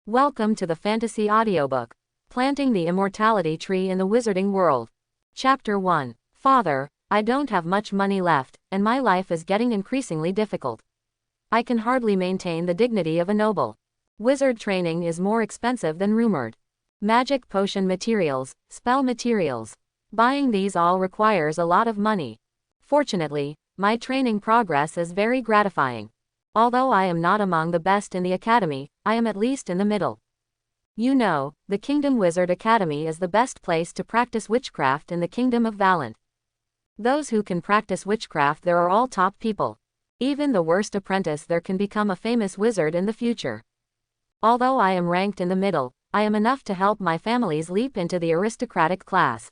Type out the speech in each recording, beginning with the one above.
Welcome to the Fantasy Audiobook. Planting the Immortality Tree in the Wizarding World. Chapter 1. Father, I don't have much money left, and my life is getting increasingly difficult. I can hardly maintain the dignity of a noble. Wizard training is more expensive than rumored. Magic potion materials, spell materials. Buying these all requires a lot of money. Fortunately, my training progress is very gratifying. Although I am not among the best in the academy, I am at least in the middle. You know, the Kingdom Wizard Academy is the best place to practice witchcraft in the Kingdom of Valant. Those who can practice witchcraft there are all top people. Even the worst apprentice there can become a famous wizard in the future. Although I am ranked in the middle, I am enough to help my families leap into the aristocratic class.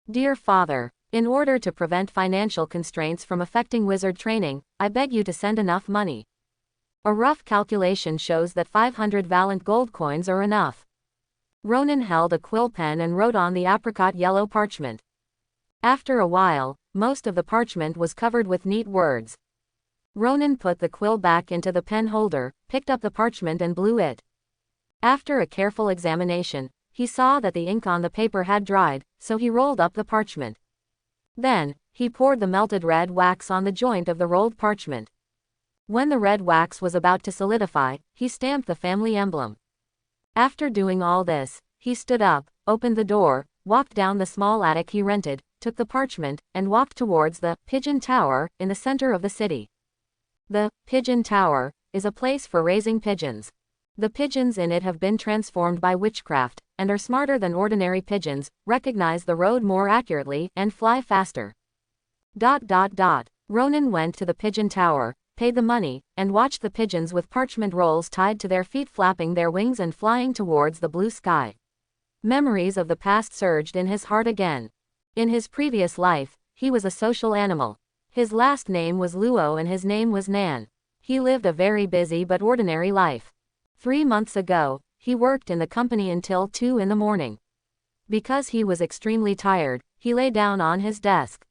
Dear Father, in order to prevent financial constraints from affecting wizard training, I beg you to send enough money. A rough calculation shows that 500 Valant gold coins are enough. Ronan held a quill pen and wrote on the apricot yellow parchment. After a while, most of the parchment was covered with neat words. Ronan put the quill back into the pen holder, picked up the parchment and blew it. After a careful examination, he saw that the ink on the paper had dried, so he rolled up the parchment. Then, he poured the melted red wax on the joint of the rolled parchment. When the red wax was about to solidify, he stamped the family emblem. After doing all this, he stood up, opened the door, walked down the small attic he rented, took the parchment, and walked towards the Pigeon Tower in the center of the city. The Pigeon Tower is a place for raising pigeons. The pigeons in it have been transformed by witchcraft, and are smarter than ordinary pigeons, recognize the road more accurately, and fly faster. Ronan went to the Pigeon Tower, paid the money, and watched the pigeons with parchment rolls tied to their feet flapping their wings and flying towards the blue sky. Memories of the past surged in his heart again. In his previous life, he was a social animal. His last name was Luo and his name was Nan. He lived a very busy but ordinary life. 3 months ago, he worked in the company until 2 in the morning. Because he was extremely tired, he lay down on his desk.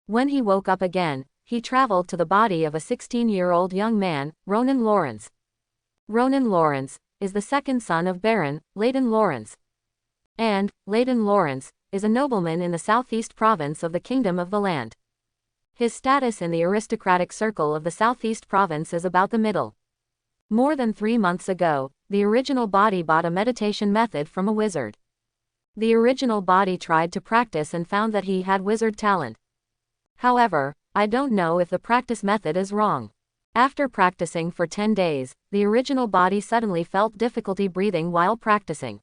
When he woke up again, he traveled to the body of a 16-year-old young man, Ronan Lawrence. Ronan Lawrence is the second son of Baron Layden Lawrence. And Layden Lawrence is a nobleman in the southeast province of the Kingdom of Valant. His status in the aristocratic circle of the southeast province is about the middle. More than 3 months ago, the original body bought a meditation method from a wizard. The original body tried to practice and found that he had wizard talent. However, I don't know if the practice method is wrong. After practicing for 10 days, the original body suddenly felt difficulty breathing while practicing.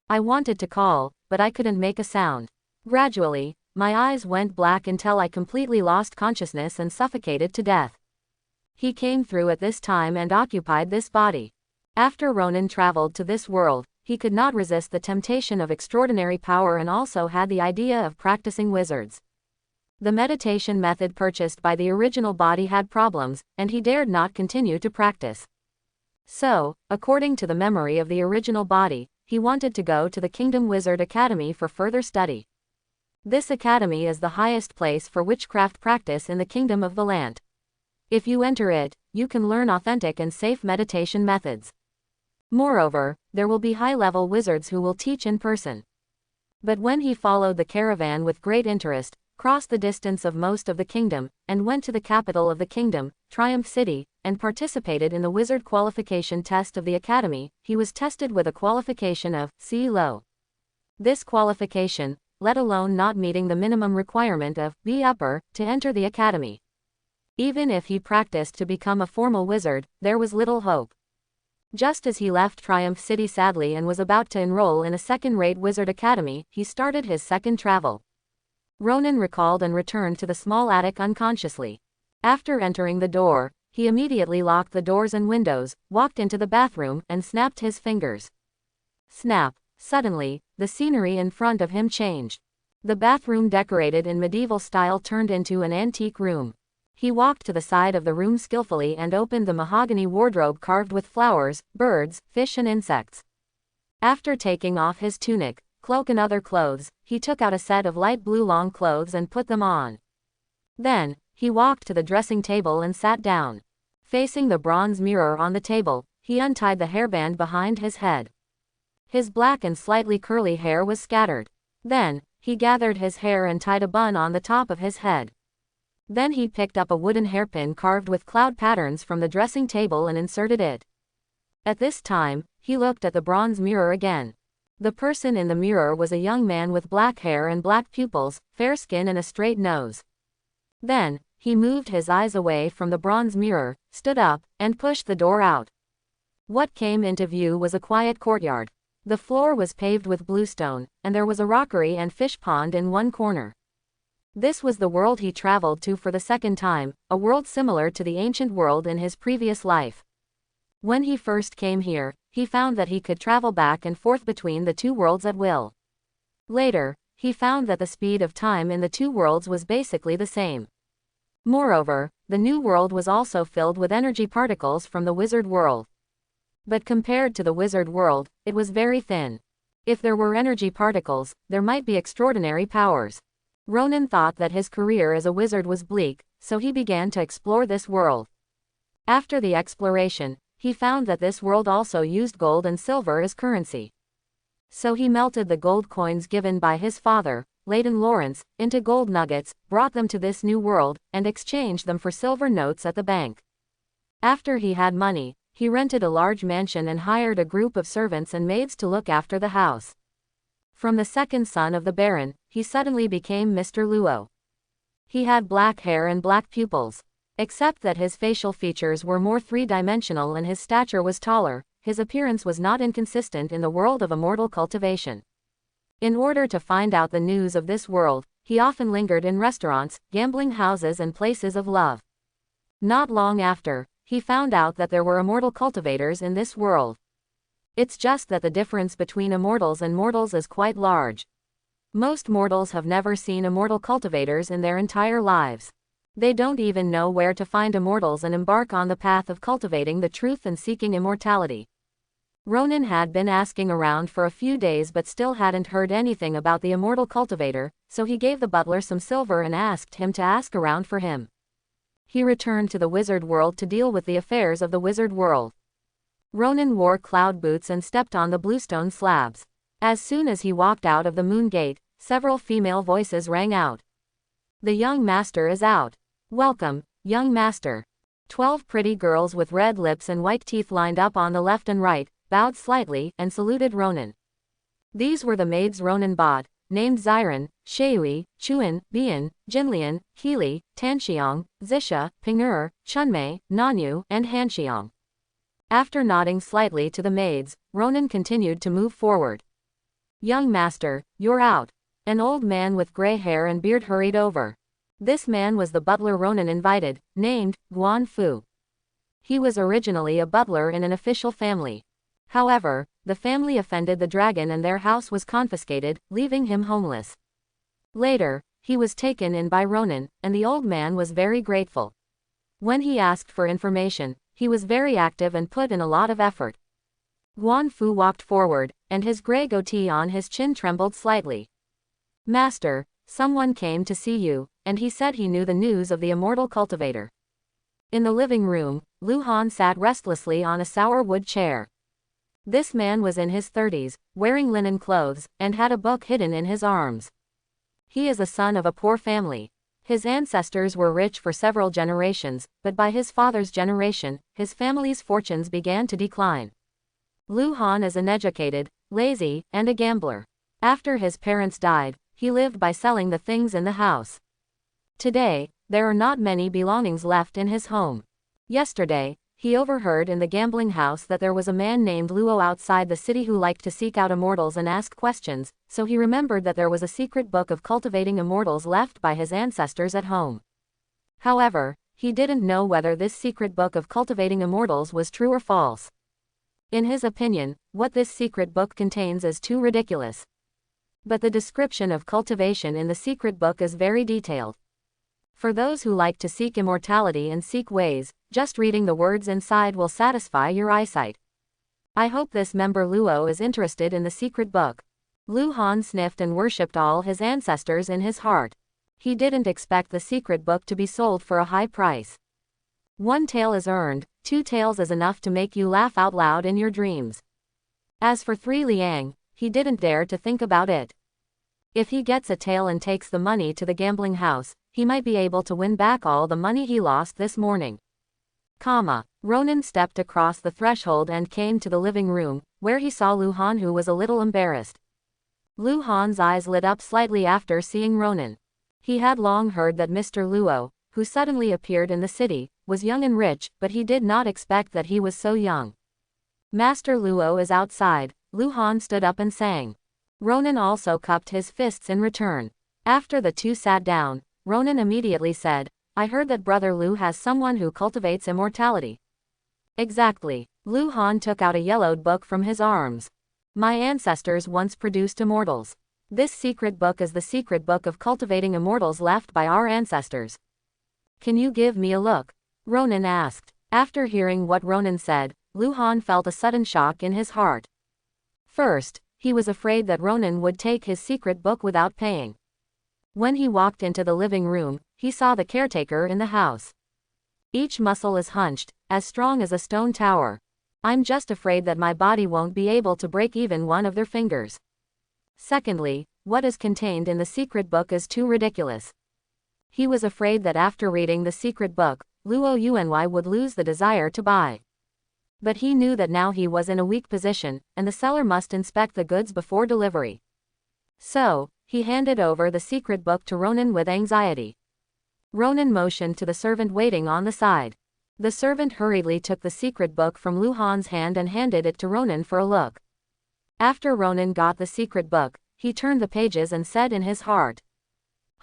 I wanted to call, but I couldn't make a sound. Gradually, my eyes went black until I completely lost consciousness and suffocated to death. He came through at this time and occupied this body. After Ronan traveled to this world, he could not resist the temptation of extraordinary power and also had the idea of practicing wizards. The meditation method purchased by the original body had problems, and he dared not continue to practice. So, according to the memory of the original body, he wanted to go to the Kingdom Wizard Academy for further study. This academy is the highest place for witchcraft practice in the Kingdom of Valant. If you enter it, you can learn authentic and safe meditation methods. Moreover, there will be high-level wizards who will teach in person. But when he followed the caravan with great interest, crossed the distance of most of the kingdom, and went to the capital of the kingdom, Triumph City, and participated in the wizard qualification test of the academy, he was tested with a qualification of C low. This qualification, let alone not meeting the minimum requirement of B upper, to enter the academy. Even if he practiced to become a formal wizard, there was little hope. Just as he left Triumph City sadly and was about to enroll in a second-rate wizard academy, he started his second travel. Ronan recalled and returned to the small attic unconsciously. After entering the door, he immediately locked the doors and windows, walked into the bathroom, and snapped his fingers. Snap! Suddenly, the scenery in front of him changed. The bathroom decorated in medieval style turned into an antique room. He walked to the side of the room skillfully and opened the mahogany wardrobe carved with flowers, birds, fish and insects. After taking off his tunic, cloak and other clothes, he took out a set of light blue long clothes and put them on. Then, he walked to the dressing table and sat down. Facing the bronze mirror on the table, he untied the hairband behind his head. His black and slightly curly hair was scattered. Then, he gathered his hair and tied a bun on the top of his head. Then he picked up a wooden hairpin carved with cloud patterns from the dressing table and inserted it. At this time, he looked at the bronze mirror again. The person in the mirror was a young man with black hair and black pupils, fair skin and a straight nose. Then, he moved his eyes away from the bronze mirror, stood up, and pushed the door out. What came into view was a quiet courtyard. The floor was paved with bluestone, and there was a rockery and fish pond in one corner. This was the world he traveled to for the second time, a world similar to the ancient world in his previous life. When he first came here, he found that he could travel back and forth between the two worlds at will. Later, he found that the speed of time in the two worlds was basically the same. Moreover, the new world was also filled with energy particles from the wizard world. But compared to the wizard world, it was very thin. If there were energy particles, there might be extraordinary powers. Ronan thought that his career as a wizard was bleak, so he began to explore this world. After the exploration, he found that this world also used gold and silver as currency. So he melted the gold coins given by his father, Leighton Lawrence, into gold nuggets, brought them to this new world, and exchanged them for silver notes at the bank. After he had money, he rented a large mansion and hired a group of servants and maids to look after the house. From the second son of the Baron, he suddenly became Mr. Luo. He had black hair and black pupils. Except that his facial features were more three-dimensional and his stature was taller, his appearance was not inconsistent in the world of immortal cultivation. In order to find out the news of this world, he often lingered in restaurants, gambling houses and places of love. Not long after, he found out that there were immortal cultivators in this world. It's just that the difference between immortals and mortals is quite large. Most mortals have never seen immortal cultivators in their entire lives. They don't even know where to find immortals and embark on the path of cultivating the truth and seeking immortality. Ronan had been asking around for a few days but still hadn't heard anything about the immortal cultivator, so he gave the butler some silver and asked him to ask around for him. He returned to the wizard world to deal with the affairs of the wizard world. Ronan wore cloud boots and stepped on the bluestone slabs. As soon as he walked out of the moon gate, several female voices rang out. "The young master is out. Welcome, young master." 12 pretty girls with red lips and white teeth lined up on the left and right, bowed slightly, and saluted Ronan. These were the maids Ronan bought, named Xiren, Shui, Chuan, Bian, Jinlian, Healy, Tanxiang, Zisha, Ping'er, Chunmei, Nanyu, and Hanxiang. After nodding slightly to the maids, Ronan continued to move forward. "Young master, you're out." An old man with gray hair and beard hurried over. This man was the butler Ronan invited, named Guan Fu. He was originally a butler in an official family. However, the family offended the dragon and their house was confiscated, leaving him homeless. Later, he was taken in by Ronan, and the old man was very grateful. When he asked for information, he was very active and put in a lot of effort. Guan Fu walked forward, and his gray goatee on his chin trembled slightly. "Master, someone came to see you, and he said he knew the news of the immortal cultivator." In the living room, Luhan sat restlessly on a sour wood chair. This man was in his 30s, wearing linen clothes, and had a book hidden in his arms. He is a son of a poor family. His ancestors were rich for several generations, but by his father's generation, his family's fortunes began to decline. Luhan is uneducated, lazy, and a gambler. After his parents died, he lived by selling the things in the house. Today, there are not many belongings left in his home. Yesterday, he overheard in the gambling house that there was a man named Luo outside the city who liked to seek out immortals and ask questions, so he remembered that there was a secret book of cultivating immortals left by his ancestors at home. However, he didn't know whether this secret book of cultivating immortals was true or false. In his opinion, what this secret book contains is too ridiculous. But the description of cultivation in the secret book is very detailed. For those who like to seek immortality and seek ways, just reading the words inside will satisfy your eyesight. I hope this member Luo is interested in the secret book. Luhan sniffed and worshipped all his ancestors in his heart. He didn't expect the secret book to be sold for a high price. 1 tael is earned, 2 taels is enough to make you laugh out loud in your dreams. As for 3 liang, he didn't dare to think about it. If he gets a tael and takes the money to the gambling house, he might be able to win back all the money he lost this morning. Ronan stepped across the threshold and came to the living room, where he saw Luhan, who was a little embarrassed. Luhan's eyes lit up slightly after seeing Ronan. He had long heard that Mr. Luo, who suddenly appeared in the city, was young and rich, but he did not expect that he was so young. Master Luo is outside, Luhan stood up and sang. Ronan also cupped his fists in return. After the two sat down, Ronan immediately said, I heard that Brother Lu has someone who cultivates immortality. Exactly. Luhan took out a yellowed book from his arms. My ancestors once produced immortals. This secret book is the secret book of cultivating immortals left by our ancestors. Can you give me a look? Ronan asked. After hearing what Ronan said, Luhan felt a sudden shock in his heart. First, he was afraid that Ronan would take his secret book without paying. When he walked into the living room, he saw the caretaker in the house. Each muscle is hunched, as strong as a stone tower. I'm just afraid that my body won't be able to break even one of their fingers. Secondly, what is contained in the secret book is too ridiculous. He was afraid that after reading the secret book, Luo Yuanwei would lose the desire to buy. But he knew that now he was in a weak position, and the seller must inspect the goods before delivery. So, he handed over the secret book to Ronan with anxiety. Ronan motioned to the servant waiting on the side. The servant hurriedly took the secret book from Luhan's hand and handed it to Ronan for a look. After Ronan got the secret book, he turned the pages and said in his heart,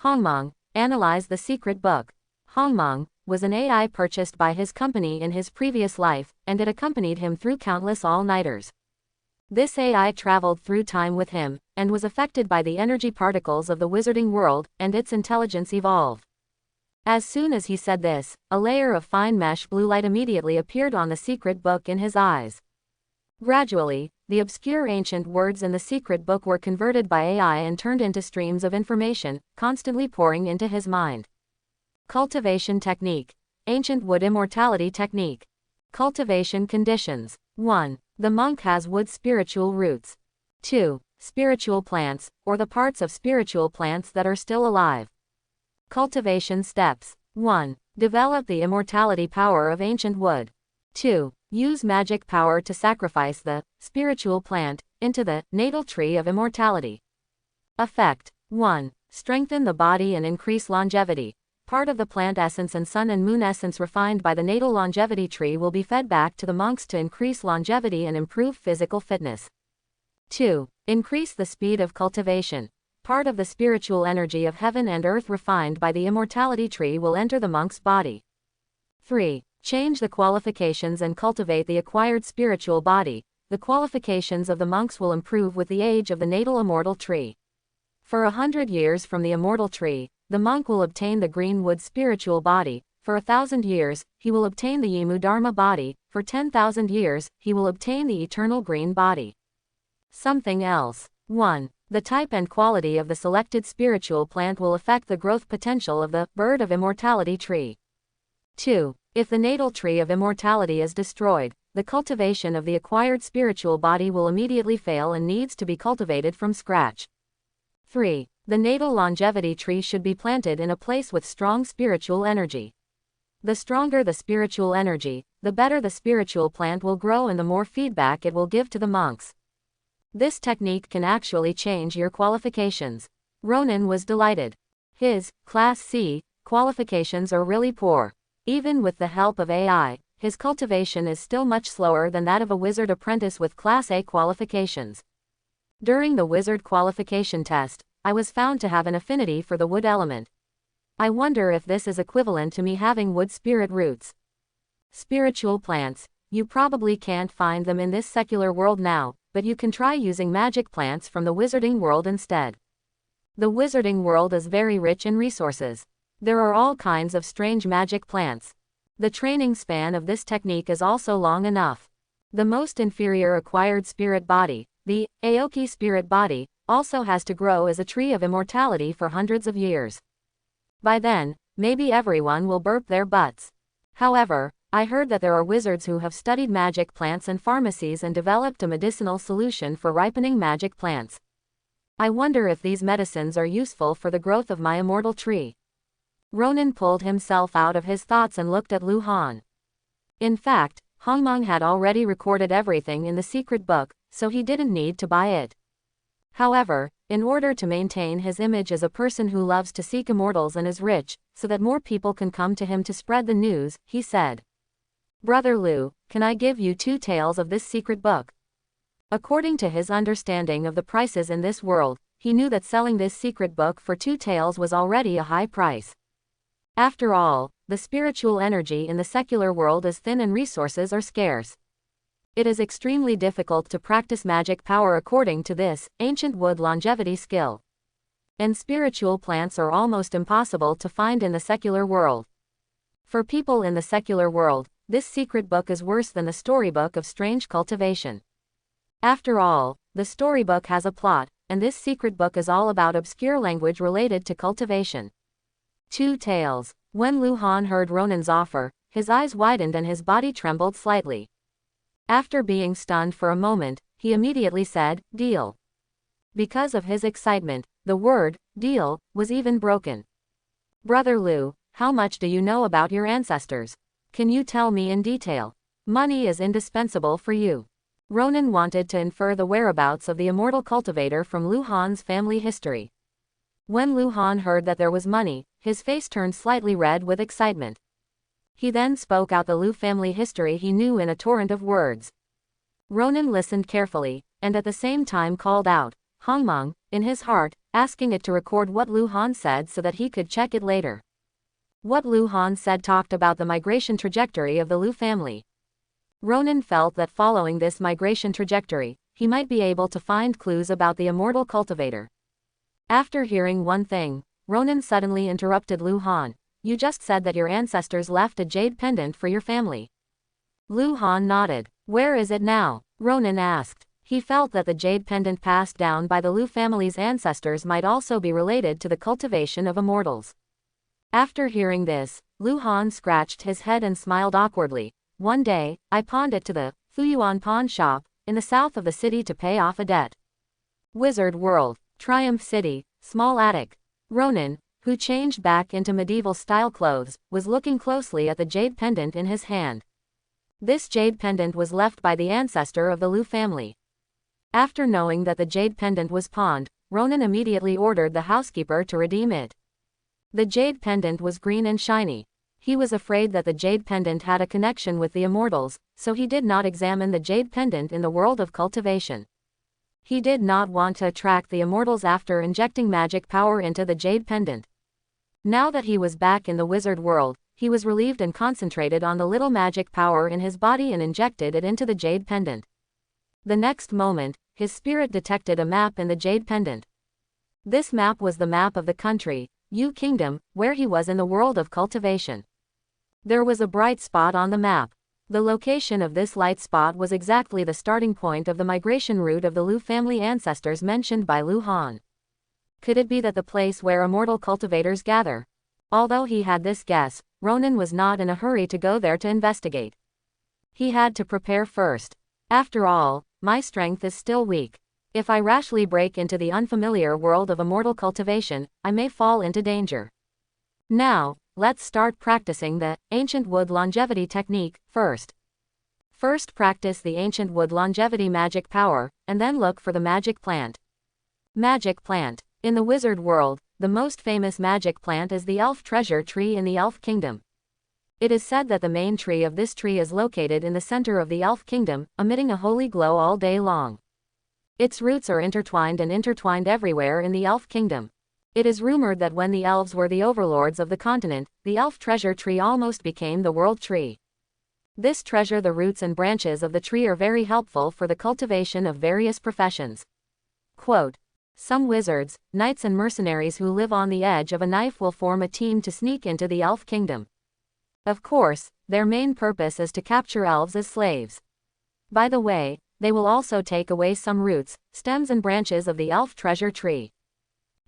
Hongmeng, analyze the secret book. Hongmeng was an AI purchased by his company in his previous life, and it accompanied him through countless all-nighters. This AI traveled through time with him, and was affected by the energy particles of the wizarding world, and its intelligence evolved. As soon as he said this, a layer of fine mesh blue light immediately appeared on the secret book in his eyes. Gradually, the obscure ancient words in the secret book were converted by AI and turned into streams of information, constantly pouring into his mind. Cultivation technique. Ancient wood immortality technique. Cultivation conditions. 1. The monk has wood spiritual roots. 2. Spiritual plants, or the parts of spiritual plants that are still alive. Cultivation steps. 1. Develop the immortality power of ancient wood. 2. Use magic power to sacrifice the spiritual plant into the natal tree of immortality. Effect. 1. Strengthen the body and increase longevity. Part of the plant essence and sun and moon essence refined by the natal longevity tree will be fed back to the monks to increase longevity and improve physical fitness. 2. Increase the speed of cultivation. Part of the spiritual energy of heaven and earth refined by the immortality tree will enter the monk's body. 3. Change the qualifications and cultivate the acquired spiritual body. The qualifications of the monks will improve with the age of the natal immortal tree. For 100 years from the immortal tree, the monk will obtain the green wood spiritual body. For 1,000 years, he will obtain the Yimu Dharma body. For 10,000 years, he will obtain the eternal green body. Something else. 1. The type and quality of the selected spiritual plant will affect the growth potential of the bird of immortality tree. 2. If the natal tree of immortality is destroyed, the cultivation of the acquired spiritual body will immediately fail and needs to be cultivated from scratch. 3. The natal longevity tree should be planted in a place with strong spiritual energy. The stronger the spiritual energy, the better the spiritual plant will grow and the more feedback it will give to the monks. This technique can actually change your qualifications. Ronan was delighted. His Class C qualifications are really poor. Even with the help of AI, his cultivation is still much slower than that of a wizard apprentice with Class A qualifications. During the wizard qualification test, I was found to have an affinity for the wood element. I wonder if this is equivalent to me having wood spirit roots. Spiritual plants. You probably can't find them in this secular world now, but you can try using magic plants from the wizarding world instead. The wizarding world is very rich in resources. There are all kinds of strange magic plants. The training span of this technique is also long enough. The most inferior acquired spirit body, the Aoki spirit body, also has to grow as a tree of immortality for hundreds of years. By then, maybe everyone will burp their butts. However, I heard that there are wizards who have studied magic plants and pharmacies and developed a medicinal solution for ripening magic plants. I wonder if these medicines are useful for the growth of my immortal tree. Ronan pulled himself out of his thoughts and looked at Luhan. In fact, Hongmeng had already recorded everything in the secret book, so he didn't need to buy it. However, in order to maintain his image as a person who loves to seek immortals and is rich, so that more people can come to him to spread the news, he said, "Brother Lu, can I give you 2 tales of this secret book?" According to his understanding of the prices in this world, he knew that selling this secret book for 2 tales was already a high price. After all, the spiritual energy in the secular world is thin and resources are scarce. It is extremely difficult to practice magic power according to this ancient wood longevity skill. And spiritual plants are almost impossible to find in the secular world. For people in the secular world, this secret book is worse than the storybook of strange cultivation. After all, the storybook has a plot, and this secret book is all about obscure language related to cultivation. 2 tales. When Luhan heard Ronan's offer, his eyes widened and his body trembled slightly. After being stunned for a moment, he immediately said, "Deal." Because of his excitement, the word, "deal," was even broken. "Brother Lu, how much do you know about your ancestors? Can you tell me in detail? Money is indispensable for you." Ronan wanted to infer the whereabouts of the immortal cultivator from Luhan's family history. When Luhan heard that there was money, his face turned slightly red with excitement. He then spoke out the Lu family history he knew in a torrent of words. Ronan listened carefully, and at the same time called out, "Hongmeng," in his heart, asking it to record what Luhan said so that he could check it later. What Luhan said talked about the migration trajectory of the Lu family. Ronan felt that following this migration trajectory, he might be able to find clues about the immortal cultivator. After hearing one thing, Ronan suddenly interrupted Luhan. "You just said that your ancestors left a jade pendant for your family." Luhan nodded. "Where is it now?" Ronan asked. He felt that the jade pendant passed down by the Lu family's ancestors might also be related to the cultivation of immortals. After hearing this, Luhan scratched his head and smiled awkwardly. "One day, I pawned it to the Fuyuan pawn shop in the south of the city to pay off a debt." Wizard World, Triumph City, small attic. Ronan, who changed back into medieval-style clothes, was looking closely at the jade pendant in his hand. This jade pendant was left by the ancestor of the Lu family. After knowing that the jade pendant was pawned, Ronan immediately ordered the housekeeper to redeem it. The jade pendant was green and shiny. He was afraid that the jade pendant had a connection with the immortals, so he did not examine the jade pendant in the world of cultivation. He did not want to attract the immortals after injecting magic power into the jade pendant. Now that he was back in the wizard world, he was relieved and concentrated on the little magic power in his body and injected it into the jade pendant. The next moment, his spirit detected a map in the jade pendant. This map was the map of the country, Yu Kingdom, where he was in the world of cultivation. There was a bright spot on the map. The location of this light spot was exactly the starting point of the migration route of the Lu family ancestors mentioned by Luhan. Could it be that the place where immortal cultivators gather? Although he had this guess, Ronan was not in a hurry to go there to investigate. He had to prepare first. After all, my strength is still weak. If I rashly break into the unfamiliar world of immortal cultivation, I may fall into danger. Now, let's start practicing the ancient wood longevity technique first. First practice the ancient wood longevity magic power, and then look for the magic plant. Magic plant. In the wizard world, the most famous magic plant is the elf treasure tree in the elf kingdom. It is said that the main tree of this tree is located in the center of the elf kingdom, emitting a holy glow all day long. Its roots are intertwined everywhere in the elf kingdom. It is rumored that when the elves were the overlords of the continent, the elf treasure tree almost became the world tree. This treasure, the roots and branches of the tree are very helpful for the cultivation of various professions. Quote, "Some wizards, knights and mercenaries who live on the edge of a knife will form a team to sneak into the elf kingdom. Of course, their main purpose is to capture elves as slaves. By the way, they will also take away some roots, stems and branches of the elf treasure tree.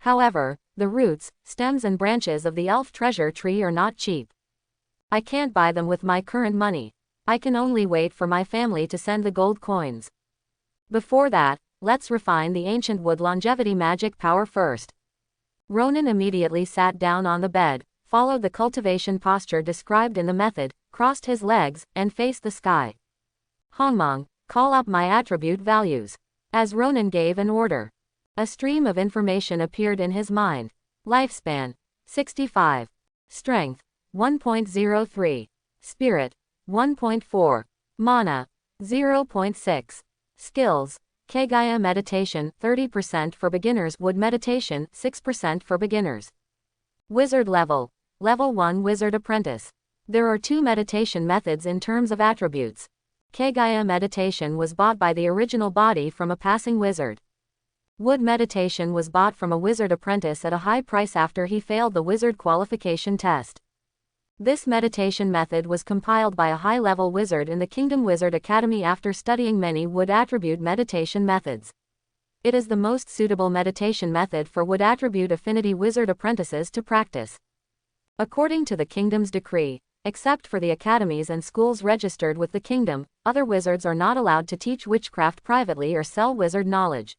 However, the roots, stems and branches of the elf treasure tree are not cheap. I can't buy them with my current money. I can only wait for my family to send the gold coins. Before that, let's refine the ancient wood longevity magic power first. Ronan immediately sat down on the bed, followed the cultivation posture described in the method, crossed his legs, and faced the sky. Hongmong, call up my attribute values. As Ronan gave an order, a stream of information appeared in his mind. Lifespan, 65. Strength, 1.03. Spirit, 1.4. Mana, 0.6. Skills, Kegaya meditation, 30% for beginners. Wood meditation, 6% for beginners. Wizard level, level 1 wizard apprentice. There are 2 meditation methods in terms of attributes. Kegaya meditation was bought by the original body from a passing wizard. Wood meditation was bought from a wizard apprentice at a high price after he failed the wizard qualification test. This meditation method was compiled by a high-level wizard in the Kingdom Wizard Academy after studying many wood attribute meditation methods. It is the most suitable meditation method for wood attribute affinity wizard apprentices to practice. According to the Kingdom's decree, except for the academies and schools registered with the Kingdom, other wizards are not allowed to teach witchcraft privately or sell wizard knowledge.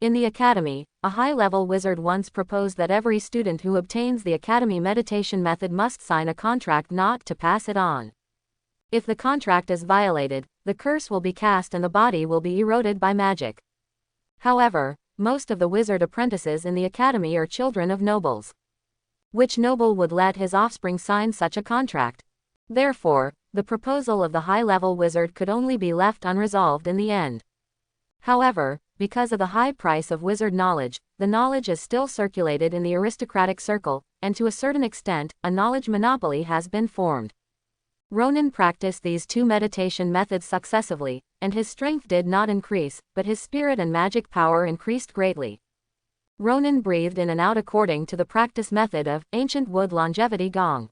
In the Academy, a high-level wizard once proposed that every student who obtains the Academy meditation method must sign a contract not to pass it on. If the contract is violated, the curse will be cast and the body will be eroded by magic. However, most of the wizard apprentices in the Academy are children of nobles. Which noble would let his offspring sign such a contract? Therefore, the proposal of the high-level wizard could only be left unresolved in the end. However, because of the high price of wizard knowledge, the knowledge is still circulated in the aristocratic circle, and to a certain extent, a knowledge monopoly has been formed. Ronan practiced these 2 meditation methods successively, and his strength did not increase, but his spirit and magic power increased greatly. Ronan breathed in and out according to the practice method of ancient wood longevity gong.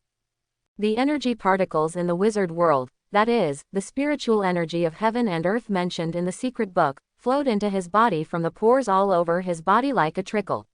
The energy particles in the wizard world, that is, the spiritual energy of heaven and earth mentioned in the secret book, flowed into his body from the pores all over his body like a trickle.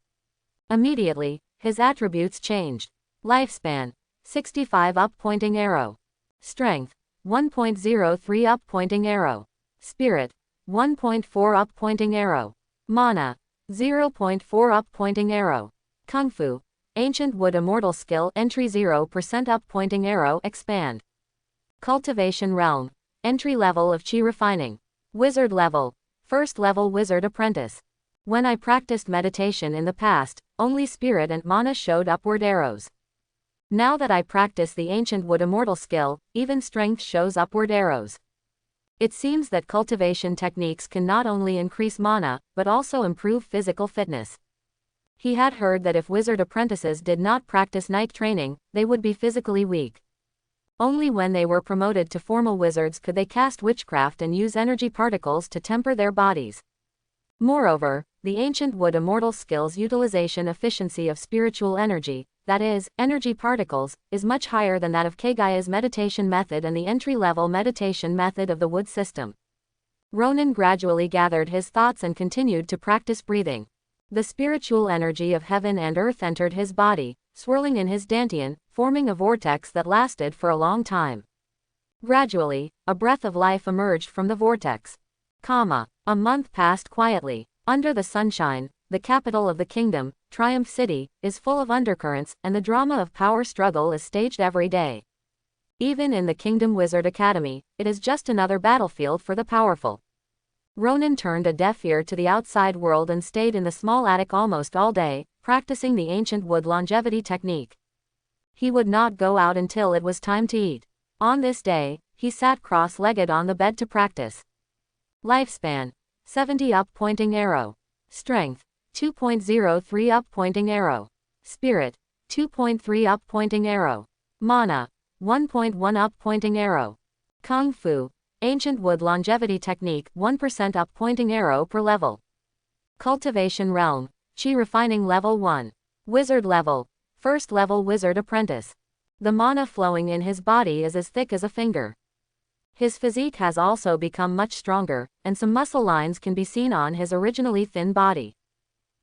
Immediately, his attributes changed. Lifespan, 65 up pointing arrow. Strength, 1.03 up pointing arrow. Spirit, 1.4 up pointing arrow. Mana, 0.4 up pointing arrow. Kung Fu, ancient wood immortal skill entry 0% up pointing arrow expand. Cultivation realm, entry level of chi refining. Wizard level, first level wizard apprentice. When I practiced meditation in the past, only spirit and mana showed upward arrows. Now that I practice the ancient wood immortal skill, even strength shows upward arrows. It seems that cultivation techniques can not only increase mana, but also improve physical fitness. He had heard that if wizard apprentices did not practice night training, they would be physically weak. Only when they were promoted to formal wizards could they cast witchcraft and use energy particles to temper their bodies. Moreover, the ancient wood immortal skill's utilization efficiency of spiritual energy, that is, energy particles, is much higher than that of Kegaya's meditation method and the entry-level meditation method of the wood system. Ronan gradually gathered his thoughts and continued to practice breathing. The spiritual energy of heaven and earth entered his body, swirling in his dantian, forming a vortex that lasted for a long time. Gradually, a breath of life emerged from the vortex. A month passed quietly. Under the sunshine, the capital of the kingdom, Triumph City, is full of undercurrents, and the drama of power struggle is staged every day. Even in the Kingdom Wizard Academy, it is just another battlefield for the powerful. Ronan turned a deaf ear to the outside world and stayed in the small attic almost all day, practicing the ancient wood longevity technique. He would not go out until it was time to eat. On this day, he sat cross-legged on the bed to practice. Lifespan, 70 up pointing arrow. Strength, 2.03 up pointing arrow. Spirit, 2.3 up pointing arrow. Mana, 1.1 up pointing arrow. Kung Fu, ancient wood longevity technique, 1% up pointing arrow per level. Cultivation realm, chi refining level 1. Wizard level, first level wizard apprentice. The mana flowing in his body is as thick as a finger. His physique has also become much stronger, and some muscle lines can be seen on his originally thin body.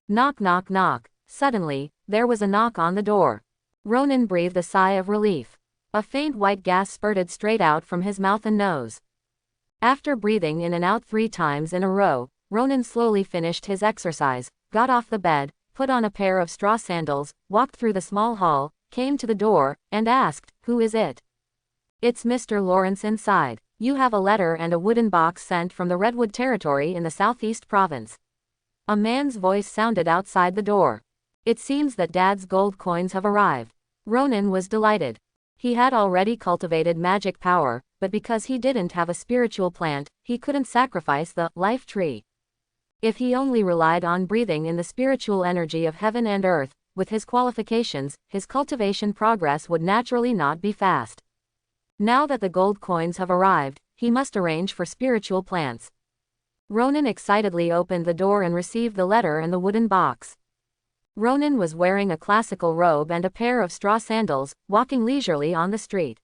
Knock knock knock. Suddenly, there was a knock on the door. Ronan breathed a sigh of relief. A faint white gas spurted straight out from his mouth and nose. After breathing in and out 3 times in a row, Ronan slowly finished his exercise, got off the bed, put on a pair of straw sandals, walked through the small hall, came to the door, and asked, "Who is it?" "It's Mr. Lawrence inside. You have a letter and a wooden box sent from the Redwood Territory in the Southeast Province." A man's voice sounded outside the door. "It seems that Dad's gold coins have arrived." Ronan was delighted. He had already cultivated magic power, but because he didn't have a spiritual plant, he couldn't sacrifice the life tree. If he only relied on breathing in the spiritual energy of heaven and earth, with his qualifications, his cultivation progress would naturally not be fast. Now that the gold coins have arrived, he must arrange for spiritual plants. Ronan excitedly opened the door and received the letter and the wooden box. Ronan was wearing a classical robe and a pair of straw sandals, walking leisurely on the street.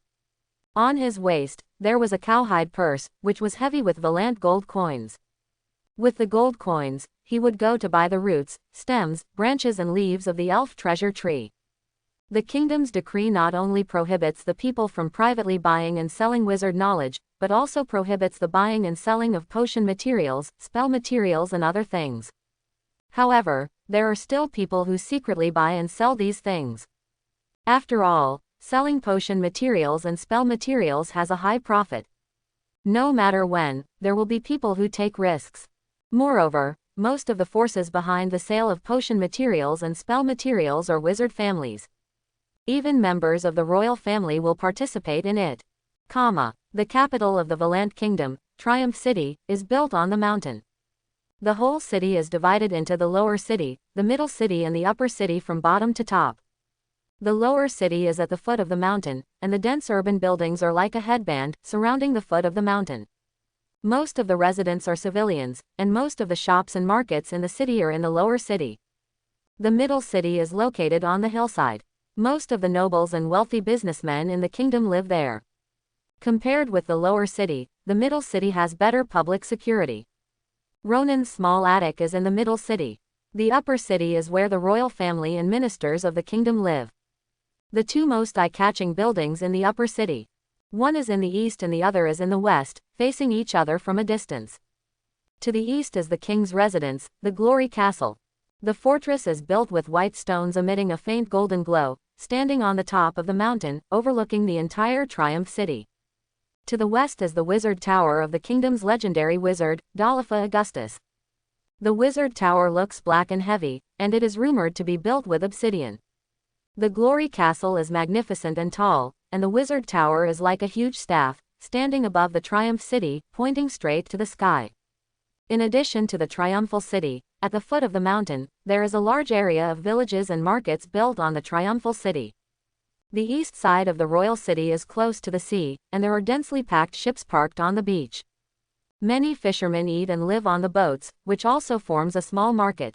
On his waist, there was a cowhide purse, which was heavy with valant gold coins. With the gold coins, he would go to buy the roots, stems, branches and leaves of the elf treasure tree. The kingdom's decree not only prohibits the people from privately buying and selling wizard knowledge, but also prohibits the buying and selling of potion materials, spell materials and other things. However, there are still people who secretly buy and sell these things. After all, selling potion materials and spell materials has a high profit. No matter when, there will be people who take risks. Moreover, most of the forces behind the sale of potion materials and spell materials are wizard families. Even members of the royal family will participate in it. The capital of the Valant Kingdom, Triumph City, is built on the mountain. The whole city is divided into the lower city, the middle city and the upper city from bottom to top. The lower city is at the foot of the mountain, and the dense urban buildings are like a headband, surrounding the foot of the mountain. Most of the residents are civilians, and most of the shops and markets in the city are in the lower city. The middle city is located on the hillside. Most of the nobles and wealthy businessmen in the kingdom live there. Compared with the lower city, the middle city has better public security. Ronan's small attic is in the middle city. The upper city is where the royal family and ministers of the kingdom live. The two most eye-catching buildings in the upper city. One is in the east and the other is in the west, facing each other from a distance. To the east is the king's residence, the Glory Castle. The fortress is built with white stones emitting a faint golden glow, standing on the top of the mountain, overlooking the entire Triumph City. To the west is the Wizard Tower of the kingdom's legendary wizard, Dolifa Augustus. The Wizard Tower looks black and heavy, and it is rumored to be built with obsidian. The Glory Castle is magnificent and tall, and the Wizard Tower is like a huge staff, standing above the Triumph City, pointing straight to the sky. In addition to the Triumphal City, at the foot of the mountain, there is a large area of villages and markets built on the Triumphal City. The east side of the royal city is close to the sea, and there are densely packed ships parked on the beach. Many fishermen eat and live on the boats, which also forms a small market.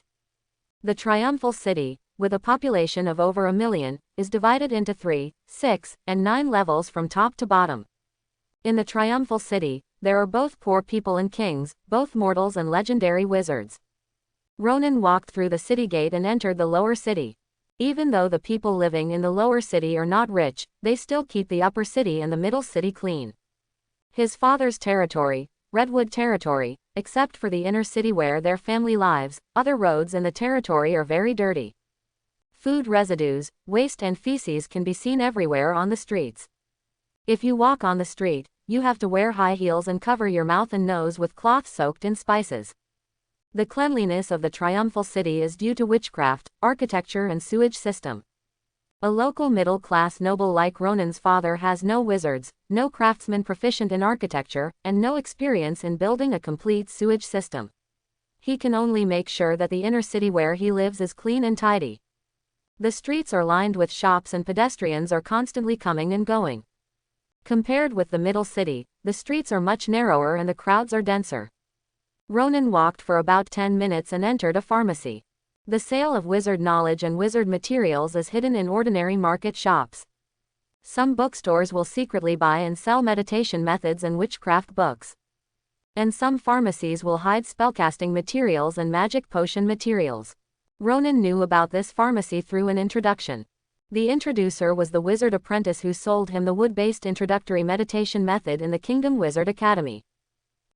The Triumphal City, with a population of over 1 million, is divided into 3, 6, and 9 levels from top to bottom. In the Triumphal City, there are both poor people and kings, both mortals and legendary wizards. Ronan walked through the city gate and entered the lower city. Even though the people living in the lower city are not rich, they still keep the upper city and the middle city clean. His father's territory, Redwood Territory, except for the inner city where their family lives, other roads in the territory are very dirty. Food residues, waste and feces can be seen everywhere on the streets. If you walk on the street, you have to wear high heels and cover your mouth and nose with cloth soaked in spices. The cleanliness of the Triumphal City is due to witchcraft, architecture and sewage system. A local middle-class noble like Ronan's father has no wizards, no craftsmen proficient in architecture, and no experience in building a complete sewage system. He can only make sure that the inner city where he lives is clean and tidy. The streets are lined with shops and pedestrians are constantly coming and going. Compared with the middle city, the streets are much narrower and the crowds are denser. Ronan walked for about 10 minutes and entered a pharmacy. The sale of wizard knowledge and wizard materials is hidden in ordinary market shops. Some bookstores will secretly buy and sell meditation methods and witchcraft books. And some pharmacies will hide spellcasting materials and magic potion materials. Ronan knew about this pharmacy through an introduction. The introducer was the wizard apprentice who sold him the wood-based introductory meditation method in the Kingdom Wizard Academy.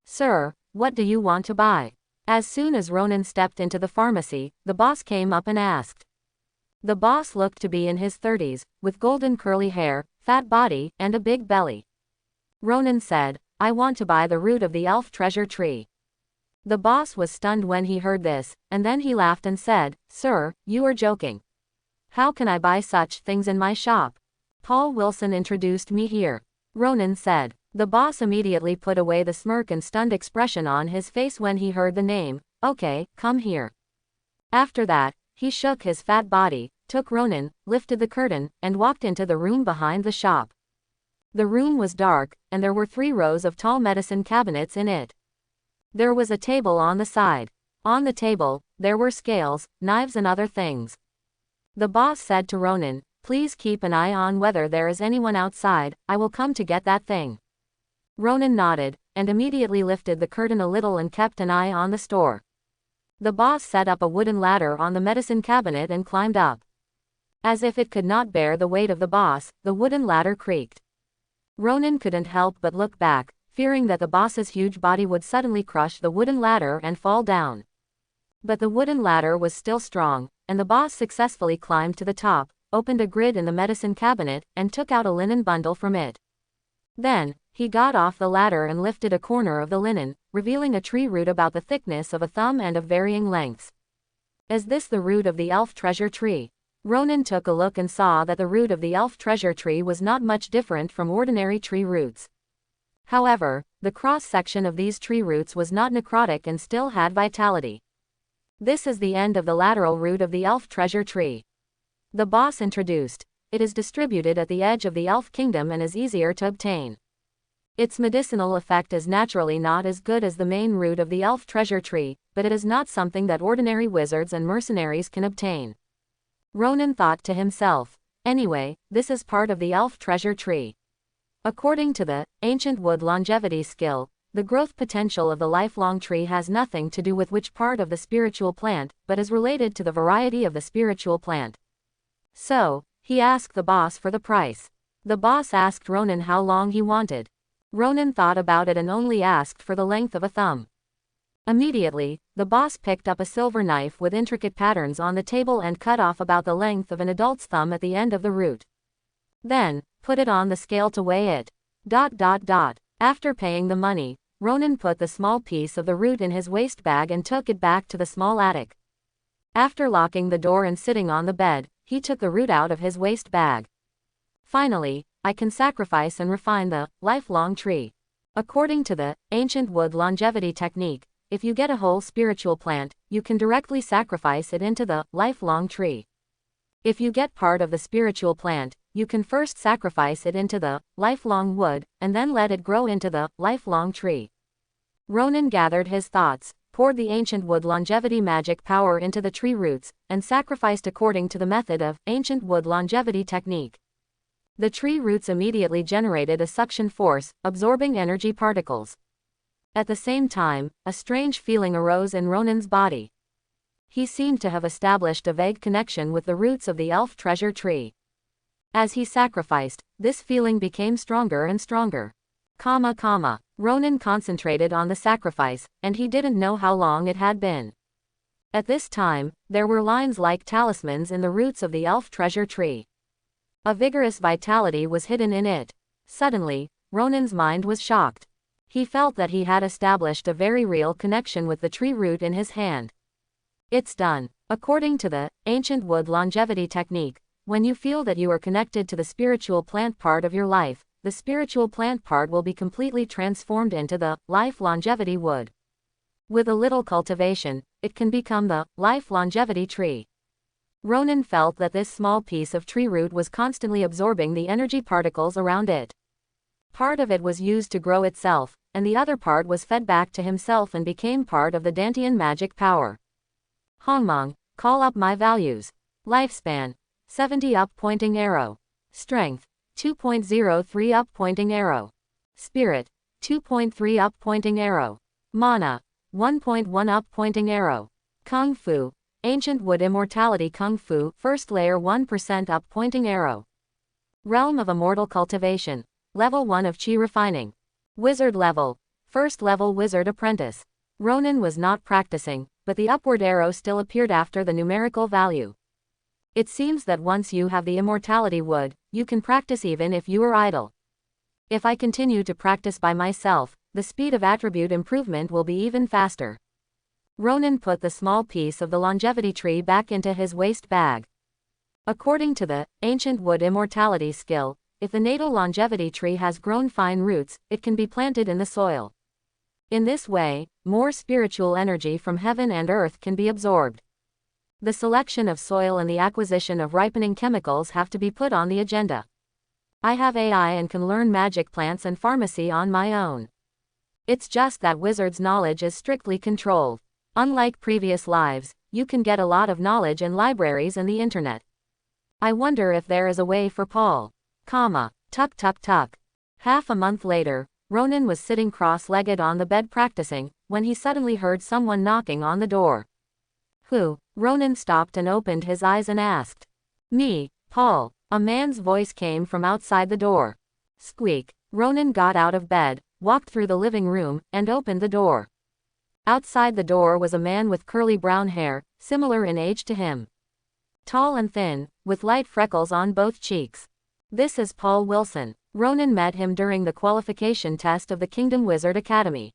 "Sir, what do you want to buy?" As soon as Ronan stepped into the pharmacy, the boss came up and asked. The boss looked to be in his 30s, with golden curly hair, fat body, and a big belly. Ronan said, "I want to buy the root of the elf treasure tree." The boss was stunned when he heard this, and then he laughed and said, "Sir, you are joking. How can I buy such things in my shop? Paul Wilson introduced me here," Ronan said. The boss immediately put away the smirk and stunned expression on his face when he heard the name. "Okay, come here." After that, he shook his fat body, took Ronan, lifted the curtain, and walked into the room behind the shop. The room was dark, and there were 3 rows of tall medicine cabinets in it. There was a table on the side. On the table, there were scales, knives and other things. The boss said to Ronan, "Please keep an eye on whether there is anyone outside, I will come to get that thing." Ronan nodded, and immediately lifted the curtain a little and kept an eye on the store. The boss set up a wooden ladder on the medicine cabinet and climbed up. As if it could not bear the weight of the boss, the wooden ladder creaked. Ronan couldn't help but look back, fearing that the boss's huge body would suddenly crush the wooden ladder and fall down. But the wooden ladder was still strong, and the boss successfully climbed to the top, opened a grid in the medicine cabinet, and took out a linen bundle from it. Then, he got off the ladder and lifted a corner of the linen, revealing a tree root about the thickness of a thumb and of varying lengths. "Is this the root of the elf treasure tree?" Ronan took a look and saw that the root of the elf treasure tree was not much different from ordinary tree roots. However, the cross-section of these tree roots was not necrotic and still had vitality. "This is the end of the lateral root of the elf treasure tree," the boss introduced. "It is distributed at the edge of the elf kingdom and is easier to obtain. Its medicinal effect is naturally not as good as the main root of the elf treasure tree, but it is not something that ordinary wizards and mercenaries can obtain." Ronan thought to himself, "Anyway, this is part of the elf treasure tree." According to the ancient wood longevity skill, the growth potential of the lifelong tree has nothing to do with which part of the spiritual plant, but is related to the variety of the spiritual plant. So, he asked the boss for the price. The boss asked Ronan how long he wanted. Ronan thought about it and only asked for the length of a thumb. Immediately, the boss picked up a silver knife with intricate patterns on the table and cut off about the length of an adult's thumb at the end of the root. Then, put it on the scale to weigh it. After paying the money, Ronan put the small piece of the root in his waist bag and took it back to the small attic. After locking the door and sitting on the bed, he took the root out of his waist bag. "Finally, I can sacrifice and refine the lifelong tree." According to the ancient wood longevity technique, if you get a whole spiritual plant, you can directly sacrifice it into the lifelong tree. If you get part of the spiritual plant, you can first sacrifice it into the lifelong wood, and then let it grow into the lifelong tree. Ronan gathered his thoughts, poured the ancient wood longevity magic power into the tree roots, and sacrificed according to the method of ancient wood longevity technique. The tree roots immediately generated a suction force, absorbing energy particles. At the same time, a strange feeling arose in Ronan's body. He seemed to have established a vague connection with the roots of the elf treasure tree. As he sacrificed, this feeling became stronger and stronger. Ronan concentrated on the sacrifice, and he didn't know how long it had been. At this time, there were lines like talismans in the roots of the elf treasure tree. A vigorous vitality was hidden in it. Suddenly, Ronan's mind was shocked. He felt that he had established a very real connection with the tree root in his hand. It's done. According to the ancient wood longevity technique, when you feel that you are connected to the spiritual plant part of your life, the spiritual plant part will be completely transformed into the life longevity wood. With a little cultivation, it can become the life longevity tree. Ronan felt that this small piece of tree root was constantly absorbing the energy particles around it. Part of it was used to grow itself, and the other part was fed back to himself and became part of the Dantian magic power. Hongmong, call up my values. Lifespan, 70 up pointing arrow. Strength, 2.03 up pointing arrow. Spirit, 2.3 up pointing arrow. Mana, 1.1 up pointing arrow. Kung Fu, Ancient Wood Immortality Kung Fu, First Layer 1% Up Pointing Arrow. Realm of Immortal Cultivation. Level 1 of Chi Refining. Wizard Level. First Level Wizard Apprentice. Ronan was not practicing, but the upward arrow still appeared after the numerical value. It seems that once you have the Immortality Wood, you can practice even if you are idle. If I continue to practice by myself, the speed of attribute improvement will be even faster. Ronan put the small piece of the longevity tree back into his waist bag. According to the Ancient Wood Immortality skill, if the natal longevity tree has grown fine roots, it can be planted in the soil. In this way, more spiritual energy from heaven and earth can be absorbed. The selection of soil and the acquisition of ripening chemicals have to be put on the agenda. I have AI and can learn magic plants and pharmacy on my own. It's just that wizard's knowledge is strictly controlled. Unlike previous lives, you can get a lot of knowledge in libraries and the internet. I wonder if there is a way for Paul. Tuck. Half a month later, Ronan was sitting cross-legged on the bed practicing, when he suddenly heard someone knocking on the door. Who? Ronan stopped and opened his eyes and asked. Me, Paul. A man's voice came from outside the door. Squeak. Ronan got out of bed, walked through the living room, and opened the door. Outside the door was a man with curly brown hair, similar in age to him. Tall and thin, with light freckles on both cheeks. This is Paul Wilson. Ronan met him during the qualification test of the Kingdom Wizard Academy.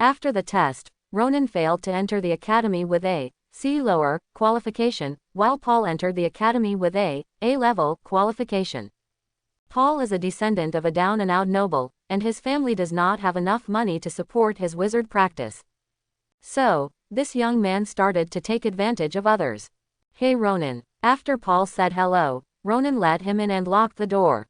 After the test, Ronan failed to enter the academy with a C lower qualification, while Paul entered the academy with a A-level qualification. Paul is a descendant of a down-and-out noble, and his family does not have enough money to support his wizard practice. So, this young man started to take advantage of others. Hey Ronan. After Paul said hello, Ronan let him in and locked the door.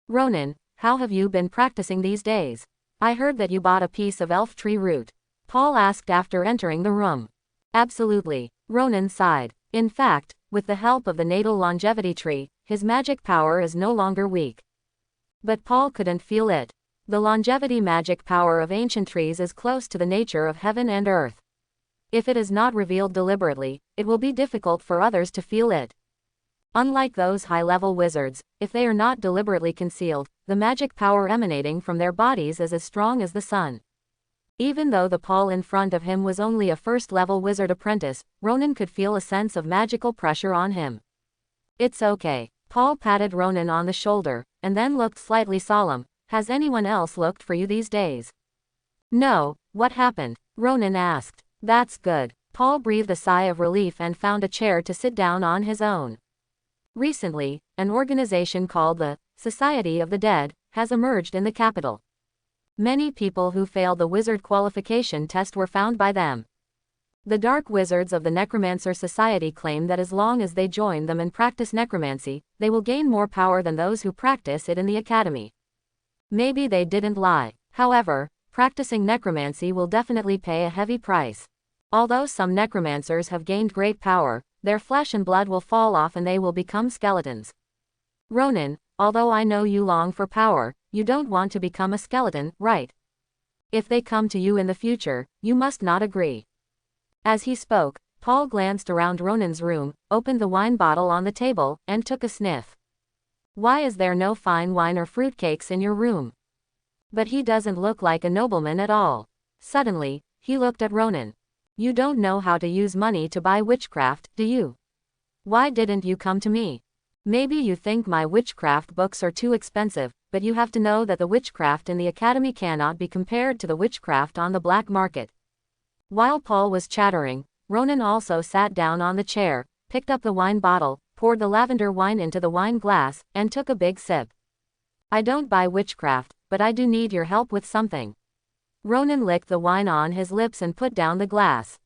Ronan, how have you been practicing these days? I heard that you bought a piece of elf tree root. Paul asked after entering the room. Absolutely, Ronan sighed. In fact, with the help of the natal longevity tree, his magic power is no longer weak. But Paul couldn't feel it. The longevity magic power of ancient trees is close to the nature of heaven and earth. If it is not revealed deliberately, it will be difficult for others to feel it. Unlike those high-level wizards, if they are not deliberately concealed, the magic power emanating from their bodies is as strong as the sun. Even though the Paul in front of him was only a first-level wizard apprentice, Ronan could feel a sense of magical pressure on him. It's okay. Paul patted Ronan on the shoulder, and then looked slightly solemn. Has anyone else looked for you these days? No. What happened? Ronan asked. That's good. Paul breathed a sigh of relief and found a chair to sit down on his own. Recently, an organization called the Society of the Dead has emerged in the capital. Many people who failed the wizard qualification test were found by them. The Dark Wizards of the Necromancer Society claim that as long as they join them and practice necromancy, they will gain more power than those who practice it in the academy. Maybe they didn't lie. However, practicing necromancy will definitely pay a heavy price. Although some necromancers have gained great power, their flesh and blood will fall off and they will become skeletons. Ronan, although I know you long for power, you don't want to become a skeleton, right? If they come to you in the future, you must not agree. As he spoke, Paul glanced around Ronan's room, opened the wine bottle on the table, and took a sniff. Why is there no fine wine or fruitcakes in your room? But he doesn't look like a nobleman at all. Suddenly, he looked at Ronan. You don't know how to use money to buy witchcraft, do you? Why didn't you come to me? Maybe you think my witchcraft books are too expensive, but you have to know that the witchcraft in the academy cannot be compared to the witchcraft on the black market. While Paul was chattering, Ronan also sat down on the chair, picked up the wine bottle, poured the lavender wine into the wine glass, and took a big sip. I don't buy witchcraft, but I do need your help with something. Ronan licked the wine on his lips and put down the glass.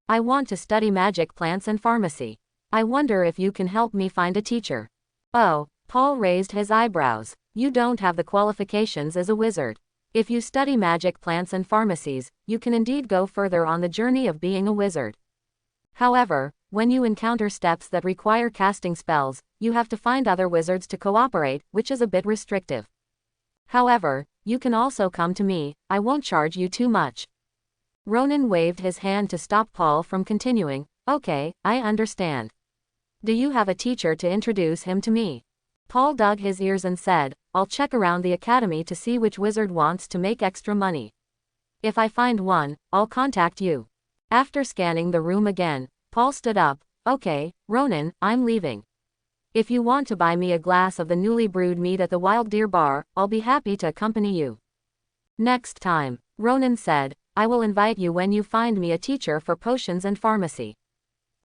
I want to study magic plants and pharmacy. I wonder if you can help me find a teacher. Oh, Paul raised his eyebrows. You don't have the qualifications as a wizard. If you study magic plants and pharmacies, you can indeed go further on the journey of being a wizard. However, when you encounter steps that require casting spells, you have to find other wizards to cooperate, which is a bit restrictive. However, you can also come to me, I won't charge you too much. Ronan waved his hand to stop Paul from continuing. Okay, I understand. Do you have a teacher to introduce him to me? Paul dug his ears and said, I'll check around the academy to see which wizard wants to make extra money. If I find one, I'll contact you. After scanning the room again, Paul stood up. Okay, Ronan, I'm leaving. If you want to buy me a glass of the newly brewed mead at the Wild Deer Bar, I'll be happy to accompany you. Next time, Ronan said, I will invite you when you find me a teacher for potions and pharmacy.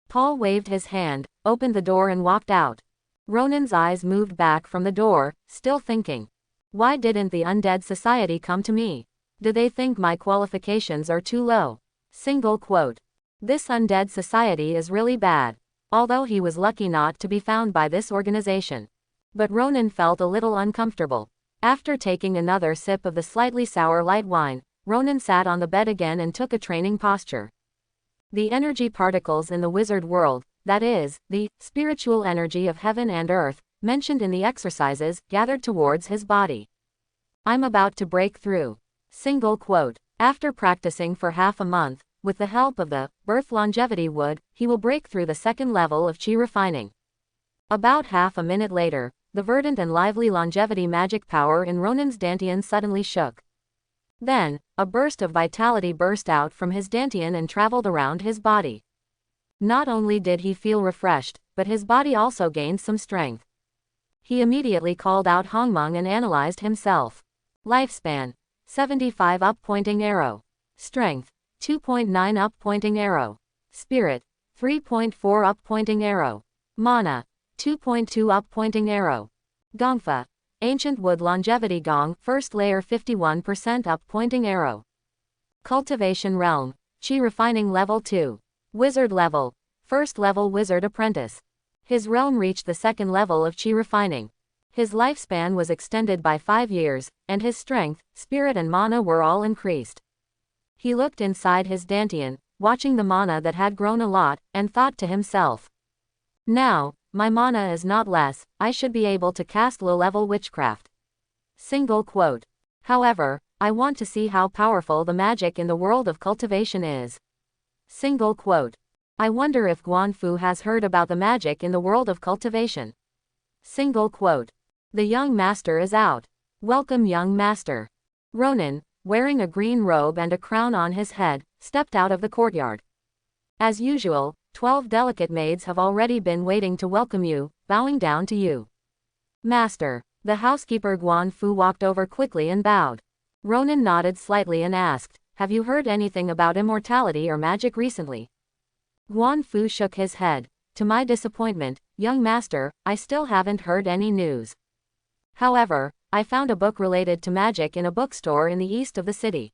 Paul waved his hand, opened the door and walked out. Ronan's eyes moved back from the door, still thinking. Why didn't the Undead Society come to me? Do they think my qualifications are too low? Single quote. This Undead Society is really bad. Although he was lucky not to be found by this organization. But Ronan felt a little uncomfortable. After taking another sip of the slightly sour light wine, Ronan sat on the bed again and took a training posture. The energy particles in the wizard world, that is, the spiritual energy of heaven and earth, mentioned in the exercises, gathered towards his body. I'm about to break through. Single quote. After practicing for half a month, with the help of the birth longevity wood, he will break through the second level of chi refining. About half a minute later, the verdant and lively longevity magic power in Ronan's dantian suddenly shook. Then, a burst of vitality burst out from his dantian and traveled around his body. Not only did he feel refreshed, but his body also gained some strength. He immediately called out Hongmeng and analyzed himself. Lifespan: 75 up pointing arrow. Strength: 2.9 up pointing arrow. Spirit: 3.4 up pointing arrow. Mana: 2.2 up pointing arrow. Gongfa: Ancient Wood Longevity Gong, first layer 51% up pointing arrow. Cultivation Realm: Chi Refining Level 2. Wizard Level: First Level Wizard Apprentice. His realm reached the second level of Chi Refining. His lifespan was extended by 5 years, and his strength, spirit and mana were all increased. He looked inside his dantian, watching the mana that had grown a lot, and thought to himself. Now, my mana is not less, I should be able to cast low-level witchcraft. Single quote. However, I want to see how powerful the magic in the world of cultivation is. Single quote. I wonder if Guanfu has heard about the magic in the world of cultivation. Single quote. The young master is out. Welcome, young master. Ronan, wearing a green robe and a crown on his head, stepped out of the courtyard. As usual, 12 delicate maids have already been waiting to welcome you, bowing down to you. Master. The housekeeper Guanfu walked over quickly and bowed. Ronan nodded slightly and asked, have you heard anything about immortality or magic recently? Guanfu shook his head. To my disappointment, young master, I still haven't heard any news. However, I found a book related to magic in a bookstore in the east of the city.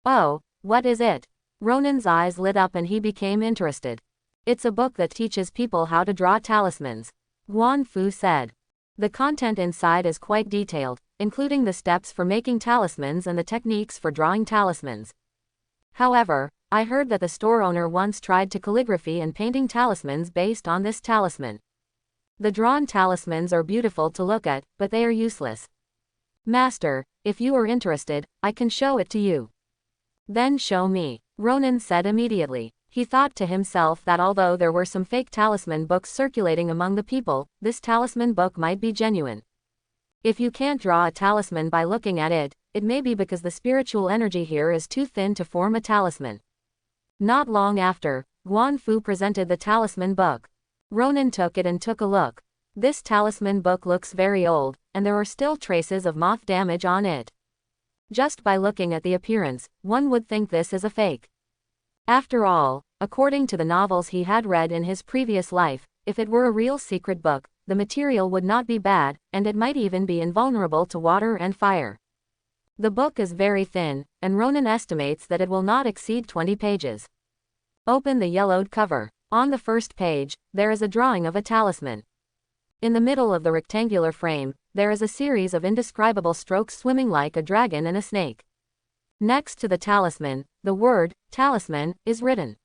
Oh, what is it? Ronan's eyes lit up and he became interested. It's a book that teaches people how to draw talismans. Guanfu said. The content inside is quite detailed, including the steps for making talismans and the techniques for drawing talismans. However, I heard that the store owner once tried to calligraphy and painting talismans based on this talisman. The drawn talismans are beautiful to look at, but they are useless. Master, if you are interested, I can show it to you. Then show me, Ronan said immediately. He thought to himself that although there were some fake talisman books circulating among the people, this talisman book might be genuine. If you can't draw a talisman by looking at it, it may be because the spiritual energy here is too thin to form a talisman. Not long after, Guanfu presented the talisman book. Ronan took it and took a look. This talisman book looks very old, and there are still traces of moth damage on it. Just by looking at the appearance, one would think this is a fake. After all, according to the novels he had read in his previous life, if it were a real secret book, the material would not be bad, and it might even be invulnerable to water and fire. The book is very thin, and Ronan estimates that it will not exceed 20 pages. Open the yellowed cover. On the first page, there is a drawing of a talisman. In the middle of the rectangular frame, there is a series of indescribable strokes swimming like a dragon and a snake. Next to the talisman, the word, talisman, is written.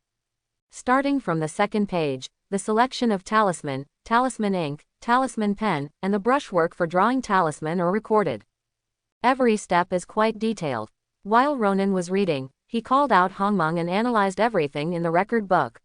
Starting from the second page, the selection of talisman, talisman ink, talisman pen, and the brushwork for drawing talisman are recorded. Every step is quite detailed. While Ronan was reading, he called out Hongmeng and analyzed everything in the record book.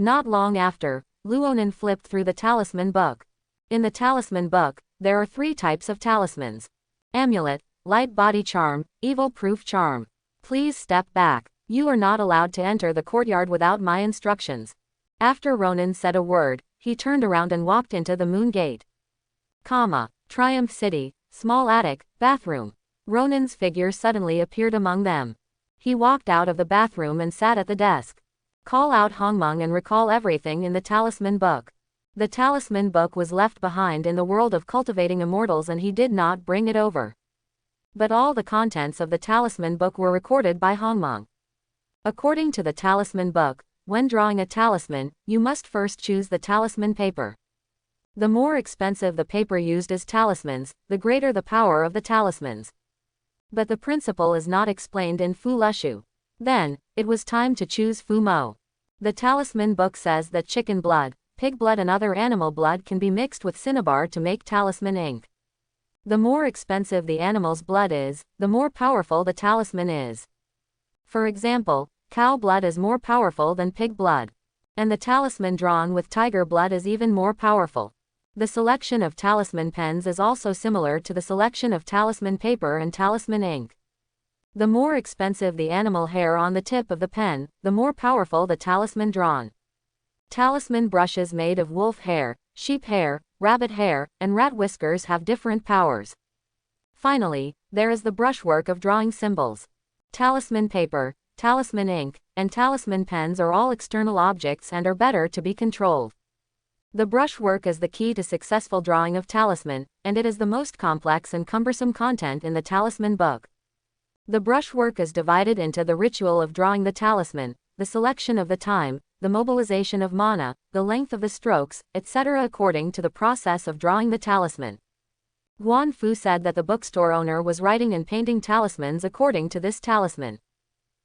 Not long after, Luhan flipped through the talisman book. In the talisman book, there are 3 types of talismans. Amulet, light body charm, evil-proof charm. Please step back. You are not allowed to enter the courtyard without my instructions. After Ronan said a word, he turned around and walked into the moon gate. Triumph City, small attic, bathroom. Ronan's figure suddenly appeared among them. He walked out of the bathroom and sat at the desk. Call out Hongmeng and recall everything in the talisman book. The talisman book was left behind in the world of cultivating immortals and he did not bring it over. But all the contents of the talisman book were recorded by Hongmeng. According to the talisman book, when drawing a talisman, you must first choose the talisman paper. The more expensive the paper used as talismans, the greater the power of the talismans. But the principle is not explained in Fu Lushu. Then, it was time to choose Fu Mo. The talisman book says that chicken blood, pig blood and other animal blood can be mixed with cinnabar to make talisman ink. The more expensive the animal's blood is, the more powerful the talisman is. For example, cow blood is more powerful than pig blood. And the talisman drawn with tiger blood is even more powerful. The selection of talisman pens is also similar to the selection of talisman paper and talisman ink. The more expensive the animal hair on the tip of the pen, the more powerful the talisman drawn. Talisman brushes made of wolf hair, sheep hair, rabbit hair, and rat whiskers have different powers. Finally, there is the brushwork of drawing symbols. Talisman paper, talisman ink, and talisman pens are all external objects and are better to be controlled. The brushwork is the key to successful drawing of talisman, and it is the most complex and cumbersome content in the talisman book. The brushwork is divided into the ritual of drawing the talisman, the selection of the time, the mobilization of mana, the length of the strokes, etc. according to the process of drawing the talisman. Guan Fu said that the bookstore owner was writing and painting talismans according to this talisman.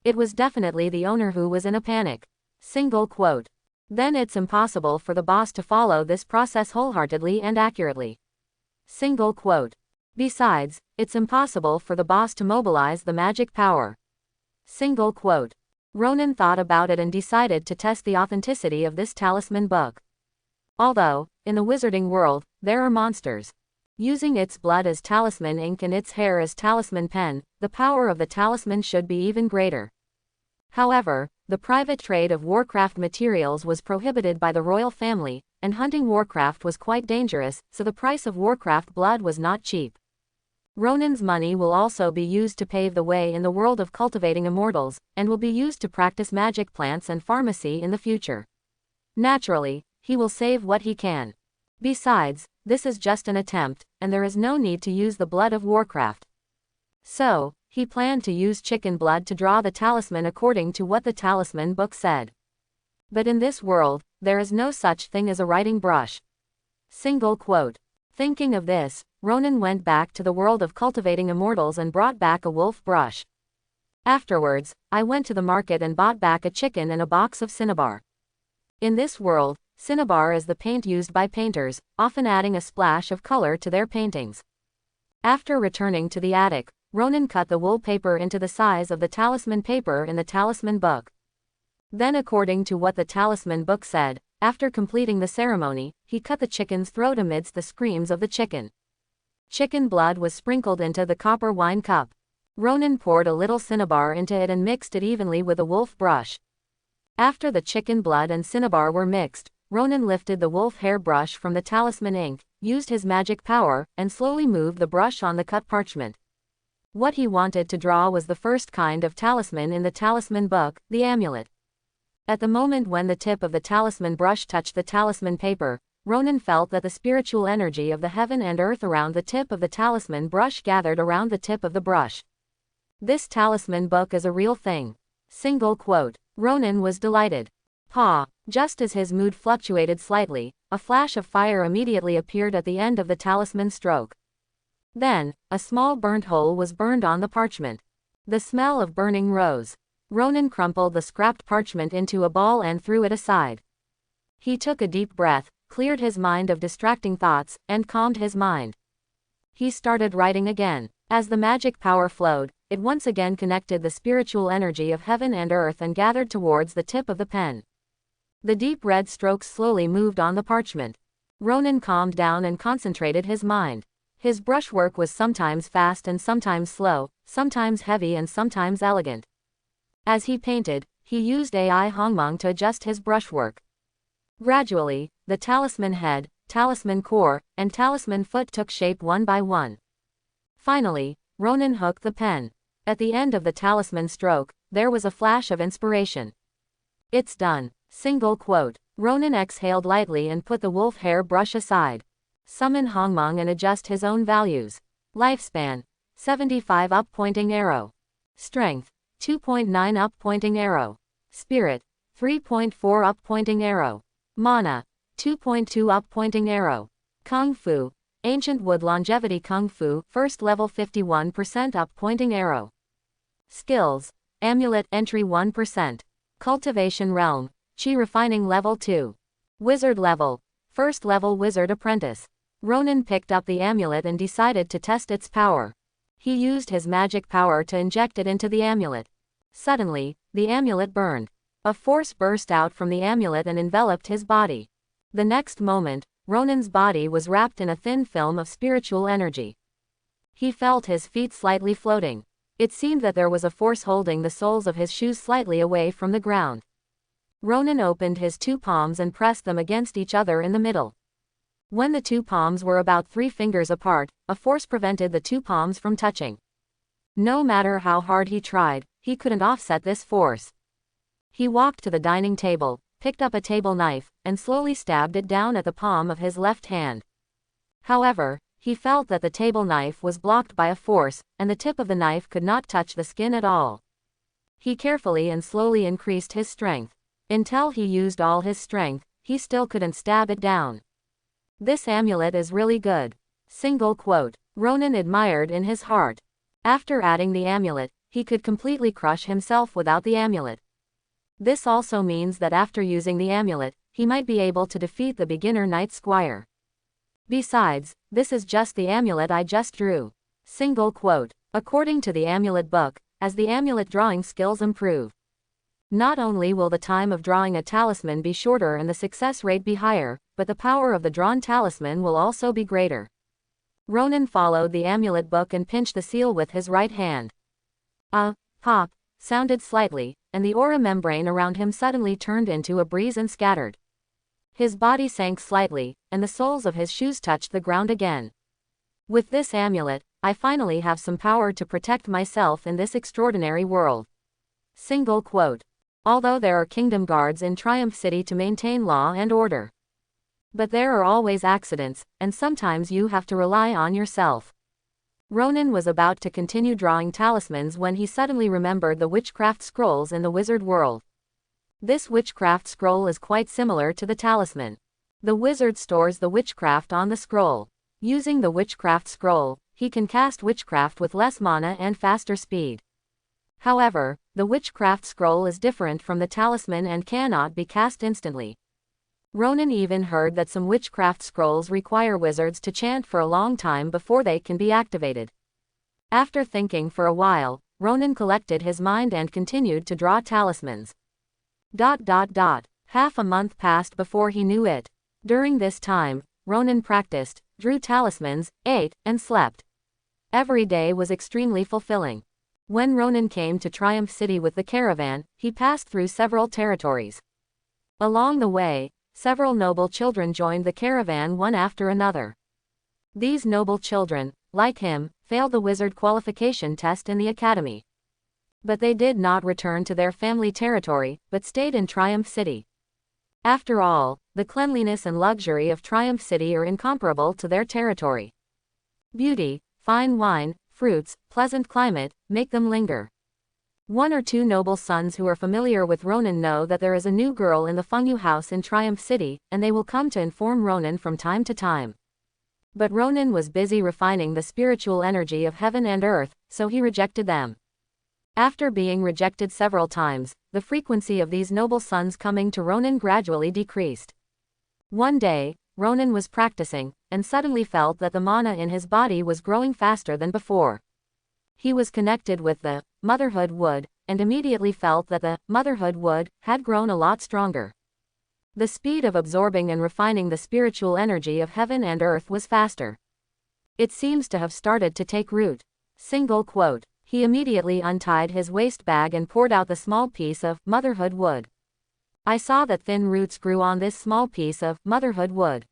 It was definitely the owner who was in a panic. Single quote. Then it's impossible for the boss to follow this process wholeheartedly and accurately. Single quote. Besides, it's impossible for the boss to mobilize the magic power. Single quote. Ronan thought about it and decided to test the authenticity of this talisman book. Although, in the wizarding world, there are monsters. Using its blood as talisman ink and its hair as talisman pen, the power of the talisman should be even greater. However, the private trade of warcraft materials was prohibited by the royal family, and hunting warcraft was quite dangerous, so the price of warcraft blood was not cheap. Ronan's money will also be used to pave the way in the world of cultivating immortals, and will be used to practice magic plants and pharmacy in the future. Naturally, he will save what he can. Besides, this is just an attempt, and there is no need to use the blood of warcraft. So, he planned to use chicken blood to draw the talisman according to what the talisman book said. But in this world, there is no such thing as a writing brush. Single quote. Thinking of this, Ronan went back to the world of cultivating immortals and brought back a wolf brush. Afterwards, I went to the market and bought back a chicken and a box of cinnabar. In this world, cinnabar is the paint used by painters, often adding a splash of color to their paintings. After returning to the attic, Ronan cut the wool paper into the size of the talisman paper in the talisman book. Then, according to what the talisman book said, after completing the ceremony, he cut the chicken's throat amidst the screams of the chicken. Chicken blood was sprinkled into the copper wine cup. Ronan poured a little cinnabar into it and mixed it evenly with a wolf brush. After the chicken blood and cinnabar were mixed, Ronan lifted the wolf hair brush from the talisman ink, used his magic power, and slowly moved the brush on the cut parchment. What he wanted to draw was the first kind of talisman in the talisman book, the amulet. At the moment when the tip of the talisman brush touched the talisman paper, Ronan felt that the spiritual energy of the heaven and earth around the tip of the talisman brush gathered around the tip of the brush. This talisman book is a real thing. Single quote. Ronan was delighted. Just as his mood fluctuated slightly, a flash of fire immediately appeared at the end of the talisman stroke. Then, a small burnt hole was burned on the parchment. The smell of burning rose. Ronan crumpled the scrapped parchment into a ball and threw it aside. He took a deep breath, cleared his mind of distracting thoughts, and calmed his mind. He started writing again. As the magic power flowed, it once again connected the spiritual energy of heaven and earth and gathered towards the tip of the pen. The deep red strokes slowly moved on the parchment. Ronan calmed down and concentrated his mind. His brushwork was sometimes fast and sometimes slow, sometimes heavy and sometimes elegant. As he painted, he used AI Hongmeng to adjust his brushwork. Gradually, the talisman head, talisman core, and talisman foot took shape one by one. Finally, Ronan hooked the pen. At the end of the talisman stroke, there was a flash of inspiration. "It's done." Single quote. Ronan exhaled lightly and put the wolf hair brush aside. Summon Hongmeng and adjust his own values. Lifespan: 75 up pointing arrow. Strength: 2.9 up pointing arrow. Spirit: 3.4 up pointing arrow. Mana: 2.2 up pointing arrow. Kung Fu: Ancient Wood Longevity Kung Fu, first level 51% up pointing arrow. Skills: Amulet entry 1%. Cultivation realm: Chi refining level 2. Wizard level: first level wizard apprentice. Ronan picked up the amulet and decided to test its power. He used his magic power to inject it into the amulet. Suddenly, the amulet burned. A force burst out from the amulet and enveloped his body. The next moment, Ronan's body was wrapped in a thin film of spiritual energy. He felt his feet slightly floating. It seemed that there was a force holding the soles of his shoes slightly away from the ground. Ronan opened his two palms and pressed them against each other in the middle. When the two palms were about 3 fingers apart, a force prevented the two palms from touching. No matter how hard he tried, he couldn't offset this force. He walked to the dining table, picked up a table knife, and slowly stabbed it down at the palm of his left hand. However, he felt that the table knife was blocked by a force, and the tip of the knife could not touch the skin at all. He carefully and slowly increased his strength. Until he used all his strength, he still couldn't stab it down. "This amulet is really good." Single quote. Ronan admired in his heart. After adding the amulet, he could completely crush himself without the amulet. This also means that after using the amulet, he might be able to defeat the beginner Knight Squire. Besides, this is just the amulet I just drew. Single quote. According to the amulet book, as the amulet drawing skills improve, not only will the time of drawing a talisman be shorter and the success rate be higher, but the power of the drawn talisman will also be greater. Ronan followed the amulet book and pinched the seal with his right hand. A pop sounded slightly, and the aura membrane around him suddenly turned into a breeze and scattered. His body sank slightly, and the soles of his shoes touched the ground again. "With this amulet, I finally have some power to protect myself in this extraordinary world." Single quote. Although there are kingdom guards in Triumph City to maintain law and order, but there are always accidents, and sometimes you have to rely on yourself. Ronan was about to continue drawing talismans when he suddenly remembered the witchcraft scrolls in the wizard world. This witchcraft scroll is quite similar to the talisman. The wizard stores the witchcraft on the scroll. Using the witchcraft scroll, he can cast witchcraft with less mana and faster speed. However, the witchcraft scroll is different from the talisman and cannot be cast instantly. Ronan even heard that some witchcraft scrolls require wizards to chant for a long time before they can be activated. After thinking for a while, Ronan collected his mind and continued to draw talismans. Half a month passed before he knew it. During this time, Ronan practiced, drew talismans, ate, and slept. Every day was extremely fulfilling. When Ronan came to Triumph City with the caravan, he passed through several territories. Along the way, several noble children joined the caravan one after another. These noble children, like him, failed the wizard qualification test in the academy. But they did not return to their family territory, but stayed in Triumph City. After all, the cleanliness and luxury of Triumph City are incomparable to their territory. Beauty, fine wine, fruits, pleasant climate, make them linger. One or two noble sons who are familiar with Ronan know that there is a new girl in the Fengyu house in Triumph City, and they will come to inform Ronan from time to time. But Ronan was busy refining the spiritual energy of heaven and earth, so he rejected them. After being rejected several times, the frequency of these noble sons coming to Ronan gradually decreased. One day, Ronan was practicing, and suddenly felt that the mana in his body was growing faster than before. He was connected with the motherhood wood, and immediately felt that the motherhood wood had grown a lot stronger. The speed of absorbing and refining the spiritual energy of heaven and earth was faster. It seems to have started to take root. Single quote. He immediately untied his waist bag and poured out the small piece of motherhood wood. I saw that thin roots grew on this small piece of motherhood wood.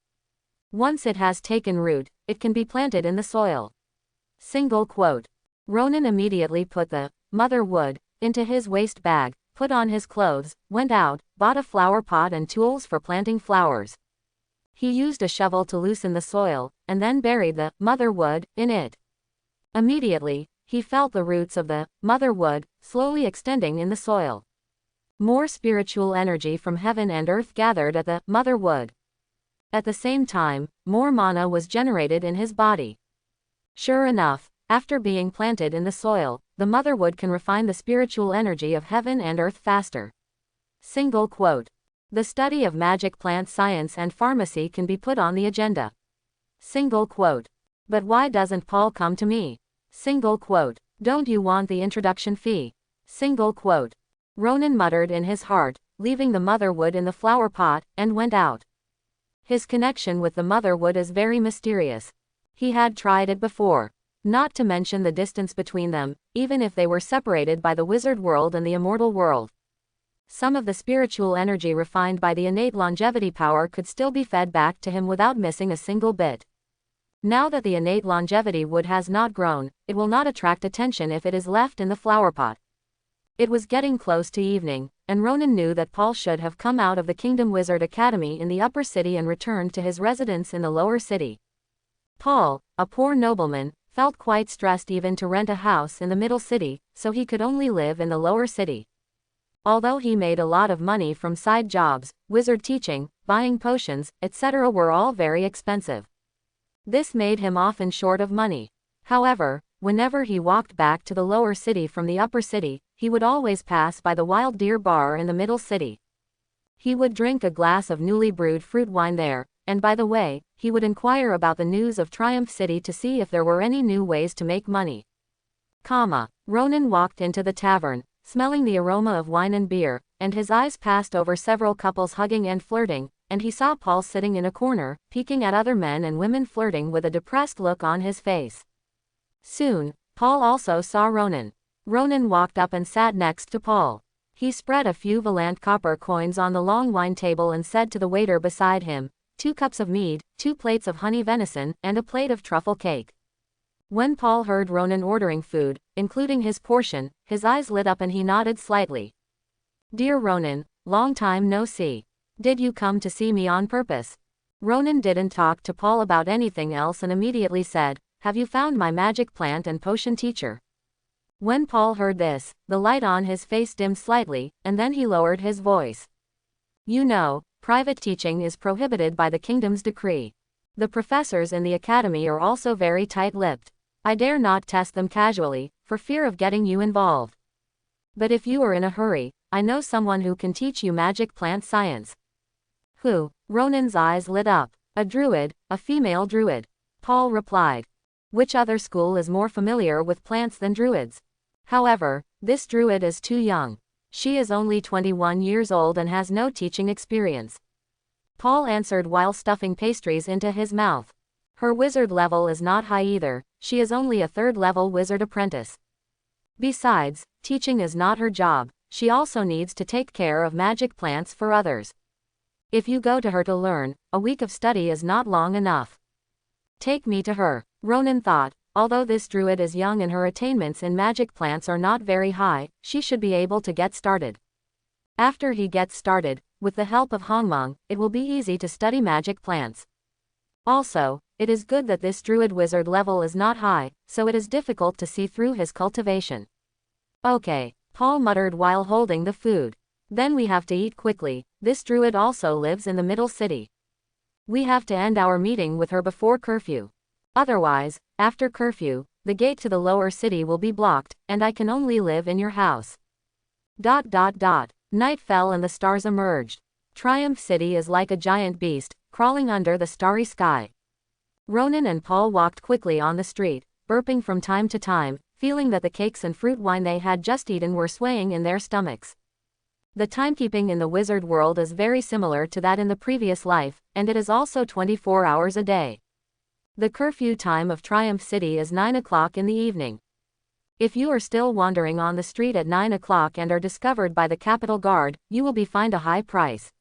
Once it has taken root, it can be planted in the soil. Single quote. Ronan immediately put the mother wood into his waist bag, put on his clothes, went out, bought a flower pot and tools for planting flowers. He used a shovel to loosen the soil, and then buried the mother wood in it. Immediately, he felt the roots of the mother wood slowly extending in the soil. More spiritual energy from heaven and earth gathered at the mother wood. At the same time, more mana was generated in his body. Sure enough, after being planted in the soil, the mother wood can refine the spiritual energy of heaven and earth faster. Single quote. The study of magic plant science and pharmacy can be put on the agenda. Single quote. But why doesn't Paul come to me? Single quote. Don't you want the introduction fee? Single quote. Ronan muttered in his heart, leaving the mother wood in the flower pot, and went out. His connection with the mother wood is very mysterious. He had tried it before. Not to mention the distance between them, even if they were separated by the wizard world and the immortal world. Some of the spiritual energy refined by the innate longevity power could still be fed back to him without missing a single bit. Now that the innate longevity wood has not grown, it will not attract attention if it is left in the flower pot. It was getting close to evening, and Ronan knew that Paul should have come out of the Kingdom Wizard Academy in the upper city and returned to his residence in the lower city. Paul, a poor nobleman, felt quite stressed even to rent a house in the middle city, so he could only live in the lower city. Although he made a lot of money from side jobs, wizard teaching, buying potions, etc. were all very expensive. This made him often short of money. However, whenever he walked back to the lower city from the upper city, he would always pass by the Wild Deer Bar in the middle city. He would drink a glass of newly brewed fruit wine there, and by the way, he would inquire about the news of Triumph City to see if there were any new ways to make money. Ronan walked into the tavern, smelling the aroma of wine and beer, and his eyes passed over several couples hugging and flirting, and he saw Paul sitting in a corner, peeking at other men and women flirting with a depressed look on his face. Soon, Paul also saw Ronan. Ronan walked up and sat next to Paul. He spread a few Valant copper coins on the long wine table and said to the waiter beside him, 2 cups of mead, 2 plates of honey venison, and a plate of truffle cake. When Paul heard Ronan ordering food, including his portion, his eyes lit up and he nodded slightly. Dear Ronan, long time no see. Did you come to see me on purpose? Ronan didn't talk to Paul about anything else and immediately said, have you found my magic plant and potion teacher? When Paul heard this, the light on his face dimmed slightly, and then he lowered his voice. You know, private teaching is prohibited by the kingdom's decree. The professors in the academy are also very tight-lipped. I dare not test them casually, for fear of getting you involved. But if you are in a hurry, I know someone who can teach you magic plant science. Who? Ronan's eyes lit up. A druid, a female druid. Paul replied. Which other school is more familiar with plants than druids? However, this druid is too young. She is only 21 years old and has no teaching experience. Paul answered while stuffing pastries into his mouth. Her wizard level is not high either, she is only a 3rd level wizard apprentice. Besides, teaching is not her job, she also needs to take care of magic plants for others. If you go to her to learn, a week of study is not long enough. Take me to her, Ronan thought. Although this druid is young and her attainments in magic plants are not very high, she should be able to get started. After he gets started, with the help of Hongmeng, it will be easy to study magic plants. Also, it is good that this druid wizard level is not high, so it is difficult to see through his cultivation. Okay, Paul muttered while holding the food. Then we have to eat quickly, this druid also lives in the middle city. We have to end our meeting with her before curfew. Otherwise, after curfew, the gate to the lower city will be blocked, and I can only live in your house. Night fell and the stars emerged. Triumph City is like a giant beast, crawling under the starry sky. Ronan and Paul walked quickly on the street, burping from time to time, feeling that the cakes and fruit wine they had just eaten were swaying in their stomachs. The timekeeping in the wizard world is very similar to that in the previous life, and it is also 24 hours a day. The curfew time of Triumph City is 9 o'clock in the evening. If you are still wandering on the street at 9 o'clock and are discovered by the Capitol Guard, you will be fined a high price.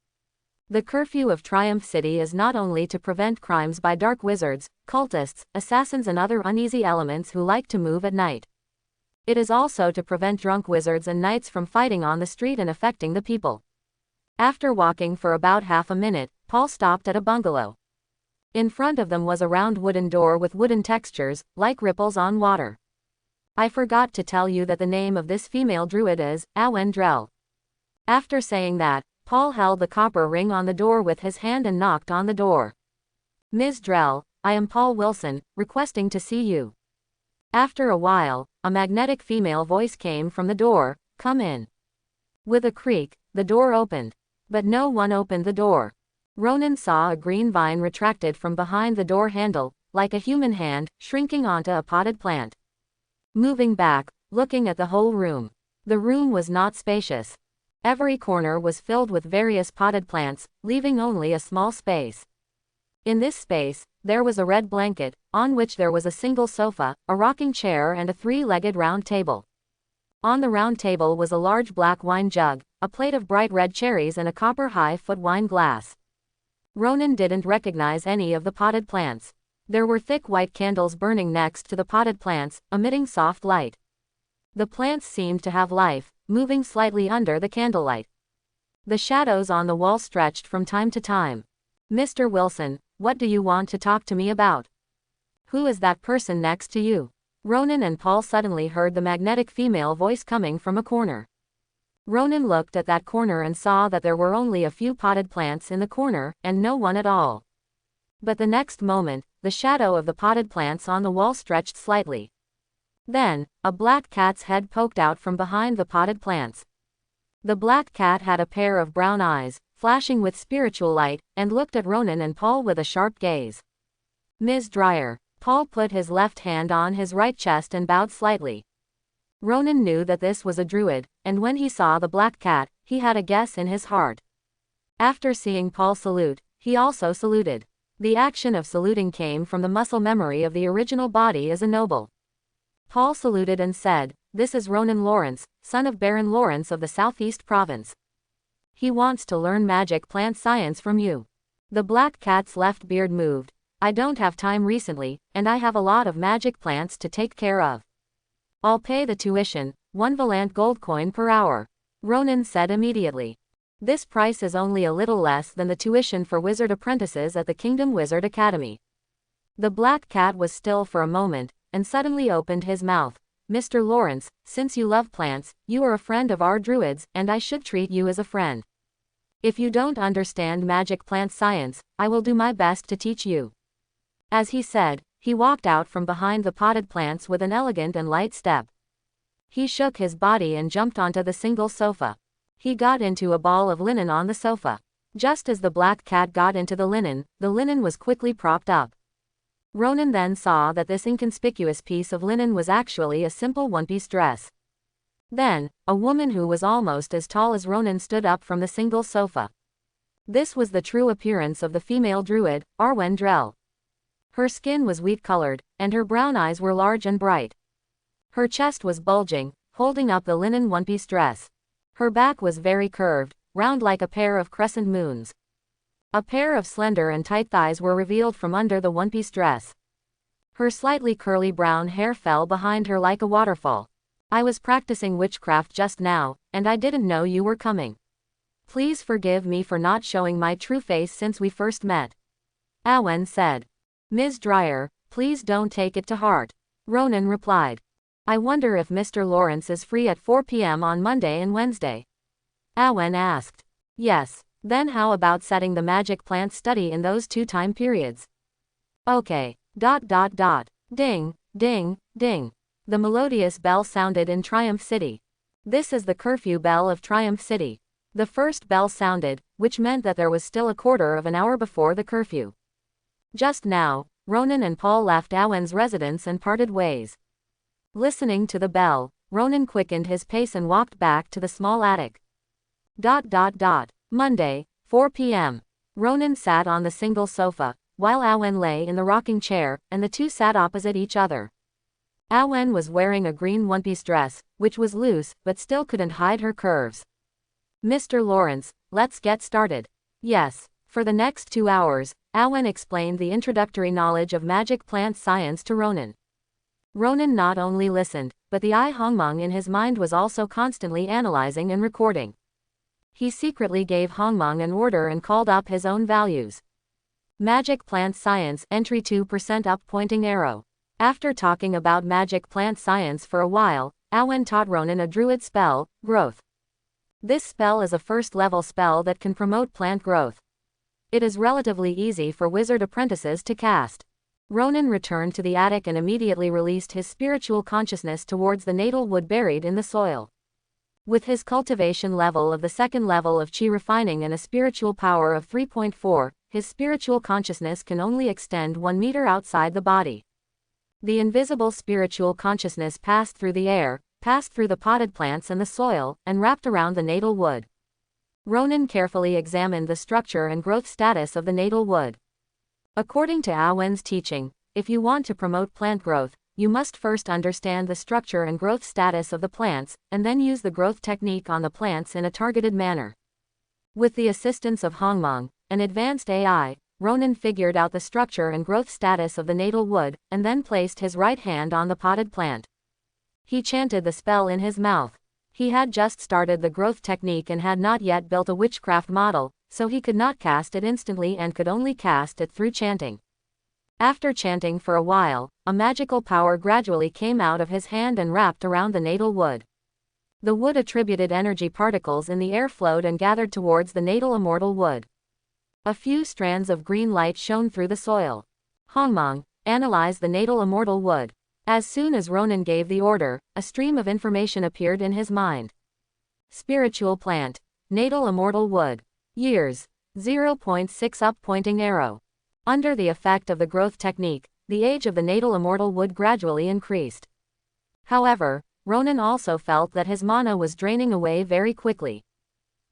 The curfew of Triumph City is not only to prevent crimes by dark wizards, cultists, assassins and other uneasy elements who like to move at night. It is also to prevent drunk wizards and knights from fighting on the street and affecting the people. After walking for about half a minute, Paul stopped at a bungalow. In front of them was a round wooden door with wooden textures, like ripples on water. I forgot to tell you that the name of this female druid is Drell. After saying that, Paul held the copper ring on the door with his hand and knocked on the door. Ms. Drell, I am Paul Wilson, requesting to see you. After a while, a magnetic female voice came from the door, come in. With a creak, the door opened. But no one opened the door. Ronan saw a green vine retracted from behind the door handle, like a human hand, shrinking onto a potted plant. Moving back, looking at the whole room. The room was not spacious. Every corner was filled with various potted plants, leaving only a small space. In this space, there was a red blanket, on which there was a single sofa, a rocking chair and a three-legged round table. On the round table was a large black wine jug, a plate of bright red cherries and a copper high-foot wine glass. Ronan didn't recognize any of the potted plants. There were thick white candles burning next to the potted plants, emitting soft light. The plants seemed to have life, moving slightly under the candlelight. The shadows on the wall stretched from time to time. Mr. Wilson, what do you want to talk to me about? Who is that person next to you? Ronan and Paul suddenly heard the magnetic female voice coming from a corner. Ronan looked at that corner and saw that there were only a few potted plants in the corner, and no one at all. But the next moment, the shadow of the potted plants on the wall stretched slightly. Then, a black cat's head poked out from behind the potted plants. The black cat had a pair of brown eyes, flashing with spiritual light, and looked at Ronan and Paul with a sharp gaze. Ms. Dryer. Paul put his left hand on his right chest and bowed slightly. Ronan knew that this was a druid, and when he saw the black cat, he had a guess in his heart. After seeing Paul salute, he also saluted. The action of saluting came from the muscle memory of the original body as a noble. Paul saluted and said, "This is Ronan Lawrence, son of Baron Lawrence of the Southeast Province. He wants to learn magic plant science from you." The black cat's left beard moved. "I don't have time recently, and I have a lot of magic plants to take care of. I'll pay the tuition, 1 Valant gold coin per hour," Ronan said immediately. This price is only a little less than the tuition for wizard apprentices at the Kingdom Wizard Academy. The black cat was still for a moment, and suddenly opened his mouth. "Mr. Lawrence, since you love plants, you are a friend of our druids, and I should treat you as a friend. If you don't understand magic plant science, I will do my best to teach you." As he said, he walked out from behind the potted plants with an elegant and light step. He shook his body and jumped onto the single sofa. He got into a ball of linen on the sofa. Just as the black cat got into the linen was quickly propped up. Ronan then saw that this inconspicuous piece of linen was actually a simple one-piece dress. Then, a woman who was almost as tall as Ronan stood up from the single sofa. This was the true appearance of the female druid, Drell. Her skin was wheat-colored, and her brown eyes were large and bright. Her chest was bulging, holding up the linen one-piece dress. Her back was very curved, round like a pair of crescent moons. A pair of slender and tight thighs were revealed from under the one-piece dress. Her slightly curly brown hair fell behind her like a waterfall. "I was practicing witchcraft just now, and I didn't know you were coming. Please forgive me for not showing my true face since we first met," Awen said. "Ms. Dryer, please don't take it to heart," Ronan replied. "I wonder if Mr. Lawrence is free at 4 p.m. on Monday and Wednesday?" Awen asked. "Yes, then how about setting the magic plant study in those 2 time periods?" "Okay. ... Ding, ding, ding." The melodious bell sounded in Triumph City. This is the curfew bell of Triumph City. The first bell sounded, which meant that there was still a quarter of an hour before the curfew. Just now, Ronan and Paul left Awen's residence and parted ways. Listening to the bell, Ronan quickened his pace and walked back to the small attic. Monday, 4 p.m. Ronan sat on the single sofa, while Awen lay in the rocking chair, and the two sat opposite each other. Awen was wearing a green one-piece dress, which was loose, but still couldn't hide her curves. Mr. Lawrence, let's get started. Yes. For the next 2 hours, Awen explained the introductory knowledge of magic plant science to Ronan. Ronan not only listened, but the I Hongmong in his mind was also constantly analyzing and recording. He secretly gave Hongmong an order and called up his own values. Magic plant science, entry 2% up pointing arrow. After talking about magic plant science for a while, Awen taught Ronan a druid spell, growth. This spell is a first-level spell that can promote plant growth. It is relatively easy for wizard apprentices to cast. Ronan returned to the attic and immediately released his spiritual consciousness towards the natal wood buried in the soil. With his cultivation level of the second level of chi refining and a spiritual power of 3.4, his spiritual consciousness can only extend 1 meter outside the body. The invisible spiritual consciousness passed through the air, passed through the potted plants and the soil, and wrapped around the natal wood. Ronan carefully examined the structure and growth status of the natal wood. According to Awen's teaching, if you want to promote plant growth, you must first understand the structure and growth status of the plants, and then use the growth technique on the plants in a targeted manner. With the assistance of Hongmong, an advanced AI, Ronan figured out the structure and growth status of the natal wood, and then placed his right hand on the potted plant. He chanted the spell in his mouth. He had just started the growth technique and had not yet built a witchcraft model, so he could not cast it instantly and could only cast it through chanting. After chanting for a while, a magical power gradually came out of his hand and wrapped around the natal wood. The wood attributed energy particles in the air flowed and gathered towards the natal immortal wood. A few strands of green light shone through the soil. Hongmong, analyze the natal immortal wood. As soon as Ronan gave the order, a stream of information appeared in his mind. Spiritual plant. Natal immortal wood. Years. 0.6 up pointing arrow. Under the effect of the growth technique, the age of the natal immortal wood gradually increased. However, Ronan also felt that his mana was draining away very quickly.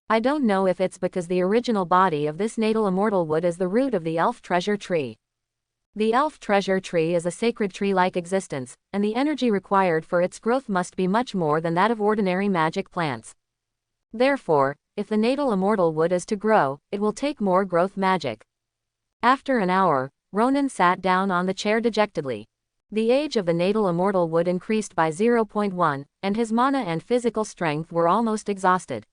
I don't know if it's because the original body of this natal immortal wood is the root of the elf treasure tree. The elf treasure tree is a sacred tree-like existence, and the energy required for its growth must be much more than that of ordinary magic plants. Therefore, if the natal immortal wood is to grow, it will take more growth magic. After an hour, Ronan sat down on the chair dejectedly. The age of the natal immortal wood increased by 0.1, and his mana and physical strength were almost exhausted.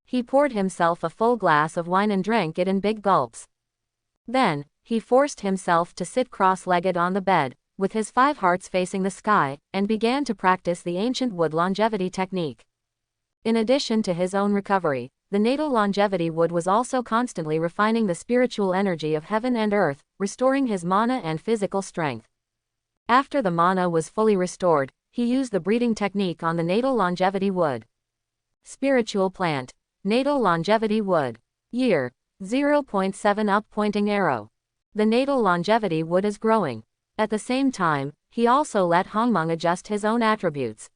He poured himself a full glass of wine and drank it in big gulps. Then, he forced himself to sit cross-legged on the bed, with his 5 hearts facing the sky, and began to practice the ancient wood longevity technique. In addition to his own recovery, the natal longevity wood was also constantly refining the spiritual energy of heaven and earth, restoring his mana and physical strength. After the mana was fully restored, he used the breeding technique on the natal longevity wood. Spiritual plant. Natal longevity wood. Year. 0.7 up pointing arrow. The natal longevity wood is growing. At the same time, he also let Hongmong adjust his own attributes.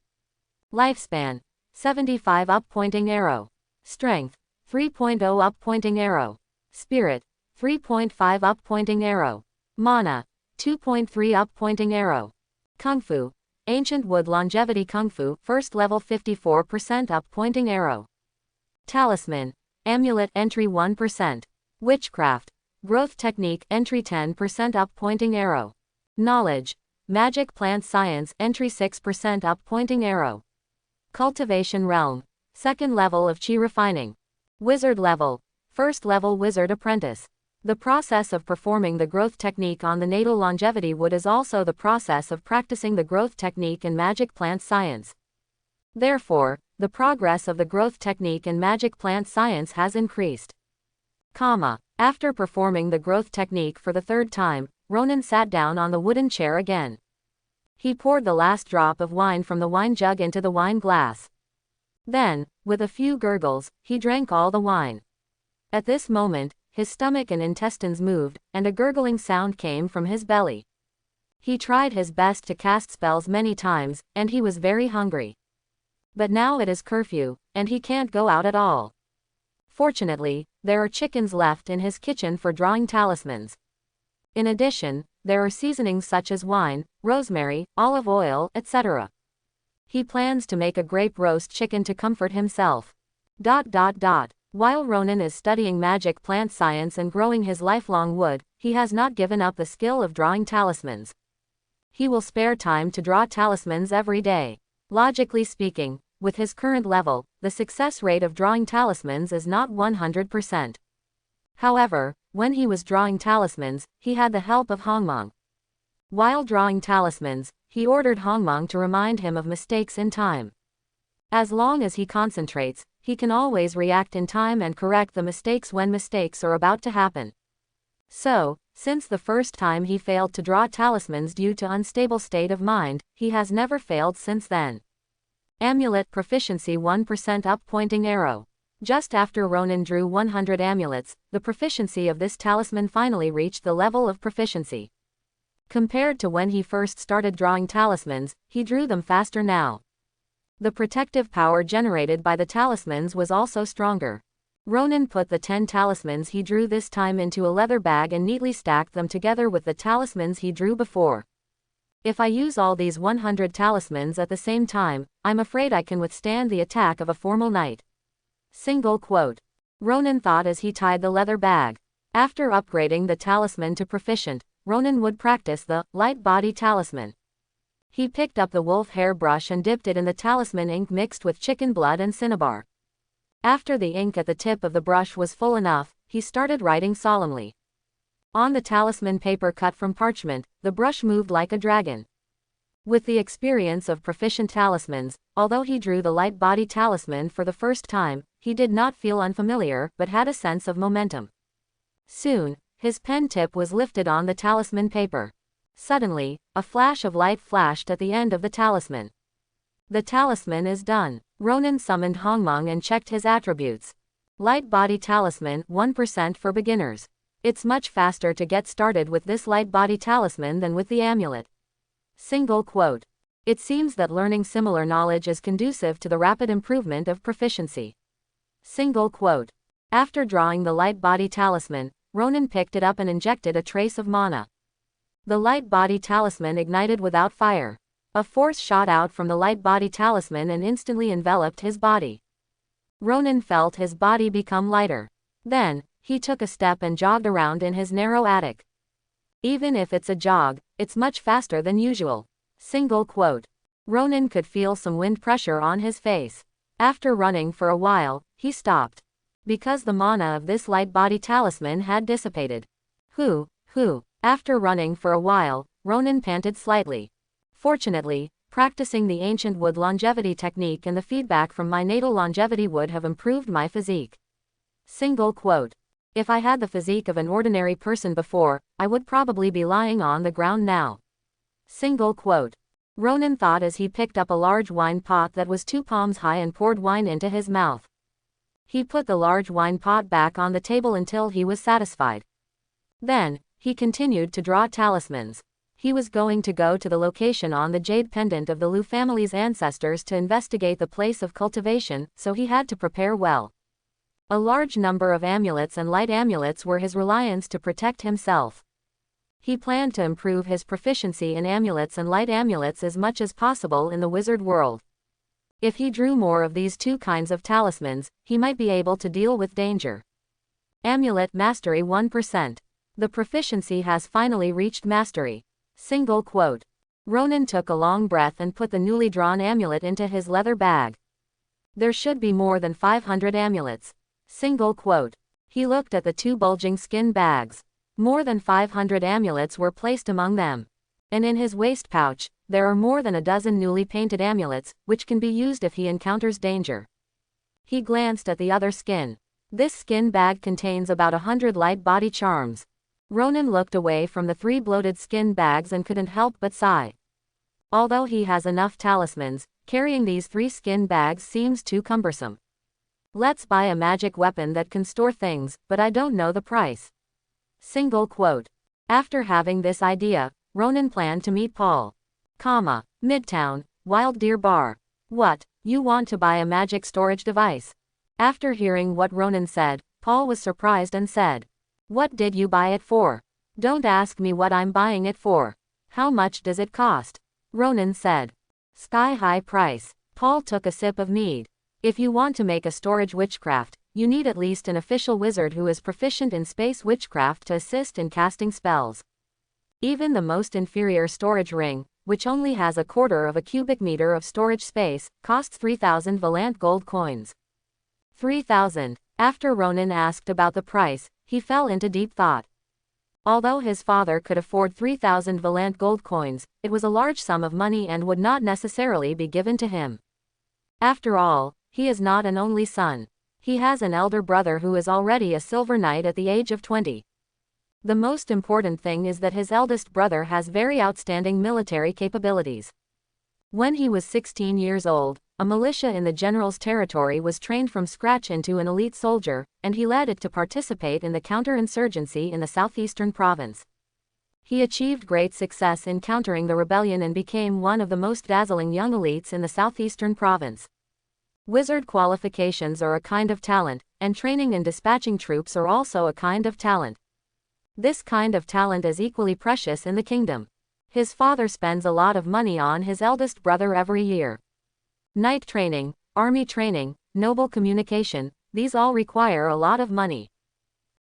Lifespan. 75 up pointing arrow. Strength. 3.0 up pointing arrow. Spirit. 3.5 up pointing arrow. Mana. 2.3 up pointing arrow. Kung Fu. Ancient wood longevity Kung Fu, first level 54% up pointing arrow. Talisman. Amulet entry 1%. Witchcraft. Growth technique entry 10% up pointing arrow. Knowledge. Magic plant science entry 6% up pointing arrow. Cultivation realm. Second level of chi refining. Wizard level. First level wizard apprentice. The process of performing the growth technique on the natal longevity wood is also the process of practicing the growth technique in magic plant science. Therefore, the progress of the growth technique in magic plant science has increased. After performing the growth technique for the 3rd time, Ronan sat down on the wooden chair again. He poured the last drop of wine from the wine jug into the wine glass. Then, with a few gurgles, he drank all the wine. At this moment, his stomach and intestines moved, and a gurgling sound came from his belly. He tried his best to cast spells many times, and he was very hungry. But now it is curfew, and he can't go out at all. Fortunately, there are chickens left in his kitchen for drawing talismans. In addition, there are seasonings such as wine, rosemary, olive oil, etc. He plans to make a grape roast chicken to comfort himself. While Ronan is studying magic plant science and growing his lifelong wood, he has not given up the skill of drawing talismans. He will spare time to draw talismans every day. Logically speaking, with his current level, the success rate of drawing talismans is not 100%. However, when he was drawing talismans, he had the help of Hongmong. While drawing talismans, he ordered Hongmong to remind him of mistakes in time. As long as he concentrates, he can always react in time and correct the mistakes when mistakes are about to happen. So, since the first time he failed to draw talismans due to unstable state of mind, he has never failed since then. Amulet proficiency 1% up pointing arrow. Just after Ronan drew 100 amulets, the proficiency of this talisman finally reached the level of proficiency. Compared to when he first started drawing talismans, he drew them faster now. The protective power generated by the talismans was also stronger. Ronan put the 10 talismans he drew this time into a leather bag and neatly stacked them together with the talismans he drew before. If I use all these 100 talismans at the same time, I'm afraid I can withstand the attack of a formal knight. Single quote. Ronan thought as he tied the leather bag. After upgrading the talisman to proficient, Ronan would practice the light body talisman. He picked up the wolf hair brush and dipped it in the talisman ink mixed with chicken blood and cinnabar. After the ink at the tip of the brush was full enough, he started writing solemnly. On the talisman paper cut from parchment, the brush moved like a dragon. With the experience of proficient talismans, although he drew the light body talisman for the first time, he did not feel unfamiliar but had a sense of momentum. Soon, his pen tip was lifted on the talisman paper. Suddenly, a flash of light flashed at the end of the talisman. The talisman is done. Ronan summoned Hongmong and checked his attributes. Light body talisman 1% for beginners. It's much faster to get started with this light body talisman than with the amulet. Single quote. It seems that learning similar knowledge is conducive to the rapid improvement of proficiency. Single quote. After drawing the light body talisman, Ronan picked it up and injected a trace of mana. The light body talisman ignited without fire. A force shot out from the light body talisman and instantly enveloped his body. Ronan felt his body become lighter. Then, he took a step and jogged around in his narrow attic. Even if it's a jog, it's much faster than usual. Single quote. Ronan could feel some wind pressure on his face. After running for a while, he stopped. Because the mana of this light body talisman had dissipated. After running for a while, Ronan panted slightly. Fortunately, practicing the ancient wood longevity technique and the feedback from my natal longevity would have improved my physique. Single quote. If I had the physique of an ordinary person before, I would probably be lying on the ground now. Single quote. Ronan thought as he picked up a large wine pot that was 2 palms high and poured wine into his mouth. He put the large wine pot back on the table until he was satisfied. Then, he continued to draw talismans. He was going to go to the location on the jade pendant of the Lu family's ancestors to investigate the place of cultivation, so he had to prepare well. A large number of amulets and light amulets were his reliance to protect himself. He planned to improve his proficiency in amulets and light amulets as much as possible in the wizard world. If he drew more of these 2 kinds of talismans, he might be able to deal with danger. Amulet mastery 1%. The proficiency has finally reached mastery. Single quote. Ronan took a long breath and put the newly drawn amulet into his leather bag. There should be more than 500 amulets. Single quote. He looked at the 2 bulging skin bags. More than 500 amulets were placed among them. And in his waist pouch, there are more than a dozen newly painted amulets, which can be used if he encounters danger. He glanced at the other skin. This skin bag contains about 100 light body charms. Ronan looked away from the 3 bloated skin bags and couldn't help but sigh. Although he has enough talismans, carrying these 3 skin bags seems too cumbersome. Let's buy a magic weapon that can store things, but I don't know the price. Single quote. After having this idea, Ronan planned to meet Paul. Midtown, Wild Deer Bar. What, you want to buy a magic storage device? After hearing what Ronan said, Paul was surprised and said, "What did you buy it for? Don't ask me what I'm buying it for. How much does it cost?" Ronan said, "Sky-high price." Paul took a sip of mead. "If you want to make a storage witchcraft, you need at least an official wizard who is proficient in space witchcraft to assist in casting spells. Even the most inferior storage ring, which only has a quarter of a cubic meter of storage space, costs 3,000 Valant gold coins." 3,000. After Ronan asked about the price, he fell into deep thought. Although his father could afford 3,000 Valant gold coins, it was a large sum of money and would not necessarily be given to him. After all, he is not an only son. He has an elder brother who is already a silver knight at the age of 20. The most important thing is that his eldest brother has very outstanding military capabilities. When he was 16 years old, a militia in the general's territory was trained from scratch into an elite soldier, and he led it to participate in the counter-insurgency in the southeastern province. He achieved great success in countering the rebellion and became one of the most dazzling young elites in the southeastern province. Wizard qualifications are a kind of talent, and training and dispatching troops are also a kind of talent. This kind of talent is equally precious in the kingdom. His father spends a lot of money on his eldest brother every year. Knight training, army training, noble communication, these all require a lot of money.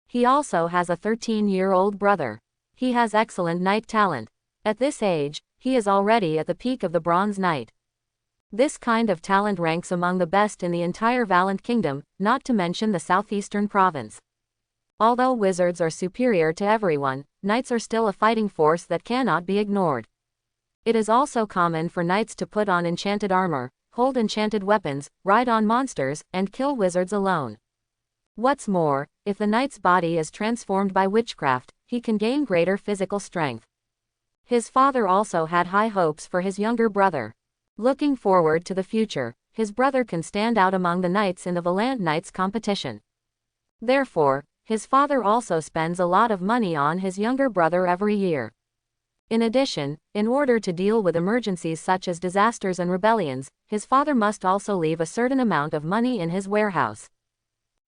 He also has a 13-year-old brother. He has excellent knight talent. At this age, he is already at the peak of the Bronze Knight. This kind of talent ranks among the best in the entire Valant Kingdom, not to mention the southeastern province. Although wizards are superior to everyone, knights are still a fighting force that cannot be ignored. It is also common for knights to put on enchanted armor, hold enchanted weapons, ride on monsters, and kill wizards alone. What's more, if the knight's body is transformed by witchcraft, he can gain greater physical strength. His father also had high hopes for his younger brother. Looking forward to the future, his brother can stand out among the knights in the Valant Knights competition. Therefore, his father also spends a lot of money on his younger brother every year. In addition, in order to deal with emergencies such as disasters and rebellions, his father must also leave a certain amount of money in his warehouse.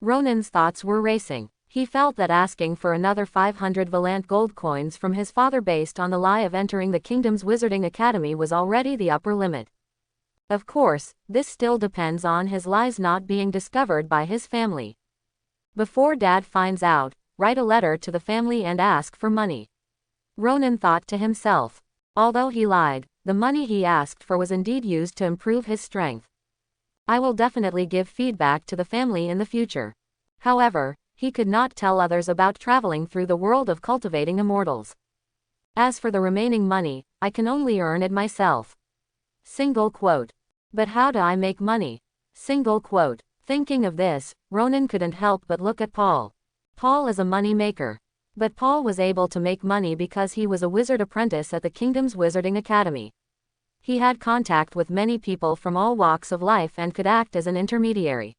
Ronan's thoughts were racing. He felt that asking for another 500 Valant gold coins from his father based on the lie of entering the kingdom's wizarding academy was already the upper limit. Of course, this still depends on his lies not being discovered by his family. Before Dad finds out, write a letter to the family and ask for money. Ronan thought to himself. Although he lied, the money he asked for was indeed used to improve his strength. I will definitely give feedback to the family in the future. However, he could not tell others about traveling through the world of cultivating immortals. As for the remaining money, I can only earn it myself. Single quote. But how do I make money? Single quote. Thinking of this, Ronan couldn't help but look at Paul. Paul is a money maker. But Paul was able to make money because he was a wizard apprentice at the kingdom's wizarding academy. He had contact with many people from all walks of life and could act as an intermediary.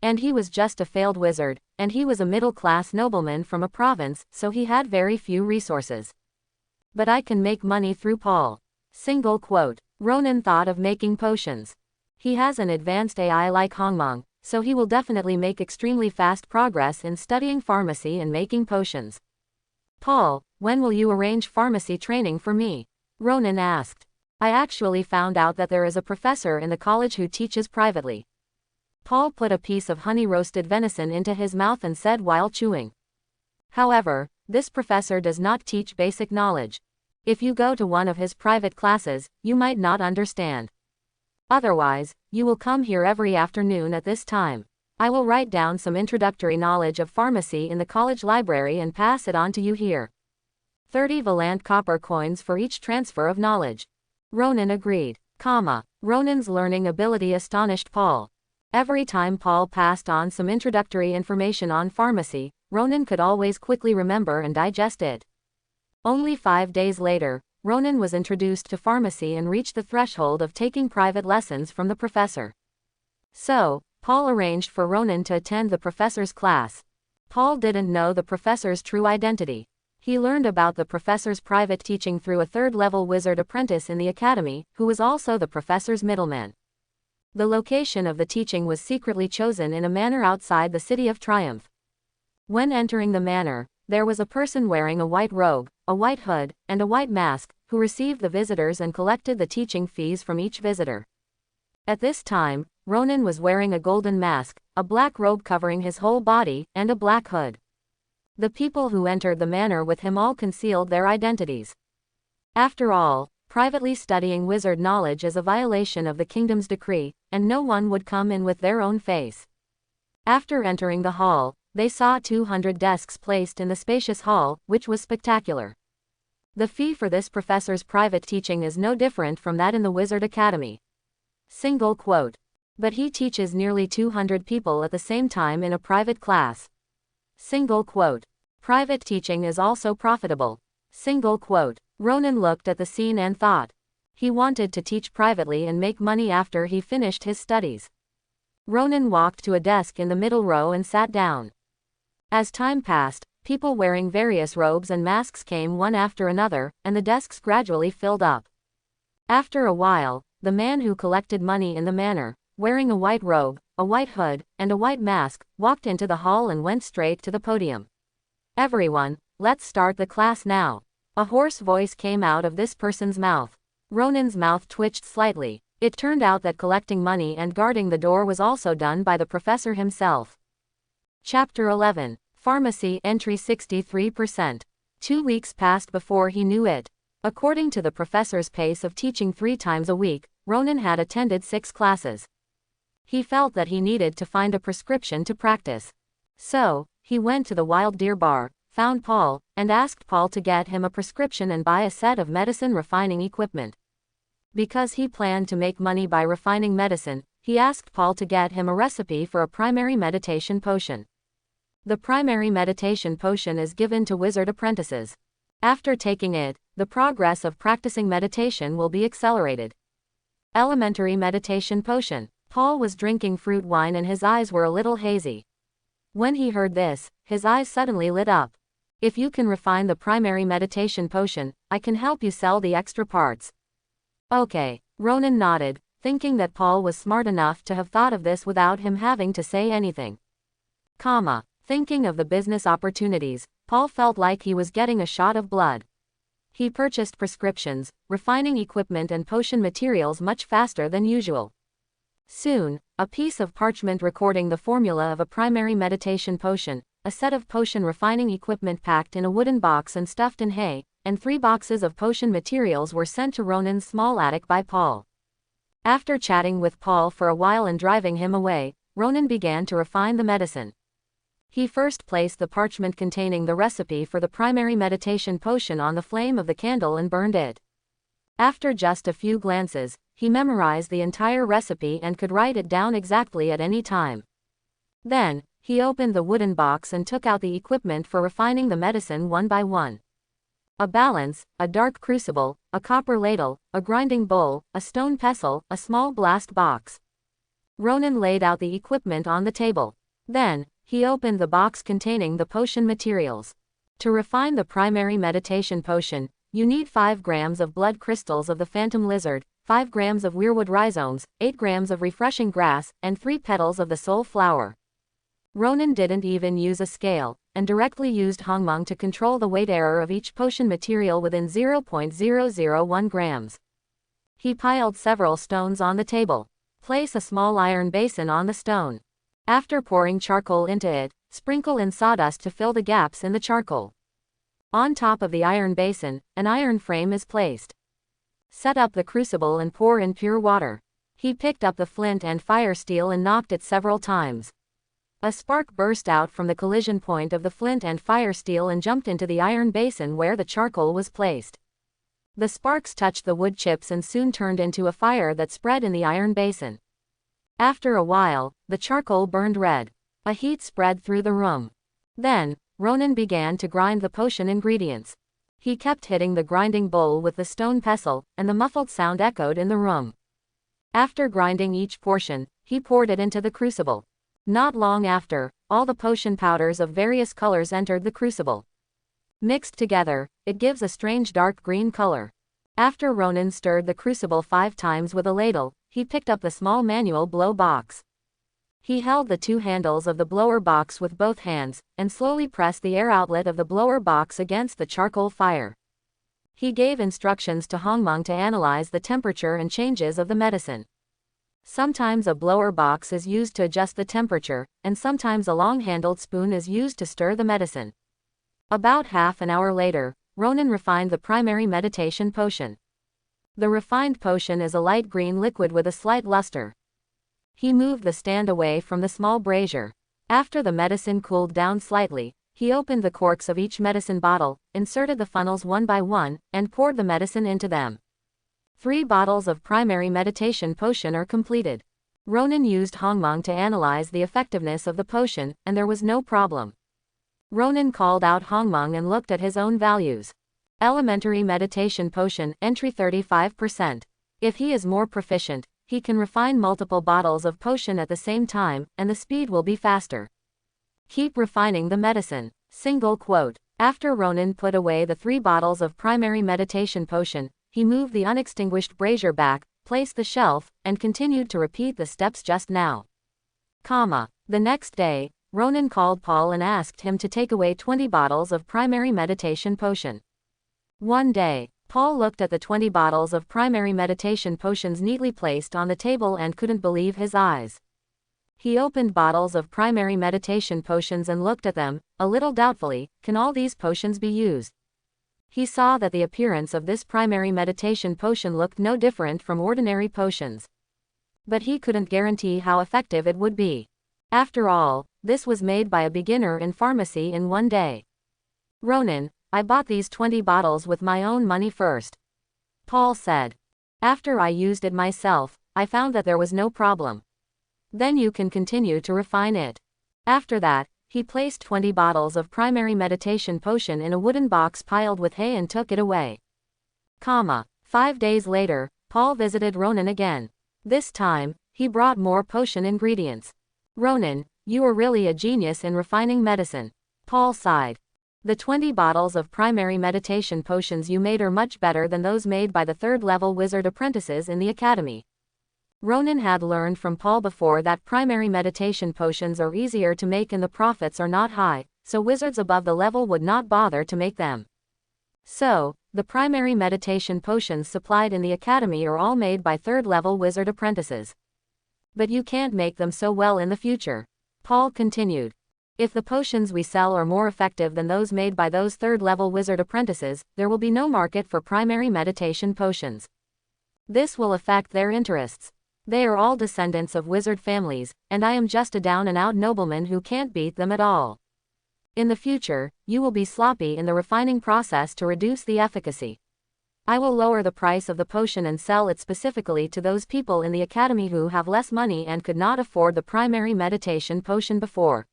And he was just a failed wizard, and he was a middle-class nobleman from a province, so he had very few resources. But I can make money through Paul. Single quote. Ronan thought of making potions. He has an advanced AI like Hongmong, so he will definitely make extremely fast progress in studying pharmacy and making potions. Paul, when will you arrange pharmacy training for me? Ronan asked. I actually found out that there is a professor in the college who teaches privately. Paul put a piece of honey-roasted venison into his mouth and said while chewing. However, this professor does not teach basic knowledge. If you go to one of his private classes, you might not understand. Otherwise, you will come here every afternoon at this time. I will write down some introductory knowledge of pharmacy in the college library and pass it on to you here. 30 Valant copper coins for each transfer of knowledge. Ronan agreed. Ronan's learning ability astonished Paul. Every time Paul passed on some introductory information on pharmacy, Ronan could always quickly remember and digest it. Only 5 days later, Ronan was introduced to pharmacy and reached the threshold of taking private lessons from the professor. So, Paul arranged for Ronan to attend the professor's class. Paul didn't know the professor's true identity. He learned about the professor's private teaching through a third-level wizard apprentice in the academy, who was also the professor's middleman. The location of the teaching was secretly chosen in a manor outside the City of Triumph. When entering the manor, there was a person wearing a white robe, a white hood, and a white mask, who received the visitors and collected the teaching fees from each visitor. At this time, Ronan was wearing a golden mask, a black robe covering his whole body, and a black hood. The people who entered the manor with him all concealed their identities. After all, privately studying wizard knowledge is a violation of the kingdom's decree, and no one would come in with their own face. After entering the hall, they saw 200 desks placed in the spacious hall, which was spectacular. The fee for this professor's private teaching is no different from that in the Wizard Academy. Single quote. But he teaches nearly 200 people at the same time in a private class. Single quote. Private teaching is also profitable. Single quote. Ronan looked at the scene and thought. He wanted to teach privately and make money after he finished his studies. Ronan walked to a desk in the middle row and sat down. As time passed, people wearing various robes and masks came one after another, and the desks gradually filled up. After a while, the man who collected money in the manor, wearing a white robe, a white hood, and a white mask, walked into the hall and went straight to the podium. "Everyone, let's start the class now." A hoarse voice came out of this person's mouth. Ronan's mouth twitched slightly. It turned out that collecting money and guarding the door was also done by the professor himself. Chapter 11. Pharmacy Entry 63%. 2 weeks passed before he knew it. According to the professor's pace of teaching 3 times a week, Ronan had attended 6 classes. He felt that he needed to find a prescription to practice. So, he went to the Wild Deer Bar, found Paul, and asked Paul to get him a prescription and buy a set of medicine refining equipment. Because he planned to make money by refining medicine, he asked Paul to get him a recipe for a primary meditation potion. The primary meditation potion is given to wizard apprentices. After taking it, the progress of practicing meditation will be accelerated. Elementary meditation potion. Paul was drinking fruit wine and his eyes were a little hazy. When he heard this, his eyes suddenly lit up. "If you can refine the primary meditation potion, I can help you sell the extra parts." Okay, Ronan nodded, thinking that Paul was smart enough to have thought of this without him having to say anything. Thinking of the business opportunities, Paul felt like he was getting a shot of blood. He purchased prescriptions, refining equipment and potion materials much faster than usual. Soon, a piece of parchment recording the formula of a primary meditation potion, a set of potion refining equipment packed in a wooden box and stuffed in hay, and 3 boxes of potion materials were sent to Ronan's small attic by Paul. After chatting with Paul for a while and driving him away, Ronan began to refine the medicine. He first placed the parchment containing the recipe for the primary meditation potion on the flame of the candle and burned it. After just a few glances, he memorized the entire recipe and could write it down exactly at any time. Then, he opened the wooden box and took out the equipment for refining the medicine one by one. A balance, a dark crucible, a copper ladle, a grinding bowl, a stone pestle, a small blast box. Ronan laid out the equipment on the table. Then, he opened the box containing the potion materials. To refine the primary meditation potion, you need 5 grams of blood crystals of the phantom lizard, 5 grams of weirwood rhizomes, 8 grams of refreshing grass, and 3 petals of the soul flower. Ronan didn't even use a scale, and directly used Hongmeng to control the weight error of each potion material within 0.001 grams. He piled several stones on the table. Place a small iron basin on the stone. After pouring charcoal into it, sprinkle in sawdust to fill the gaps in the charcoal. On top of the iron basin, an iron frame is placed. Set up the crucible and pour in pure water. He picked up the flint and fire steel and knocked it several times. A spark burst out from the collision point of the flint and fire steel and jumped into the iron basin where the charcoal was placed. The sparks touched the wood chips and soon turned into a fire that spread in the iron basin. After a while, the charcoal burned red. A heat spread through the room. Then, Ronan began to grind the potion ingredients. He kept hitting the grinding bowl with the stone pestle, and the muffled sound echoed in the room. After grinding each portion, he poured it into the crucible. Not long after, all the potion powders of various colors entered the crucible. Mixed together, it gives a strange dark green color. After Ronan stirred the crucible 5 times with a ladle, he picked up the small manual blow box. He held the two handles of the blower box with both hands, and slowly pressed the air outlet of the blower box against the charcoal fire. He gave instructions to Hongmeng to analyze the temperature and changes of the medicine. Sometimes a blower box is used to adjust the temperature, and sometimes a long-handled spoon is used to stir the medicine. About half an hour later, Ronan refined the primary meditation potion. The refined potion is a light green liquid with a slight luster. He moved the stand away from the small brazier. After the medicine cooled down slightly, he opened the corks of each medicine bottle, inserted the funnels one by one, and poured the medicine into them. 3 bottles of primary meditation potion are completed. Ronan used Hongmeng to analyze the effectiveness of the potion, and there was no problem. Ronan called out Hongmeng and looked at his own values. Elementary meditation potion, entry 35%. If he is more proficient, he can refine multiple bottles of potion at the same time, and the speed will be faster. Keep refining the medicine. Single quote. After Ronan put away the 3 bottles of primary meditation potion, he moved the unextinguished brazier back, placed the shelf, and continued to repeat the steps just now. The next day, Ronan called Paul and asked him to take away 20 bottles of primary meditation potion. One day, Paul looked at the 20 bottles of primary meditation potions neatly placed on the table and couldn't believe his eyes. He opened bottles of primary meditation potions and looked at them, a little doubtfully. Can all these potions be used? He saw that the appearance of this primary meditation potion looked no different from ordinary potions. But he couldn't guarantee how effective it would be. After all, this was made by a beginner in pharmacy in one day. Ronan, I bought these 20 bottles with my own money first. Paul said. After I used it myself, I found that there was no problem. Then you can continue to refine it. After that, he placed 20 bottles of primary meditation potion in a wooden box piled with hay and took it away. 5 days later, Paul visited Ronan again. This time, he brought more potion ingredients. Ronan, you are really a genius in refining medicine. Paul sighed. The 20 bottles of primary meditation potions you made are much better than those made by the 3rd-level wizard apprentices in the academy. Ronan had learned from Paul before that primary meditation potions are easier to make and the profits are not high, so wizards above the level would not bother to make them. So, the primary meditation potions supplied in the academy are all made by 3rd-level wizard apprentices. But you can't make them so well in the future. Paul continued. If the potions we sell are more effective than those made by those 3rd-level wizard apprentices, there will be no market for primary meditation potions. This will affect their interests. They are all descendants of wizard families, and I am just a down-and-out nobleman who can't beat them at all. In the future, you will be sloppy in the refining process to reduce the efficacy. I will lower the price of the potion and sell it specifically to those people in the academy who have less money and could not afford the primary meditation potion before.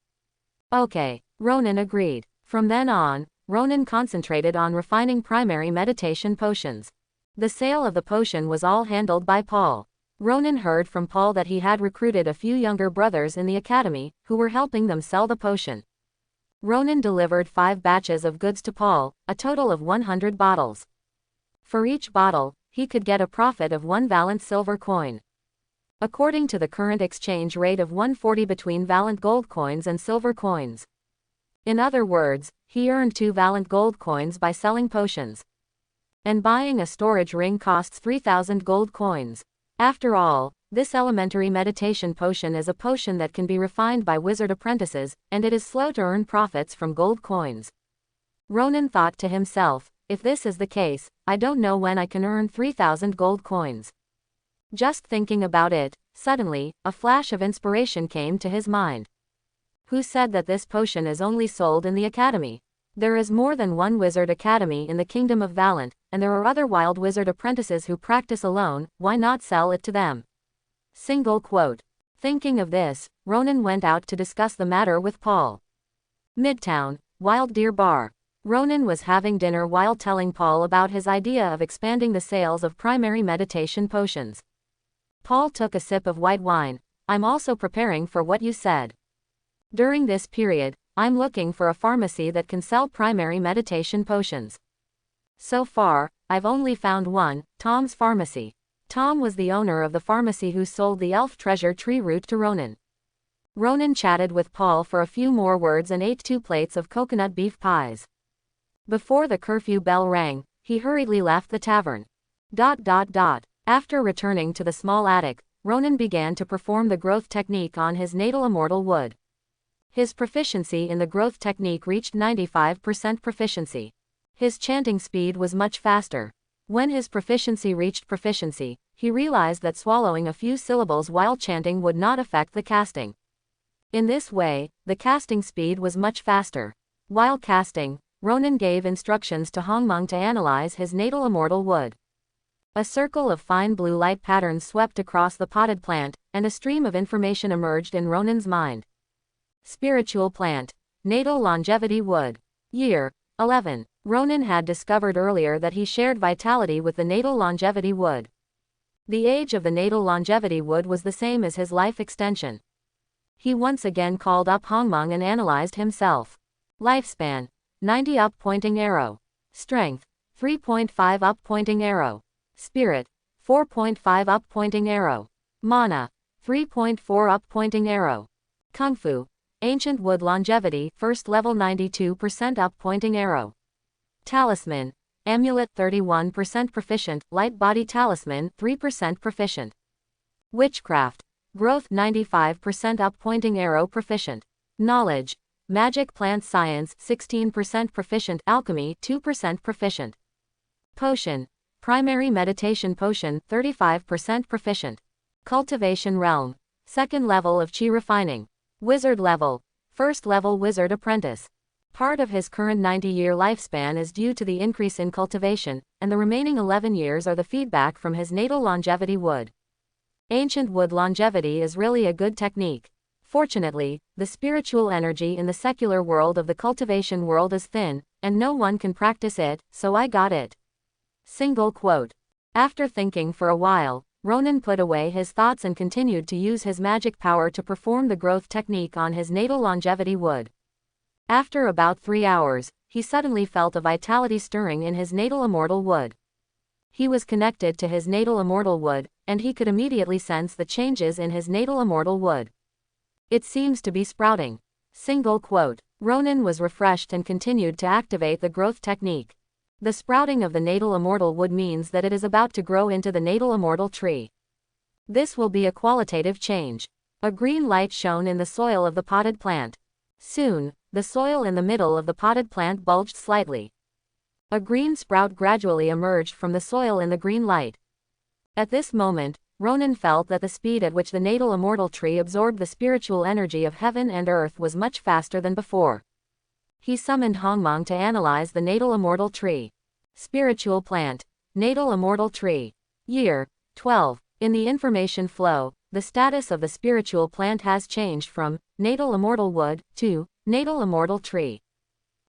Okay, Ronan agreed. From then on, Ronan concentrated on refining primary meditation potions. The sale of the potion was all handled by Paul. Ronan heard from Paul that he had recruited a few younger brothers in the academy, who were helping them sell the potion. Ronan delivered 5 batches of goods to Paul, a total of 100 bottles. For each bottle, he could get a profit of 1 valent silver coin. According to the current exchange rate of 140 between valent gold coins and silver coins. In other words, he earned 2 valent gold coins by selling potions. And buying a storage ring costs 3,000 gold coins. After all, this elementary meditation potion is a potion that can be refined by wizard apprentices, and it is slow to earn profits from gold coins. Ronan thought to himself, if this is the case, I don't know when I can earn 3,000 gold coins. Just thinking about it, suddenly, a flash of inspiration came to his mind. Who said that this potion is only sold in the academy? There is more than one wizard academy in the kingdom of Valent, and there are other wild wizard apprentices who practice alone, why not sell it to them? Single quote. Thinking of this, Ronan went out to discuss the matter with Paul. Midtown, Wild Deer Bar. Ronan was having dinner while telling Paul about his idea of expanding the sales of primary meditation potions. Paul took a sip of white wine. I'm also preparing for what you said. During this period, I'm looking for a pharmacy that can sell primary meditation potions. So far, I've only found one, Tom's Pharmacy. Tom was the owner of the pharmacy who sold the elf treasure tree root to Ronan. Ronan chatted with Paul for a few more words and ate 2 plates of coconut beef pies. Before the curfew bell rang, he hurriedly left the tavern. After returning to the small attic, Ronan began to perform the growth technique on his natal immortal wood. His proficiency in the growth technique reached 95% proficiency. His chanting speed was much faster. When his proficiency reached proficiency, he realized that swallowing a few syllables while chanting would not affect the casting. In this way, the casting speed was much faster. While casting, Ronan gave instructions to Hongmeng to analyze his natal immortal wood. A circle of fine blue light patterns swept across the potted plant, and a stream of information emerged in Ronan's mind. Spiritual plant. Natal longevity wood. Year. 11. Ronan had discovered earlier that he shared vitality with the natal longevity wood. The age of the natal longevity wood was the same as his life extension. He once again called up Hongmeng and analyzed himself. Lifespan. 90 up pointing arrow. Strength. 3.5 up pointing arrow. Spirit. 4.5 up pointing arrow. Mana. 3.4 up pointing arrow. Kung Fu. Ancient wood longevity, first level 92% up pointing arrow. Talisman. Amulet 31% proficient, light body talisman 3% proficient. Witchcraft. Growth 95% up pointing arrow proficient. Knowledge. Magic plant science 16% proficient, alchemy 2% proficient. Potion. Primary meditation potion 35% proficient. Cultivation realm. Second level of chi refining. Wizard level. First level wizard apprentice. Part of his current 90-year lifespan is due to the increase in cultivation, and the remaining 11 years are the feedback from his natal longevity wood. Ancient wood longevity is really a good technique. Fortunately, the spiritual energy in the secular world of the cultivation world is thin, and no one can practice it, so I got it. Single quote. After thinking for a while, Ronan put away his thoughts and continued to use his magic power to perform the growth technique on his natal longevity wood. After about 3 hours, he suddenly felt a vitality stirring in his natal immortal wood. He was connected to his natal immortal wood, and he could immediately sense the changes in his natal immortal wood. It seems to be sprouting. Single quote. Ronan was refreshed and continued to activate the growth technique. The sprouting of the natal immortal wood means that it is about to grow into the natal immortal tree. This will be a qualitative change. A green light shone in the soil of the potted plant. Soon, the soil in the middle of the potted plant bulged slightly. A green sprout gradually emerged from the soil in the green light. At this moment, Ronan felt that the speed at which the natal immortal tree absorbed the spiritual energy of heaven and earth was much faster than before. He summoned Hongmeng to analyze the natal immortal tree. Spiritual plant. Natal immortal tree. Year. 12. In the information flow, the status of the spiritual plant has changed from natal immortal wood to natal immortal tree.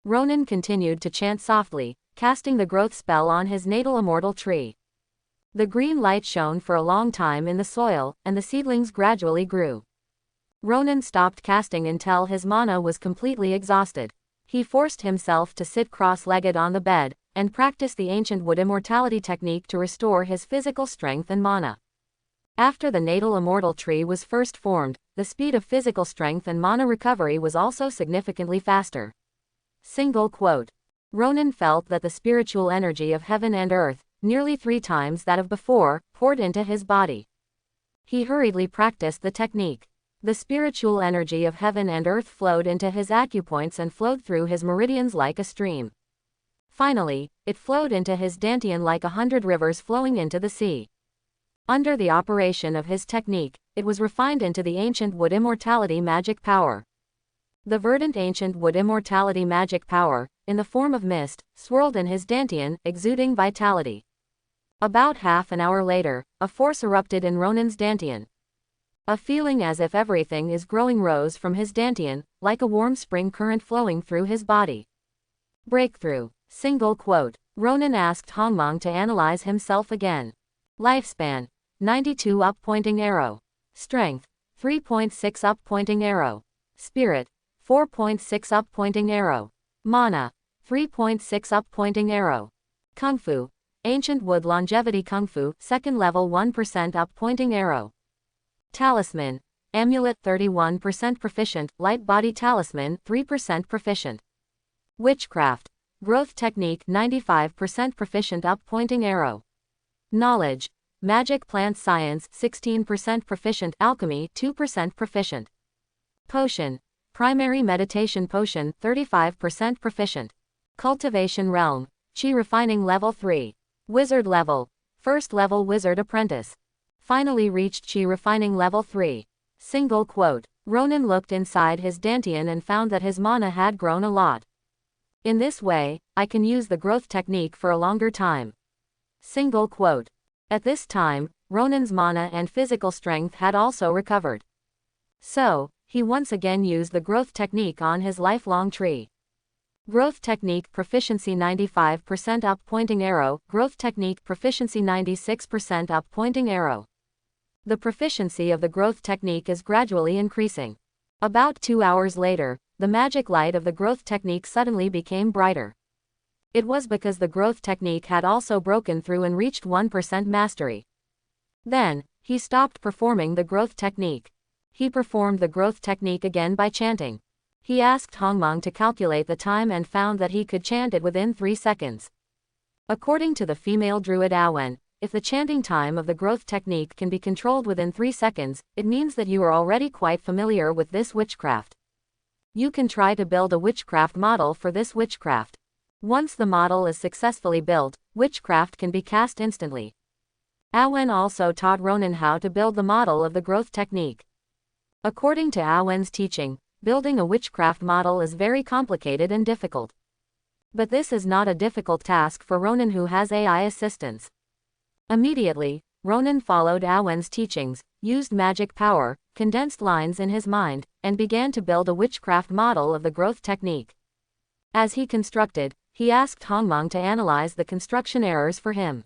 Ronan continued to chant softly, casting the growth spell on his natal immortal tree. The green light shone for a long time in the soil, and the seedlings gradually grew. Ronan stopped casting until his mana was completely exhausted. He forced himself to sit cross-legged on the bed, and practice the ancient wood immortality technique to restore his physical strength and mana. After the natal immortal tree was first formed, the speed of physical strength and mana recovery was also significantly faster. Single quote. Ronan felt that the spiritual energy of heaven and earth, nearly 3 times that of before, poured into his body. He hurriedly practiced the technique. The spiritual energy of heaven and earth flowed into his acupoints and flowed through his meridians like a stream. Finally, it flowed into his dantian like 100 rivers flowing into the sea. Under the operation of his technique, it was refined into the ancient wood immortality magic power. The verdant ancient wood immortality magic power, in the form of mist, swirled in his dantian, exuding vitality. About half an hour later, a force erupted in Ronan's dantian. A feeling as if everything is growing rose from his dantian, like a warm spring current flowing through his body. Breakthrough. Single quote. Ronan asked Hongmeng to analyze himself again. Lifespan. 92 up pointing arrow. Strength. 3.6 up pointing arrow. Spirit. 4.6 up pointing arrow. Mana. 3.6 up pointing arrow. Kung Fu. Ancient Wood Longevity Kung Fu, 2nd level 1% up pointing arrow. Talisman. Amulet 31% proficient, light body talisman 3% proficient. Witchcraft. Growth technique 95% proficient up pointing arrow. Knowledge. Magic plant science 16% proficient, alchemy 2% proficient. Potion. Primary meditation potion 35% proficient. Cultivation realm. Chi refining level 3. Wizard level. First level wizard apprentice. Finally reached Chi refining level 3. Single quote. Ronan looked inside his dantian and found that his mana had grown a lot. In this way, I can use the growth technique for a longer time. Single quote. At this time, Ronan's mana and physical strength had also recovered. So, he once again used the growth technique on his lifelong tree. Growth technique proficiency 95% up pointing arrow, growth technique proficiency 96% up pointing arrow. The proficiency of the growth technique is gradually increasing. About 2 hours later, the magic light of the growth technique suddenly became brighter. It was because the growth technique had also broken through and reached 1% mastery. Then, he stopped performing the growth technique. He performed the growth technique again by chanting. He asked Hongmeng to calculate the time and found that he could chant it within 3 seconds. According to the female druid Awen, if the chanting time of the growth technique can be controlled within 3 seconds, it means that you are already quite familiar with this witchcraft. You can try to build a witchcraft model for this witchcraft. Once the model is successfully built, witchcraft can be cast instantly. Awen also taught Ronan how to build the model of the growth technique. According to Awen's teaching, building a witchcraft model is very complicated and difficult. But this is not a difficult task for Ronan who has AI assistance. Immediately, Ronan followed Awen's teachings, used magic power, condensed lines in his mind, and began to build a witchcraft model of the growth technique. As he constructed, he asked Hongmeng to analyze the construction errors for him.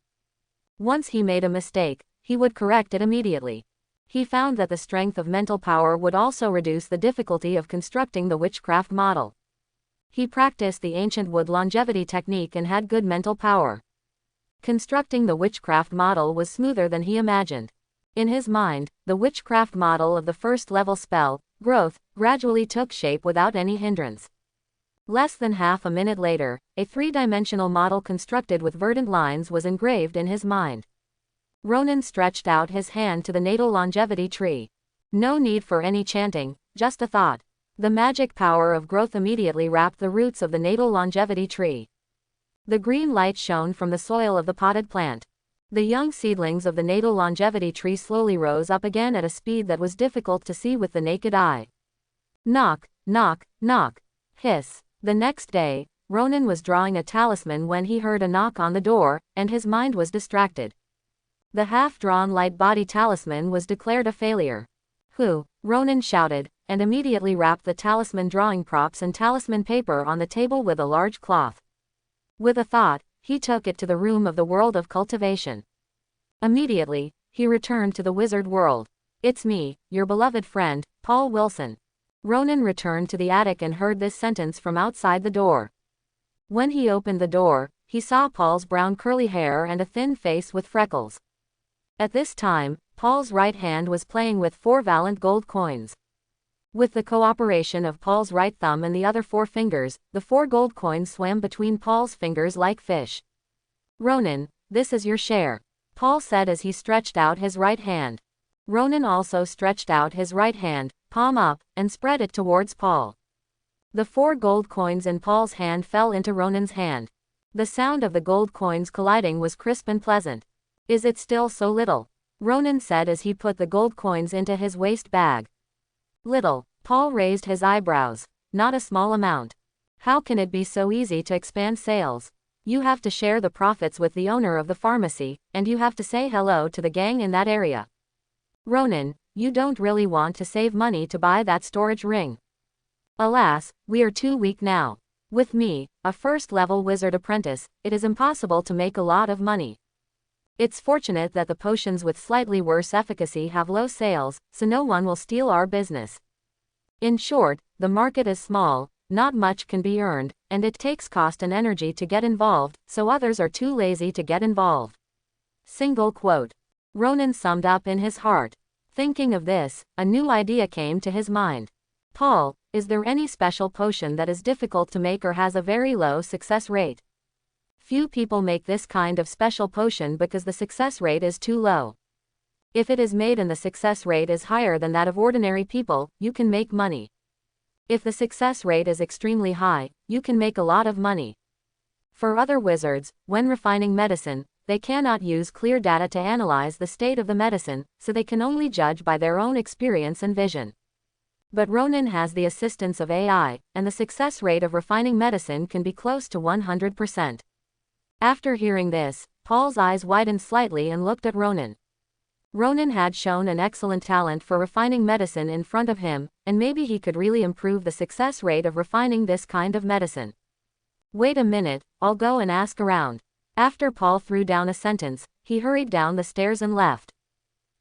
Once he made a mistake, he would correct it immediately. He found that the strength of mental power would also reduce the difficulty of constructing the witchcraft model. He practiced the ancient wood longevity technique and had good mental power. Constructing the witchcraft model was smoother than he imagined. In his mind, the witchcraft model of the first level spell, growth, gradually took shape without any hindrance. Less than half a minute later, a 3-dimensional model constructed with verdant lines was engraved in his mind. Ronan stretched out his hand to the natal longevity tree. No need for any chanting, just a thought. The magic power of growth immediately wrapped the roots of the natal longevity tree. The green light shone from the soil of the potted plant. The young seedlings of the natal longevity tree slowly rose up again at a speed that was difficult to see with the naked eye. Knock, knock, knock. Hiss. The next day, Ronan was drawing a talisman when he heard a knock on the door, and his mind was distracted. The half-drawn light body talisman was declared a failure. Who? Ronan shouted, and immediately wrapped the talisman drawing props and talisman paper on the table with a large cloth. With a thought, he took it to the room of the world of cultivation. Immediately, he returned to the wizard world. It's me, your beloved friend, Paul Wilson. Ronan returned to the attic and heard this sentence from outside the door. When he opened the door, he saw Paul's brown curly hair and a thin face with freckles. At this time, Paul's right hand was playing with 4 valiant gold coins. With the cooperation of Paul's right thumb and the other 4 fingers, the 4 gold coins swam between Paul's fingers like fish. Ronan, this is your share, Paul said as he stretched out his right hand. Ronan also stretched out his right hand, palm up, and spread it towards Paul. The 4 gold coins in Paul's hand fell into Ronan's hand. The sound of the gold coins colliding was crisp and pleasant. Is it still so little? Ronan said as he put the gold coins into his waist bag. Little. Paul raised his eyebrows. Not a small amount. How can it be so easy to expand sales? You have to share the profits with the owner of the pharmacy, and you have to say hello to the gang in that area. Ronan, you don't really want to save money to buy that storage ring. Alas, we are too weak now. With me, a first-level wizard apprentice, it is impossible to make a lot of money. It's fortunate that the potions with slightly worse efficacy have low sales, so no one will steal our business. In short, the market is small, not much can be earned, and it takes cost and energy to get involved, so others are too lazy to get involved. Single quote. Ronan summed up in his heart. Thinking of this, a new idea came to his mind. Paul, is there any special potion that is difficult to make or has a very low success rate? Few people make this kind of special potion because the success rate is too low. If it is made and the success rate is higher than that of ordinary people, you can make money. If the success rate is extremely high, you can make a lot of money. For other wizards, when refining medicine, they cannot use clear data to analyze the state of the medicine, so they can only judge by their own experience and vision. But Ronan has the assistance of AI, and the success rate of refining medicine can be close to 100%. After hearing this, Paul's eyes widened slightly and looked at Ronan. Ronan had shown an excellent talent for refining medicine in front of him, and maybe he could really improve the success rate of refining this kind of medicine. Wait a minute, I'll go and ask around. After Paul threw down a sentence, he hurried down the stairs and left.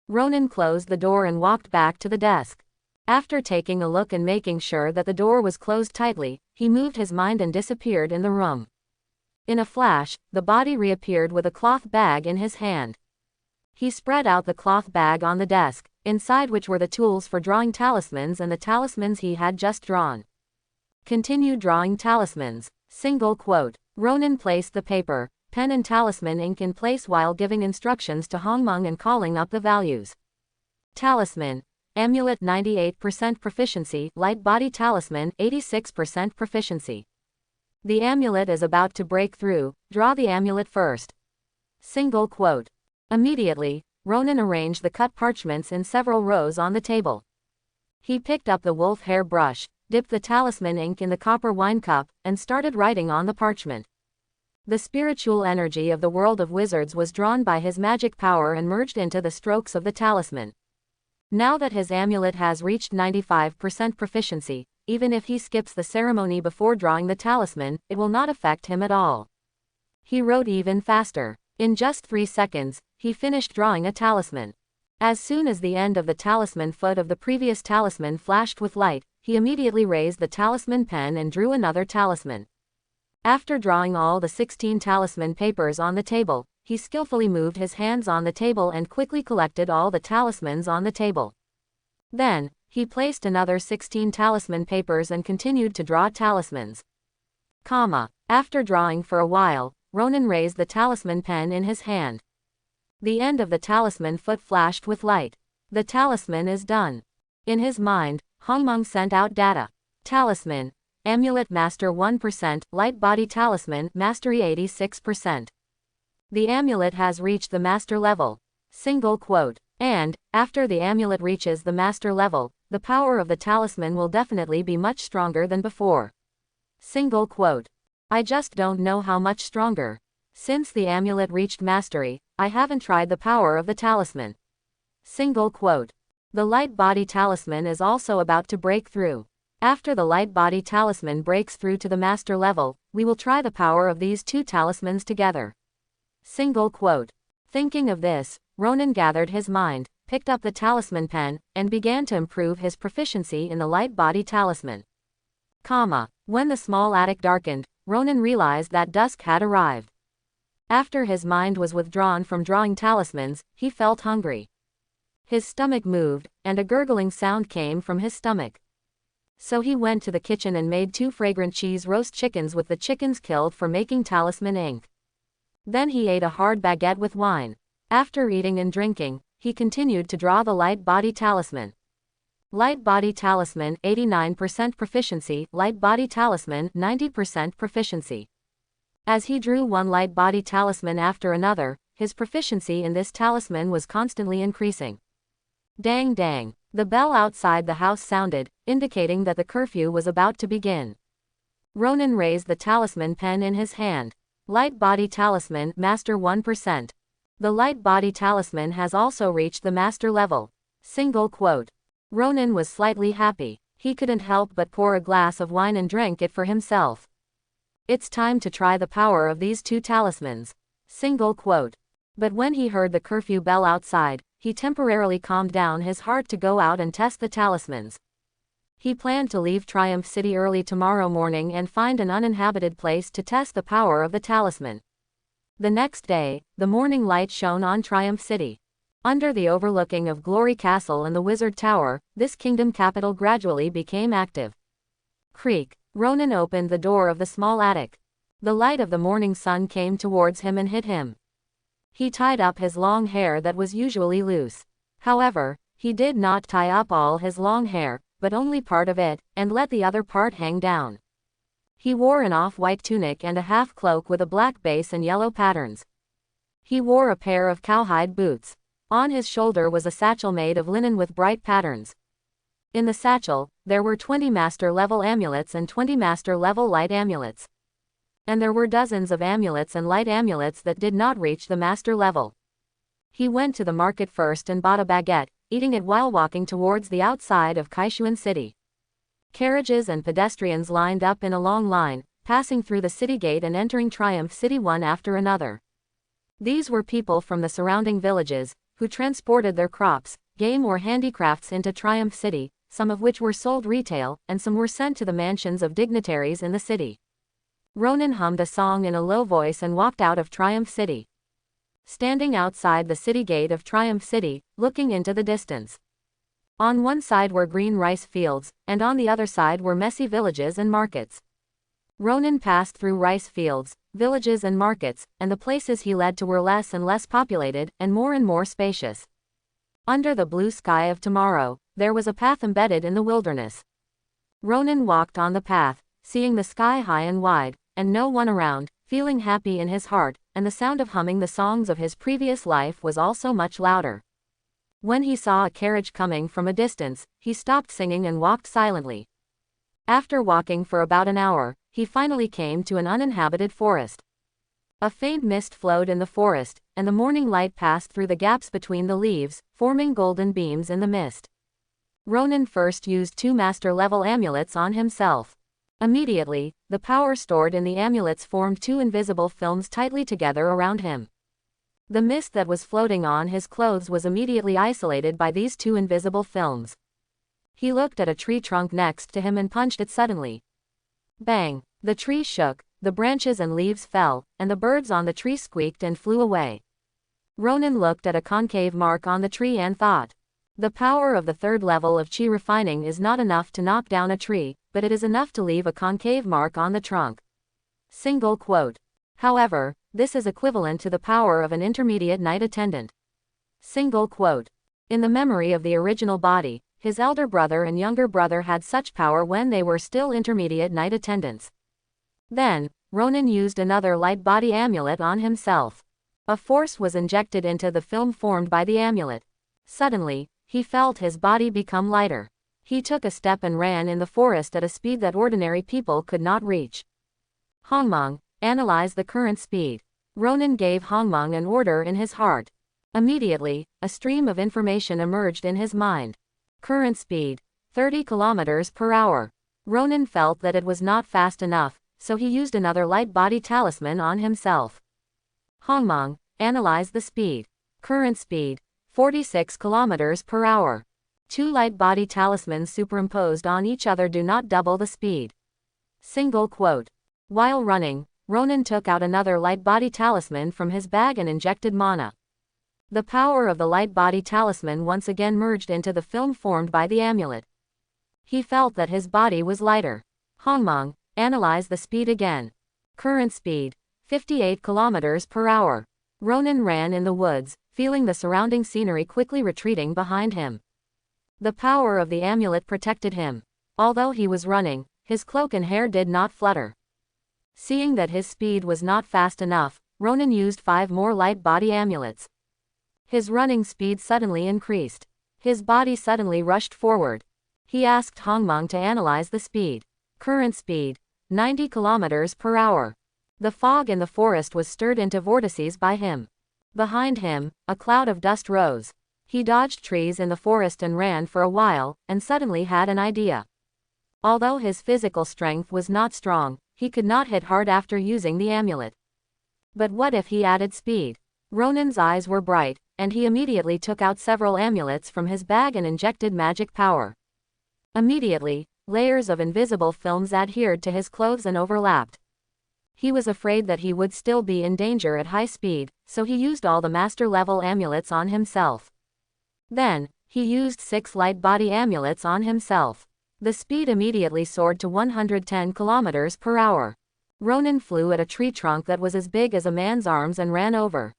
Ronan closed the door and walked back to the desk. After taking a look and making sure that the door was closed tightly, he moved his mind and disappeared in the room. In a flash, the body reappeared with a cloth bag in his hand. He spread out the cloth bag on the desk, inside which were the tools for drawing talismans and the talismans he had just drawn. Continue drawing talismans. Single quote. Ronan placed the paper, pen and talisman ink in place while giving instructions to Hongmeng and calling up the values. Talisman. Amulet 98% proficiency, light body talisman 86% proficiency. The amulet is about to break through, draw the amulet first. Single quote. Immediately, Ronan arranged the cut parchments in several rows on the table. He picked up the wolf hair brush, dipped the talisman ink in the copper wine cup, and started writing on the parchment. The spiritual energy of the world of wizards was drawn by his magic power and merged into the strokes of the talisman. Now that his amulet has reached 95% proficiency, even if he skips the ceremony before drawing the talisman, it will not affect him at all. He wrote even faster. In just 3 seconds, he finished drawing a talisman. As soon as the end of the talisman foot of the previous talisman flashed with light, he immediately raised the talisman pen and drew another talisman. After drawing all the 16 talisman papers on the table, he skillfully moved his hands on the table and quickly collected all the talismans on the table. Then, he placed another 16 talisman papers and continued to draw talismans. After drawing for a while, Ronan raised the talisman pen in his hand. The end of the talisman foot flashed with light. The talisman is done. In his mind, Hongmeng sent out data. Talisman. Amulet Master 1%, Light Body Talisman, Mastery 86%. The amulet has reached the master level. Single quote. And, after the amulet reaches the master level, the power of the talisman will definitely be much stronger than before. Single quote. I just don't know how much stronger. Since the amulet reached mastery, I haven't tried the power of the talisman. Single quote. The light body talisman is also about to break through. After the light body talisman breaks through to the master level, we will try the power of these two talismans together. Single quote. Thinking of this, Ronan gathered his mind, picked up the talisman pen, and began to improve his proficiency in the light body talisman. When the small attic darkened, Ronan realized that dusk had arrived. After his mind was withdrawn from drawing talismans, he felt hungry. His stomach moved, and a gurgling sound came from his stomach. So he went to the kitchen and made 2 fragrant cheese roast chickens with the chickens killed for making talisman ink. Then he ate a hard baguette with wine. After eating and drinking, he continued to draw the light body talisman. Light body talisman 89% proficiency, light body talisman 90% proficiency. As he drew one light body talisman after another, his proficiency in this talisman was constantly increasing. Dang dang. The bell outside the house sounded, indicating that the curfew was about to begin. Ronan raised the talisman pen in his hand. Light body talisman, master 1%. The light body talisman has also reached the master level. Single quote. Ronan was slightly happy. He couldn't help but pour a glass of wine and drink it for himself. It's time to try the power of these 2 talismans. Single quote. But when he heard the curfew bell outside, he temporarily calmed down his heart to go out and test the talismans. He planned to leave Triumph City early tomorrow morning and find an uninhabited place to test the power of the talisman. The next day, the morning light shone on Triumph City. Under the overlooking of Glory Castle and the Wizard Tower, this kingdom capital gradually became active. Creak. Ronan opened the door of the small attic. The light of the morning sun came towards him and hit him. He tied up his long hair that was usually loose. However, he did not tie up all his long hair, but only part of it, and let the other part hang down. He wore an off-white tunic and a half-cloak with a black base and yellow patterns. He wore a pair of cowhide boots. On his shoulder was a satchel made of linen with bright patterns. In the satchel, there were 20 master-level amulets and 20 master-level light amulets. And there were dozens of amulets and light amulets that did not reach the master level. He went to the market first and bought a baguette, eating it while walking towards the outside of Kaishuan City. Carriages and pedestrians lined up in a long line, passing through the city gate and entering Triumph City one after another. These were people from the surrounding villages, who transported their crops, game or handicrafts into Triumph City, some of which were sold retail, and some were sent to the mansions of dignitaries in the city. Ronan hummed a song in a low voice and walked out of Triumph City. Standing outside the city gate of Triumph City, looking into the distance. On one side were green rice fields, and on the other side were messy villages and markets. Ronan passed through rice fields, villages and markets, and the places he led to were less and less populated, and more spacious. Under the blue sky of tomorrow, there was a path embedded in the wilderness. Ronan walked on the path, seeing the sky high and wide, and no one around, feeling happy in his heart, and the sound of humming the songs of his previous life was also much louder. When he saw a carriage coming from a distance, he stopped singing and walked silently. After walking for about an hour, he finally came to an uninhabited forest. A faint mist flowed in the forest, and the morning light passed through the gaps between the leaves, forming golden beams in the mist. Ronan first used 2 master-level amulets on himself. Immediately, the power stored in the amulets formed 2 invisible films tightly together around him. The mist that was floating on his clothes was immediately isolated by these 2 invisible films. He looked at a tree trunk next to him and punched it suddenly. Bang! The tree shook, the branches and leaves fell, and the birds on the tree squeaked and flew away. Ronan looked at a concave mark on the tree and thought. The power of the 3rd level of chi refining is not enough to knock down a tree, but it is enough to leave a concave mark on the trunk. Single quote. However, this is equivalent to the power of an intermediate knight attendant. Single quote. In the memory of the original body, his elder brother and younger brother had such power when they were still intermediate knight attendants. Then, Ronan used another light body amulet on himself. A force was injected into the film formed by the amulet. Suddenly, he felt his body become lighter. He took a step and ran in the forest at a speed that ordinary people could not reach. Hongmong, analyze the current speed. Ronan gave Hongmong an order in his heart. Immediately, a stream of information emerged in his mind. Current speed, 30 kilometers per hour. Ronan felt that it was not fast enough, so he used another light body talisman on himself. Hongmong, analyze the speed. Current speed, 46 kilometers per hour. 2 light body talismans superimposed on each other do not double the speed. Single quote. While running, Ronan took out another light body talisman from his bag and injected mana. The power of the light body talisman once again merged into the film formed by the amulet. He felt that his body was lighter. Hongmong, analyze the speed again. Current speed, 58 kilometers per hour. Ronan ran in the woods, feeling the surrounding scenery quickly retreating behind him. The power of the amulet protected him. Although he was running, his cloak and hair did not flutter. Seeing that his speed was not fast enough, Ronan used 5 more light body amulets. His running speed suddenly increased. His body suddenly rushed forward. He asked Hongmong to analyze the speed. Current speed, 90 kilometers per hour. The fog in the forest was stirred into vortices by him. Behind him, a cloud of dust rose. He dodged trees in the forest and ran for a while, and suddenly had an idea. Although his physical strength was not strong, he could not hit hard after using the amulet. But what if he added speed? Ronan's eyes were bright, and he immediately took out several amulets from his bag and injected magic power. Immediately, layers of invisible films adhered to his clothes and overlapped. He was afraid that he would still be in danger at high speed, so he used all the master-level amulets on himself. Then, he used 6 light body amulets on himself. The speed immediately soared to 110 kilometers per hour. Ronan flew at a tree trunk that was as big as a man's arms and ran over.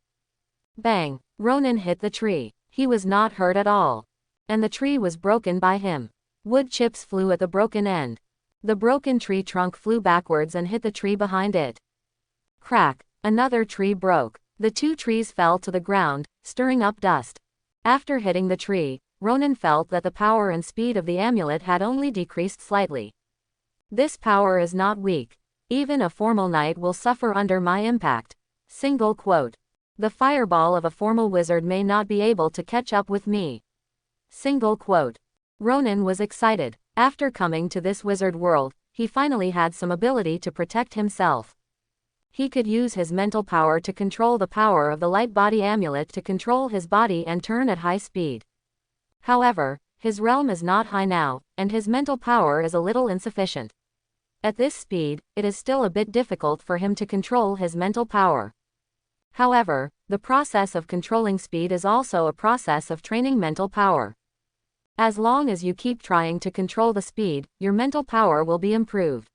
Bang! Ronan hit the tree. He was not hurt at all. And the tree was broken by him. Wood chips flew at the broken end. The broken tree trunk flew backwards and hit the tree behind it. Crack! Another tree broke. The 2 trees fell to the ground, stirring up dust. After hitting the tree, Ronan felt that the power and speed of the amulet had only decreased slightly. This power is not weak. Even a formal knight will suffer under my impact. Single quote. The fireball of a formal wizard may not be able to catch up with me. Single quote. Ronan was excited. After coming to this wizard world, he finally had some ability to protect himself. He could use his mental power to control the power of the light body amulet to control his body and turn at high speed. However, his realm is not high now, and his mental power is a little insufficient. At this speed, it is still a bit difficult for him to control his mental power. However, the process of controlling speed is also a process of training mental power. As long as you keep trying to control the speed, your mental power will be improved.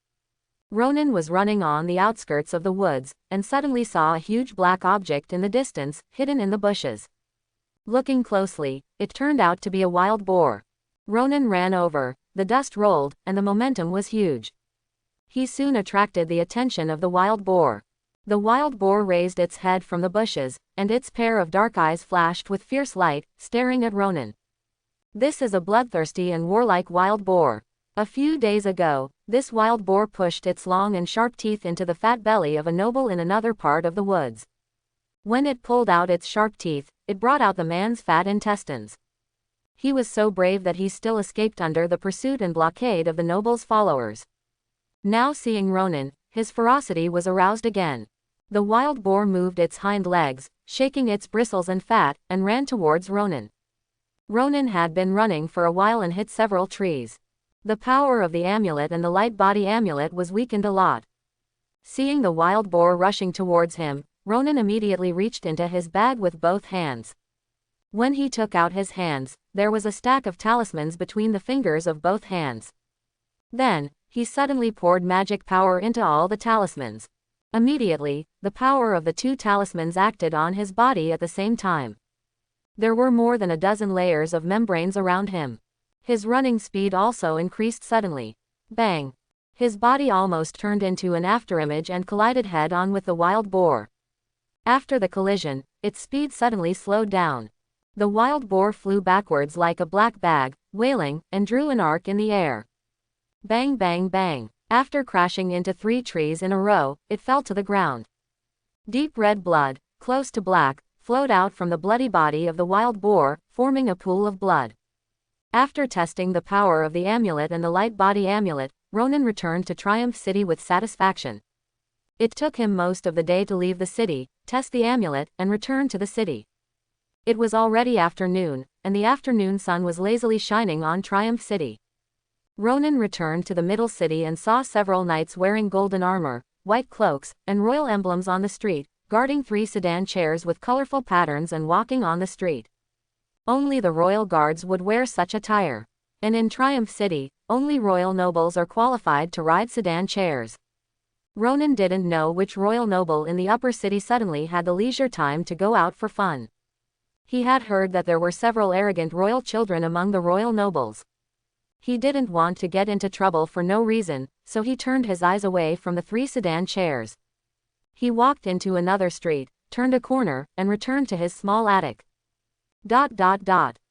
Ronan was running on the outskirts of the woods, and suddenly saw a huge black object in the distance, hidden in the bushes. Looking closely, it turned out to be a wild boar. Ronan ran over, the dust rolled, and the momentum was huge. He soon attracted the attention of the wild boar. The wild boar raised its head from the bushes, and its pair of dark eyes flashed with fierce light, staring at Ronan. This is a bloodthirsty and warlike wild boar. A few days ago, this wild boar pushed its long and sharp teeth into the fat belly of a noble in another part of the woods. When it pulled out its sharp teeth, it brought out the man's fat intestines. He was so brave that he still escaped under the pursuit and blockade of the noble's followers. Now seeing Ronan, his ferocity was aroused again. The wild boar moved its hind legs, shaking its bristles and fat, and ran towards Ronan. Ronan had been running for a while and hit several trees. The power of the amulet and the light body amulet was weakened a lot. Seeing the wild boar rushing towards him, Ronan immediately reached into his bag with both hands. When he took out his hands, there was a stack of talismans between the fingers of both hands. Then, he suddenly poured magic power into all the talismans. Immediately, the power of the 2 talismans acted on his body at the same time. There were more than a dozen layers of membranes around him. His running speed also increased suddenly. Bang! His body almost turned into an afterimage and collided head-on with the wild boar. After the collision, its speed suddenly slowed down. The wild boar flew backwards like a black bag, wailing, and drew an arc in the air. Bang bang bang! After crashing into 3 trees in a row, it fell to the ground. Deep red blood, close to black, flowed out from the bloody body of the wild boar, forming a pool of blood. After testing the power of the amulet and the light body amulet, Ronan returned to Triumph City with satisfaction. It took him most of the day to leave the city, test the amulet, and return to the city. It was already afternoon, and the afternoon sun was lazily shining on Triumph City. Ronan returned to the middle city and saw several knights wearing golden armor, white cloaks, and royal emblems on the street, guarding 3 sedan chairs with colorful patterns and walking on the street. Only the royal guards would wear such attire. And in Triumph City, only royal nobles are qualified to ride sedan chairs. Ronan didn't know which royal noble in the upper city suddenly had the leisure time to go out for fun. He had heard that there were several arrogant royal children among the royal nobles. He didn't want to get into trouble for no reason, so he turned his eyes away from the 3 sedan chairs. He walked into another street, turned a corner, and returned to his small attic.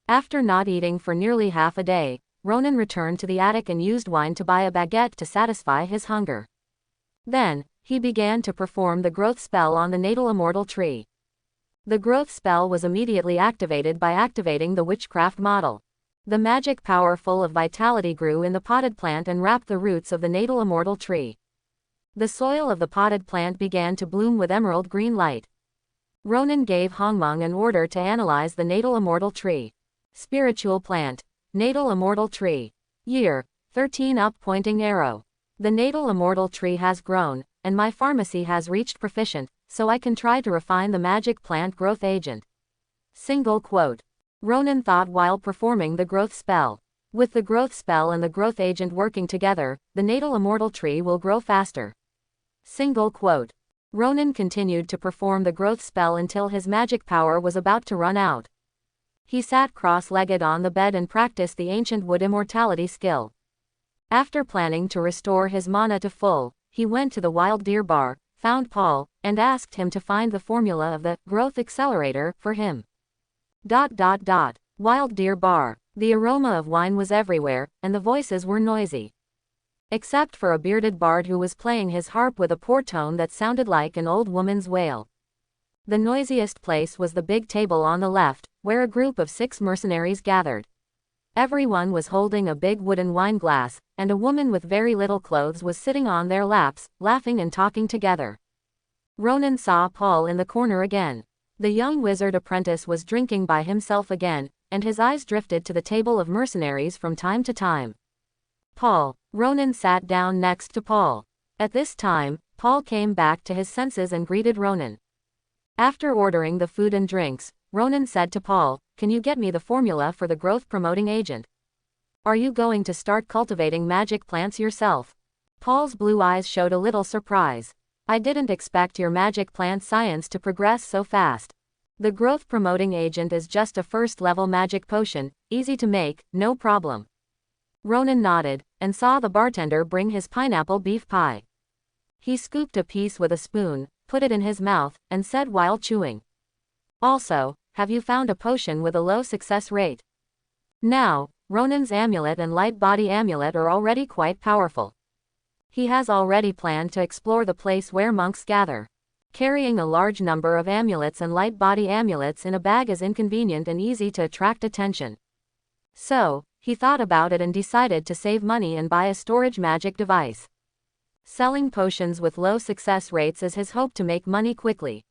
After not eating for nearly half a day, Ronan returned to the attic and used wine to buy a baguette to satisfy his hunger. Then, he began to perform the growth spell on the natal immortal tree. The growth spell was immediately activated by activating the witchcraft model. The magic power full of vitality grew in the potted plant and wrapped the roots of the natal immortal tree. The soil of the potted plant began to bloom with emerald green light. Ronan gave Hongmeng an order to analyze the natal immortal tree. Spiritual plant. Natal immortal tree. Year 13 up pointing arrow. The natal immortal tree has grown, and my pharmacy has reached proficient, so I can try to refine the magic plant growth agent. Single quote. Ronan thought while performing the growth spell. With the growth spell and the growth agent working together, the natal immortal tree will grow faster. Single quote. Ronan continued to perform the growth spell until his magic power was about to run out. He sat cross-legged on the bed and practiced the ancient wood immortality skill. After planning to restore his mana to full, he went to the wild deer bar, found Paul, and asked him to find the formula of the growth accelerator for him. Wild deer bar. The aroma of wine was everywhere, and the voices were noisy. Except for a bearded bard who was playing his harp with a poor tone that sounded like an old woman's wail. The noisiest place was the big table on the left, where a group of 6 mercenaries gathered. Everyone was holding a big wooden wine glass, and a woman with very little clothes was sitting on their laps, laughing and talking together. Ronan saw Paul in the corner again. The young wizard apprentice was drinking by himself again, and his eyes drifted to the table of mercenaries from time to time. Paul. Ronan sat down next to Paul. At this time, Paul came back to his senses and greeted Ronan. After ordering the food and drinks, Ronan said to Paul, "Can you get me the formula for the growth-promoting agent? Are you going to start cultivating magic plants yourself?" Paul's blue eyes showed a little surprise. "I didn't expect your magic plant science to progress so fast. The growth-promoting agent is just a first-level magic potion, easy to make, no problem." Ronan nodded, and saw the bartender bring his pineapple beef pie. He scooped a piece with a spoon, put it in his mouth, and said while chewing, "Also, have you found a potion with a low success rate?" Now, Ronan's amulet and light body amulet are already quite powerful. He has already planned to explore the place where monks gather. Carrying a large number of amulets and light body amulets in a bag is inconvenient and easy to attract attention. So, he thought about it and decided to save money and buy a storage magic device. Selling potions with low success rates is his hope to make money quickly.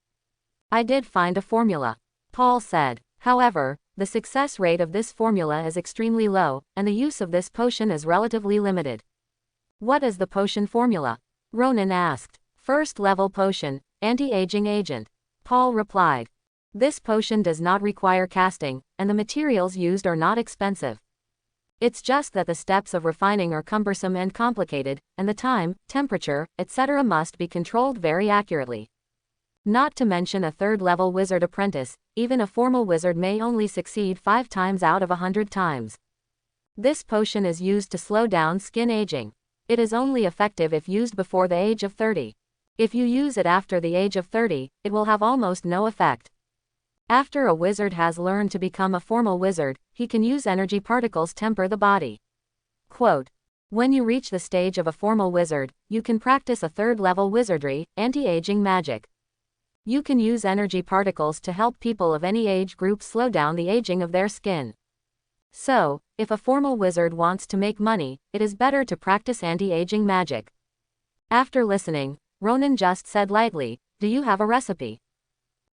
"I did find a formula," Paul said. "However, the success rate of this formula is extremely low, and the use of this potion is relatively limited." "What is the potion formula?" Ronan asked. "First-level potion, anti-aging agent," Paul replied. "This potion does not require casting, and the materials used are not expensive. It's just that the steps of refining are cumbersome and complicated, and the time, temperature, etc. must be controlled very accurately. Not to mention a third-level wizard apprentice, even a formal wizard may only succeed 5 times out of 100 times. This potion is used to slow down skin aging. It is only effective if used before the age of 30. If you use it after the age of 30, it will have almost no effect. After a wizard has learned to become a formal wizard, he can use energy particles temper the body." Quote. "When you reach the stage of a formal wizard, you can practice a third-level wizardry, anti-aging magic. You can use energy particles to help people of any age group slow down the aging of their skin. So, if a formal wizard wants to make money, it is better to practice anti-aging magic." After listening, Ronan just said lightly, "Do you have a recipe?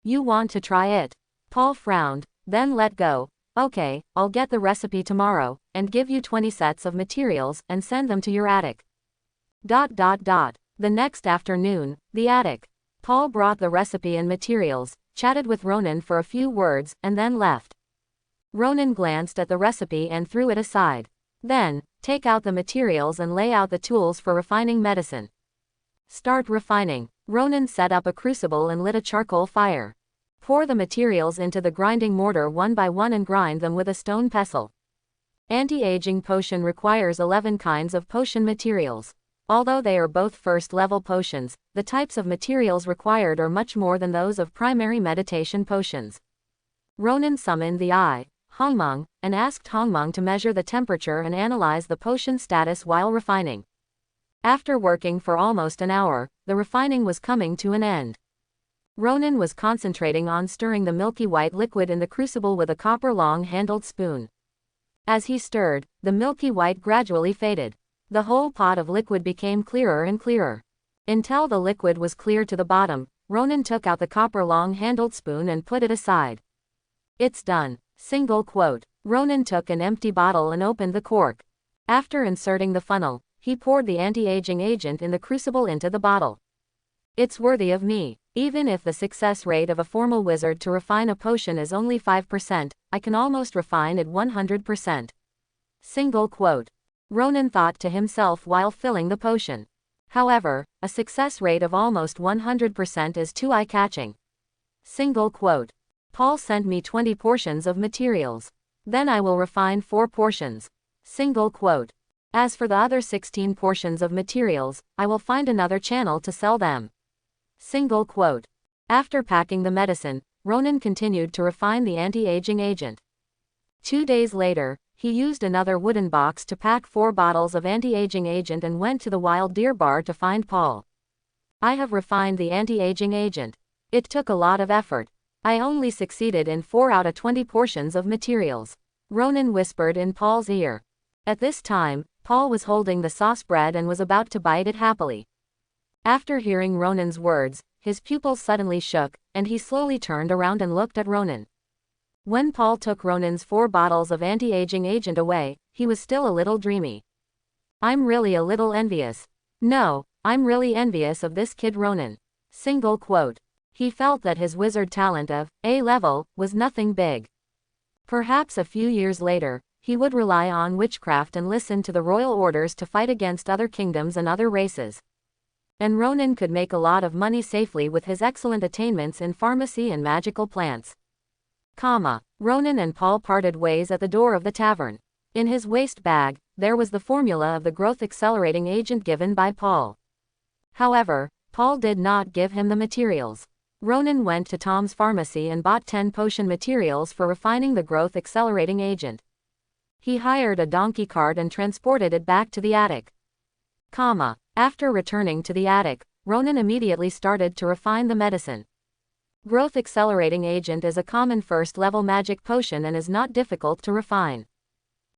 You want to try it?" Paul frowned, then let go. "Okay, I'll get the recipe tomorrow, and give you 20 sets of materials, and send them to your attic." The next afternoon, the attic. Paul brought the recipe and materials, chatted with Ronan for a few words, and then left. Ronan glanced at the recipe and threw it aside. Then, take out the materials and lay out the tools for refining medicine. Start refining. Ronan set up a crucible and lit a charcoal fire. Pour the materials into the grinding mortar one by one and grind them with a stone pestle. Anti-aging potion requires 11 kinds of potion materials. Although they are both first-level potions, the types of materials required are much more than those of primary meditation potions. Ronan summoned the eye, Hongmeng, and asked Hongmeng to measure the temperature and analyze the potion status while refining. After working for almost an hour, the refining was coming to an end. Ronan was concentrating on stirring the milky white liquid in the crucible with a copper long-handled spoon. As he stirred, the milky white gradually faded. The whole pot of liquid became clearer and clearer. Until the liquid was clear to the bottom, Ronan took out the copper long-handled spoon and put it aside. "It's done." Single quote. Ronan took an empty bottle and opened the cork. After inserting the funnel, he poured the anti-aging agent in the crucible into the bottle. It's worthy of me. Even if the success rate of a formal wizard to refine a potion is only 5%, I can almost refine it 100%. Single quote. Ronan thought to himself while filling the potion. However, a success rate of almost 100% is too eye-catching. Single quote. Paul sent me 20 portions of materials. Then I will refine 4 portions. Single quote. As for the other 16 portions of materials, I will find another channel to sell them. Single quote. After packing the medicine, Ronan continued to refine the anti-aging agent. 2 days later, he used another wooden box to pack 4 bottles of anti-aging agent and went to the Wild Deer Bar to find Paul. I have refined the anti-aging agent. It took a lot of effort. I only succeeded in 4 out of 20 portions of materials. Ronan whispered in Paul's ear. At this time, Paul was holding the sauce bread and was about to bite it happily. After hearing Ronan's words, his pupils suddenly shook, and he slowly turned around and looked at Ronan. When Paul took Ronan's 4 bottles of anti-aging agent away, he was still a little dreamy. I'm really a little envious. No, I'm really envious of this kid Ronan. Single quote. He felt that his wizard talent of A-level was nothing big. Perhaps a few years later, he would rely on witchcraft and listen to the royal orders to fight against other kingdoms and other races. And Ronan could make a lot of money safely with his excellent attainments in pharmacy and magical plants. Ronan and Paul parted ways at the door of the tavern. In his waist bag, there was the formula of the growth accelerating agent given by Paul. However, Paul did not give him the materials. Ronan went to Tom's pharmacy and bought 10 potion materials for refining the growth accelerating agent. He hired a donkey cart and transported it back to the attic. After returning to the attic, Ronan immediately started to refine the medicine. Growth accelerating agent is a common first-level magic potion and is not difficult to refine.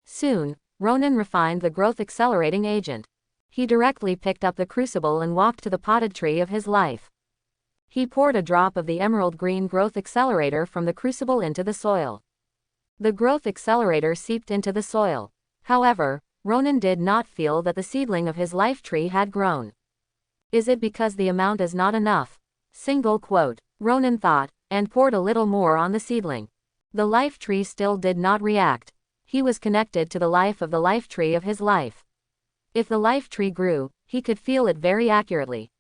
Soon, Ronan refined the growth accelerating agent. He directly picked up the crucible and walked to the potted tree of his life. He poured a drop of the emerald green growth accelerator from the crucible into the soil. The growth accelerator seeped into the soil. However, Ronan did not feel that the seedling of his life tree had grown. Is it because the amount is not enough? Single quote. Ronan thought, and poured a little more on the seedling. The life tree still did not react. He was connected to the life of the life tree of his life. If the life tree grew, he could feel it very accurately.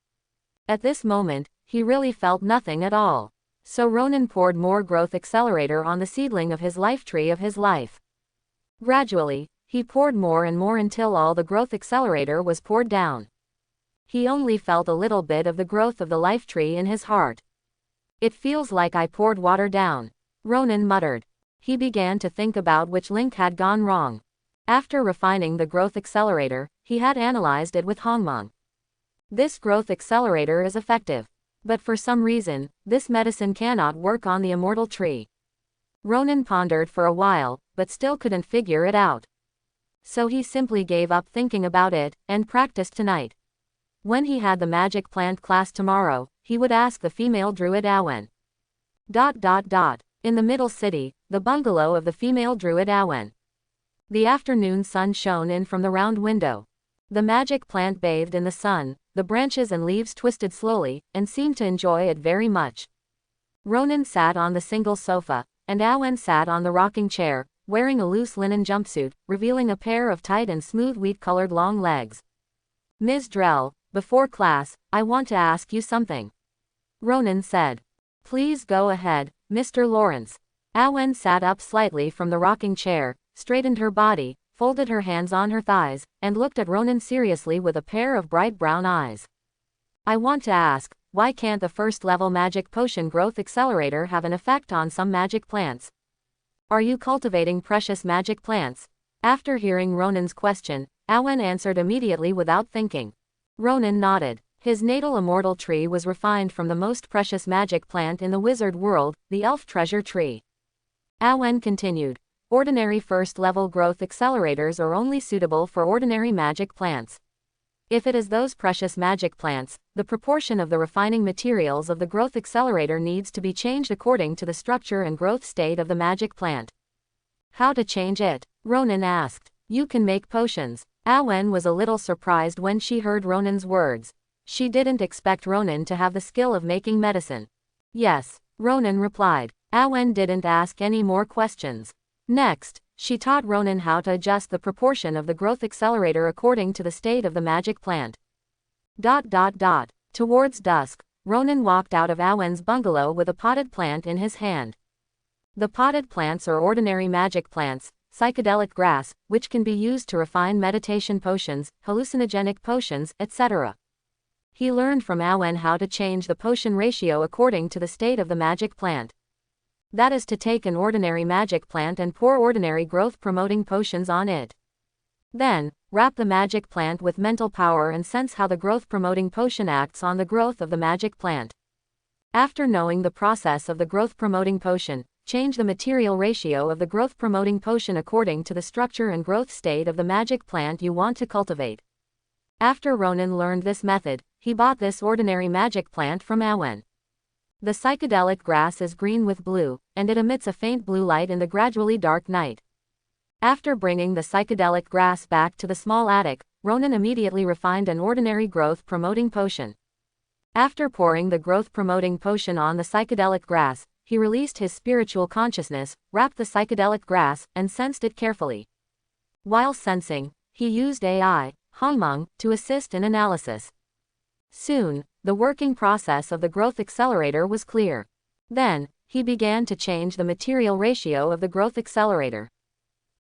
At this moment, he really felt nothing at all. So Ronan poured more growth accelerator on the seedling of his life tree of his life. Gradually, he poured more and more until all the growth accelerator was poured down. He only felt a little bit of the growth of the life tree in his heart. It feels like I poured water down, Ronan muttered. He began to think about which link had gone wrong. After refining the growth accelerator, he had analyzed it with Hongmeng. This growth accelerator is effective. But for some reason, this medicine cannot work on the immortal tree. Ronan pondered for a while, but still couldn't figure it out. So he simply gave up thinking about it, and practiced tonight. When he had the magic plant class tomorrow, he would ask the female druid Awen. In the middle city, the bungalow of the female druid Awen. The afternoon sun shone in from the round window. The magic plant bathed in the sun, the branches and leaves twisted slowly, and seemed to enjoy it very much. Ronan sat on the single sofa, and Awen sat on the rocking chair, wearing a loose linen jumpsuit, revealing a pair of tight and smooth wheat-colored long legs. Ms. Drell, before class, I want to ask you something. Ronan said. Please go ahead, Mr. Lawrence. Awen sat up slightly from the rocking chair, straightened her body, folded her hands on her thighs, and looked at Ronan seriously with a pair of bright brown eyes. I want to ask, why can't the first-level magic potion growth accelerator have an effect on some magic plants? Are you cultivating precious magic plants? After hearing Ronan's question, Awen answered immediately without thinking. Ronan nodded. His natal immortal tree was refined from the most precious magic plant in the wizard world, the elf treasure tree. Awen continued. Ordinary first-level growth accelerators are only suitable for ordinary magic plants. If it is those precious magic plants, the proportion of the refining materials of the growth accelerator needs to be changed according to the structure and growth state of the magic plant. How to change it? Ronan asked. You can make potions. Awen was a little surprised when she heard Ronan's words. She didn't expect Ronan to have the skill of making medicine. Yes, Ronan replied. Awen didn't ask any more questions. Next, she taught Ronan how to adjust the proportion of the growth accelerator according to the state of the magic plant. Towards dusk, Ronan walked out of Awen's bungalow with a potted plant in his hand. The potted plants are ordinary magic plants, psychedelic grass, which can be used to refine meditation potions, hallucinogenic potions, etc. He learned from Awen how to change the potion ratio according to the state of the magic plant. That is to take an ordinary magic plant and pour ordinary growth-promoting potions on it. Then, wrap the magic plant with mental power and sense how the growth-promoting potion acts on the growth of the magic plant. After knowing the process of the growth-promoting potion, change the material ratio of the growth-promoting potion according to the structure and growth state of the magic plant you want to cultivate. After Ronan learned this method, he bought this ordinary magic plant from Awen. The psychedelic grass is green with blue, and it emits a faint blue light in the gradually dark night. After bringing the psychedelic grass back to the small attic, Ronan immediately refined an ordinary growth-promoting potion. After pouring the growth-promoting potion on the psychedelic grass, he released his spiritual consciousness, wrapped the psychedelic grass, and sensed it carefully. While sensing, he used AI, Hongmeng, to assist in analysis. Soon, the working process of the growth accelerator was clear. Then, he began to change the material ratio of the growth accelerator.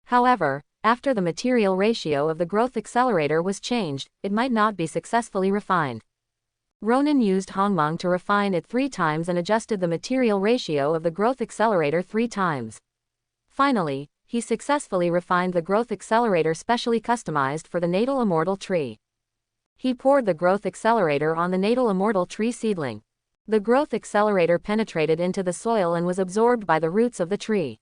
However, after the material ratio of the growth accelerator was changed, it might not be successfully refined. Ronan used Hongmeng to refine it 3 times and adjusted the material ratio of the growth accelerator 3 times. Finally, he successfully refined the growth accelerator specially customized for the natal immortal tree. He poured the growth accelerator on the natal immortal tree seedling. The growth accelerator penetrated into the soil and was absorbed by the roots of the tree.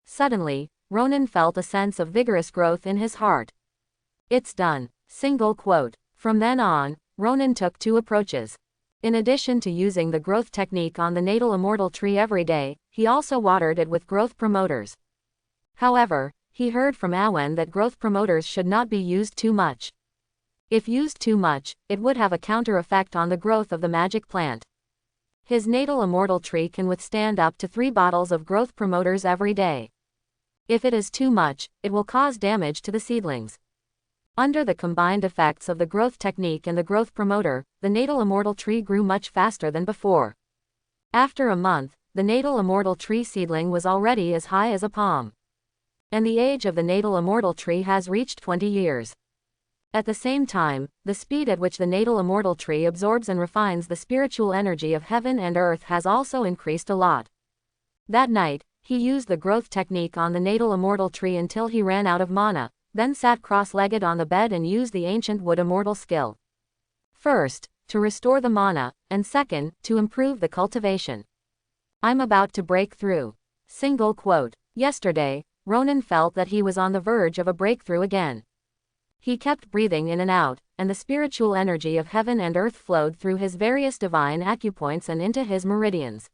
Suddenly, Ronan felt a sense of vigorous growth in his heart. It's done. Single quote. From then on, Ronan took 2 approaches. In addition to using the growth technique on the natal immortal tree every day, he also watered it with growth promoters. However, he heard from Awen that growth promoters should not be used too much. If used too much, it would have a counter effect on the growth of the magic plant. His natal immortal tree can withstand up to 3 bottles of growth promoters every day. If it is too much, it will cause damage to the seedlings. Under the combined effects of the growth technique and the growth promoter, the natal immortal tree grew much faster than before. After a month, the natal immortal tree seedling was already as high as a palm. And the age of the natal immortal tree has reached 20 years. At the same time, the speed at which the natal immortal tree absorbs and refines the spiritual energy of heaven and earth has also increased a lot. That night, he used the growth technique on the natal immortal tree until he ran out of mana, then sat cross-legged on the bed and used the ancient wood immortal skill. First, to restore the mana, and second, to improve the cultivation. I'm about to break through. Single quote. Yesterday, Ronan felt that he was on the verge of a breakthrough again. He kept breathing in and out, and the spiritual energy of heaven and earth flowed through his various divine acupoints and into his meridians.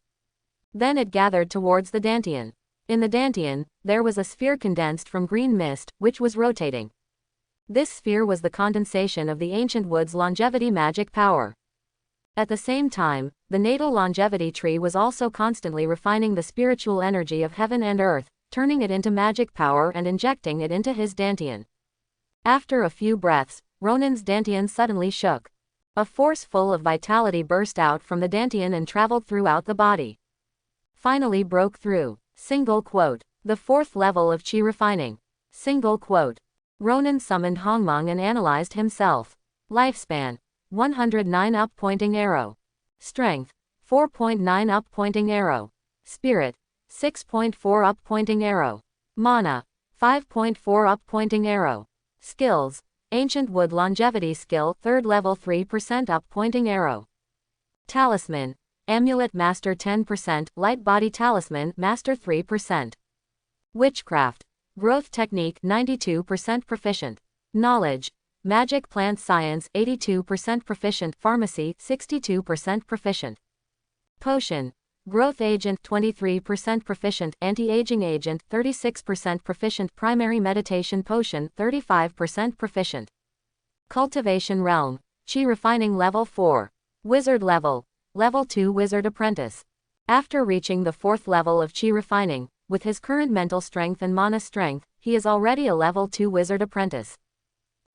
Then it gathered towards the dantian. In the dantian, there was a sphere condensed from green mist, which was rotating. This sphere was the condensation of the ancient wood's longevity magic power. At the same time, the natal longevity tree was also constantly refining the spiritual energy of heaven and earth, turning it into magic power and injecting it into his dantian. After a few breaths, Ronan's dantian suddenly shook. A force full of vitality burst out from the dantian and traveled throughout the body. Finally broke through. Single quote. The 4th level of chi refining. Single quote. Ronan summoned Hongmeng and analyzed himself. Lifespan: 109 up pointing arrow. Strength: 4.9 up pointing arrow. Spirit: 6.4 up pointing arrow. Mana: 5.4 up pointing arrow. Skills: Ancient Wood Longevity Skill 3rd level 3% up pointing arrow. Talisman: Amulet Master 10%, Light Body Talisman Master 3%. Witchcraft: Growth Technique 92% proficient. Knowledge: Magic Plant Science 82% proficient. Pharmacy 62% proficient. Potion: Growth agent 23% proficient, anti-aging agent 36% proficient, primary meditation potion 35% proficient. Cultivation realm, chi refining level 4. Wizard level, level 2 wizard apprentice. After reaching the 4th level of chi refining, with his current mental strength and mana strength, he is already a level 2 wizard apprentice.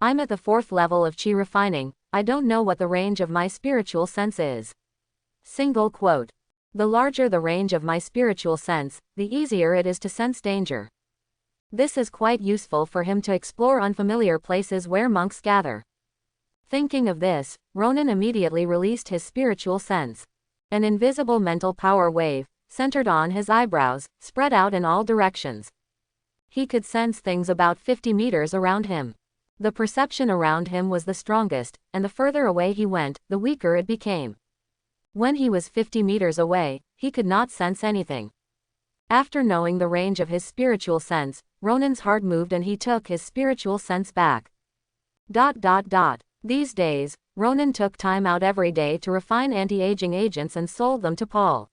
I'm at the 4th level of chi refining, I don't know what the range of my spiritual sense is. Single quote. The larger the range of my spiritual sense, the easier it is to sense danger. This is quite useful for him to explore unfamiliar places where monks gather. Thinking of this, Ronan immediately released his spiritual sense. An invisible mental power wave, centered on his eyebrows, spread out in all directions. He could sense things about 50 meters around him. The perception around him was the strongest, and the further away he went, the weaker it became. When he was 50 meters away, he could not sense anything. After knowing the range of his spiritual sense, Ronan's heart moved and he took his spiritual sense back. These days, Ronan took time out every day to refine anti-aging agents and sold them to Paul.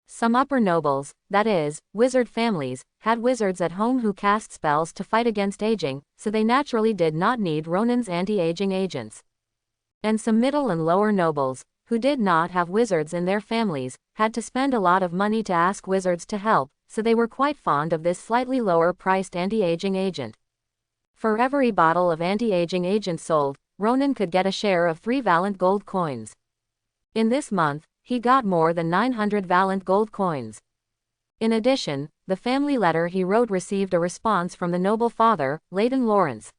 Some upper nobles, that is, wizard families, had wizards at home who cast spells to fight against aging, so they naturally did not need Ronan's anti-aging agents. And some middle and lower nobles, who did not have wizards in their families, had to spend a lot of money to ask wizards to help, so they were quite fond of this slightly lower-priced anti-aging agent. For every bottle of anti-aging agent sold, Ronan could get a share of 3 Valent gold coins. In this month, he got more than 900 Valent gold coins. In addition, the family letter he wrote received a response from the noble father, Leighton Lawrence.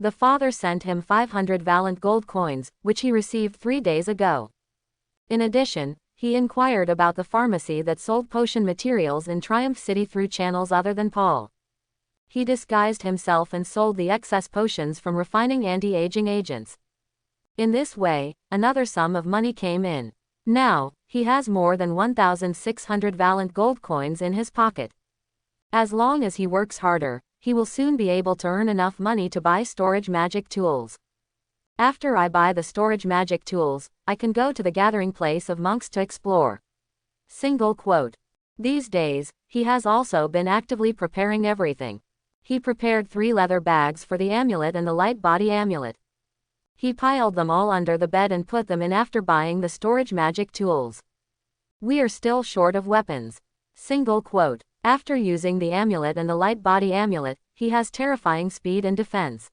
The father sent him 500 Valent gold coins, which he received 3 days ago. In addition, he inquired about the pharmacy that sold potion materials in Triumph City through channels other than Paul. He disguised himself and sold the excess potions from refining anti-aging agents. In this way, another sum of money came in. Now, he has more than 1,600 Valent gold coins in his pocket. As long as he works harder, he will soon be able to earn enough money to buy storage magic tools. After I buy the storage magic tools, I can go to the gathering place of monks to explore. Single quote. These days, he has also been actively preparing everything. He prepared 3 leather bags for the amulet and the light body amulet. He piled them all under the bed and put them in after buying the storage magic tools. We are still short of weapons. Single quote. After using the amulet and the light body amulet, he has terrifying speed and defense.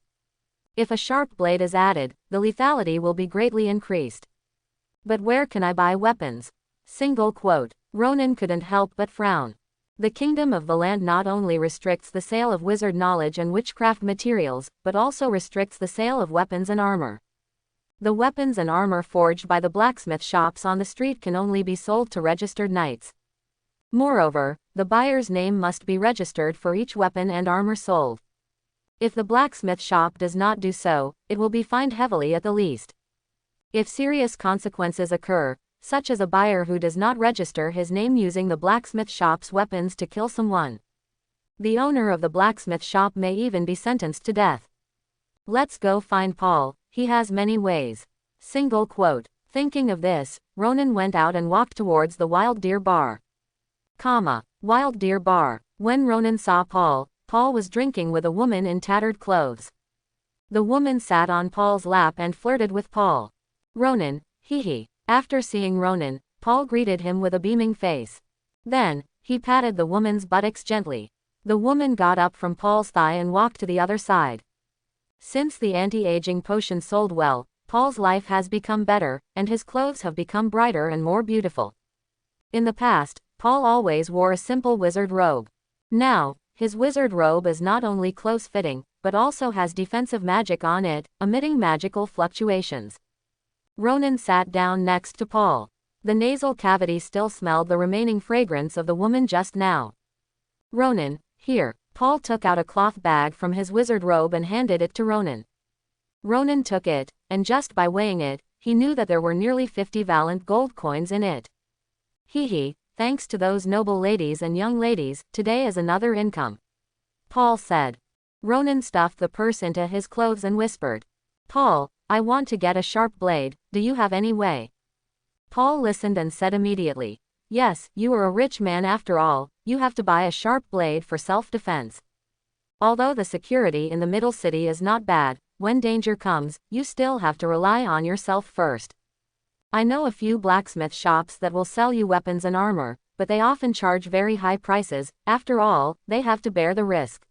If a sharp blade is added, the lethality will be greatly increased. But where can I buy weapons? Single quote. Ronan couldn't help but frown. The Kingdom of the Land not only restricts the sale of wizard knowledge and witchcraft materials, but also restricts the sale of weapons and armor. The weapons and armor forged by the blacksmith shops on the street can only be sold to registered knights. Moreover, the buyer's name must be registered for each weapon and armor sold. If the blacksmith shop does not do so, it will be fined heavily at the least. If serious consequences occur, such as a buyer who does not register his name using the blacksmith shop's weapons to kill someone, the owner of the blacksmith shop may even be sentenced to death. Let's go find Paul, he has many ways. Single quote. Thinking of this, Ronan went out and walked towards the Wild Deer Bar. Wild Deer Bar. When Ronan saw Paul, Paul was drinking with a woman in tattered clothes. The woman sat on Paul's lap and flirted with Paul. Ronan, hee. After seeing Ronan, Paul greeted him with a beaming face. Then, he patted the woman's buttocks gently. The woman got up from Paul's thigh and walked to the other side. Since the anti-aging potion sold well, Paul's life has become better, and his clothes have become brighter and more beautiful. In the past, Paul always wore a simple wizard robe. Now, his wizard robe is not only close-fitting, but also has defensive magic on it, emitting magical fluctuations. Ronan sat down next to Paul. The nasal cavity still smelled the remaining fragrance of the woman just now. Ronan, here. Paul took out a cloth bag from his wizard robe and handed it to Ronan. Ronan took it, and just by weighing it, he knew that there were nearly 50 Valent gold coins in it. Hee. Thanks to those noble ladies and young ladies, today is another income. Paul said. Ronan stuffed the purse into his clothes and whispered. Paul, I want to get a sharp blade, do you have any way? Paul listened and said immediately. Yes, you are a rich man after all, you have to buy a sharp blade for self-defense. Although the security in the middle city is not bad, when danger comes, you still have to rely on yourself first. I know a few blacksmith shops that will sell you weapons and armor, but they often charge very high prices. After all, they have to bear the risk.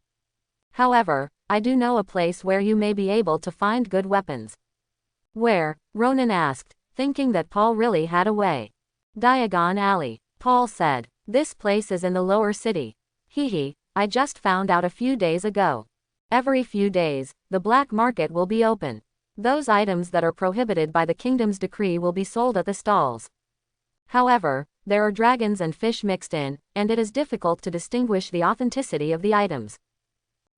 However, I do know a place where you may be able to find good weapons. Where? Ronan asked, thinking that Paul really had a way. Diagon Alley, Paul said. This place is in the lower city. Hehe, I just found out a few days ago. Every few days, the black market will be open. Those items that are prohibited by the kingdom's decree will be sold at the stalls. However, there are dragons and fish mixed in, and it is difficult to distinguish the authenticity of the items.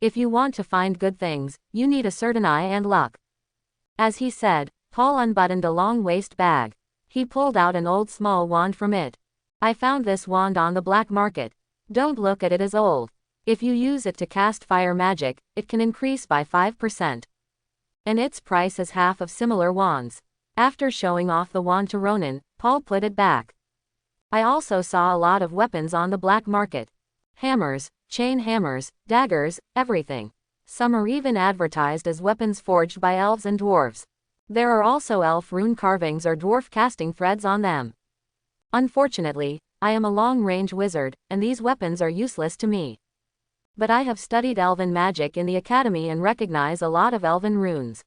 If you want to find good things, you need a certain eye and luck. As he said, Paul unbuttoned a long waist bag. He pulled out an old small wand from it. I found this wand on the black market. Don't look at it as old. If you use it to cast fire magic, it can increase by 5%. And its price is half of similar wands. After showing off the wand to Ronan, Paul put it back. I also saw a lot of weapons on the black market. Hammers, chain hammers, daggers, everything. Some are even advertised as weapons forged by elves and dwarves. There are also elf rune carvings or dwarf casting threads on them. Unfortunately, I am a long-range wizard, and these weapons are useless to me. But I have studied elven magic in the academy and recognize a lot of elven runes.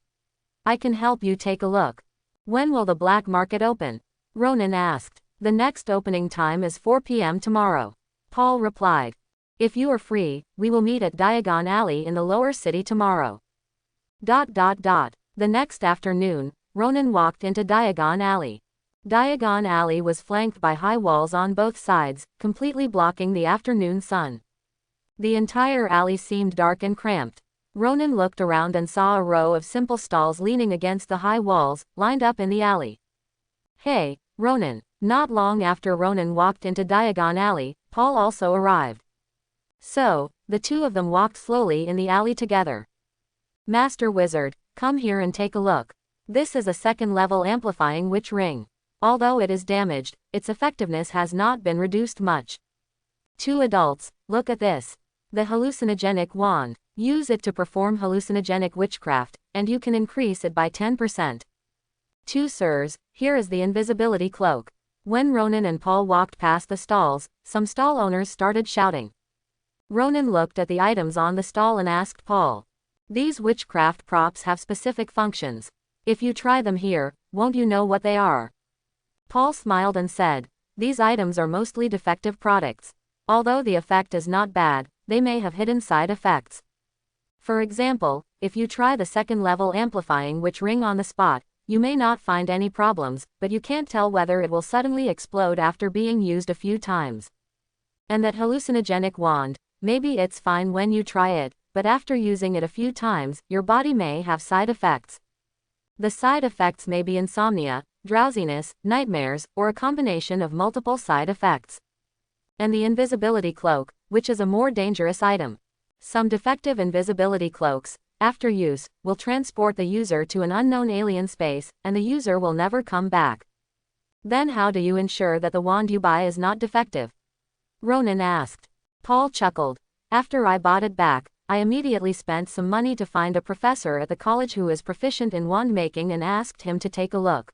I can help you take a look. When will the black market open? Ronan asked. The next opening time is 4 p.m. tomorrow. Paul replied. If you are free, we will meet at Diagon Alley in the lower city tomorrow. The next afternoon, Ronan walked into Diagon Alley. Diagon Alley was flanked by high walls on both sides, completely blocking the afternoon sun. The entire alley seemed dark and cramped. Ronan looked around and saw a row of simple stalls leaning against the high walls, lined up in the alley. Hey, Ronan. Not long after Ronan walked into Diagon Alley, Paul also arrived. So, the two of them walked slowly in the alley together. Master Wizard, come here and take a look. This is a second-level amplifying witch ring. Although it is damaged, its effectiveness has not been reduced much. Two adults, look at this. The hallucinogenic wand. Use it to perform hallucinogenic witchcraft, and you can increase it by 10%. Two sirs, here is the invisibility cloak. When Ronan and Paul walked past the stalls, some stall owners started shouting. Ronan looked at the items on the stall and asked Paul. These witchcraft props have specific functions. If you try them here, won't you know what they are? Paul smiled and said, these items are mostly defective products. Although the effect is not bad, they may have hidden side effects. For example, if you try the second-level amplifying witch ring on the spot, you may not find any problems, but you can't tell whether it will suddenly explode after being used a few times. And that hallucinogenic wand, maybe it's fine when you try it, but after using it a few times, your body may have side effects. The side effects may be insomnia, drowsiness, nightmares, or a combination of multiple side effects. And the invisibility cloak, which is a more dangerous item. Some defective invisibility cloaks, after use, will transport the user to an unknown alien space, and the user will never come back. Then how do you ensure that the wand you buy is not defective? Ronan asked. Paul chuckled. After I bought it back, I immediately spent some money to find a professor at the college who is proficient in wand making and asked him to take a look.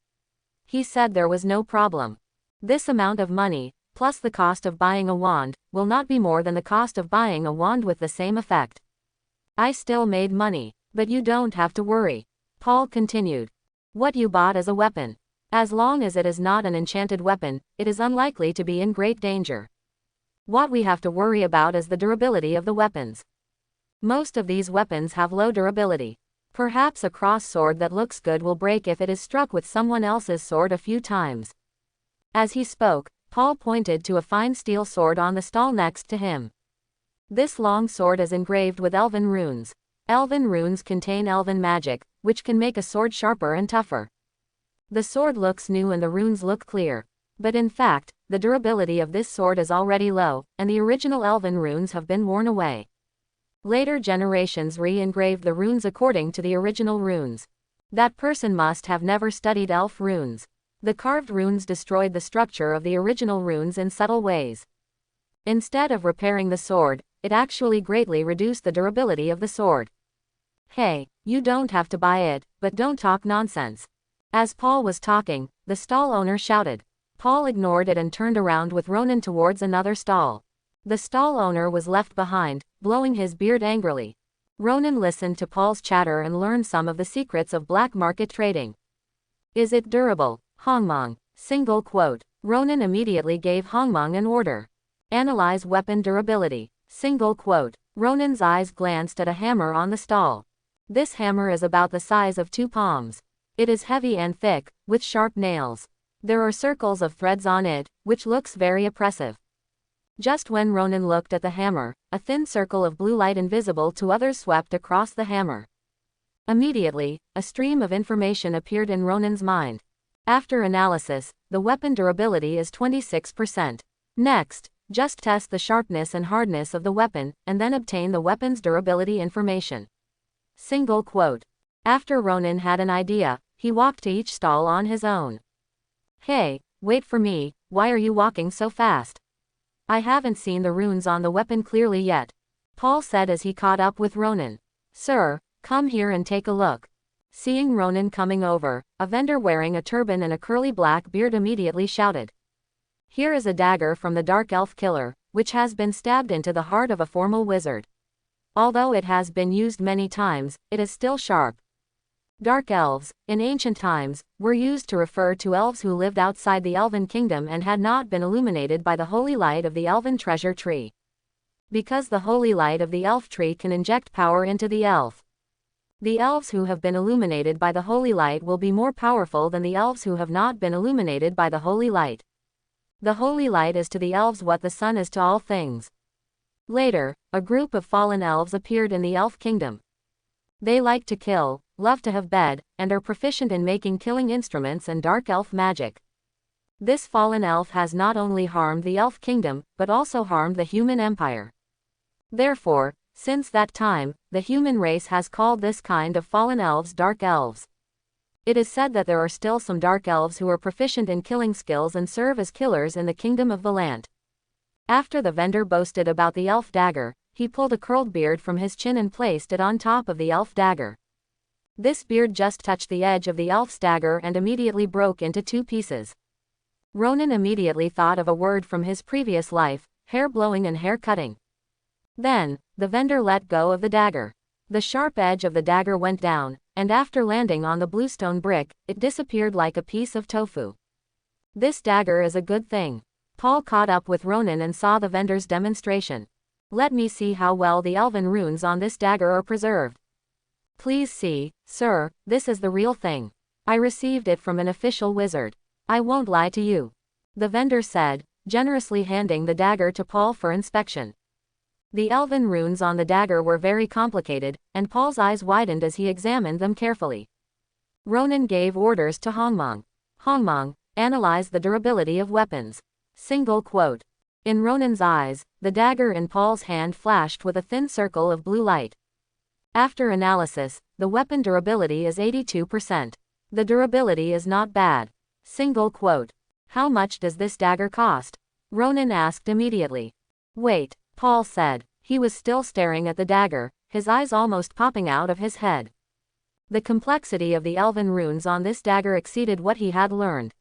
He said there was no problem. This amount of money, plus the cost of buying a wand, will not be more than the cost of buying a wand with the same effect. I still made money, but you don't have to worry. Paul continued. What you bought is a weapon. As long as it is not an enchanted weapon, it is unlikely to be in great danger. What we have to worry about is the durability of the weapons. Most of these weapons have low durability. Perhaps a cross sword that looks good will break if it is struck with someone else's sword a few times. As he spoke, Paul pointed to a fine steel sword on the stall next to him. This long sword is engraved with elven runes. Elven runes contain elven magic, which can make a sword sharper and tougher. The sword looks new and the runes look clear. But in fact, the durability of this sword is already low, and the original elven runes have been worn away. Later generations re-engraved the runes according to the original runes. That person must have never studied elf runes. The carved runes destroyed the structure of the original runes in subtle ways. Instead of repairing the sword, it actually greatly reduced the durability of the sword. Hey, you don't have to buy it, but don't talk nonsense. As Paul was talking, the stall owner shouted. Paul ignored it and turned around with Ronan towards another stall. The stall owner was left behind, blowing his beard angrily. Ronan listened to Paul's chatter and learned some of the secrets of black market trading. Is it durable? Hongmong. Single quote. Ronan immediately gave Hongmong an order. Analyze weapon durability. Single quote. Ronan's eyes glanced at a hammer on the stall. This hammer is about the size of 2 palms. It is heavy and thick, with sharp nails. There are circles of threads on it, which looks very oppressive. Just when Ronan looked at the hammer, a thin circle of blue light invisible to others swept across the hammer. Immediately, a stream of information appeared in Ronan's mind. After analysis, the weapon durability is 26%. Next, just test the sharpness and hardness of the weapon, and then obtain the weapon's durability information. Single quote. After Ronan had an idea, he walked to each stall on his own. Hey, wait for me, why are you walking so fast? I haven't seen the runes on the weapon clearly yet, Paul said as he caught up with Ronan. Sir, come here and take a look. Seeing Ronan coming over, a vendor wearing a turban and a curly black beard immediately shouted. Here is a dagger from the Dark Elf Killer, which has been stabbed into the heart of a formal wizard. Although it has been used many times, it is still sharp. Dark elves, in ancient times, were used to refer to elves who lived outside the elven kingdom and had not been illuminated by the holy light of the elven treasure tree. Because the holy light of the elf tree can inject power into the elf. The elves who have been illuminated by the holy light will be more powerful than the elves who have not been illuminated by the holy light. The holy light is to the elves what the sun is to all things. Later, a group of fallen elves appeared in the elf kingdom. They like to kill, love to have bed, and are proficient in making killing instruments and dark elf magic. This fallen elf has not only harmed the elf kingdom, but also harmed the human empire. Therefore, since that time, the human race has called this kind of fallen elves dark elves. It is said that there are still some dark elves who are proficient in killing skills and serve as killers in the kingdom of Valant. After the vendor boasted about the elf dagger, he pulled a curled beard from his chin and placed it on top of the elf dagger. This beard just touched the edge of the elf's dagger and immediately broke into 2 pieces. Ronan immediately thought of a word from his previous life, hair blowing and hair cutting. Then, the vendor let go of the dagger. The sharp edge of the dagger went down, and after landing on the bluestone brick, it disappeared like a piece of tofu. This dagger is a good thing. Paul caught up with Ronan and saw the vendor's demonstration. Let me see how well the elven runes on this dagger are preserved. Please see, sir, this is the real thing. I received it from an official wizard. I won't lie to you. The vendor said, generously handing the dagger to Paul for inspection. The elven runes on the dagger were very complicated, and Paul's eyes widened as he examined them carefully. Ronan gave orders to Hongmong. Hongmong, analyze the durability of weapons. Single quote. In Ronan's eyes, the dagger in Paul's hand flashed with a thin circle of blue light. After analysis, the weapon durability is 82%. The durability is not bad. Single quote. How much does this dagger cost? Ronan asked immediately. Wait, Paul said. He was still staring at the dagger, his eyes almost popping out of his head. The complexity of the elven runes on this dagger exceeded what he had learned.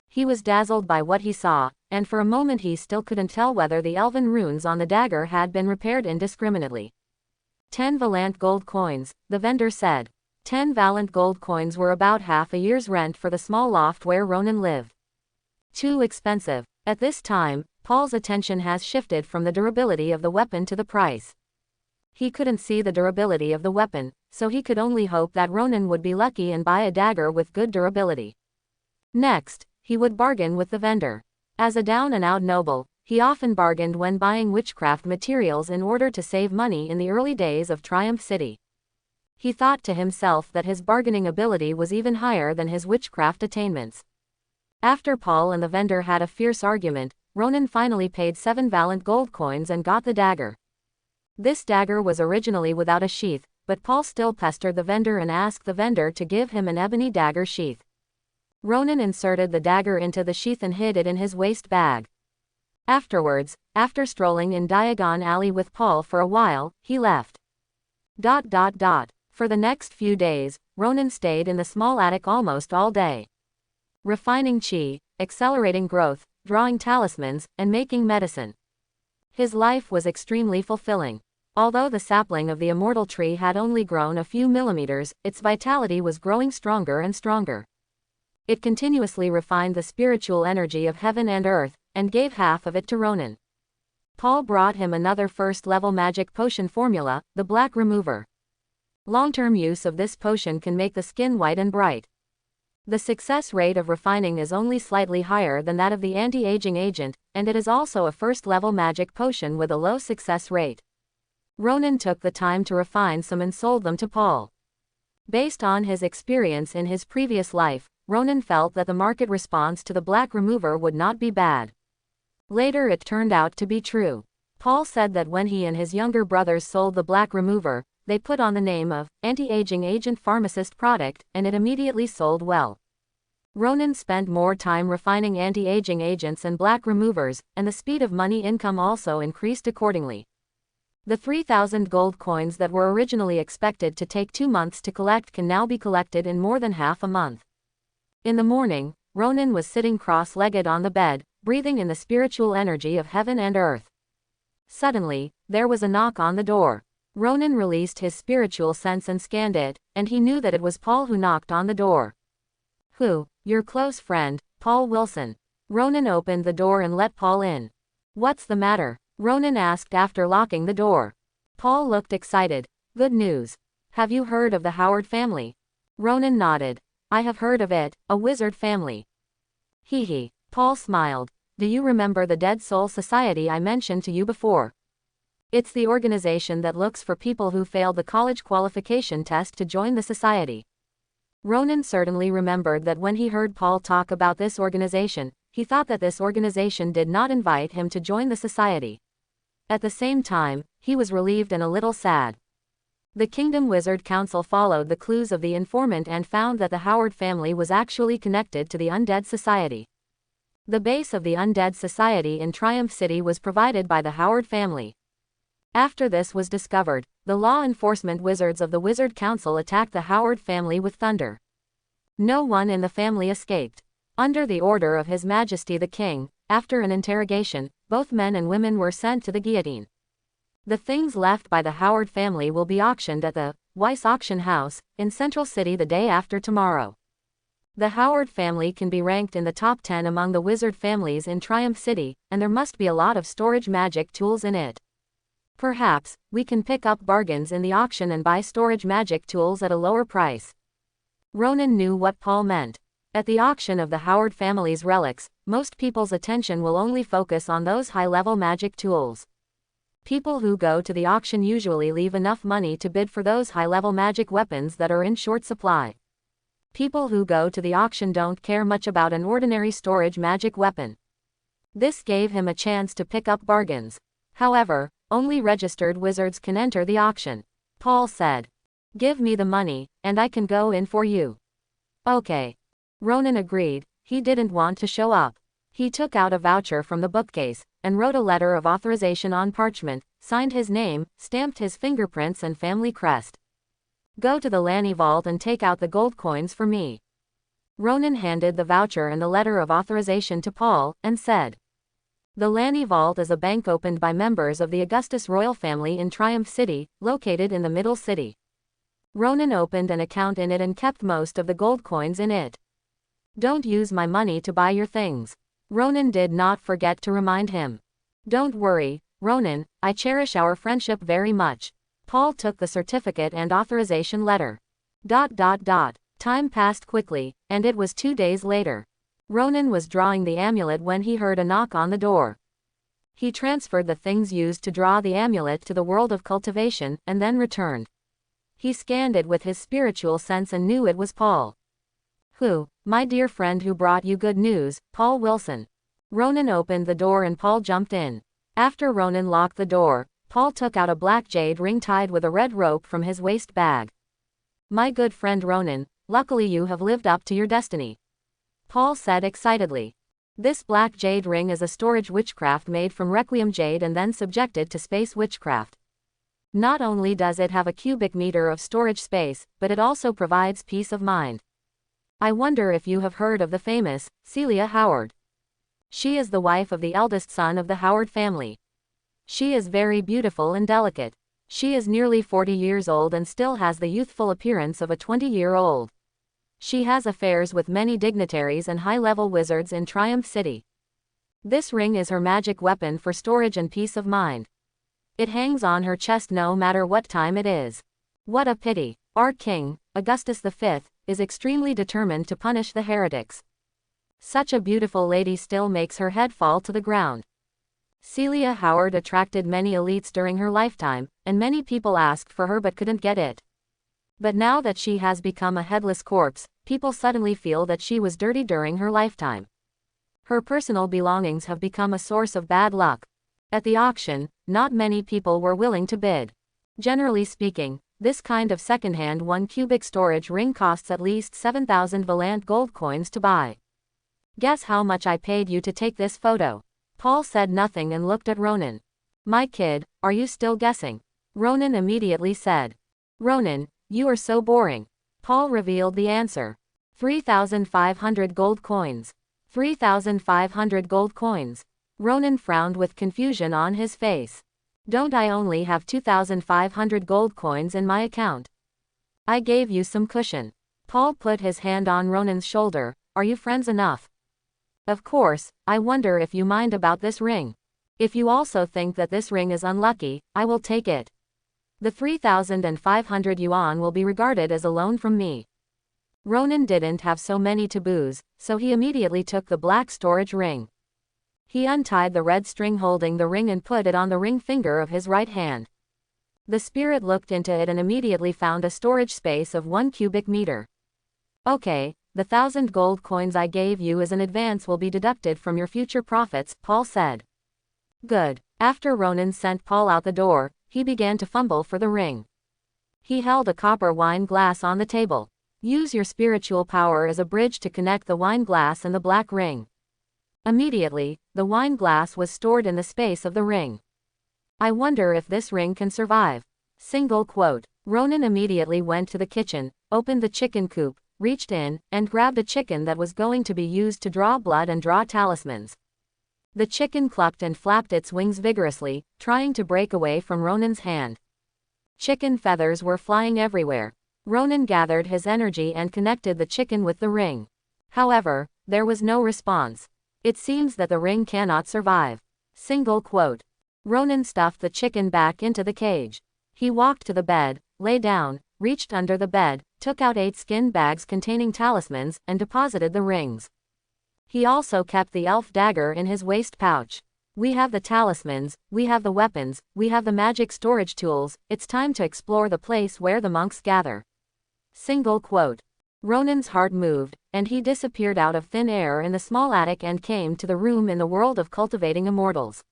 He was dazzled by what he saw, and for a moment he still couldn't tell whether the elven runes on the dagger had been repaired indiscriminately. 10 Valant gold coins, the vendor said. 10 Valant gold coins were about half a year's rent for the small loft where Ronan lived. Too expensive. At this time, Paul's attention has shifted from the durability of the weapon to the price. He couldn't see the durability of the weapon, so he could only hope that Ronan would be lucky and buy a dagger with good durability. Next, he would bargain with the vendor. As a down-and-out noble, he often bargained when buying witchcraft materials in order to save money in the early days of Triumph City. He thought to himself that his bargaining ability was even higher than his witchcraft attainments. After Paul and the vendor had a fierce argument, Ronan finally paid 7 Valant gold coins and got the dagger. This dagger was originally without a sheath, but Paul still pestered the vendor and asked the vendor to give him an ebony dagger sheath. Ronan inserted the dagger into the sheath and hid it in his waist bag. Afterwards, after strolling in Diagon Alley with Paul for a while, he left. For the next few days, Ronan stayed in the small attic almost all day. Refining chi, accelerating growth, drawing talismans, and making medicine. His life was extremely fulfilling. Although the sapling of the immortal tree had only grown a few millimeters, its vitality was growing stronger and stronger. It continuously refined the spiritual energy of heaven and earth, and gave half of it to Ronan. Paul brought him another first-level magic potion formula, the Black Remover. Long-term use of this potion can make the skin white and bright. The success rate of refining is only slightly higher than that of the anti-aging agent, and it is also a first-level magic potion with a low success rate. Ronan took the time to refine some and sold them to Paul. Based on his experience in his previous life, Ronan felt that the market response to the Black Remover would not be bad. Later it turned out to be true. Paul said that when he and his younger brothers sold the Black Remover, they put on the name of anti-aging agent pharmacist product, and it immediately sold well. Ronan spent more time refining anti-aging agents and black removers, and the speed of money income also increased accordingly. The 3,000 gold coins that were originally expected to take 2 months to collect can now be collected in more than half a month. In the morning, Ronan was sitting cross-legged on the bed, breathing in the spiritual energy of heaven and earth. Suddenly, there was a knock on the door. Ronan released his spiritual sense and scanned it, and he knew that it was Paul who knocked on the door. "Who? Your close friend, Paul Wilson." Ronan opened the door and let Paul in. "What's the matter?" Ronan asked after locking the door. Paul looked excited. "Good news. Have you heard of the Howard family?" Ronan nodded. "I have heard of it, a wizard family." Hee. Paul smiled. "Do you remember the Dead Soul Society I mentioned to you before? It's the organization that looks for people who failed the college qualification test to join the society." Ronan certainly remembered that when he heard Paul talk about this organization, he thought that this organization did not invite him to join the society. At the same time, he was relieved and a little sad. The Kingdom Wizard Council followed the clues of the informant and found that the Howard family was actually connected to the Undead Society. The base of the Undead Society in Triumph City was provided by the Howard family. After this was discovered, the law enforcement wizards of the Wizard Council attacked the Howard family with thunder. No one in the family escaped. Under the order of His Majesty the King, after an interrogation, both men and women were sent to the guillotine. The things left by the Howard family will be auctioned at the Weiss Auction House in Central City the day after tomorrow. The Howard family can be ranked in the top 10 among the wizard families in Triumph City, and there must be a lot of storage magic tools in it. Perhaps we can pick up bargains in the auction and buy storage magic tools at a lower price. Ronan knew what Paul meant. At the auction of the Howard family's relics, most people's attention will only focus on those high-level magic tools. People who go to the auction usually leave enough money to bid for those high-level magic weapons that are in short supply. People who go to the auction don't care much about an ordinary storage magic weapon. This gave him a chance to pick up bargains. However, only registered wizards can enter the auction. Paul said, "Give me the money, and I can go in for you." "Okay." Ronan agreed. He didn't want to show up. He took out a voucher from the bookcase, and wrote a letter of authorization on parchment, signed his name, stamped his fingerprints and family crest. "Go to the Lanny vault and take out the gold coins for me." Ronan handed the voucher and the letter of authorization to Paul, and said, "The Lanny Vault is a bank opened by members of the Augustus royal family in Triumph City, located in the Middle City." Ronan opened an account in it and kept most of the gold coins in it. "Don't use my money to buy your things." Ronan did not forget to remind him. "Don't worry, Ronan, I cherish our friendship very much." Paul took the certificate and authorization letter. Time passed quickly, and it was 2 days later. Ronan was drawing the amulet when he heard a knock on the door. He transferred the things used to draw the amulet to the world of cultivation, and then returned. He scanned it with his spiritual sense and knew it was Paul. "Who? My dear friend who brought you good news, Paul Wilson." Ronan opened the door and Paul jumped in. After Ronan locked the door, Paul took out a black jade ring tied with a red rope from his waist bag. "My good friend Ronan, luckily you have lived up to your destiny. Paul said excitedly. This black jade ring is a storage witchcraft made from requiem jade and then subjected to space witchcraft. Not only does it have a cubic meter of storage space, but it also provides peace of mind. I wonder if you have heard of the famous Celia Howard. She is the wife of the eldest son of the Howard family. She is very beautiful and delicate. She is nearly 40 years old and still has the youthful appearance of a 20-year-old. She has affairs with many dignitaries and high-level wizards in Triumph City. This ring is her magic weapon for storage and peace of mind. It hangs on her chest no matter what time it is. What a pity. Our king, Augustus V, is extremely determined to punish the heretics. Such a beautiful lady still makes her head fall to the ground. Celia Howard attracted many elites during her lifetime, and many people asked for her but couldn't get it. But now that she has become a headless corpse, people suddenly feel that she was dirty during her lifetime. Her personal belongings have become a source of bad luck. At the auction, not many people were willing to bid. Generally speaking, this kind of second-hand 1 cubic storage ring costs at least 7,000 Valant gold coins to buy. Guess how much I paid you to take this photo? Paul said nothing and looked at Ronan. My kid, are you still guessing? Ronan immediately said. Ronan, you are so boring. Paul revealed the answer. 3,500 gold coins. 3,500 gold coins. Ronan frowned with confusion on his face. Don't I only have 2,500 gold coins in my account? I gave you some cushion. Paul put his hand on Ronan's shoulder. Are you friends enough? Of course. I wonder if you mind about this ring. If you also think that this ring is unlucky, I will take it. The 3,500 yuan will be regarded as a loan from me. Ronan didn't have so many taboos, so he immediately took the black storage ring. He untied the red string holding the ring and put it on the ring finger of his right hand. The spirit looked into it and immediately found a storage space of 1 cubic meter. Okay, the 1,000 gold coins I gave you as an advance will be deducted from your future profits, Paul said. Good. After Ronan sent Paul out the door, he began to fumble for the ring. He held a copper wine glass on the table. Use your spiritual power as a bridge to connect the wine glass and the black ring. Immediately, the wine glass was stored in the space of the ring. I wonder if this ring can survive. Single quote. Ronan immediately went to the kitchen, opened the chicken coop, reached in, and grabbed a chicken that was going to be used to draw blood and draw talismans. The chicken clucked and flapped its wings vigorously, trying to break away from Ronan's hand. Chicken feathers were flying everywhere. Ronan gathered his energy and connected the chicken with the ring. However, there was no response. It seems that the ring cannot survive. Single quote. Ronan stuffed the chicken back into the cage. He walked to the bed, lay down, reached under the bed, took out 8 skin bags containing talismans, and deposited the rings. He also kept the elf dagger in his waist pouch. We have the talismans, we have the weapons, we have the magic storage tools, it's time to explore the place where the monks gather. Single quote. Ronan's heart moved, and he disappeared out of thin air in the small attic and came to the room in the world of cultivating immortals.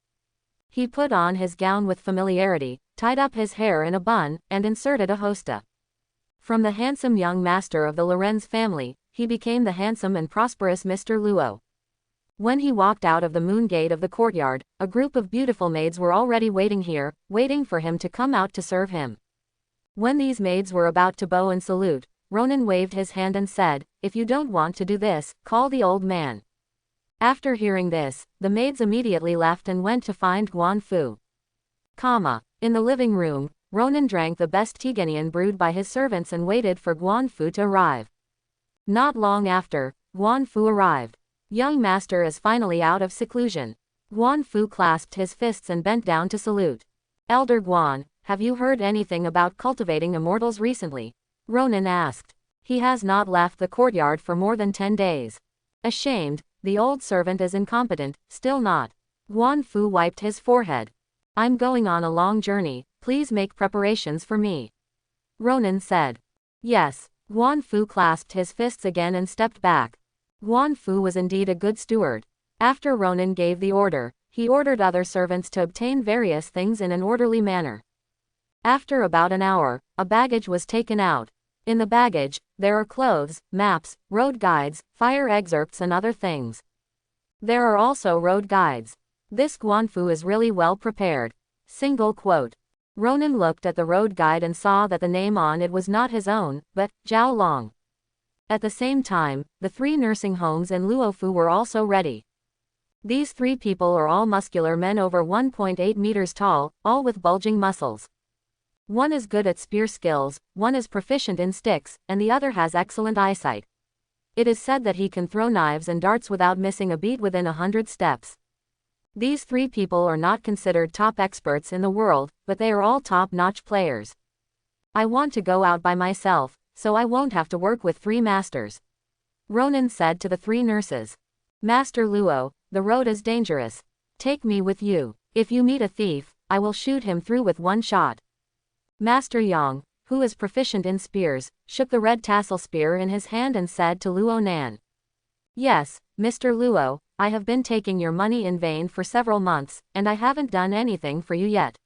He put on his gown with familiarity, tied up his hair in a bun, and inserted a hosta. From the handsome young master of the Lorenz family, he became the handsome and prosperous Mr. Luo. When he walked out of the moon gate of the courtyard, a group of beautiful maids were already waiting here, waiting for him to come out to serve him. When these maids were about to bow and salute, Ronan waved his hand and said, "If you don't want to do this, call the old man." After hearing this, the maids immediately left and went to find Guan Fu. In the living room, Ronan drank the best Tigenian brewed by his servants and waited for Guan Fu to arrive. Not long after, Guan Fu arrived. Young master is finally out of seclusion. Guan Fu clasped his fists and bent down to salute. Elder Guan, have you heard anything about cultivating immortals recently? Ronan asked. He has not left the courtyard for more than 10 days. Ashamed, the old servant is incompetent, still not. Guan Fu wiped his forehead. I'm going on a long journey, please make preparations for me. Ronan said. Yes. Guan Fu clasped his fists again and stepped back. Guan Fu was indeed a good steward. After Ronan gave the order, he ordered other servants to obtain various things in an orderly manner. After about an hour, a baggage was taken out. In the baggage, there are clothes, maps, road guides, fire excerpts and other things. There are also road guides. This Guanfu is really well prepared. Single quote. Ronan looked at the road guide and saw that the name on it was not his own, but Zhao Long. At the same time, the 3 nursing homes in Luofu were also ready. These 3 people are all muscular men over 1.8 meters tall, all with bulging muscles. One is good at spear skills, one is proficient in sticks, and the other has excellent eyesight. It is said that he can throw knives and darts without missing a beat within 100 steps. These 3 people are not considered top experts in the world, but they are all top-notch players. I want to go out by myself, so I won't have to work with 3 masters. Ronan said to the 3 nurses. Master Luo, the road is dangerous. Take me with you. If you meet a thief, I will shoot him through with 1 shot. Master Yang, who is proficient in spears, shook the red tassel spear in his hand and said to Luo Nan. Yes, Mr. Luo, I have been taking your money in vain for several months, and I haven't done anything for you yet.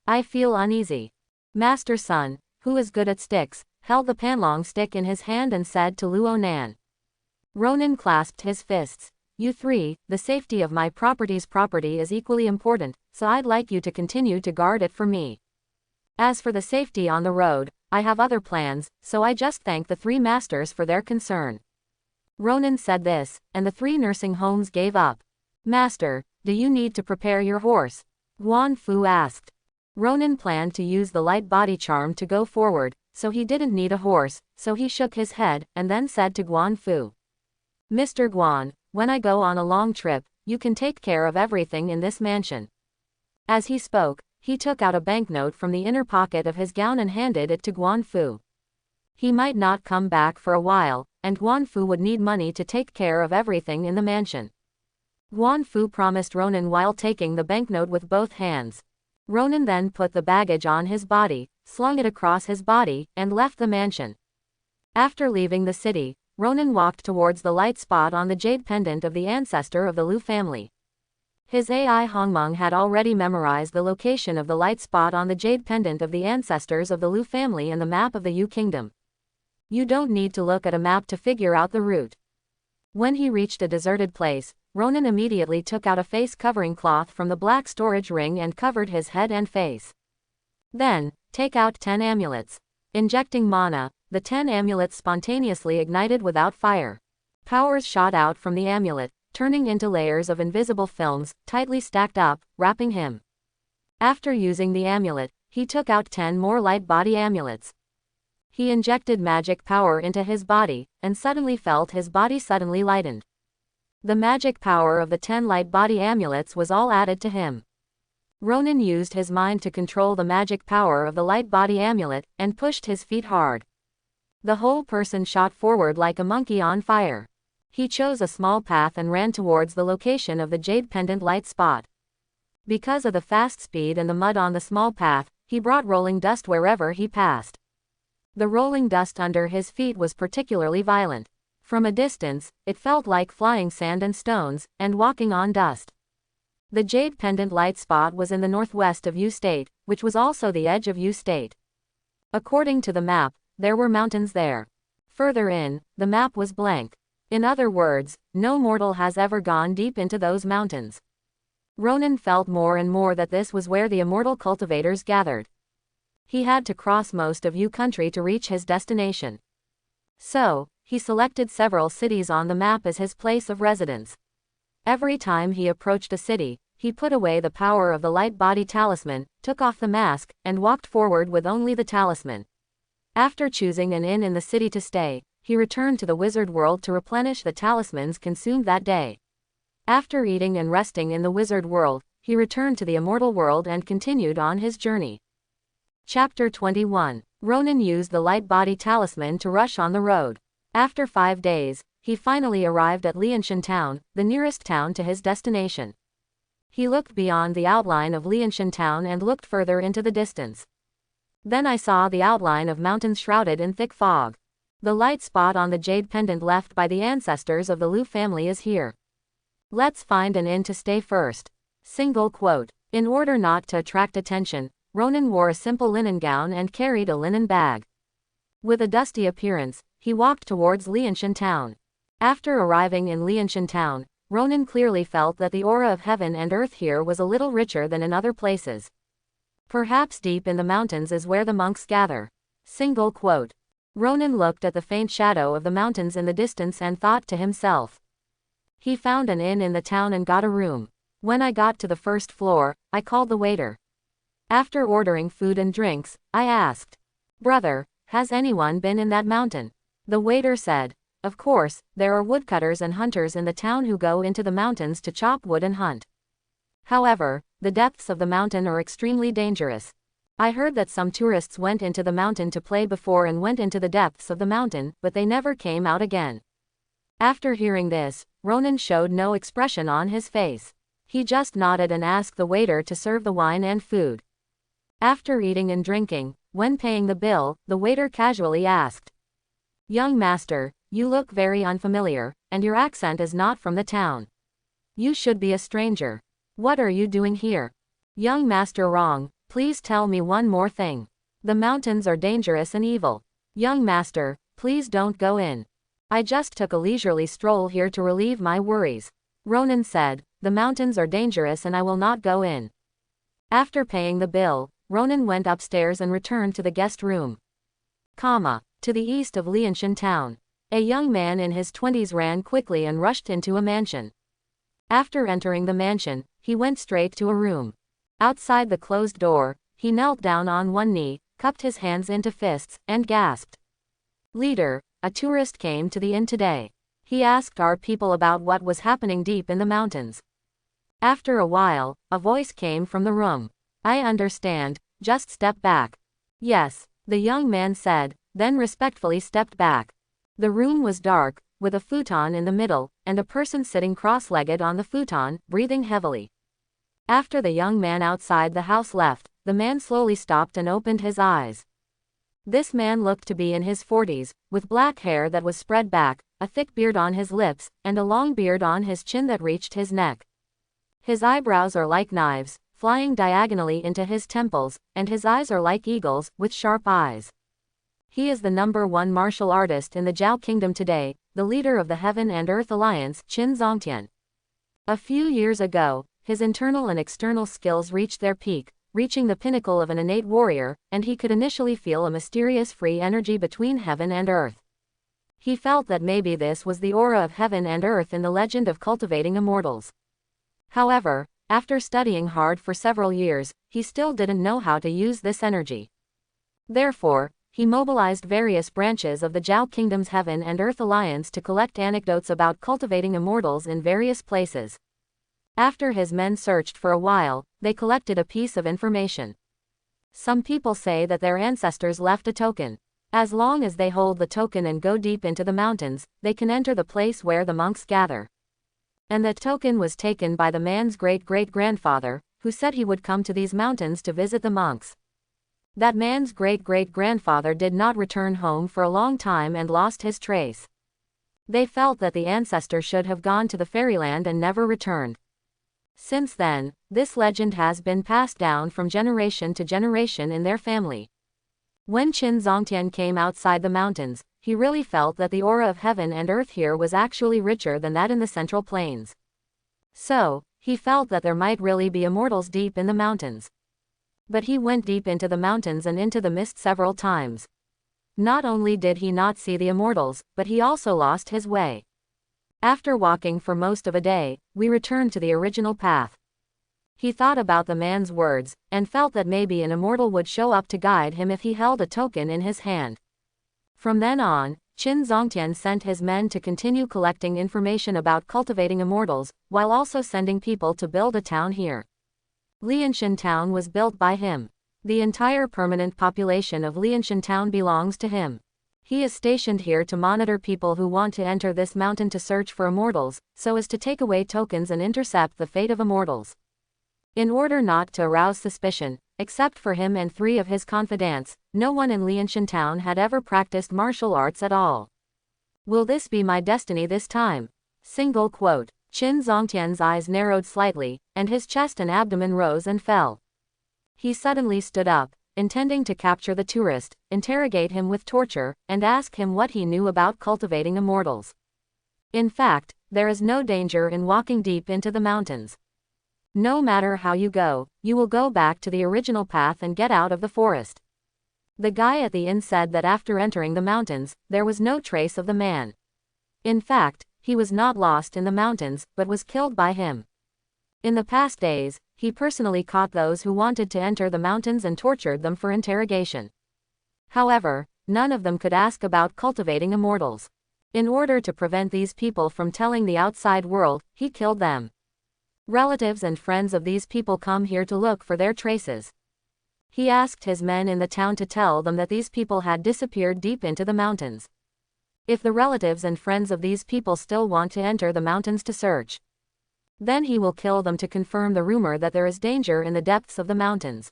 I feel uneasy. Master Sun, who is good at sticks, held the panlong stick in his hand and said to Luo Nan. Ronan clasped his fists. You 3, the safety of my property is equally important, so I'd like you to continue to guard it for me. As for the safety on the road, I have other plans, so I just thank the 3 masters for their concern. Ronan said this, and the 3 nursing homes gave up. Master, do you need to prepare your horse? Guan Fu asked. Ronan planned to use the light body charm to go forward, so he didn't need a horse, so he shook his head, and then said to Guan Fu. Mr. Guan, when I go on a long trip, you can take care of everything in this mansion. As he spoke, he took out a banknote from the inner pocket of his gown and handed it to Guan Fu. He might not come back for a while, and Guan Fu would need money to take care of everything in the mansion. Guan Fu promised Ronan while taking the banknote with both hands. Ronan then put the baggage on his body, slung it across his body, and left the mansion. After leaving the city, Ronan walked towards the light spot on the jade pendant of the ancestor of the Lu family. His AI Hongmeng had already memorized the location of the light spot on the jade pendant of the ancestors of the Lu family and the map of the Yu kingdom. You don't need to look at a map to figure out the route. When he reached a deserted place, Ronan immediately took out a face covering cloth from the black storage ring and covered his head and face. Then, take out 10 amulets. Injecting mana, the 10 amulets spontaneously ignited without fire. Powers shot out from the amulet, turning into layers of invisible films, tightly stacked up, wrapping him. After using the amulet, he took out 10 more light body amulets. He injected magic power into his body, and suddenly felt his body suddenly lightened. The magic power of the 10 light body amulets was all added to him. Ronan used his mind to control the magic power of the light body amulet, and pushed his feet hard. The whole person shot forward like a monkey on fire. He chose a small path and ran towards the location of the jade pendant light spot. Because of the fast speed and the mud on the small path, he brought rolling dust wherever he passed. The rolling dust under his feet was particularly violent. From a distance, it felt like flying sand and stones, and walking on dust. The jade pendant light spot was in the northwest of Yu State, which was also the edge of Yu State. According to the map, there were mountains there. Further in, the map was blank. In other words, no mortal has ever gone deep into those mountains. Ronan felt more and more that this was where the immortal cultivators gathered. He had to cross most of Yu country to reach his destination. So, he selected several cities on the map as his place of residence. Every time he approached a city, he put away the power of the light body talisman, took off the mask, and walked forward with only the talisman. After choosing an inn in the city to stay, he returned to the wizard world to replenish the talismans consumed that day. After eating and resting in the wizard world, he returned to the immortal world and continued on his journey. Chapter 21. Ronan used the light body talisman to rush on the road. After 5 days, he finally arrived at Lianshan town, the nearest town to his destination. He looked beyond the outline of Lianshan town and looked further into the distance. Then I saw the outline of mountains shrouded in thick fog. The light spot on the jade pendant left by the ancestors of the Lu family is here. Let's find an inn to stay first. Single quote. In order not to attract attention, Ronan wore a simple linen gown and carried a linen bag. With a dusty appearance, he walked towards Lianshan town. After arriving in Lianshan town, Ronan clearly felt that the aura of heaven and earth here was a little richer than in other places. Perhaps deep in the mountains is where the monks gather. Single quote. Ronan looked at the faint shadow of the mountains in the distance and thought to himself. He found an inn in the town and got a room. When I got to the first floor, I called the waiter. After ordering food and drinks, I asked, "Brother, has anyone been in that mountain?" The waiter said, "Of course, there are woodcutters and hunters in the town who go into the mountains to chop wood and hunt. However, the depths of the mountain are extremely dangerous. I heard that some tourists went into the mountain to play before and went into the depths of the mountain, but they never came out again." After hearing this, Ronan showed no expression on his face. He just nodded and asked the waiter to serve the wine and food. After eating and drinking, when paying the bill, the waiter casually asked, "Young master, you look very unfamiliar, and your accent is not from the town. You should be a stranger. What are you doing here?" "Young master, wrong. Please tell me one more thing. The mountains are dangerous and evil. Young master, please don't go in. I just took a leisurely stroll here to relieve my worries." Ronan said, "The mountains are dangerous and I will not go in." After paying the bill, Ronan went upstairs and returned to the guest room. To the east of Lianshan town. A young man in his 20s ran quickly and rushed into a mansion. After entering the mansion, he went straight to a room. Outside the closed door, he knelt down on one knee, cupped his hands into fists, and gasped. "Leader, a tourist came to the inn today. He asked our people about what was happening deep in the mountains." After a while, a voice came from the room. "I understand, just step back." "Yes," the young man said, then respectfully stepped back. The room was dark, with a futon in the middle, and a person sitting cross-legged on the futon, breathing heavily. After the young man outside the house left, the man slowly stopped and opened his eyes. This man looked to be in his 40s, with black hair that was spread back, a thick beard on his lips, and a long beard on his chin that reached his neck. His eyebrows are like knives, flying diagonally into his temples, and his eyes are like eagles, with sharp eyes. He is the #1 martial artist in the Zhao Kingdom today, the leader of the Heaven and Earth Alliance, Qin Zongtian. A few years ago, his internal and external skills reached their peak, reaching the pinnacle of an innate warrior, and he could initially feel a mysterious free energy between heaven and earth. He felt that maybe this was the aura of heaven and earth in the legend of cultivating immortals. However, after studying hard for several years, he still didn't know how to use this energy. Therefore, he mobilized various branches of the Zhao Kingdom's Heaven and Earth Alliance to collect anecdotes about cultivating immortals in various places. After his men searched for a while, they collected a piece of information. Some people say that their ancestors left a token. As long as they hold the token and go deep into the mountains, they can enter the place where the monks gather. And the token was taken by the man's great-great-grandfather, who said he would come to these mountains to visit the monks. That man's great-great-grandfather did not return home for a long time and lost his trace. They felt that the ancestor should have gone to the fairyland and never returned. Since then, this legend has been passed down from generation to generation in their family. When Qin Zongtian came outside the mountains, he really felt that the aura of heaven and earth here was actually richer than that in the Central Plains. So, he felt that there might really be immortals deep in the mountains. But he went deep into the mountains and into the mist several times. Not only did he not see the immortals, but he also lost his way. After walking for most of a day, we returned to the original path. He thought about the man's words, and felt that maybe an immortal would show up to guide him if he held a token in his hand. From then on, Qin Zongtian sent his men to continue collecting information about cultivating immortals, while also sending people to build a town here. Lianshan town was built by him. The entire permanent population of Lianshan town belongs to him. He is stationed here to monitor people who want to enter this mountain to search for immortals, so as to take away tokens and intercept the fate of immortals. In order not to arouse suspicion, except for him and 3 of his confidants, no one in Lianshan town had ever practiced martial arts at all. "Will this be my destiny this time?" Single quote. Qin Zongtian's eyes narrowed slightly, and his chest and abdomen rose and fell. He suddenly stood up, intending to capture the tourist, interrogate him with torture, and ask him what he knew about cultivating immortals. In fact, there is no danger in walking deep into the mountains. No matter how you go, you will go back to the original path and get out of the forest. The guy at the inn said that after entering the mountains, there was no trace of the man. In fact, he was not lost in the mountains, but was killed by him. In the past days, he personally caught those who wanted to enter the mountains and tortured them for interrogation. However, none of them could ask about cultivating immortals. In order to prevent these people from telling the outside world, he killed them. Relatives and friends of these people come here to look for their traces. He asked his men in the town to tell them that these people had disappeared deep into the mountains. If the relatives and friends of these people still want to enter the mountains to search, then he will kill them to confirm the rumor that there is danger in the depths of the mountains.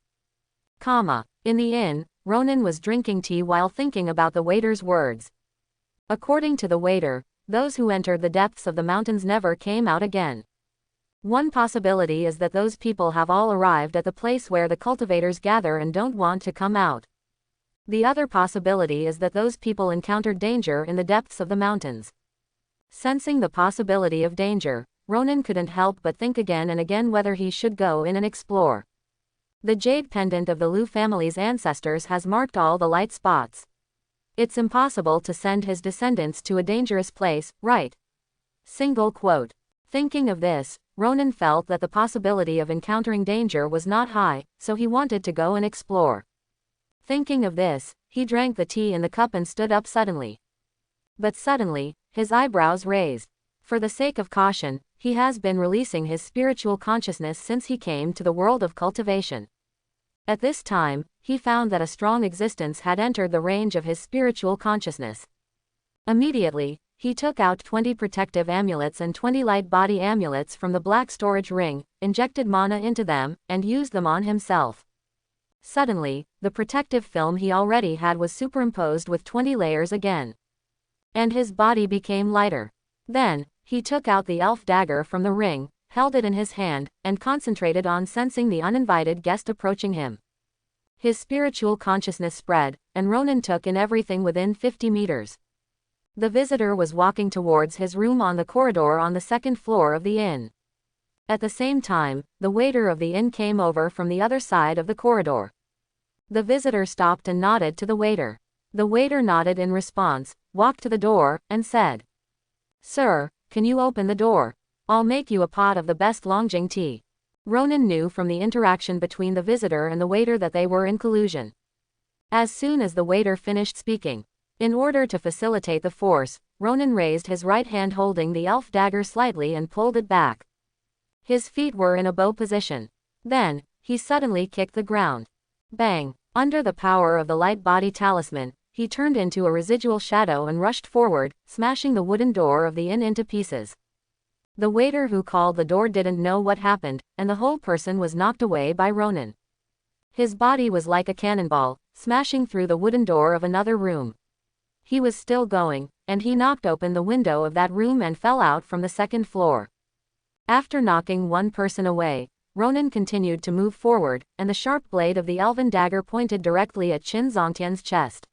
In the inn, Ronan was drinking tea while thinking about the waiter's words. According to the waiter, those who entered the depths of the mountains never came out again. One possibility is that those people have all arrived at the place where the cultivators gather and don't want to come out. The other possibility is that those people encountered danger in the depths of the mountains. Sensing the possibility of danger, Ronan couldn't help but think again and again whether he should go in and explore. The jade pendant of the Lu family's ancestors has marked all the light spots. It's impossible to send his descendants to a dangerous place, right? Single quote. Thinking of this, Ronan felt that the possibility of encountering danger was not high, so he wanted to go and explore. Thinking of this, he drank the tea in the cup and stood up suddenly. But suddenly, his eyebrows raised. For the sake of caution, he has been releasing his spiritual consciousness since he came to the world of cultivation. At this time, he found that a strong existence had entered the range of his spiritual consciousness. Immediately, he took out 20 protective amulets and 20 light body amulets from the black storage ring, injected mana into them, and used them on himself. Suddenly, the protective film he already had was superimposed with 20 layers again. And his body became lighter. Then, he took out the elf dagger from the ring, held it in his hand, and concentrated on sensing the uninvited guest approaching him. His spiritual consciousness spread, and Ronan took in everything within 50 meters. The visitor was walking towards his room on the corridor on the second floor of the inn. At the same time, the waiter of the inn came over from the other side of the corridor. The visitor stopped and nodded to the waiter. The waiter nodded in response, walked to the door, and said, "Sir, can you open the door? I'll make you a pot of the best Longjing tea." Ronan knew from the interaction between the visitor and the waiter that they were in collusion. As soon as the waiter finished speaking, in order to facilitate the force, Ronan raised his right hand holding the elf dagger slightly and pulled it back. His feet were in a bow position. Then, he suddenly kicked the ground. Bang! Under the power of the light body talisman, he turned into a residual shadow and rushed forward, smashing the wooden door of the inn into pieces. The waiter who called the door didn't know what happened, and the whole person was knocked away by Ronan. His body was like a cannonball, smashing through the wooden door of another room. He was still going, and he knocked open the window of that room and fell out from the second floor. After knocking one person away, Ronan continued to move forward, and the sharp blade of the elven dagger pointed directly at Qin Zongtian's chest.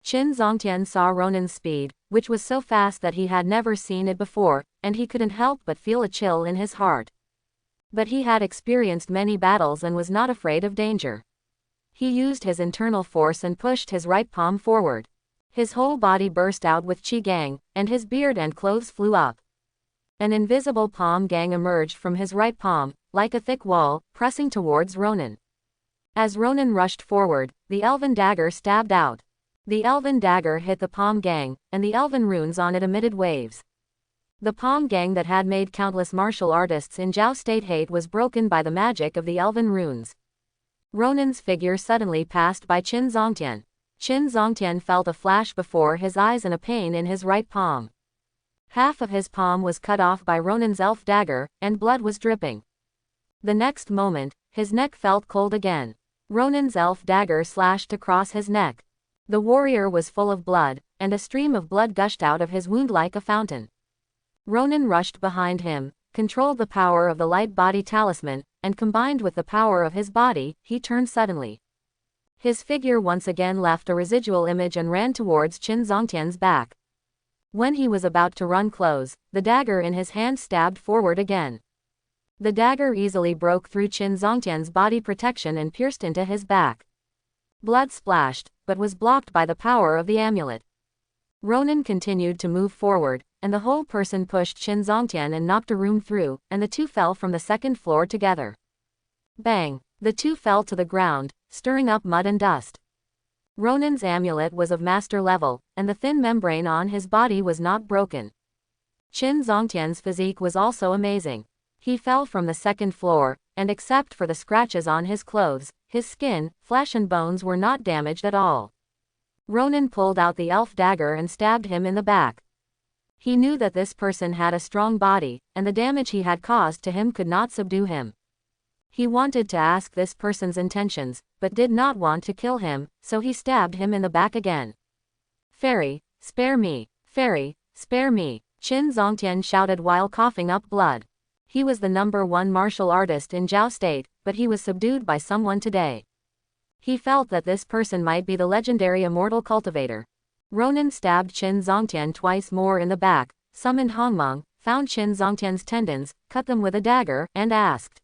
Qin Zongtian saw Ronan's speed, which was so fast that he had never seen it before, and he couldn't help but feel a chill in his heart. But he had experienced many battles and was not afraid of danger. He used his internal force and pushed his right palm forward. His whole body burst out with qi gang, and his beard and clothes flew up. An invisible palm gang emerged from his right palm, like a thick wall, pressing towards Ronan. As Ronan rushed forward, the elven dagger stabbed out. The elven dagger hit the palm gang, and the elven runes on it emitted waves. The palm gang that had made countless martial artists in Zhao State hate was broken by the magic of the elven runes. Ronan's figure suddenly passed by Qin Zongtian. Qin Zongtian felt a flash before his eyes and a pain in his right palm. Half of his palm was cut off by Ronan's elf dagger, and blood was dripping. The next moment, his neck felt cold again. Ronan's elf dagger slashed across his neck. The warrior was full of blood, and a stream of blood gushed out of his wound like a fountain. Ronan rushed behind him, controlled the power of the light body talisman, and combined with the power of his body, he turned suddenly. His figure once again left a residual image and ran towards Qin Zongtian's back. When he was about to run close, the dagger in his hand stabbed forward again. The dagger easily broke through Qin Zongtian's body protection and pierced into his back. Blood splashed, but was blocked by the power of the amulet. Ronan continued to move forward, and the whole person pushed Qin Zongtian and knocked a room through, and the two fell from the second floor together. Bang! The two fell to the ground, stirring up mud and dust. Ronan's amulet was of master level, and the thin membrane on his body was not broken. Qin Zongtian's physique was also amazing. He fell from the second floor, and except for the scratches on his clothes, his skin, flesh and bones were not damaged at all. Ronan pulled out the elf dagger and stabbed him in the back. He knew that this person had a strong body, and the damage he had caused to him could not subdue him. He wanted to ask this person's intentions, but did not want to kill him, so he stabbed him in the back again. "Fairy, spare me! Fairy, spare me!" Qin Zongtian shouted while coughing up blood. He was the #1 martial artist in Zhao State, but he was subdued by someone today. He felt that this person might be the legendary immortal cultivator. Ronan stabbed Qin Zongtian twice more in the back, summoned Hongmeng, found Qin Zongtian's tendons, cut them with a dagger, and asked,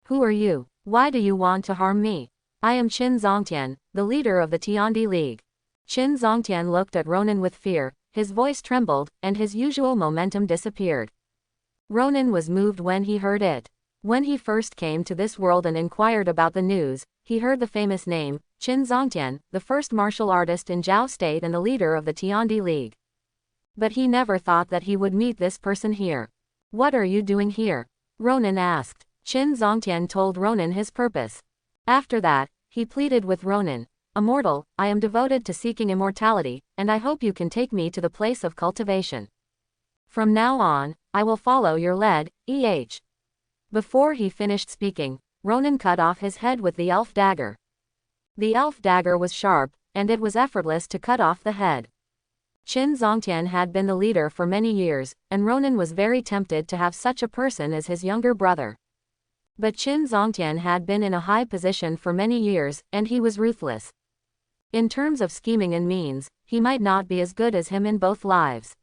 "Who are you? Why do you want to harm me? I am Qin Zongtian, the leader of the Tiandi League." Qin Zongtian looked at Ronan with fear, his voice trembled, and his usual momentum disappeared. Ronan was moved when he heard it. When he first came to this world and inquired about the news, he heard the famous name, Qin Zongtian, the first martial artist in Zhao State and the leader of the Tiandi League. But he never thought that he would meet this person here. "What are you doing here?" Ronan asked. Qin Zongtian told Ronan his purpose. After that, he pleaded with Ronan, "Immortal, I am devoted to seeking immortality, and I hope you can take me to the place of cultivation. From now on, I will follow your lead, eh." Before he finished speaking, Ronan cut off his head with the elf dagger. The elf dagger was sharp, and it was effortless to cut off the head. Qin Zongtian had been the leader for many years, and Ronan was very tempted to have such a person as his younger brother. But Qin Zongtian had been in a high position for many years, and he was ruthless. In terms of scheming and means, he might not be as good as him in both lives.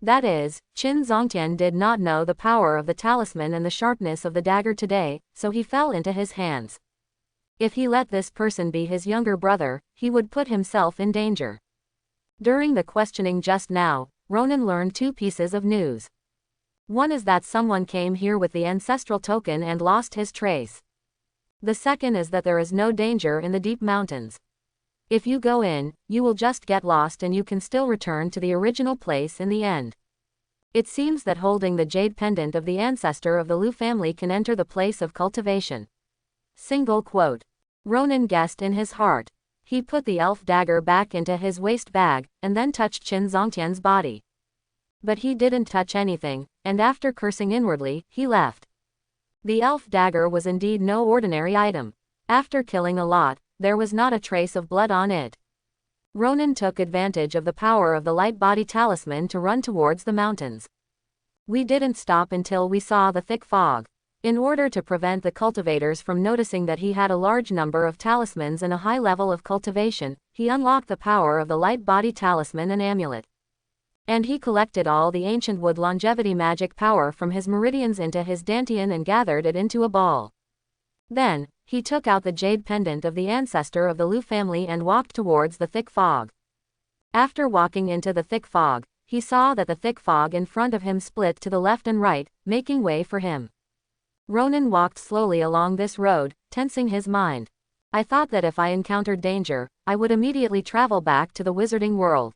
That is, Qin Zongtian did not know the power of the talisman and the sharpness of the dagger today, so he fell into his hands. If he let this person be his younger brother, he would put himself in danger. During the questioning just now, Ronan learned two pieces of news. One is that someone came here with the ancestral token and lost his trace. The second is that there is no danger in the deep mountains. If you go in, you will just get lost and you can still return to the original place in the end. It seems that holding the jade pendant of the ancestor of the Lu family can enter the place of cultivation. Single quote. Ronan guessed in his heart. He put the elf dagger back into his waist bag, and then touched Qin Zongtian's body. But he didn't touch anything, and after cursing inwardly, he left. The elf dagger was indeed no ordinary item. After killing a lot, there was not a trace of blood on it. Ronan took advantage of the power of the light body talisman to run towards the mountains. We didn't stop until we saw the thick fog. In order to prevent the cultivators from noticing that he had a large number of talismans and a high level of cultivation, he unlocked the power of the light body talisman and amulet. And he collected all the ancient wood longevity magic power from his meridians into his dantian and gathered it into a ball. Then, he took out the jade pendant of the ancestor of the Lu family and walked towards the thick fog. After walking into the thick fog, he saw that the thick fog in front of him split to the left and right, making way for him. Ronan walked slowly along this road, tensing his mind. I thought that if I encountered danger, I would immediately travel back to the wizarding world.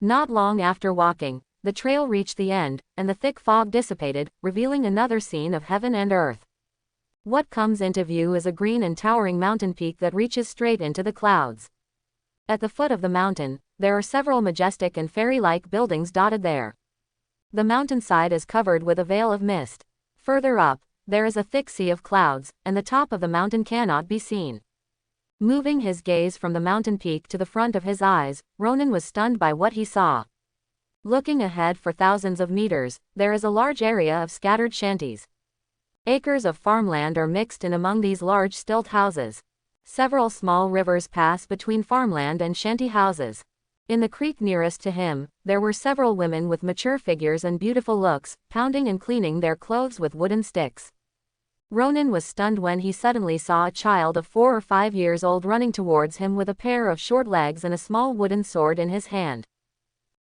Not long after walking, the trail reached the end, and the thick fog dissipated, revealing another scene of heaven and earth. What comes into view is a green and towering mountain peak that reaches straight into the clouds. At the foot of the mountain, there are several majestic and fairy-like buildings dotted there. The mountainside is covered with a veil of mist. Further up, there is a thick sea of clouds, and the top of the mountain cannot be seen. Moving his gaze from the mountain peak to the front of his eyes, Ronan was stunned by what he saw. Looking ahead for thousands of meters, there is a large area of scattered shanties. Acres of farmland are mixed in among these large stilt houses. Several small rivers pass between farmland and shanty houses. In the creek nearest to him, there were several women with mature figures and beautiful looks, pounding and cleaning their clothes with wooden sticks. Ronan was stunned when he suddenly saw a child of 4 or 5 years old running towards him with a pair of short legs and a small wooden sword in his hand.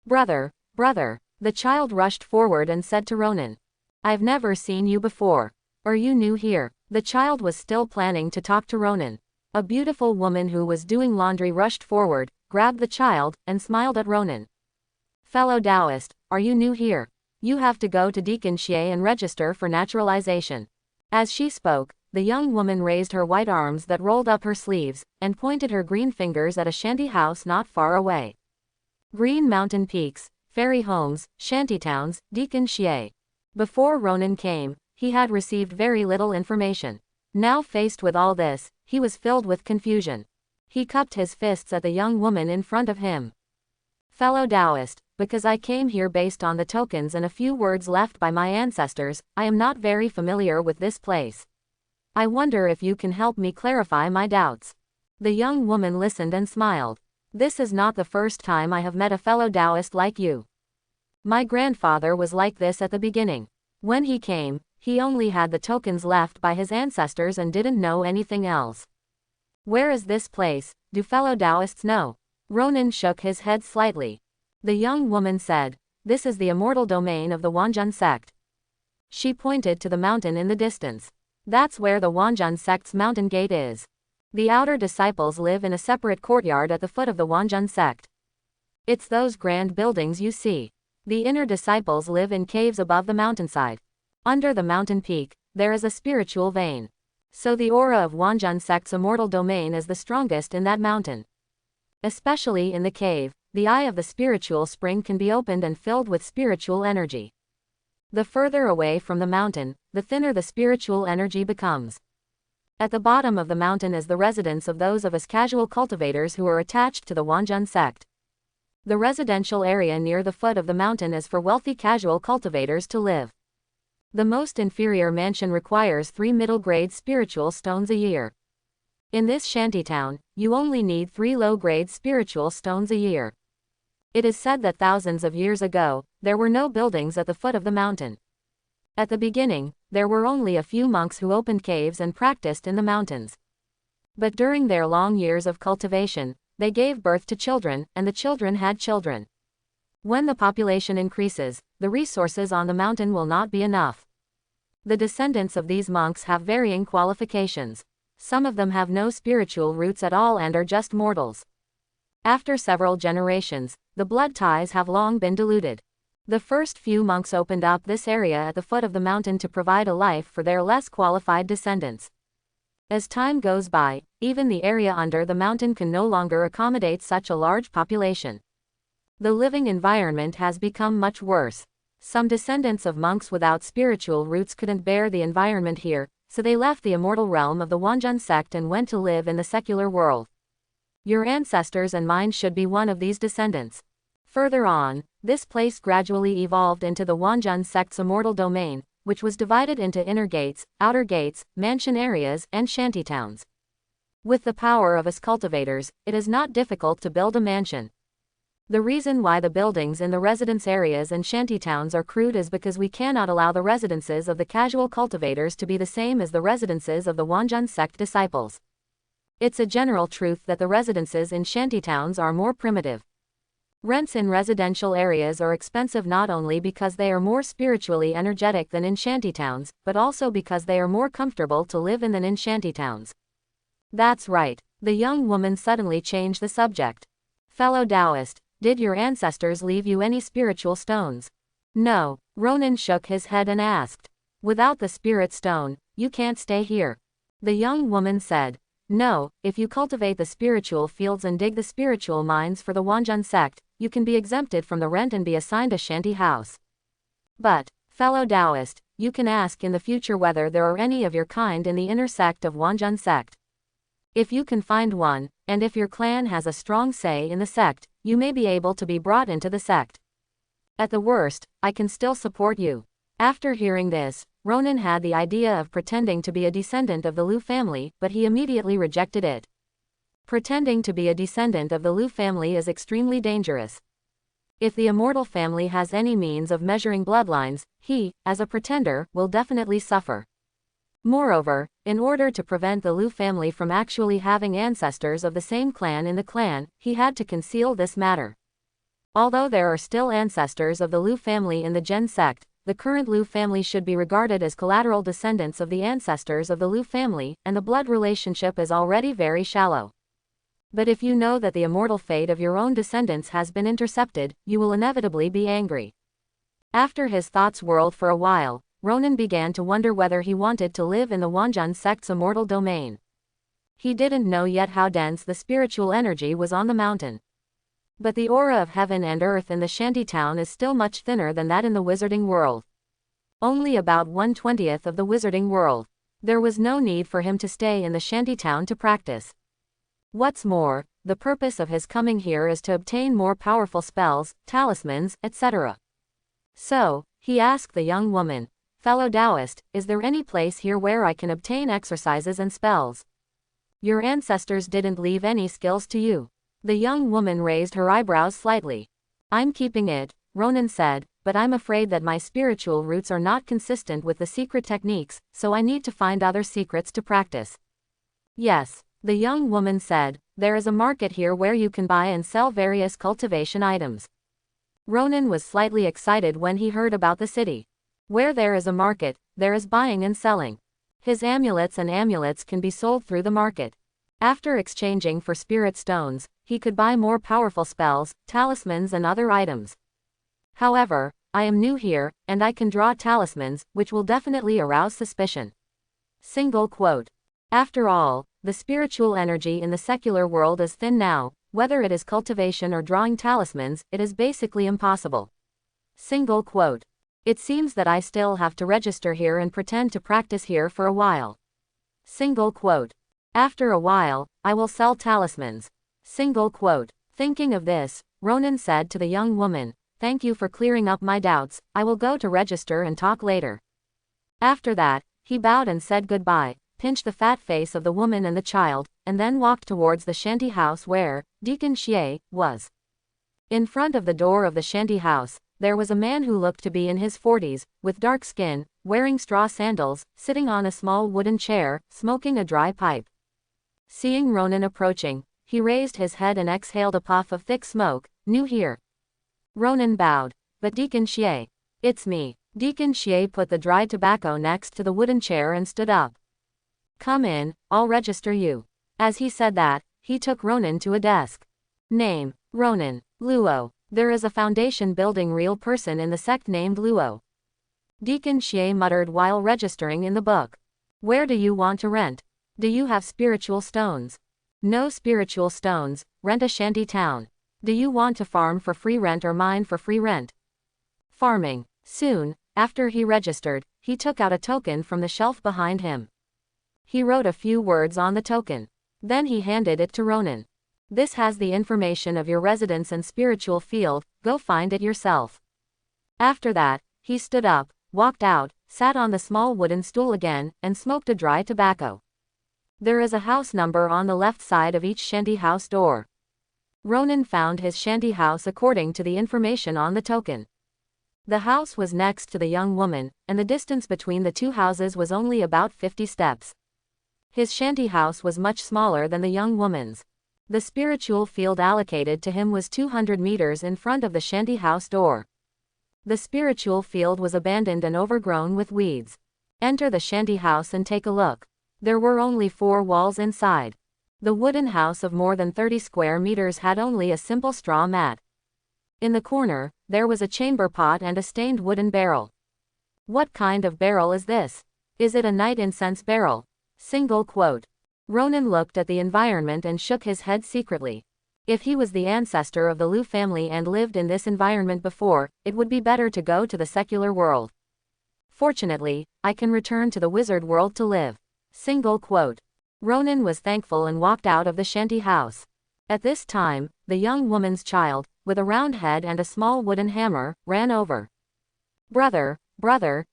"Brother, brother," the child rushed forward and said to Ronan. "I've never seen you before. Are you new here?" The child was still planning to talk to Ronan. A beautiful woman who was doing laundry rushed forward, grabbed the child, and smiled at Ronan. "Fellow Taoist, are you new here? You have to go to Deacon Xie and register for naturalization." As she spoke, the young woman raised her white arms that rolled up her sleeves, and pointed her green fingers at a shanty house not far away. Green mountain peaks, fairy homes, shantytowns, Deacon Xie. Before Ronan came, he had received very little information. Now faced with all this, he was filled with confusion. He cupped his fists at the young woman in front of him. "Fellow Taoist, because I came here based on the tokens and a few words left by my ancestors, I am not very familiar with this place. I wonder if you can help me clarify my doubts." The young woman listened and smiled. "This is not the first time I have met a fellow Taoist like you. My grandfather was like this at the beginning. When he came, he only had the tokens left by his ancestors and didn't know anything else. Where is this place? Do fellow Taoists know?" Ronan shook his head slightly. The young woman said, "This is the immortal domain of the Wanjun sect." She pointed to the mountain in the distance. "That's where the Wanjun sect's mountain gate is. The outer disciples live in a separate courtyard at the foot of the Wanjun sect. It's those grand buildings you see. The inner disciples live in caves above the mountainside. Under the mountain peak, there is a spiritual vein. So the aura of Wanjun sect's immortal domain is the strongest in that mountain. Especially in the cave, the eye of the spiritual spring can be opened and filled with spiritual energy. The further away from the mountain, the thinner the spiritual energy becomes. At the bottom of the mountain is the residence of those of us casual cultivators who are attached to the Wanjun sect. The residential area near the foot of the mountain is for wealthy casual cultivators to live. The most inferior mansion requires 3 middle-grade spiritual stones a year. In this shantytown, you only need 3 low-grade spiritual stones a year. It is said that thousands of years ago, there were no buildings at the foot of the mountain. At the beginning, there were only a few monks who opened caves and practiced in the mountains. But during their long years of cultivation, they gave birth to children, and the children had children. When the population increases, the resources on the mountain will not be enough. The descendants of these monks have varying qualifications. Some of them have no spiritual roots at all and are just mortals. After several generations, the blood ties have long been diluted. The first few monks opened up this area at the foot of the mountain to provide a life for their less qualified descendants. As time goes by, even the area under the mountain can no longer accommodate such a large population. The living environment has become much worse. Some descendants of monks without spiritual roots couldn't bear the environment here, so they left the immortal realm of the Wanjun sect and went to live in the secular world. Your ancestors and mine should be one of these descendants. Further on, this place gradually evolved into the Wanjun sect's immortal domain, which was divided into inner gates, outer gates, mansion areas, and shantytowns. With the power of us cultivators, it is not difficult to build a mansion. The reason why the buildings in the residence areas and shantytowns are crude is because we cannot allow the residences of the casual cultivators to be the same as the residences of the Wanjun sect disciples. It's a general truth that the residences in shantytowns are more primitive. Rents in residential areas are expensive not only because they are more spiritually energetic than in shantytowns, but also because they are more comfortable to live in than in shantytowns. That's right. The young woman suddenly changed the subject. "Fellow Taoist, did your ancestors leave you any spiritual stones?" "No." Ronan shook his head and asked. "Without the spirit stone, you can't stay here." The young woman said, "No, if you cultivate the spiritual fields and dig the spiritual mines for the Wanjun sect, you can be exempted from the rent and be assigned a shanty house. But, fellow Taoist, you can ask in the future whether there are any of your kind in the inner sect of Wanjun sect. If you can find one, and if your clan has a strong say in the sect, you may be able to be brought into the sect. At the worst, I can still support you." After hearing this, Ronan had the idea of pretending to be a descendant of the Lu family, but he immediately rejected it. Pretending to be a descendant of the Lu family is extremely dangerous. If the immortal family has any means of measuring bloodlines, he, as a pretender, will definitely suffer. Moreover, in order to prevent the Lu family from actually having ancestors of the same clan in the clan, he had to conceal this matter. Although there are still ancestors of the Lu family in the Gen sect, the current Lu family should be regarded as collateral descendants of the ancestors of the Lu family, and the blood relationship is already very shallow. But if you know that the immortal fate of your own descendants has been intercepted, you will inevitably be angry. After his thoughts whirled for a while, Ronan began to wonder whether he wanted to live in the Wanjun sect's immortal domain. He didn't know yet how dense the spiritual energy was on the mountain. But the aura of heaven and earth in the shanty town is still much thinner than that in the wizarding world. Only about 1/20th of the wizarding world. There was no need for him to stay in the shanty town to practice. What's more, the purpose of his coming here is to obtain more powerful spells, talismans, etc. So, he asked the young woman, "Fellow Taoist, is there any place here where I can obtain exercises and spells? Your ancestors didn't leave any skills to you." The young woman raised her eyebrows slightly. "I'm keeping it," Ronan said, "but I'm afraid that my spiritual roots are not consistent with the secret techniques, so I need to find other secrets to practice." "Yes," the young woman said, "there is a market here where you can buy and sell various cultivation items." Ronan was slightly excited when he heard about the city. Where there is a market, there is buying and selling. His amulets can be sold through the market. After exchanging for spirit stones, he could buy more powerful spells, talismans and other items. However, I am new here, and I can draw talismans, which will definitely arouse suspicion. Single quote. After all, the spiritual energy in the secular world is thin now, whether it is cultivation or drawing talismans, it is basically impossible. Single quote. It seems that I still have to register here and pretend to practice here for a while. Single quote. After a while, I will sell talismans. Single quote. Thinking of this, Ronan said to the young woman, "Thank you for clearing up my doubts, I will go to register and talk later." After that, he bowed and said goodbye, pinched the fat face of the woman and the child, and then walked towards the shanty house where Deacon Xie was. In front of the door of the shanty house, there was a man who looked to be in his 40s, with dark skin, wearing straw sandals, sitting on a small wooden chair, smoking a dry pipe. Seeing Ronan approaching, he raised his head and exhaled a puff of thick smoke. "New here?" Ronan bowed. "But Deacon Xie." "It's me." Deacon Xie put the dry tobacco next to the wooden chair and stood up. "Come in, I'll register you." As he said that, he took Ronan to a desk. Name: Ronan. Luo. There is a foundation building real person in the sect named Luo. Deacon Xie muttered while registering in the book. "Where do you want to rent? Do you have spiritual stones?" "No spiritual stones, rent a shanty town." "Do you want to farm for free rent or mine for free rent?" "Farming." Soon, after he registered, he took out a token from the shelf behind him. He wrote a few words on the token. Then he handed it to Ronan. "This has the information of your residence and spiritual field, go find it yourself." After that, he stood up, walked out, sat on the small wooden stool again, and smoked a dry tobacco. There is a house number on the left side of each shanty house door. Ronan found his shanty house according to the information on the token. The house was next to the young woman, and the distance between the two houses was only about 50 steps. His shanty house was much smaller than the young woman's. The spiritual field allocated to him was 200 meters in front of the shanty house door. The spiritual field was abandoned and overgrown with weeds. Enter the shanty house and take a look. There were only 4 walls inside. The wooden house of more than 30 square meters had only a simple straw mat. In the corner, there was a chamber pot and a stained wooden barrel. "What kind of barrel is this? Is it a night incense barrel?" Single quote. Ronan looked at the environment and shook his head secretly. If he was the ancestor of the Lu family and lived in this environment before, it would be better to go to the secular world. "Fortunately, I can return to the wizard world to live." Single quote. Ronan was thankful and walked out of the shanty house. At this time, the young woman's child, with a round head and a small wooden hammer, ran over. Brother,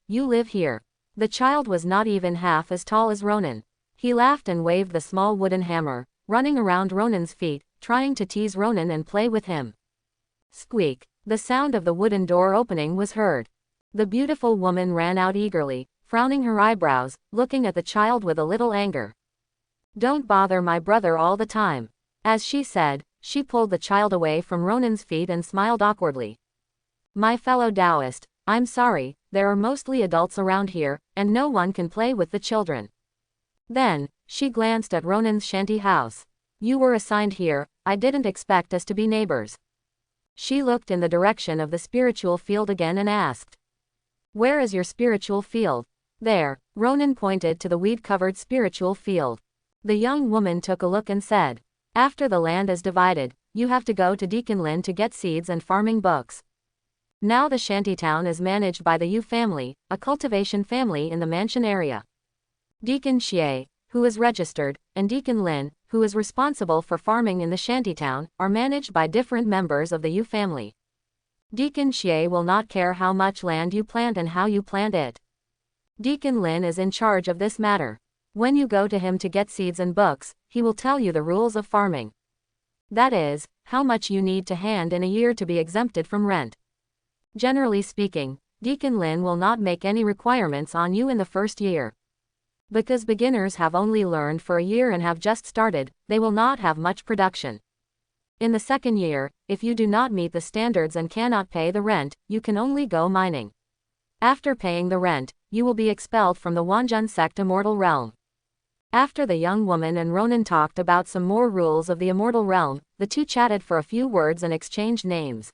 you live here." The child was not even half as tall as Ronan. He laughed and waved the small wooden hammer, running around Ronan's feet, trying to tease Ronan and play with him. Squeak. The sound of the wooden door opening was heard. The beautiful woman ran out eagerly, frowning her eyebrows, looking at the child with a little anger. "Don't bother my brother all the time." As she said, she pulled the child away from Ronan's feet and smiled awkwardly. "My fellow Taoist, I'm sorry, there are mostly adults around here, and no one can play with the children." Then, she glanced at Ronan's shanty house. "You were assigned here, I didn't expect us to be neighbors." She looked in the direction of the spiritual field again and asked, "Where is your spiritual field?" "There." Ronan pointed to the weed-covered spiritual field. The young woman took a look and said, "After the land is divided, you have to go to Deacon Lin to get seeds and farming books. Now the shantytown is managed by the Yu family, a cultivation family in the mansion area. Deacon Xie, who is registered, and Deacon Lin, who is responsible for farming in the shantytown, are managed by different members of the Yu family. Deacon Xie will not care how much land you plant and how you plant it. Deacon Lin is in charge of this matter. When you go to him to get seeds and books, he will tell you the rules of farming. That is, how much you need to hand in a year to be exempted from rent. Generally speaking, Deacon Lin will not make any requirements on you in the first year. Because beginners have only learned for a year and have just started, they will not have much production. In the second year, if you do not meet the standards and cannot pay the rent, you can only go mining. After paying the rent, you will be expelled from the Wanjun sect Immortal realm." After the young woman and Ronan talked about some more rules of the Immortal realm, the two chatted for a few words and exchanged names.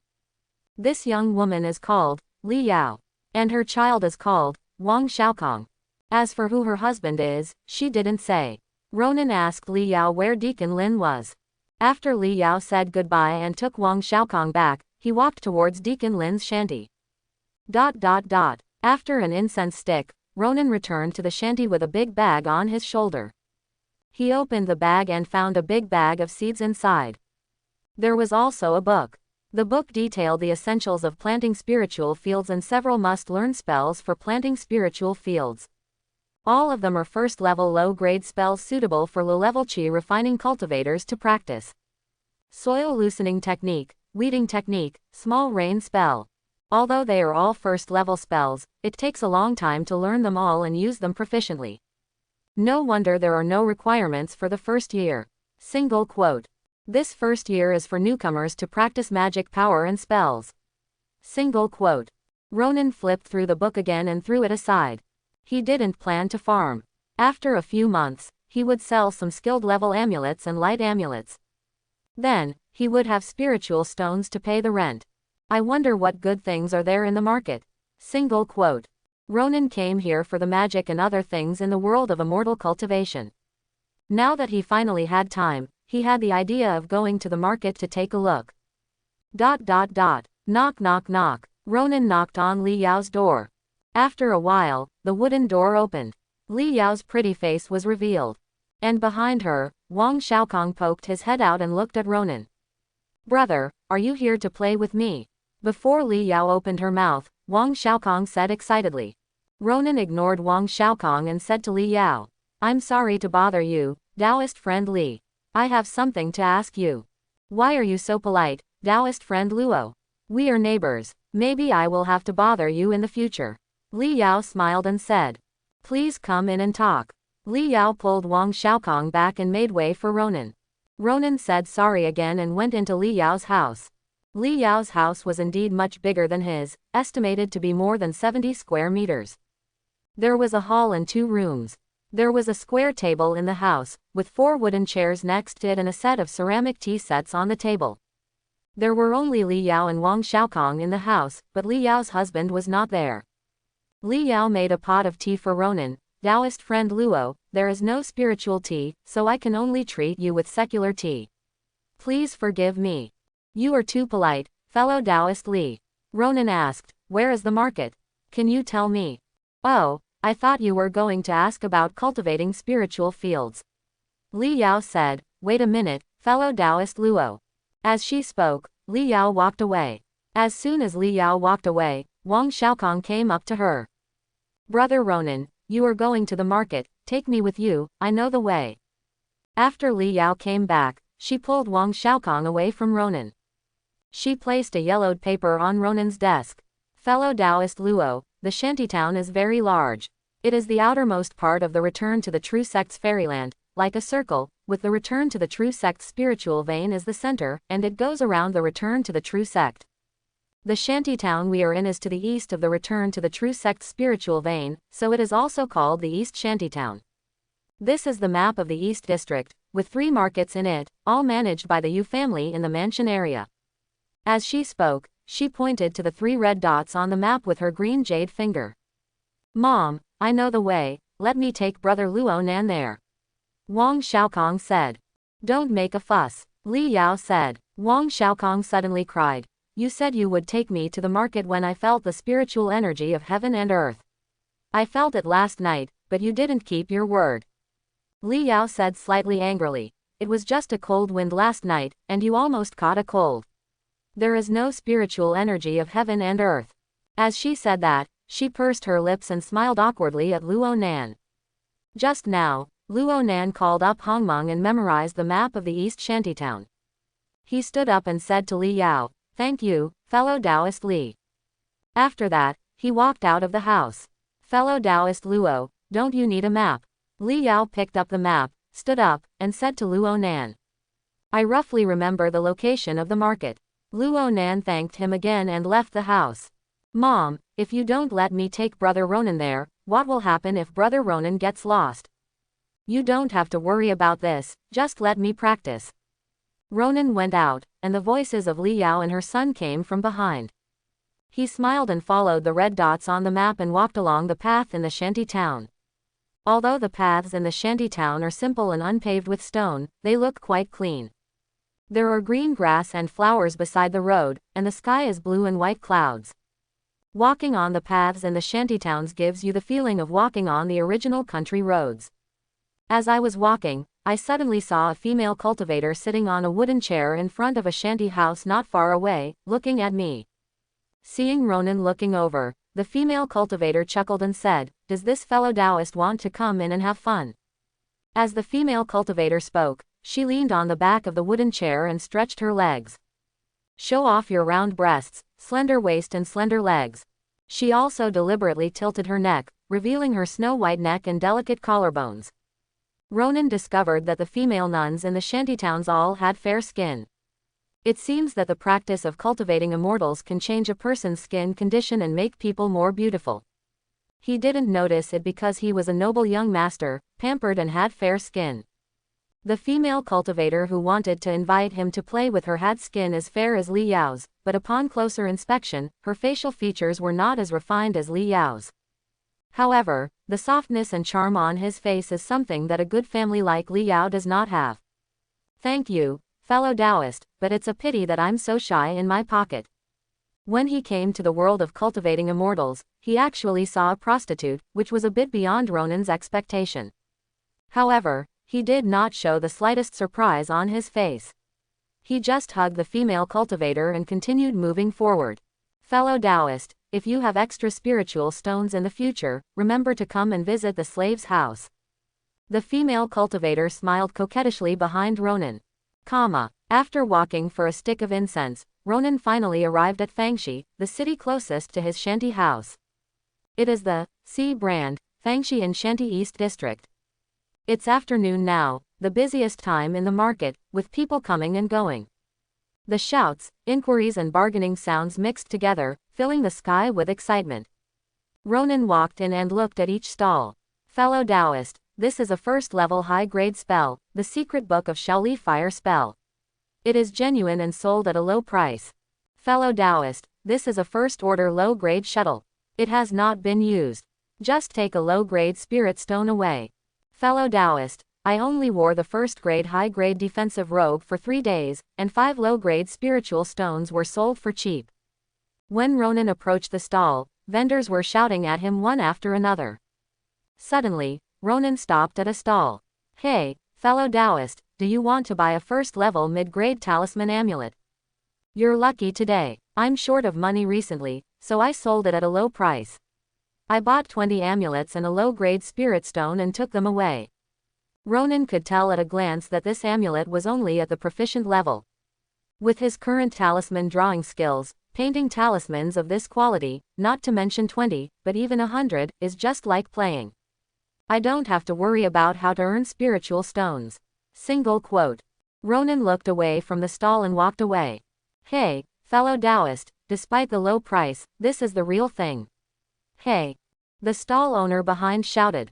This young woman is called Li Yao, and her child is called Wang Xiaokong. As for who her husband is, she didn't say. Ronan asked Li Yao where Deacon Lin was. After Li Yao said goodbye and took Wang Xiaokong back, he walked towards Deacon Lin's shanty. After an incense stick, Ronan returned to the shanty with a big bag on his shoulder. He opened the bag and found a big bag of seeds inside. There was also a book. The book detailed the essentials of planting spiritual fields and several must-learn spells for planting spiritual fields. All of them are first-level low-grade spells suitable for low-level qi refining cultivators to practice. Soil loosening technique, weeding technique, small rain spell. Although they are all first-level spells, it takes a long time to learn them all and use them proficiently. No wonder there are no requirements for the first year. Single quote. This first year is for newcomers to practice magic power and spells. Single quote. Ronan flipped through the book again and threw it aside. He didn't plan to farm. After a few months, he would sell some skilled level amulets and light amulets. Then, he would have spiritual stones to pay the rent. I wonder what good things are there in the market. Single quote. Ronan came here for the magic and other things in the world of immortal cultivation. Now that he finally had time, he had the idea of going to the market to take a look. Knock knock knock. Ronan knocked on Li Yao's door. After a while, the wooden door opened. Li Yao's pretty face was revealed. And behind her, Wang Xiaokong poked his head out and looked at Ronan. "Brother, are you here to play with me?" Before Li Yao opened her mouth, Wang Xiaokong said excitedly. Ronan ignored Wang Xiaokong and said to Li Yao, "I'm sorry to bother you, Taoist friend Li. I have something to ask you." "Why are you so polite, Taoist friend Luo? We are neighbors. Maybe I will have to bother you in the future." Li Yao smiled and said, "Please come in and talk." Li Yao pulled Wang Xiaokong back and made way for Ronan. Ronan said sorry again and went into Li Yao's house. Li Yao's house was indeed much bigger than his, estimated to be more than 70 square meters. There was a hall and 2 rooms. There was a square table in the house, with 4 wooden chairs next to it and a set of ceramic tea sets on the table. There were only Li Yao and Wang Xiaokong in the house, but Li Yao's husband was not there. Li Yao made a pot of tea for Ronan. "Taoist friend Luo, there is no spiritual tea, so I can only treat you with secular tea. Please forgive me. You are too polite, fellow Taoist Li." Ronan asked, "Where is the market? Can you tell me?" "Oh, I thought you were going to ask about cultivating spiritual fields." Li Yao said, "Wait a minute, fellow Taoist Luo." As she spoke, Li Yao walked away. As soon as Li Yao walked away, Wang Xiaokong came up to her. "Brother Ronan, you are going to the market, take me with you, I know the way." After Li Yao came back, she pulled Wang Xiaokong away from Ronan. She placed a yellowed paper on Ronan's desk. Fellow Taoist Luo, the shantytown is very large. It is the outermost part of the return to the true sect's fairyland, like a circle, with the return to the true sect's spiritual vein as the center, and it goes around the return to the true sect. The shantytown we are in is to the east of the return to the true sect's spiritual vein, so it is also called the East Shantytown. This is the map of the East District, with 3 markets in it, all managed by the Yu family in the mansion area. As she spoke, she pointed to the 3 red dots on the map with her green jade finger. Mom, I know the way, let me take brother Luo Nan there. Wang Xiaokong said. Don't make a fuss, Li Yao said. Wang Xiaokong suddenly cried. You said you would take me to the market when I felt the spiritual energy of heaven and earth. I felt it last night, but you didn't keep your word. Li Yao said slightly angrily. It was just a cold wind last night, and you almost caught a cold. There is no spiritual energy of heaven and earth. As she said that, she pursed her lips and smiled awkwardly at Luo Nan. Just now, Luo Nan called up Hongmeng and memorized the map of the East Shantytown. He stood up and said to Li Yao, Thank you, fellow Taoist Li. After that, he walked out of the house. Fellow Taoist Luo, don't you need a map? Li Yao picked up the map, stood up, and said to Luo Nan. I roughly remember the location of the market. Luo Nan thanked him again and left the house. Mom, if you don't let me take brother Ronan there, what will happen if brother Ronan gets lost? You don't have to worry about this, just let me practice. Ronan went out, and the voices of Li Yao and her son came from behind. He smiled and followed the red dots on the map and walked along the path in the shanty town. Although the paths in the shanty town are simple and unpaved with stone, they look quite clean. There are green grass and flowers beside the road, and the sky is blue and white clouds. Walking on the paths in the shantytowns gives you the feeling of walking on the original country roads. As I was walking, I suddenly saw a female cultivator sitting on a wooden chair in front of a shanty house not far away, looking at me. Seeing Ronan looking over, the female cultivator chuckled and said, Does this fellow Taoist want to come in and have fun? As the female cultivator spoke, she leaned on the back of the wooden chair and stretched her legs. Show off your round breasts, slender waist and slender legs. She also deliberately tilted her neck, revealing her snow-white neck and delicate collarbones. Ronan discovered that the female nuns in the shantytowns all had fair skin. It seems that the practice of cultivating immortals can change a person's skin condition and make people more beautiful. He didn't notice it because he was a noble young master, pampered and had fair skin. The female cultivator who wanted to invite him to play with her had skin as fair as Li Yao's, but upon closer inspection, her facial features were not as refined as Li Yao's. However, the softness and charm on his face is something that a good family like Li Yao does not have. Thank you, fellow Taoist, but it's a pity that I'm so shy in my pocket. When he came to the world of cultivating immortals, he actually saw a prostitute, which was a bit beyond Ronan's expectation. However, he did not show the slightest surprise on his face. He just hugged the female cultivator and continued moving forward. Fellow Taoist, if you have extra spiritual stones in the future, remember to come and visit the slave's house. The female cultivator smiled coquettishly behind Ronan. After walking for a stick of incense, Ronan finally arrived at Fangxi, the city closest to his shanty house. It is the C brand, Fangxi in Shanty East District. It's afternoon now, the busiest time in the market, with people coming and going. The shouts, inquiries and bargaining sounds mixed together, filling the sky with excitement. Ronan walked in and looked at each stall. Fellow Taoist, this is a first-level high-grade spell, the secret book of Shaoli Fire Spell. It is genuine and sold at a low price. Fellow Taoist, this is a first-order low-grade shuttle. It has not been used. Just take a low-grade spirit stone away. Fellow Taoist, I only wore the first-grade high-grade defensive robe for 3 days, and 5 low-grade spiritual stones were sold for cheap. When Ronan approached the stall, vendors were shouting at him one after another. Suddenly, Ronan stopped at a stall. Hey, fellow Taoist, do you want to buy a first-level mid-grade talisman amulet? You're lucky today. I'm short of money recently, so I sold it at a low price. I bought 20 amulets and a low-grade spirit stone and took them away. Ronan could tell at a glance that this amulet was only at the proficient level. With his current talisman drawing skills, painting talismans of this quality, not to mention 20, but even 100, is just like playing. I don't have to worry about how to earn spiritual stones. Single quote. Ronan looked away from the stall and walked away. Hey, fellow Taoist, despite the low price, this is the real thing. Hey. The stall owner behind shouted.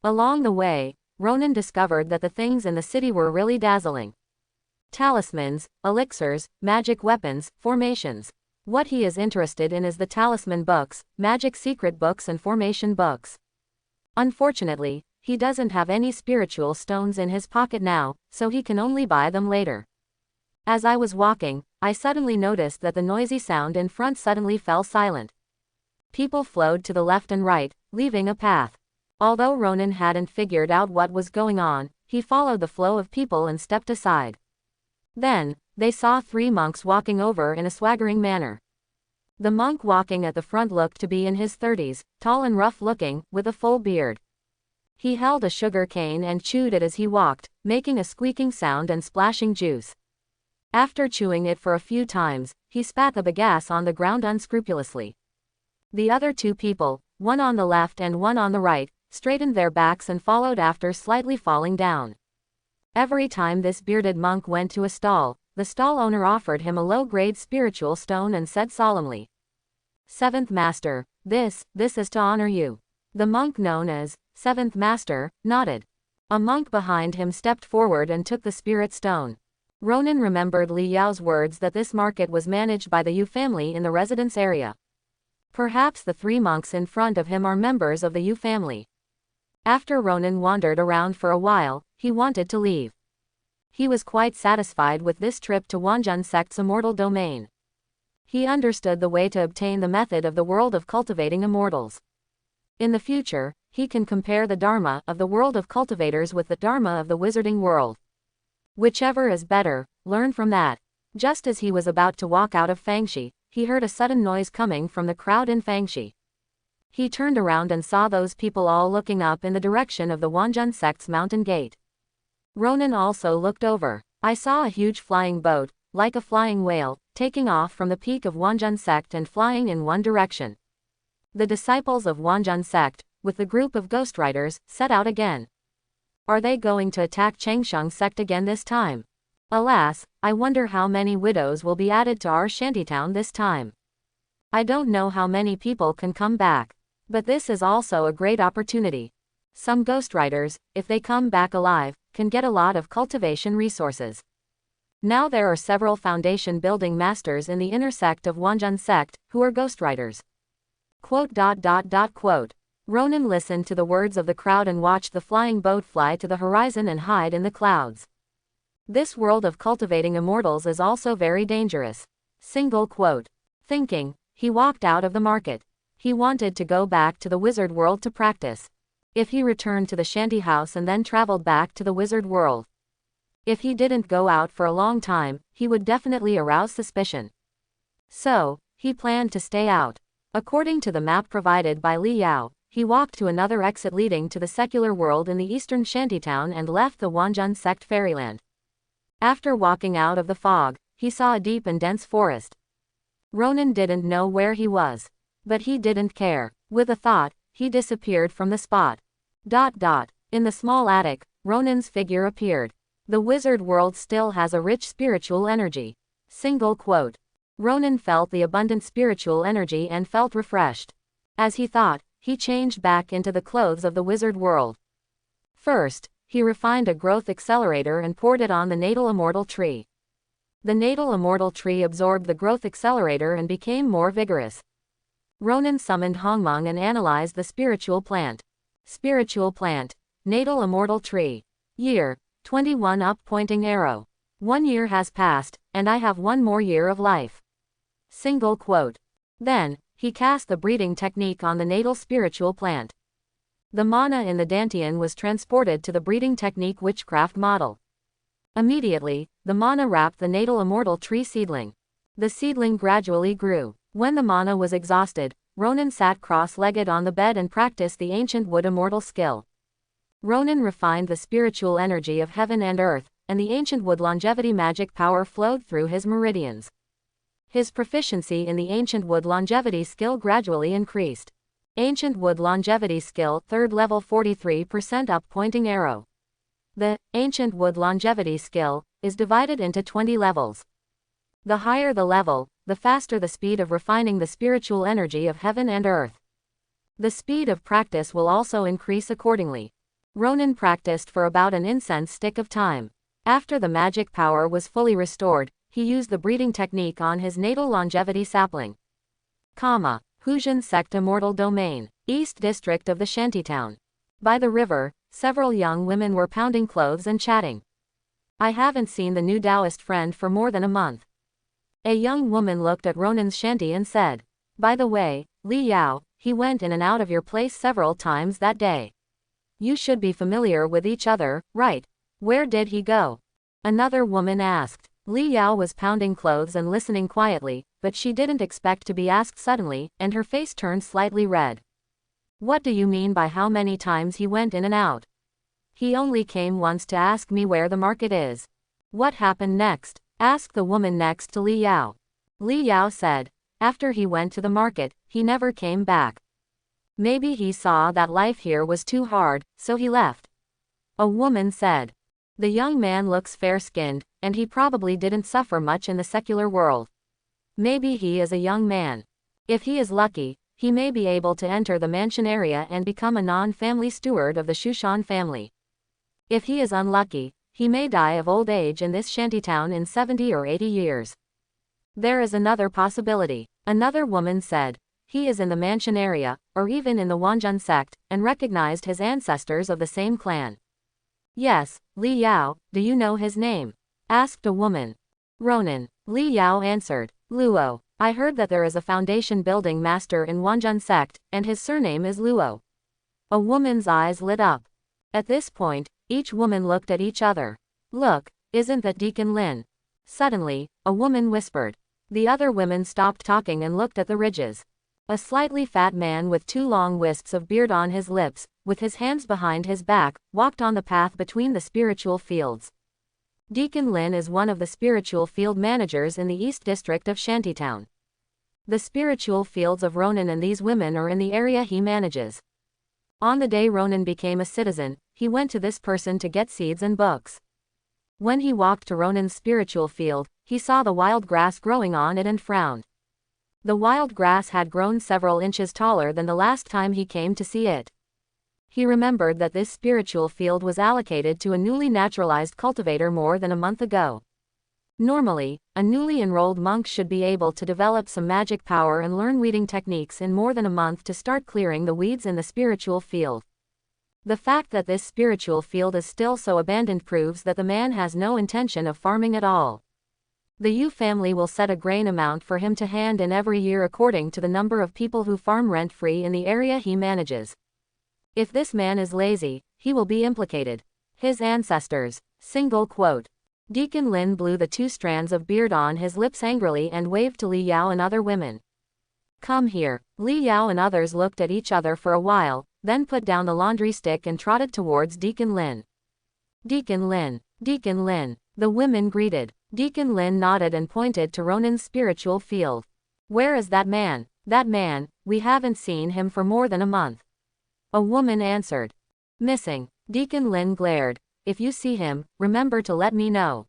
Along the way, Ronan discovered that the things in the city were really dazzling. Talismans, elixirs, magic weapons, formations. What he is interested in is the talisman books, magic secret books and formation books. Unfortunately, he doesn't have any spiritual stones in his pocket now, so he can only buy them later. As I was walking, I suddenly noticed that the noisy sound in front suddenly fell silent. People flowed to the left and right, leaving a path. Although Ronan hadn't figured out what was going on, he followed the flow of people and stepped aside. Then, they saw 3 monks walking over in a swaggering manner. The monk walking at the front looked to be in his 30s, tall and rough-looking, with a full beard. He held a sugar cane and chewed it as he walked, making a squeaking sound and splashing juice. After chewing it for a few times, he spat the bagasse on the ground unscrupulously. The other 2 people, one on the left and one on the right, straightened their backs and followed after, slightly falling down. Every time this bearded monk went to a stall, the stall owner offered him a low-grade spiritual stone and said solemnly, "Seventh Master, this is to honor you." The monk known as Seventh Master nodded. A monk behind him stepped forward and took the spirit stone. Ronan remembered Li Yao's words that this market was managed by the Yu family in the residence area. Perhaps the 3 monks in front of him are members of the Yu family. After Ronan wandered around for a while, he wanted to leave. He was quite satisfied with this trip to Wanjun sect's immortal domain. He understood the way to obtain the method of the world of cultivating immortals. In the future, he can compare the dharma of the world of cultivators with the dharma of the wizarding world. Whichever is better, learn from that. Just as he was about to walk out of Fangxi, he heard a sudden noise coming from the crowd in Fangxi. He turned around and saw those people all looking up in the direction of the Wanjun sect's mountain gate. Ronan also looked over. I saw a huge flying boat, like a flying whale, taking off from the peak of Wanjun sect and flying in one direction. The disciples of Wanjun sect, with the group of ghostwriters, set out again. Are they going to attack Changsheng sect again this time? Alas, I wonder how many widows will be added to our shantytown this time. I don't know how many people can come back. But this is also a great opportunity. Some ghostwriters, if they come back alive, can get a lot of cultivation resources. Now there are several foundation building masters in the inner sect of Wanjun sect, who are ghostwriters. Quote. Ronan listened to the words of the crowd and watched the flying boat fly to the horizon and hide in the clouds. This world of cultivating immortals is also very dangerous. Single quote. Thinking, he walked out of the market. He wanted to go back to the wizard world to practice. If he returned to the shanty house and then traveled back to the wizard world. If he didn't go out for a long time, he would definitely arouse suspicion. So, he planned to stay out. According to the map provided by Li Yao, he walked to another exit leading to the secular world in the eastern shantytown and left the Wanjun sect fairyland. After walking out of the fog, he saw a deep and dense forest. Ronan didn't know where he was. But he didn't care. With a thought, he disappeared from the spot. In the small attic, Ronan's figure appeared. The wizard world still has a rich spiritual energy. Single quote. Ronan felt the abundant spiritual energy and felt refreshed. As he thought, he changed back into the clothes of the wizard world. First, he refined a growth accelerator and poured it on the natal immortal tree. The natal immortal tree absorbed the growth accelerator and became more vigorous. Ronan summoned Hongmeng and analyzed the spiritual plant. Spiritual plant. Natal immortal tree. Year. 21 up pointing arrow. 1 year has passed, and I have 1 more year of life. Single quote. Then, he cast the breeding technique on the natal spiritual plant. The mana in the Dantian was transported to the breeding technique witchcraft model. Immediately, the mana wrapped the natal immortal tree seedling. The seedling gradually grew. When the mana was exhausted, Ronan sat cross-legged on the bed and practiced the ancient wood immortal skill. Ronan refined the spiritual energy of heaven and earth, and the ancient wood longevity magic power flowed through his meridians. His proficiency in the ancient wood longevity skill gradually increased. Ancient wood longevity skill, 3rd level, 43% up pointing arrow. The ancient wood longevity skill is divided into 20 levels. The higher the level, the faster the speed of refining the spiritual energy of heaven and earth. The speed of practice will also increase accordingly. Ronan practiced for about an incense stick of time. After the magic power was fully restored, he used the breeding technique on his natal longevity sapling. Hujan Sect Immortal Domain, East District of the Shantytown. By the river, several young women were pounding clothes and chatting. I haven't seen the new Taoist friend for more than a month. A young woman looked at Ronan's shanty and said, "By the way, Li Yao, he went in and out of your place several times that day. You should be familiar with each other, right? Where did he go?" Another woman asked. Li Yao was pounding clothes and listening quietly, but she didn't expect to be asked suddenly, and her face turned slightly red. "What do you mean by how many times he went in and out?" "He only came once to ask me where the market is." "What happened next?" asked the woman next to Li Yao. Li Yao said, "After he went to the market, he never came back. Maybe he saw that life here was too hard, so he left." A woman said, "The young man looks fair-skinned, and he probably didn't suffer much in the secular world. Maybe he is a young man. If he is lucky, he may be able to enter the mansion area and become a non-family steward of the Shushan family. If he is unlucky, he may die of old age in this shantytown in 70 or 80 years. There is another possibility." Another woman said, "He is in the mansion area, or even in the Wanjun sect, and recognized his ancestors of the same clan." "Yes, Li Yao, do you know his name?" asked a woman. "Ronan," Li Yao answered. "Luo, I heard that there is a foundation building master in Wanjun sect, and his surname is Luo." A woman's eyes lit up. At this point, each woman looked at each other. "Look, isn't that Deacon Lin?" Suddenly, a woman whispered. The other women stopped talking and looked at the ridges. A slightly fat man with 2 long wisps of beard on his lips, with his hands behind his back, walked on the path between the spiritual fields. Deacon Lin is one of the spiritual field managers in the East District of Shantytown. The spiritual fields of Ronan and these women are in the area he manages. On the day Ronan became a citizen, he went to this person to get seeds and books. When he walked to Ronan's spiritual field, he saw the wild grass growing on it and frowned. The wild grass had grown several inches taller than the last time he came to see it. He remembered that this spiritual field was allocated to a newly naturalized cultivator more than a month ago. Normally, a newly enrolled monk should be able to develop some magic power and learn weeding techniques in more than a month to start clearing the weeds in the spiritual field. The fact that this spiritual field is still so abandoned proves that the man has no intention of farming at all. The Yu family will set a grain amount for him to hand in every year according to the number of people who farm rent-free in the area he manages. If this man is lazy, he will be implicated. His ancestors. Single quote. Deacon Lin blew the 2 strands of beard on his lips angrily and waved to Li Yao and other women. "Come here." Li Yao and others looked at each other for a while, then put down the laundry stick and trotted towards Deacon Lin. "Deacon Lin, Deacon Lin," the women greeted. Deacon Lin nodded and pointed to Ronan's spiritual field. "Where is that man?" "That man, we haven't seen him for more than a month." A woman answered. "Missing." Deacon Lin glared. "If you see him, remember to let me know."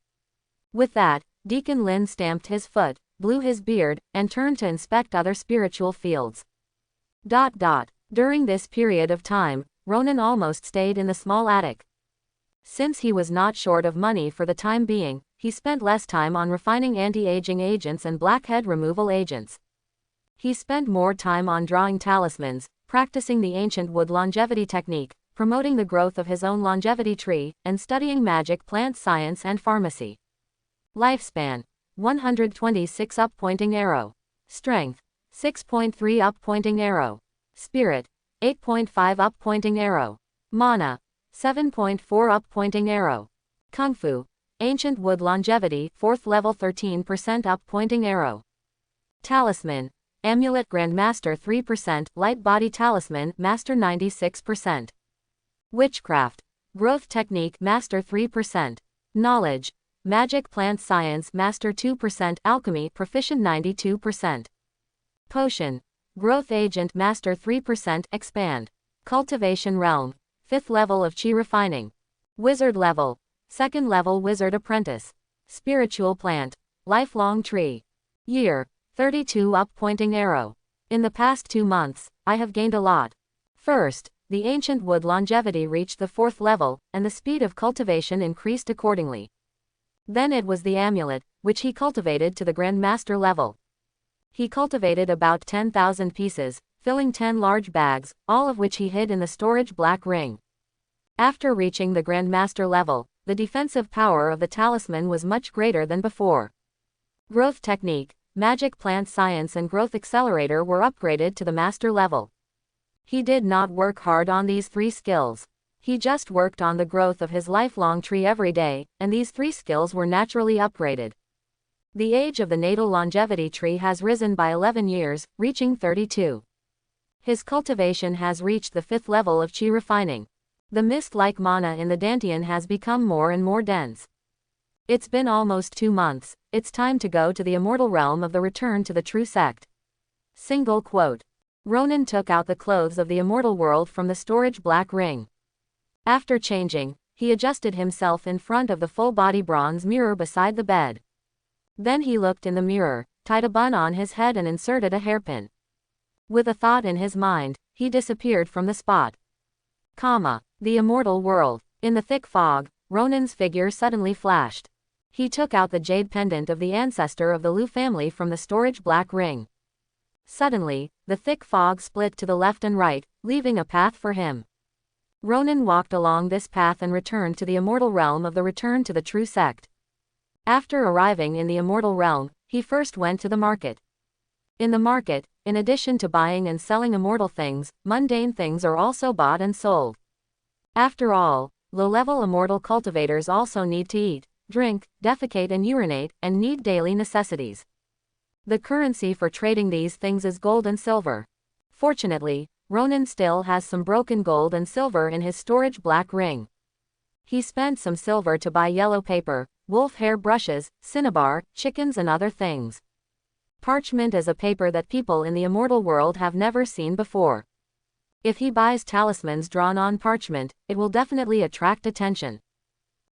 With that, Deacon Lin stamped his foot, blew his beard, and turned to inspect other spiritual fields. During this period of time, Ronan almost stayed in the small attic. Since he was not short of money for the time being, he spent less time on refining anti-aging agents and blackhead removal agents. He spent more time on drawing talismans, practicing the ancient wood longevity technique, promoting the growth of his own longevity tree, and studying magic, plant science and pharmacy. Lifespan: 126 up pointing arrow. Strength: 6.3 up pointing arrow. Spirit: 8.5 up pointing arrow. Mana: 7.4 up pointing arrow. Kung Fu: Ancient Wood Longevity, 4th level, 13% up pointing arrow. Talisman: Amulet Grandmaster 3%, Light Body Talisman, Master 96%. Witchcraft. Growth technique Master 3%. Knowledge. Magic plant science Master 2%. Alchemy proficient 92%. Potion. Growth agent Master 3%. Expand. Cultivation realm. 5th level of chi refining. Wizard level. 2nd level wizard apprentice. Spiritual plant. Lifelong tree. Year. 32 up pointing arrow. In the past 2 months, I have gained a lot. First, the ancient wood longevity reached the 4th level, and the speed of cultivation increased accordingly. Then it was the amulet, which he cultivated to the Grandmaster level. He cultivated about 10,000 pieces, filling 10 large bags, all of which he hid in the storage black ring. After reaching the Grandmaster level, the defensive power of the talisman was much greater than before. Growth technique, magic plant science and growth accelerator were upgraded to the master level. He did not work hard on these 3 skills. He just worked on the growth of his lifelong tree every day, and these 3 skills were naturally upgraded. The age of the natal longevity tree has risen by 11 years, reaching 32. His cultivation has reached the 5th level of chi refining. The mist-like mana in the dantian has become more and more dense. It's been almost 2 months, it's time to go to the immortal realm of the return to the true sect. Single quote. Ronan took out the clothes of the immortal world from the storage black ring. After changing, he adjusted himself in front of the full-body bronze mirror beside the bed. Then he looked in the mirror, tied a bun on his head and inserted a hairpin. With a thought in his mind, he disappeared from the spot. The immortal world. In the thick fog, Ronan's figure suddenly flashed. He took out the jade pendant of the ancestor of the Lu family from the storage black ring. Suddenly, the thick fog split to the left and right, leaving a path for him. Ronan walked along this path and returned to the immortal realm of the return to the true sect. After arriving in the immortal realm, he first went to the market. In the market, in addition to buying and selling immortal things, mundane things are also bought and sold. After all, low-level immortal cultivators also need to eat, drink, defecate and urinate, and need daily necessities. The currency for trading these things is gold and silver. Fortunately, Ronan still has some broken gold and silver in his storage black ring. He spent some silver to buy yellow paper, wolf hair brushes, cinnabar, chickens and other things. Parchment is a paper that people in the immortal world have never seen before. If he buys talismans drawn on parchment, it will definitely attract attention.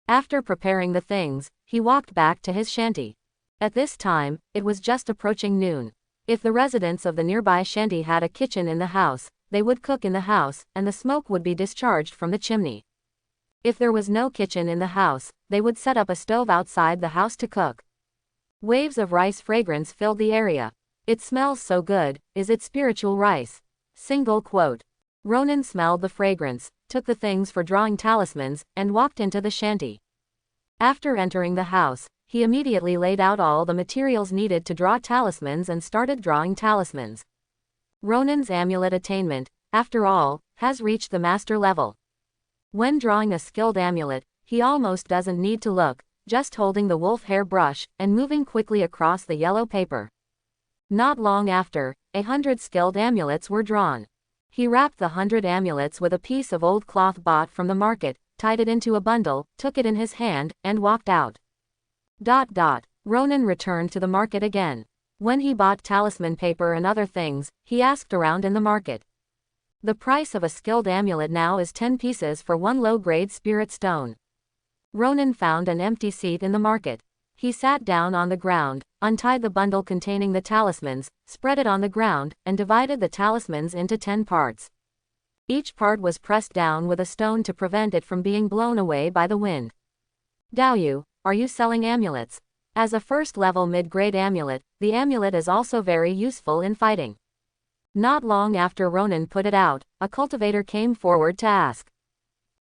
After preparing the things, he walked back to his shanty. At this time, it was just approaching noon. If the residents of the nearby shanty had a kitchen in the house, they would cook in the house, and the smoke would be discharged from the chimney. If there was no kitchen in the house, they would set up a stove outside the house to cook. Waves of rice fragrance filled the area. It smells so good, is it spiritual rice? Single quote. Ronan smelled the fragrance, took the things for drawing talismans, and walked into the shanty. After entering the house, he immediately laid out all the materials needed to draw talismans and started drawing talismans. Ronan's amulet attainment, after all, has reached the master level. When drawing a skilled amulet, he almost doesn't need to look, just holding the wolf hair brush, and moving quickly across the yellow paper. Not long after, 100 skilled amulets were drawn. He wrapped the 100 amulets with a piece of old cloth bought from the market, tied it into a bundle, took it in his hand, and walked out. Ronan returned to the market again. When he bought talisman paper and other things, he asked around in the market. The price of a skilled amulet now is 10 pieces for 1 low-grade spirit stone. Ronan found an empty seat in the market. He sat down on the ground, untied the bundle containing the talismans, spread it on the ground, and divided the talismans into 10 parts. Each part was pressed down with a stone to prevent it from being blown away by the wind. Daoyu, are you selling amulets? As a first-level mid-grade amulet, the amulet is also very useful in fighting. Not long after Ronan put it out, a cultivator came forward to ask.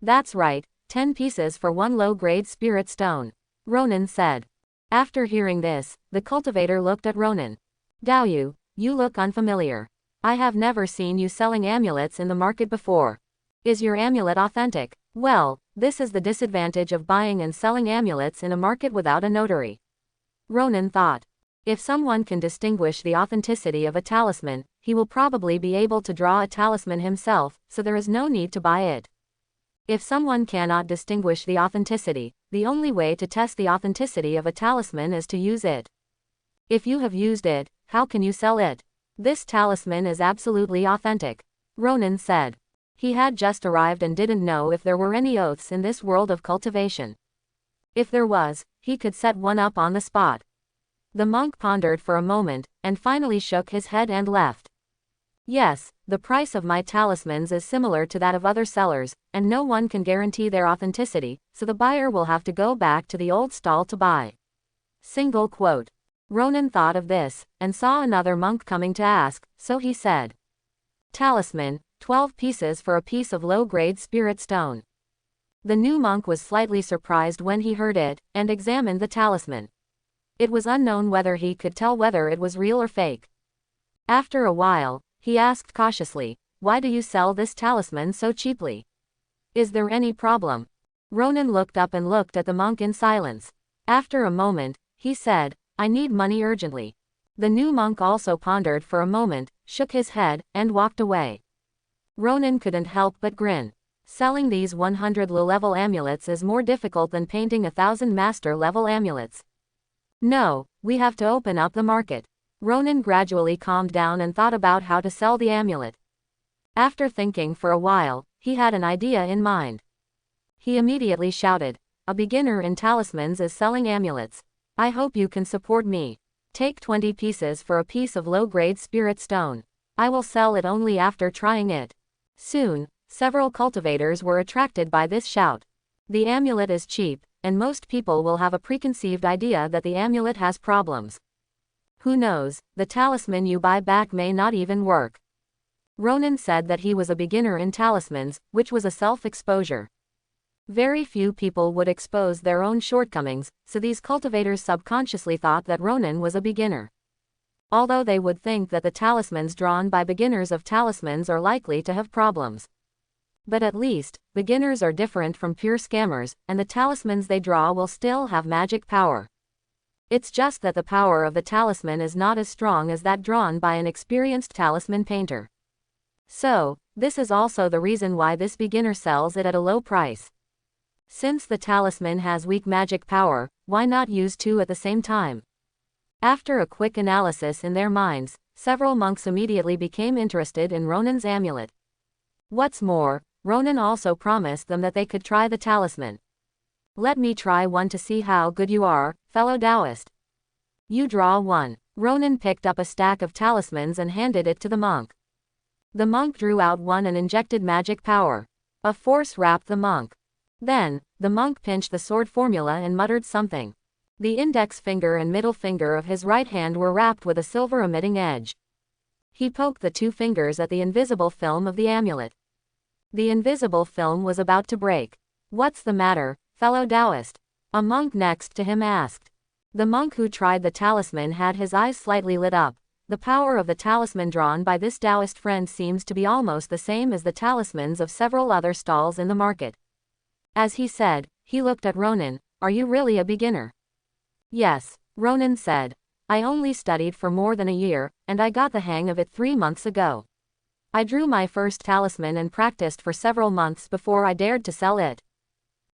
That's right, 10 pieces for 1 low-grade spirit stone, Ronan said. After hearing this, the cultivator looked at Ronan. Daoyu, you look unfamiliar. I have never seen you selling amulets in the market before. Is your amulet authentic? Well, this is the disadvantage of buying and selling amulets in a market without a notary. Ronan thought. If someone can distinguish the authenticity of a talisman, he will probably be able to draw a talisman himself, so there is no need to buy it. If someone cannot distinguish the authenticity, the only way to test the authenticity of a talisman is to use it. If you have used it, how can you sell it? This talisman is absolutely authentic, Ronan said. He had just arrived and didn't know if there were any oaths in this world of cultivation. If there was, he could set one up on the spot. The monk pondered for a moment, and finally shook his head and left. Yes, the price of my talismans is similar to that of other sellers, and no one can guarantee their authenticity, so the buyer will have to go back to the old stall to buy. Single quote. Ronan thought of this, and saw another monk coming to ask, so he said. Talisman, 12 pieces for a piece of low-grade spirit stone. The new monk was slightly surprised when he heard it, and examined the talisman. It was unknown whether he could tell whether it was real or fake. After a while, he asked cautiously, why do you sell this talisman so cheaply? Is there any problem? Ronan looked up and looked at the monk in silence. After a moment, he said, I need money urgently. The new monk also pondered for a moment, shook his head, and walked away. Ronan couldn't help but grin. Selling these 100 low-level amulets is more difficult than painting 1,000 master-level amulets. No, we have to open up the market. Ronan gradually calmed down and thought about how to sell the amulet. After thinking for a while, he had an idea in mind. He immediately shouted, a beginner in talismans is selling amulets. I hope you can support me. Take 20 pieces for a piece of low-grade spirit stone. I will sell it only after trying it. Soon, several cultivators were attracted by this shout. The amulet is cheap, and most people will have a preconceived idea that the amulet has problems. Who knows, the talisman you buy back may not even work. Ronan said that he was a beginner in talismans, which was a self-exposure. Very few people would expose their own shortcomings, so these cultivators subconsciously thought that Ronan was a beginner. Although they would think that the talismans drawn by beginners of talismans are likely to have problems. But at least, beginners are different from pure scammers, and the talismans they draw will still have magic power. It's just that the power of the talisman is not as strong as that drawn by an experienced talisman painter. So, this is also the reason why this beginner sells it at a low price. Since the talisman has weak magic power, why not use two at the same time? After a quick analysis in their minds, several monks immediately became interested in Ronan's amulet. What's more, Ronan also promised them that they could try the talisman. Let me try one to see how good you are, fellow Taoist. You draw one. Ronan picked up a stack of talismans and handed it to the monk. The monk drew out one and injected magic power. A force wrapped the monk. Then, the monk pinched the sword formula and muttered something. The index finger and middle finger of his right hand were wrapped with a silver emitting edge. He poked the two fingers at the invisible film of the amulet. The invisible film was about to break. What's the matter, fellow Taoist? A monk next to him asked. The monk who tried the talisman had his eyes slightly lit up. The power of the talisman drawn by this Taoist friend seems to be almost the same as the talismans of several other stalls in the market. As he said, he looked at Ronan, are you really a beginner? Yes, Ronan said. I only studied for more than a year, and I got the hang of it 3 months ago. I drew my first talisman and practiced for several months before I dared to sell it.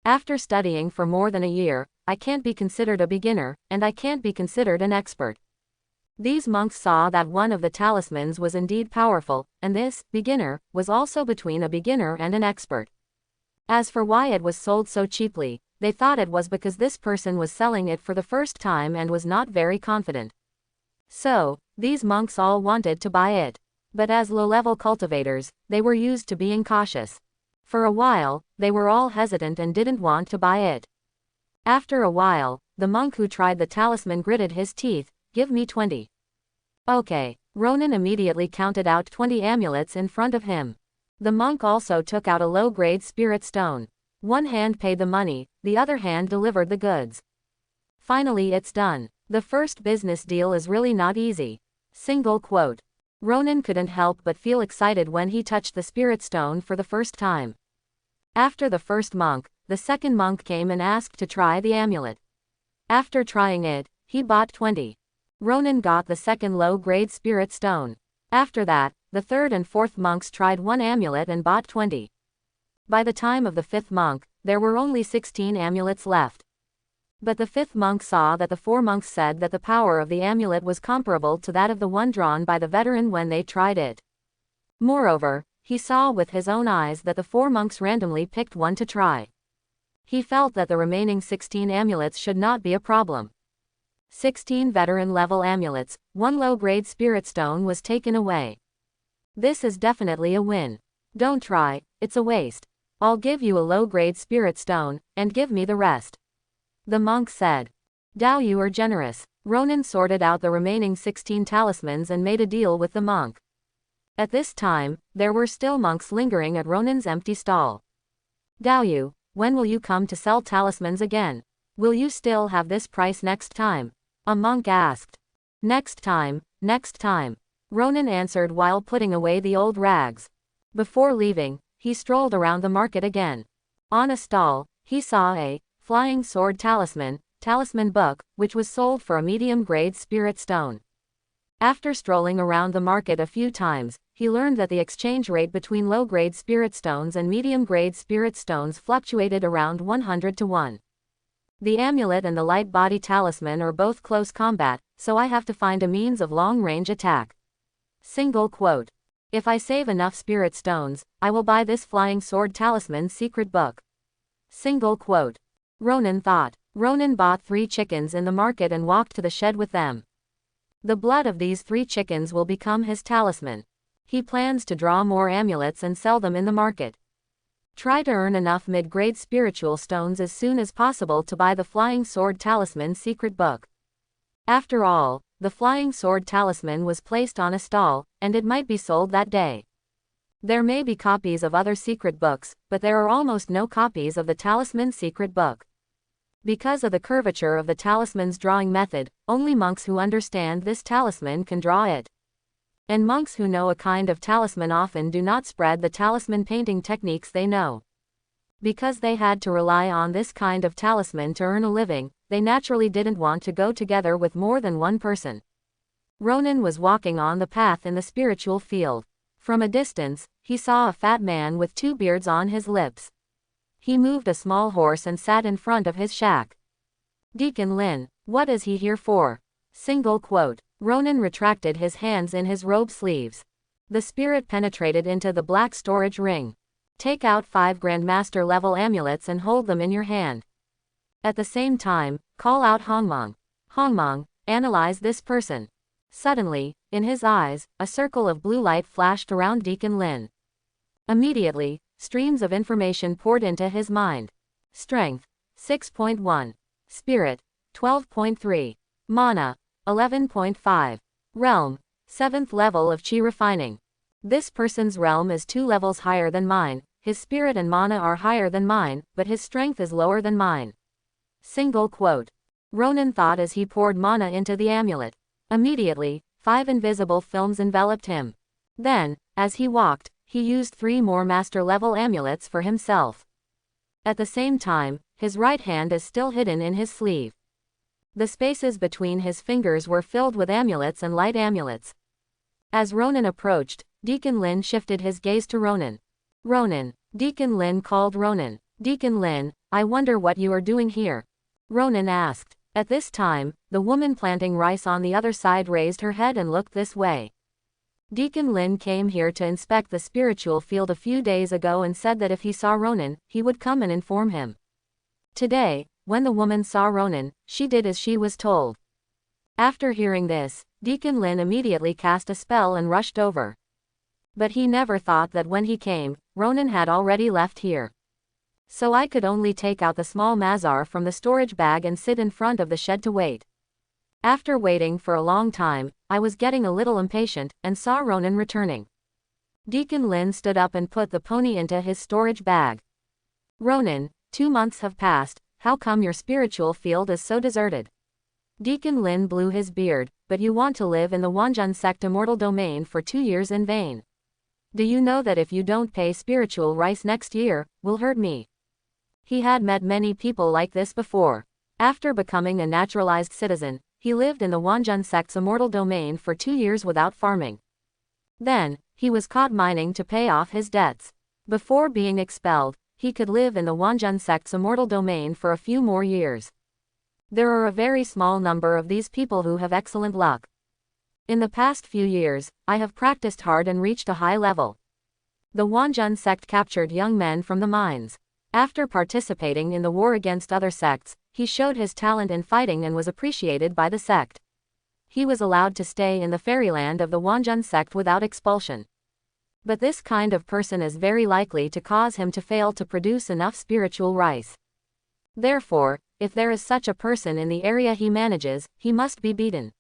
After studying for more than a year, I can't be considered a beginner, and I can't be considered an expert. These monks saw that one of the talismans was indeed powerful, and this, beginner, was also between a beginner and an expert. As for why it was sold so cheaply, they thought it was because this person was selling it for the first time and was not very confident. So, these monks all wanted to buy it. But as low-level cultivators, they were used to being cautious. For a while, they were all hesitant and didn't want to buy it. After a while, the monk who tried the talisman gritted his teeth, give me 20. Okay. Ronan immediately counted out 20 amulets in front of him. The monk also took out a low-grade spirit stone. One hand paid the money, the other hand delivered the goods. Finally it's done. The first business deal is really not easy. Single quote. Ronan couldn't help but feel excited when he touched the spirit stone for the first time. After the first monk, the second monk came and asked to try the amulet. After trying it, he bought 20. Ronan got the second low-grade spirit stone. After that, the third and fourth monks tried one amulet and bought 20. By the time of the fifth monk, there were only 16 amulets left. But the fifth monk saw that the four monks said that the power of the amulet was comparable to that of the one drawn by the veteran when they tried it. Moreover, he saw with his own eyes that the four monks randomly picked one to try. He felt that the remaining 16 amulets should not be a problem. 16 veteran-level amulets, 1 low-grade spirit stone was taken away. This is definitely a win. Don't try, it's a waste. I'll give you a low-grade spirit stone, and give me the rest. The monk said. Dao, you are generous. Ronan sorted out the remaining 16 talismans and made a deal with the monk. At this time, there were still monks lingering at Ronan's empty stall. Dao, when will you come to sell talismans again? Will you still have this price next time? A monk asked. Next time, Ronan answered while putting away the old rags. Before leaving, he strolled around the market again. On a stall, he saw a flying sword talisman book, which was sold for a medium-grade spirit stone. After strolling around the market a few times, he learned that the exchange rate between low-grade spirit stones and medium-grade spirit stones fluctuated around 100 to 1. The amulet and the light body talisman are both close combat, so I have to find a means of long-range attack. Single quote. If I save enough spirit stones, I will buy this flying sword talisman secret book. Single quote. Ronan thought. Ronan bought 3 chickens in the market and walked to the shed with them. The blood of these 3 chickens will become his talisman. He plans to draw more amulets and sell them in the market. Try to earn enough mid-grade spiritual stones as soon as possible to buy the flying sword talisman secret book. After all, the flying sword talisman was placed on a stall, and it might be sold that day. There may be copies of other secret books, but there are almost no copies of the talisman secret book. Because of the curvature of the talisman's drawing method, only monks who understand this talisman can draw it. And monks who know a kind of talisman often do not spread the talisman painting techniques they know. Because they had to rely on this kind of talisman to earn a living, they naturally didn't want to go together with more than one person. Ronan was walking on the path in the spiritual field. From a distance, he saw a fat man with 2 beards on his lips. He moved a small horse and sat in front of his shack. Deacon Lin, what is he here for? Single quote. Ronan retracted his hands in his robe sleeves. The spirit penetrated into the black storage ring. Take out 5 Grandmaster level amulets and hold them in your hand. At the same time, call out Hongmong. Hongmong, analyze this person. Suddenly, in his eyes, a circle of blue light flashed around Deacon Lin. Immediately, streams of information poured into his mind. Strength, 6.1. Spirit, 12.3. Mana, 11.5. Realm, 7th level of Qi refining. This person's realm is 2 levels higher than mine, his spirit and mana are higher than mine, but his strength is lower than mine. Single quote. Ronan thought as he poured mana into the amulet. Immediately, 5 invisible films enveloped him. Then, as he walked, he used 3 more master-level amulets for himself. At the same time, his right hand is still hidden in his sleeve. The spaces between his fingers were filled with amulets and light amulets. As Ronan approached, Deacon Lin shifted his gaze to Ronan. Ronan. Deacon Lin called Ronan. Deacon Lin, I wonder what you are doing here. Ronan asked. At this time, the woman planting rice on the other side raised her head and looked this way. Deacon Lin came here to inspect the spiritual field a few days ago and said that if he saw Ronan, he would come and inform him. Today, when the woman saw Ronan, she did as she was told. After hearing this, Deacon Lin immediately cast a spell and rushed over. But he never thought that when he came, Ronan had already left here. So I could only take out the small mazar from the storage bag and sit in front of the shed to wait. After waiting for a long time, I was getting a little impatient, and saw Ronan returning. Deacon Lin stood up and put the pony into his storage bag. Ronan, 2 months have passed, how come your spiritual field is so deserted? Deacon Lin blew his beard, but you want to live in the Wanjun sect immortal domain for 2 years in vain. Do you know that if you don't pay spiritual rice next year, will hurt me? He had met many people like this before. After becoming a naturalized citizen, he lived in the Wanjun sect's immortal domain for 2 years without farming. Then, he was caught mining to pay off his debts. Before being expelled, he could live in the Wanjun sect's immortal domain for a few more years. There are a very small number of these people who have excellent luck. In the past few years, I have practiced hard and reached a high level. The Wanjun sect captured young men from the mines. After participating in the war against other sects, he showed his talent in fighting and was appreciated by the sect. He was allowed to stay in the fairyland of the Wanjun sect without expulsion. But this kind of person is very likely to cause him to fail to produce enough spiritual rice. Therefore, if there is such a person in the area he manages, he must be beaten.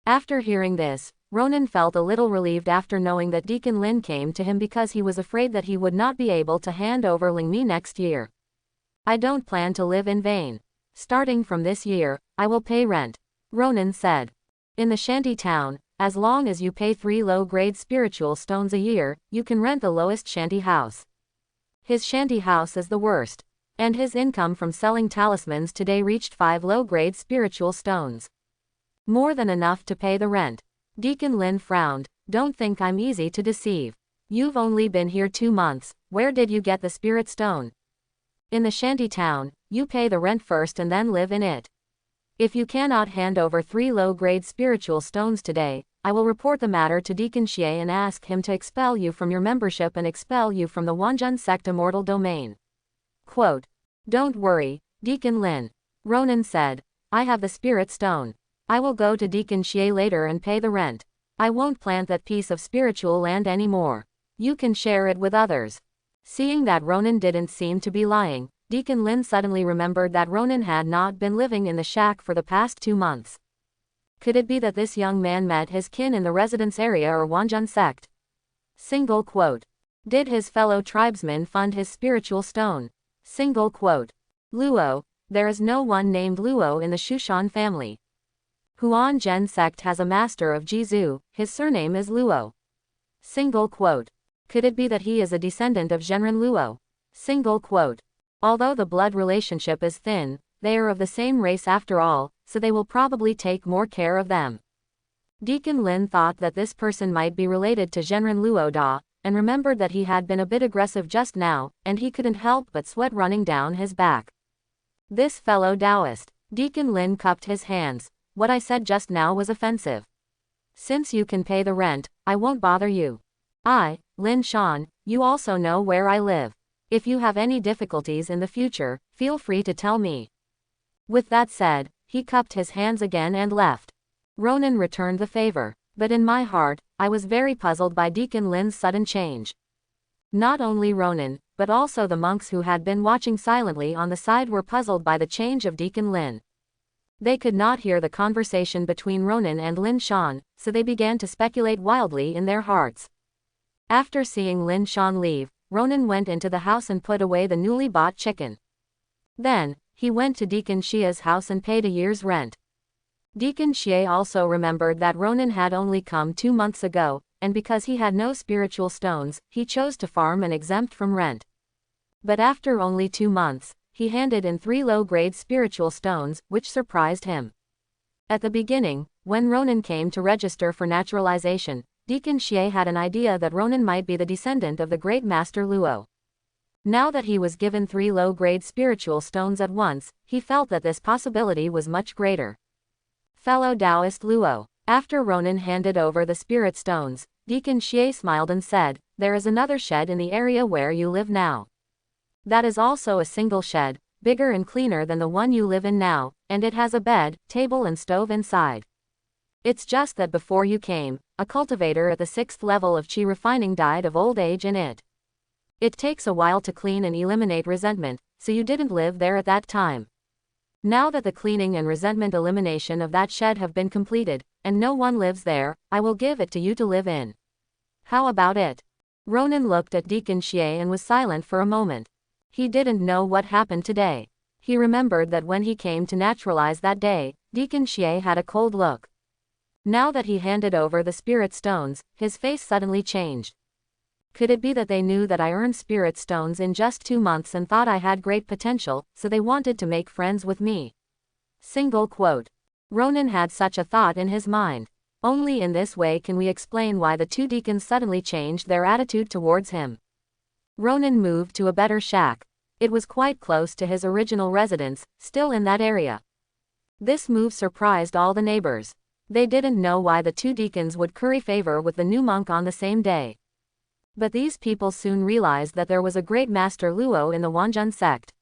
After hearing this, Ronan felt a little relieved after knowing that Deacon Lin came to him because he was afraid that he would not be able to hand over Lingmi next year. I don't plan to live in vain. Starting from this year, I will pay rent, Ronan said. In the shanty town, as long as you pay 3 low-grade spiritual stones a year, you can rent the lowest shanty house. His shanty house is the worst, and his income from selling talismans today reached 5 low-grade spiritual stones. More than enough to pay the rent. Deacon Lin frowned. Don't think I'm easy to deceive. You've only been here 2 months, where did you get the spirit stone? In the shanty town, you pay the rent first and then live in it. If you cannot hand over 3 low-grade spiritual stones today, I will report the matter to Deacon Xie and ask him to expel you from your membership and expel you from the Wanjun sect immortal domain. Quote. Don't worry, Deacon Lin, Ronan said. I have the spirit stone. I will go to Deacon Xie later and pay the rent. I won't plant that piece of spiritual land anymore. You can share it with others. Seeing that Ronan didn't seem to be lying, Deacon Lin suddenly remembered that Ronan had not been living in the shack for the past 2 months. Could it be that this young man met his kin in the residence area or Wanjun sect? Single quote. Did his fellow tribesmen fund his spiritual stone? Single quote. Luo, there is no one named Luo in the Shushan family. Huan Zhen sect has a master of Jizu, his surname is Luo. Single quote. Could it be that he is a descendant of Zhenren Luo? Single quote. Although the blood relationship is thin, they are of the same race after all, so they will probably take more care of them. Deacon Lin thought that this person might be related to Zhenren Luo Da, and remembered that he had been a bit aggressive just now, and he couldn't help but sweat running down his back. This fellow Taoist. Deacon Lin cupped his hands. What I said just now was offensive. Since you can pay the rent, I won't bother you. Lin Shan, you also know where I live. If you have any difficulties in the future, feel free to tell me. With that said, he cupped his hands again and left. Ronan returned the favor, but in my heart, I was very puzzled by Deacon Lin's sudden change. Not only Ronan, but also the monks who had been watching silently on the side were puzzled by the change of Deacon Lin. They could not hear the conversation between Ronan and Lin Shan, so they began to speculate wildly in their hearts. After seeing Lin Shan leave, Ronan went into the house and put away the newly bought chicken. Then, he went to Deacon Xia's house and paid a year's rent. Deacon Xie also remembered that Ronan had only come 2 months ago, and because he had no spiritual stones, he chose to farm and exempt from rent. But after only 2 months, he handed in 3 low-grade spiritual stones, which surprised him. At the beginning, when Ronan came to register for naturalization, Deacon Xie had an idea that Ronan might be the descendant of the great master Luo. Now that he was given 3 low-grade spiritual stones at once, he felt that this possibility was much greater. Fellow Taoist Luo. After Ronan handed over the spirit stones, Deacon Xie smiled and said, there is another shed in the area where you live now. That is also a single shed, bigger and cleaner than the one you live in now, and it has a bed, table and stove inside. It's just that before you came, a cultivator at the 6th level of Qi refining died of old age in it. It takes a while to clean and eliminate resentment, so you didn't live there at that time. Now that the cleaning and resentment elimination of that shed have been completed, and no one lives there, I will give it to you to live in. How about it? Ronan looked at Deacon Xie and was silent for a moment. He didn't know what happened today. He remembered that when he came to naturalize that day, Deacon Xie had a cold look. Now that he handed over the spirit stones, his face suddenly changed. Could it be that they knew that I earned spirit stones in just 2 months and thought I had great potential, so they wanted to make friends with me? Single quote. Ronan had such a thought in his mind. Only in this way can we explain why the 2 deacons suddenly changed their attitude towards him. Ronan moved to a better shack. It was quite close to his original residence, still in that area. This move surprised all the neighbors. They didn't know why the two deacons would curry favor with the new monk on the same day. But these people soon realized that there was a great master Luo in the Wanjun sect.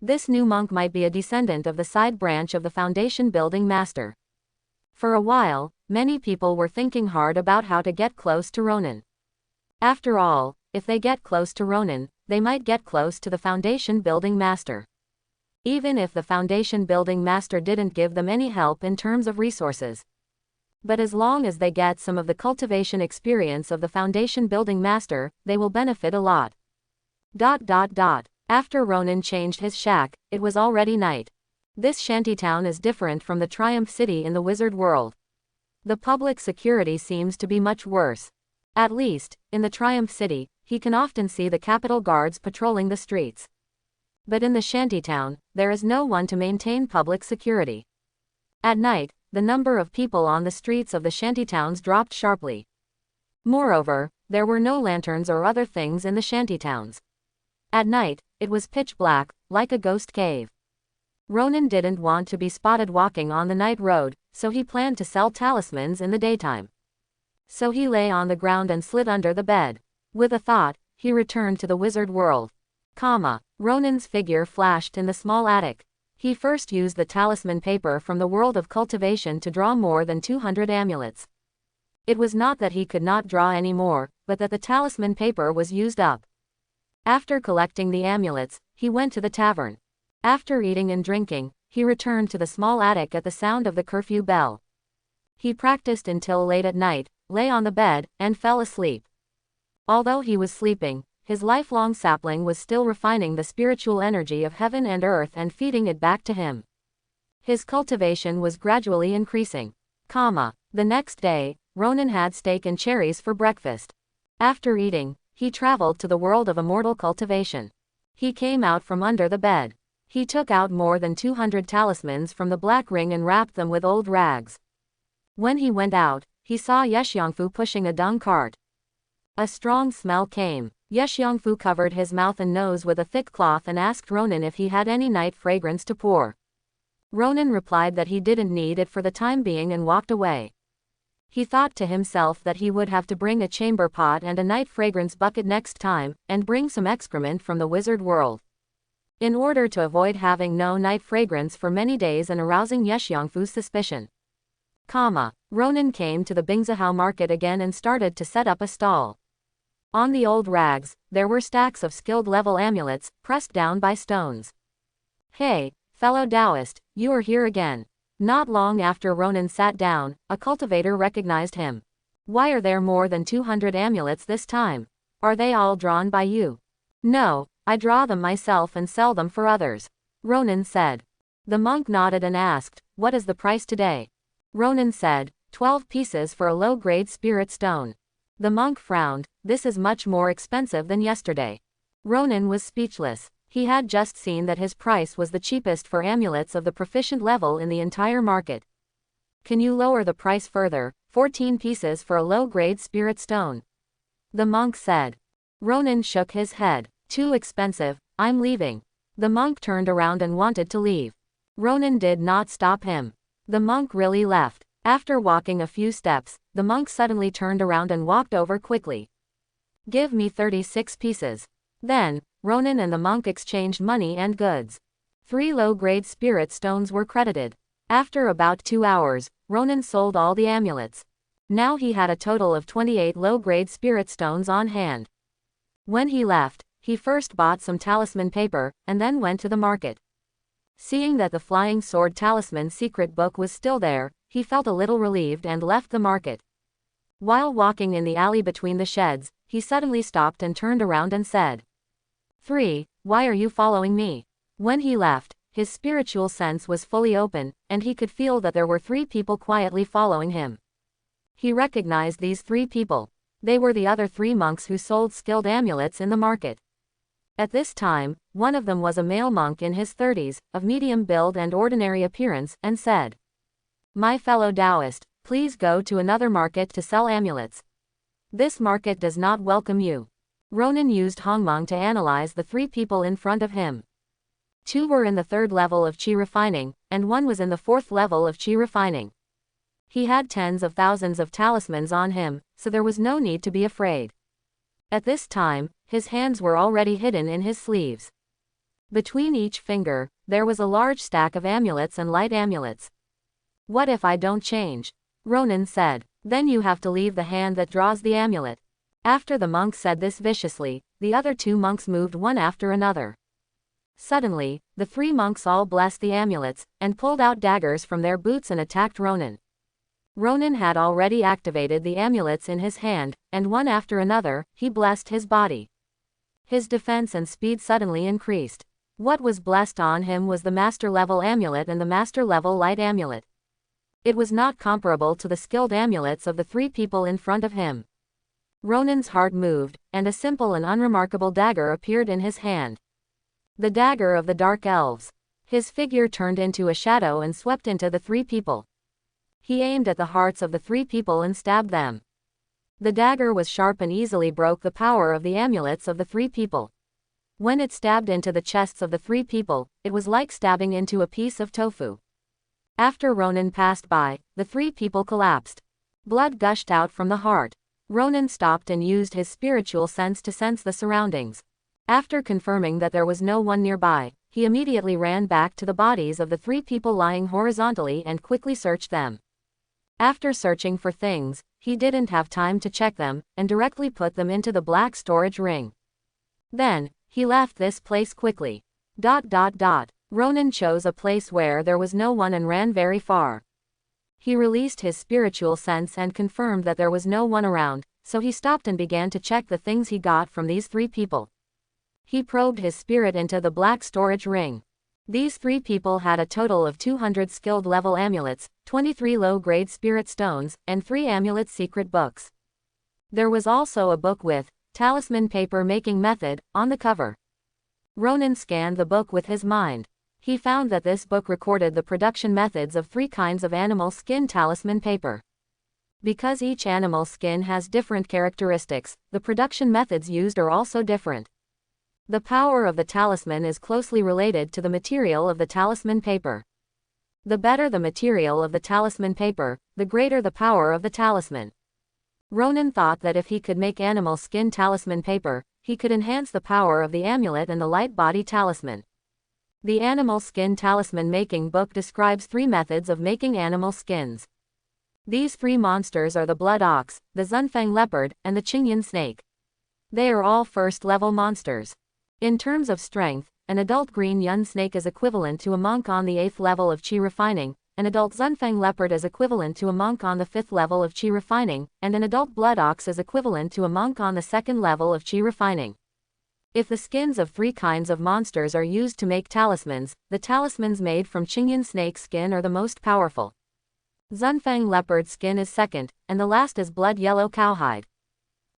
This new monk might be a descendant of the side branch of the foundation building master. For a while, many people were thinking hard about how to get close to Ronan. After all, if they get close to Ronan, they might get close to the foundation building master. Even if the foundation building master didn't give them any help in terms of resources. But as long as they get some of the cultivation experience of the foundation building master, they will benefit a lot. After Ronan changed his shack, it was already night. This shantytown is different from the Triumph City in the wizard world. The public security seems to be much worse. At least, in the Triumph City, he can often see the capital guards patrolling the streets. But in the shantytown, there is no one to maintain public security. At night, the number of people on the streets of the shantytowns dropped sharply. Moreover, there were no lanterns or other things in the shantytowns. At night, it was pitch black, like a ghost cave. Ronan didn't want to be spotted walking on the night road, so he planned to sell talismans in the daytime. So he lay on the ground and slid under the bed. With a thought, he returned to the wizard world. Ronan's figure flashed in the small attic. He first used the talisman paper from the world of cultivation to draw more than 200 amulets. It was not that he could not draw any more, but that the talisman paper was used up. After collecting the amulets, he went to the tavern. After eating and drinking, he returned to the small attic at the sound of the curfew bell. He practiced until late at night, lay on the bed, and fell asleep. Although he was sleeping, his lifelong sapling was still refining the spiritual energy of heaven and earth and feeding it back to him. His cultivation was gradually increasing. The next day, Ronan had steak and cherries for breakfast. After eating, he traveled to the world of immortal cultivation. He came out from under the bed. He took out more than 200 talismans from the black ring and wrapped them with old rags. When he went out, he saw Yeshiangfu pushing a dung cart. A strong smell came. Yeshiangfu covered his mouth and nose with a thick cloth and asked Ronan if he had any night fragrance to pour. Ronan replied that he didn't need it for the time being and walked away. He thought to himself that he would have to bring a chamber pot and a night fragrance bucket next time, and bring some excrement from the wizard world. In order to avoid having no night fragrance for many days and arousing Yeshiangfu's suspicion. Ronan came to the Bingzahao market again and started to set up a stall. On the old rags, there were stacks of skilled level amulets, pressed down by stones. Hey, fellow Taoist, you are here again. Not long after Ronan sat down, a cultivator recognized him. Why are there more than 200 amulets this time? Are they all drawn by you? No, I draw them myself and sell them for others. Ronan said. The monk nodded and asked, what is the price today? Ronan said, 12 pieces for a low-grade spirit stone. The monk frowned, this is much more expensive than yesterday. Ronan was speechless. He had just seen that his price was the cheapest for amulets of the proficient level in the entire market. Can you lower the price further? 14 pieces for a low-grade spirit stone. The monk said. Ronan shook his head. Too expensive, I'm leaving. The monk turned around and wanted to leave. Ronan did not stop him. The monk really left. After walking a few steps, the monk suddenly turned around and walked over quickly. Give me 36 pieces. Then, Ronan and the monk exchanged money and goods. 3 low-grade spirit stones were credited. After about 2 hours, Ronan sold all the amulets. Now he had a total of 28 low-grade spirit stones on hand. When he left, he first bought some talisman paper, and then went to the market. Seeing that the flying sword talisman secret book was still there, he felt a little relieved and left the market. While walking in the alley between the sheds, he suddenly stopped and turned around and said, 3, why are you following me? When he left, his spiritual sense was fully open, and he could feel that there were 3 people quietly following him. He recognized these 3 people. They were the other 3 monks who sold skilled amulets in the market. At this time, one of them was a male monk in his 30s, of medium build and ordinary appearance, and said, my fellow Taoist, please go to another market to sell amulets. This market does not welcome you. Ronan used Hongmeng to analyze the 3 people in front of him. 2 were in the 3rd level of qi refining, and 1 was in the 4th level of qi refining. He had tens of thousands of talismans on him, so there was no need to be afraid. At this time, his hands were already hidden in his sleeves. Between each finger, there was a large stack of amulets and light amulets. What if I don't change? Ronan said. Then you have to leave the hand that draws the amulet. After the monk said this viciously, the other 2 monks moved one after another. Suddenly, the 3 monks all blessed the amulets, and pulled out daggers from their boots and attacked Ronan. Ronan had already activated the amulets in his hand, and one after another, he blessed his body. His defense and speed suddenly increased. What was blessed on him was the master-level amulet and the master-level light amulet. It was not comparable to the skilled amulets of the 3 people in front of him. Ronan's heart moved, and a simple and unremarkable dagger appeared in his hand. The dagger of the Dark Elves. His figure turned into a shadow and swept into the 3 people. He aimed at the hearts of the 3 people and stabbed them. The dagger was sharp and easily broke the power of the amulets of the 3 people. When it stabbed into the chests of the 3 people, it was like stabbing into a piece of tofu. After Ronan passed by, the 3 people collapsed. Blood gushed out from the heart. Ronan stopped and used his spiritual sense to sense the surroundings. After confirming that there was no one nearby, he immediately ran back to the bodies of the 3 people lying horizontally and quickly searched them. After searching for things, he didn't have time to check them, and directly put them into the black storage ring. Then, he left this place quickly. Ronan chose a place where there was no one and ran very far. He released his spiritual sense and confirmed that there was no one around, so he stopped and began to check the things he got from these 3 people. He probed his spirit into the black storage ring. These 3 people had a total of 200 skilled level amulets, 23 low-grade spirit stones, and 3 amulet secret books. There was also a book with talisman paper making method on the cover. Ronan scanned the book with his mind. He found that this book recorded the production methods of 3 kinds of animal skin talisman paper. Because each animal skin has different characteristics, the production methods used are also different. The power of the talisman is closely related to the material of the talisman paper. The better the material of the talisman paper, the greater the power of the talisman. Ronan thought that if he could make animal skin talisman paper, he could enhance the power of the amulet and the light body talisman. The animal skin talisman making book describes 3 methods of making animal skins. These 3 monsters are the blood ox, the Zunfang leopard, and the Qingyan snake. They are all first-level monsters. In terms of strength, an adult green yun snake is equivalent to a monk on the 8th level of qi refining, an adult Zunfang leopard is equivalent to a monk on the 5th level of qi refining, and an adult blood ox is equivalent to a monk on the 2nd level of qi refining. If the skins of 3 kinds of monsters are used to make talismans, the talismans made from Qingyan snake skin are the most powerful. Zunfang leopard skin is second, and the last is blood yellow cowhide.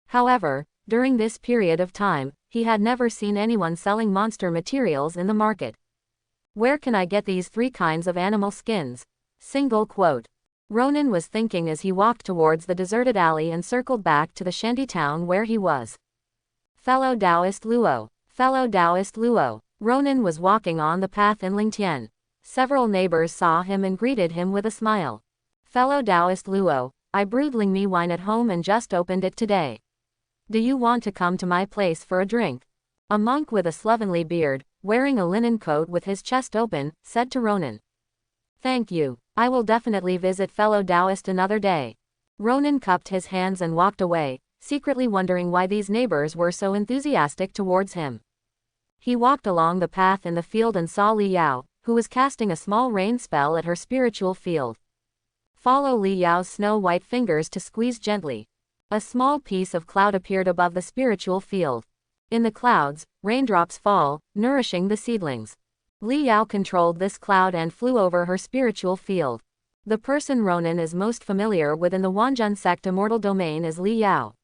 However, during this period of time, he had never seen anyone selling monster materials in the market. Where can I get these 3 kinds of animal skins? Single quote. Ronan was thinking as he walked towards the deserted alley and circled back to the shanty town where he was. Fellow Taoist Luo. Fellow Taoist Luo. Ronan was walking on the path in Lingtian. Several neighbors saw him and greeted him with a smile. Fellow Taoist Luo, I brewed Lingmi wine at home and just opened it today. Do you want to come to my place for a drink? A monk with a slovenly beard, wearing a linen coat with his chest open, said to Ronan. Thank you, I will definitely visit fellow Taoist another day. Ronan cupped his hands and walked away, secretly wondering why these neighbors were so enthusiastic towards him. He walked along the path in the field and saw Li Yao, who was casting a small rain spell at her spiritual field. Follow Li Yao's snow-white fingers to squeeze gently. A small piece of cloud appeared above the spiritual field. In the clouds, raindrops fall, nourishing the seedlings. Li Yao controlled this cloud and flew over her spiritual field. The person Ronan is most familiar with in the Wanjun sect immortal domain is Li Yao.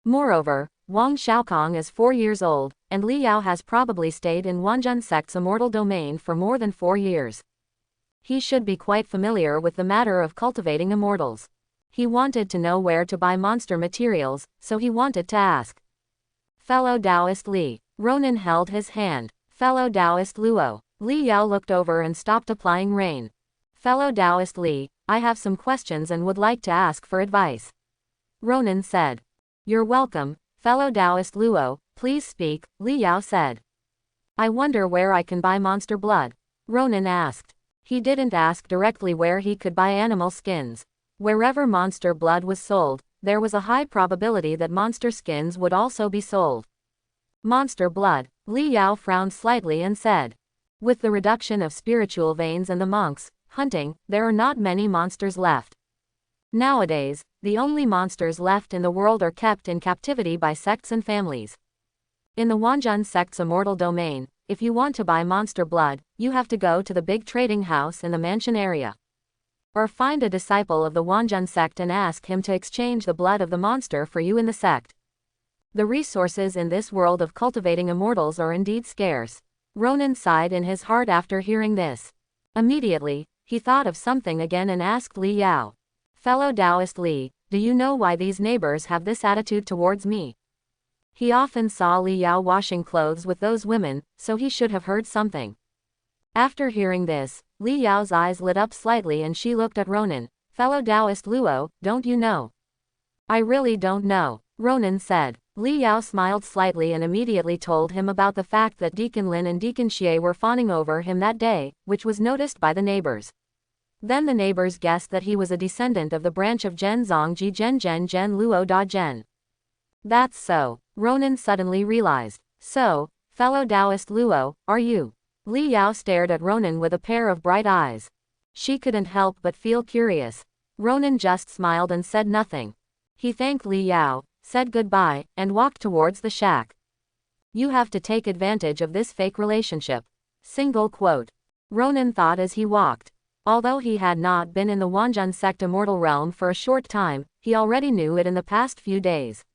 Moreover, Wang Xiaokong is 4 years old, and Li Yao has probably stayed in Wanjun sect's immortal domain for more than 4 years. He should be quite familiar with the matter of cultivating immortals. He wanted to know where to buy monster materials, so he wanted to ask. Fellow Taoist Li. Ronan held his hand. Fellow Taoist Luo. Li Yao looked over and stopped applying rain. Fellow Taoist Li, I have some questions and would like to ask for advice. Ronan said. You're welcome, fellow Taoist Luo, please speak, Li Yao said. I wonder where I can buy monster blood? Ronan asked. He didn't ask directly where he could buy animal skins. Wherever monster blood was sold, there was a high probability that monster skins would also be sold. Monster blood. Li Yao frowned slightly and said. With the reduction of spiritual veins and the monks hunting, there are not many monsters left. Nowadays, the only monsters left in the world are kept in captivity by sects and families. In the Wanjun sect's immortal domain, if you want to buy monster blood, you have to go to the big trading house in the mansion area. Or find a disciple of the Wanjun sect and ask him to exchange the blood of the monster for you in the sect. The resources in this world of cultivating immortals are indeed scarce. Ronan sighed in his heart after hearing this. Immediately, he thought of something again and asked Li Yao. Fellow Taoist Li, do you know why these neighbors have this attitude towards me? He often saw Li Yao washing clothes with those women, so he should have heard something. After hearing this, Li Yao's eyes lit up slightly and she looked at Ronan. Fellow Taoist Luo, don't you know? I really don't know, Ronan said. Li Yao smiled slightly and immediately told him about the fact that Deacon Lin and Deacon Xie were fawning over him that day, which was noticed by the neighbors. Then the neighbors guessed that he was a descendant of the branch of Zhen Zongji Zhen Zhen Zhen Luo Da Zhen. That's so, Ronan suddenly realized. So, fellow Taoist Luo, are you? Li Yao stared at Ronan with a pair of bright eyes. She couldn't help but feel curious. Ronan just smiled and said nothing. He thanked Li Yao, said goodbye, and walked towards the shack. You have to take advantage of this fake relationship. Single quote. Ronan thought as he walked. Although he had not been in the Wanjun sect immortal realm for a short time, he already knew it in the past few days.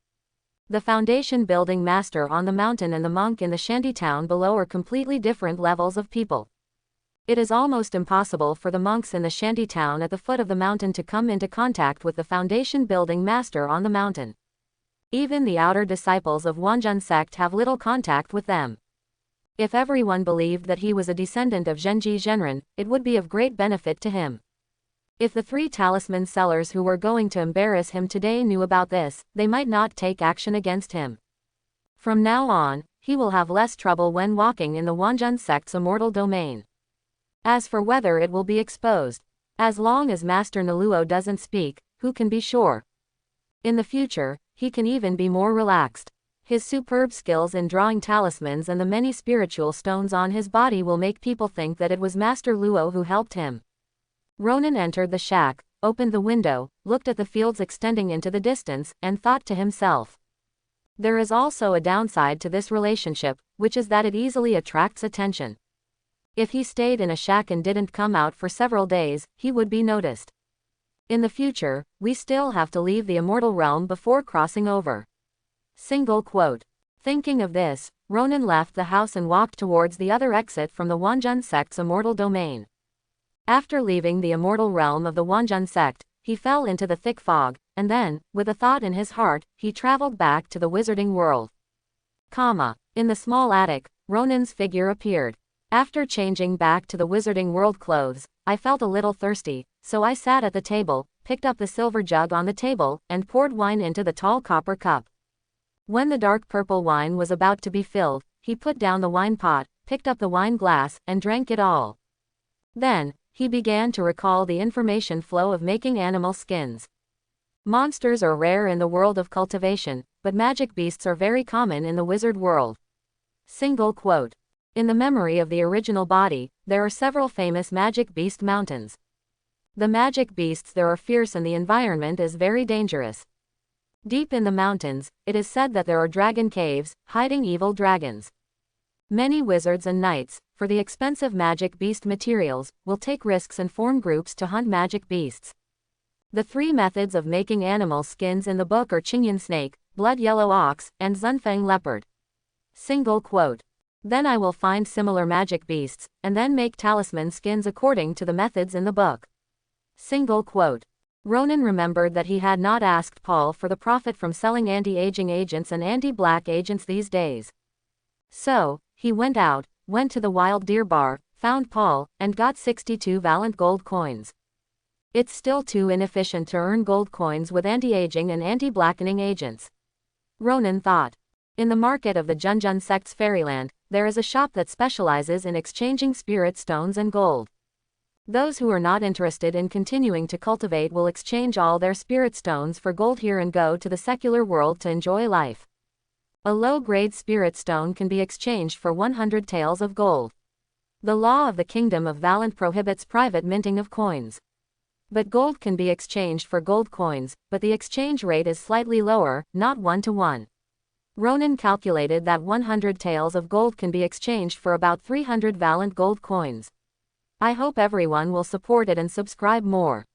The foundation building master on the mountain and the monk in the shanty town below are completely different levels of people. It is almost impossible for the monks in the shanty town at the foot of the mountain to come into contact with the foundation building master on the mountain. Even the outer disciples of Wanjun sect have little contact with them. If everyone believed that he was a descendant of Zhenji Zhenren, it would be of great benefit to him. If the 3 talisman sellers who were going to embarrass him today knew about this, they might not take action against him. From now on, he will have less trouble when walking in the Wanjun sect's immortal domain. As for whether it will be exposed, as long as Master Naluo doesn't speak, who can be sure? In the future, he can even be more relaxed. His superb skills in drawing talismans and the many spiritual stones on his body will make people think that it was Master Luo who helped him. Ronan entered the shack, opened the window, looked at the fields extending into the distance, and thought to himself. There is also a downside to this relationship, which is that it easily attracts attention. If he stayed in a shack and didn't come out for several days, he would be noticed. In the future, we still have to leave the immortal realm before crossing over. Single quote. Thinking of this, Ronan left the house and walked towards the other exit from the Wanjun sect's immortal domain. After leaving the immortal realm of the Wanjun sect, he fell into the thick fog, and then, with a thought in his heart, he traveled back to the wizarding world. In the small attic, Ronan's figure appeared. After changing back to the wizarding world clothes, I felt a little thirsty, so I sat at the table, picked up the silver jug on the table, and poured wine into the tall copper cup. When the dark purple wine was about to be filled, he put down the wine pot, picked up the wine glass, and drank it all. Then, he began to recall the information flow of making animal skins. Monsters are rare in the world of cultivation, but magic beasts are very common in the wizard world. Single quote. In the memory of the original body, there are several famous magic beast mountains. The magic beasts there are fierce and the environment is very dangerous. Deep in the mountains, it is said that there are dragon caves, hiding evil dragons. Many wizards and knights, for the expensive magic beast materials, will take risks and form groups to hunt magic beasts. The 3 methods of making animal skins in the book are Qingyan snake, blood yellow ox, and Zunfeng leopard. Single quote. Then I will find similar magic beasts, and then make talisman skins according to the methods in the book. Single quote. Ronan remembered that he had not asked Paul for the profit from selling anti-aging agents and anti-black agents these days. So, he went to the Wild Deer Bar, found Paul, and got 62 Valent gold coins. It's still too inefficient to earn gold coins with anti-aging and anti-blackening agents, Ronan thought. In the market of the Junjun sect's fairyland, there is a shop that specializes in exchanging spirit stones and gold. Those who are not interested in continuing to cultivate will exchange all their spirit stones for gold here and go to the secular world to enjoy life. A low-grade spirit stone can be exchanged for 100 taels of gold. The law of the Kingdom of Valent prohibits private minting of coins. But gold can be exchanged for gold coins, but the exchange rate is slightly lower, not 1-to-1. Ronan calculated that 100 taels of gold can be exchanged for about 300 Valent gold coins. I hope everyone will support it and subscribe more.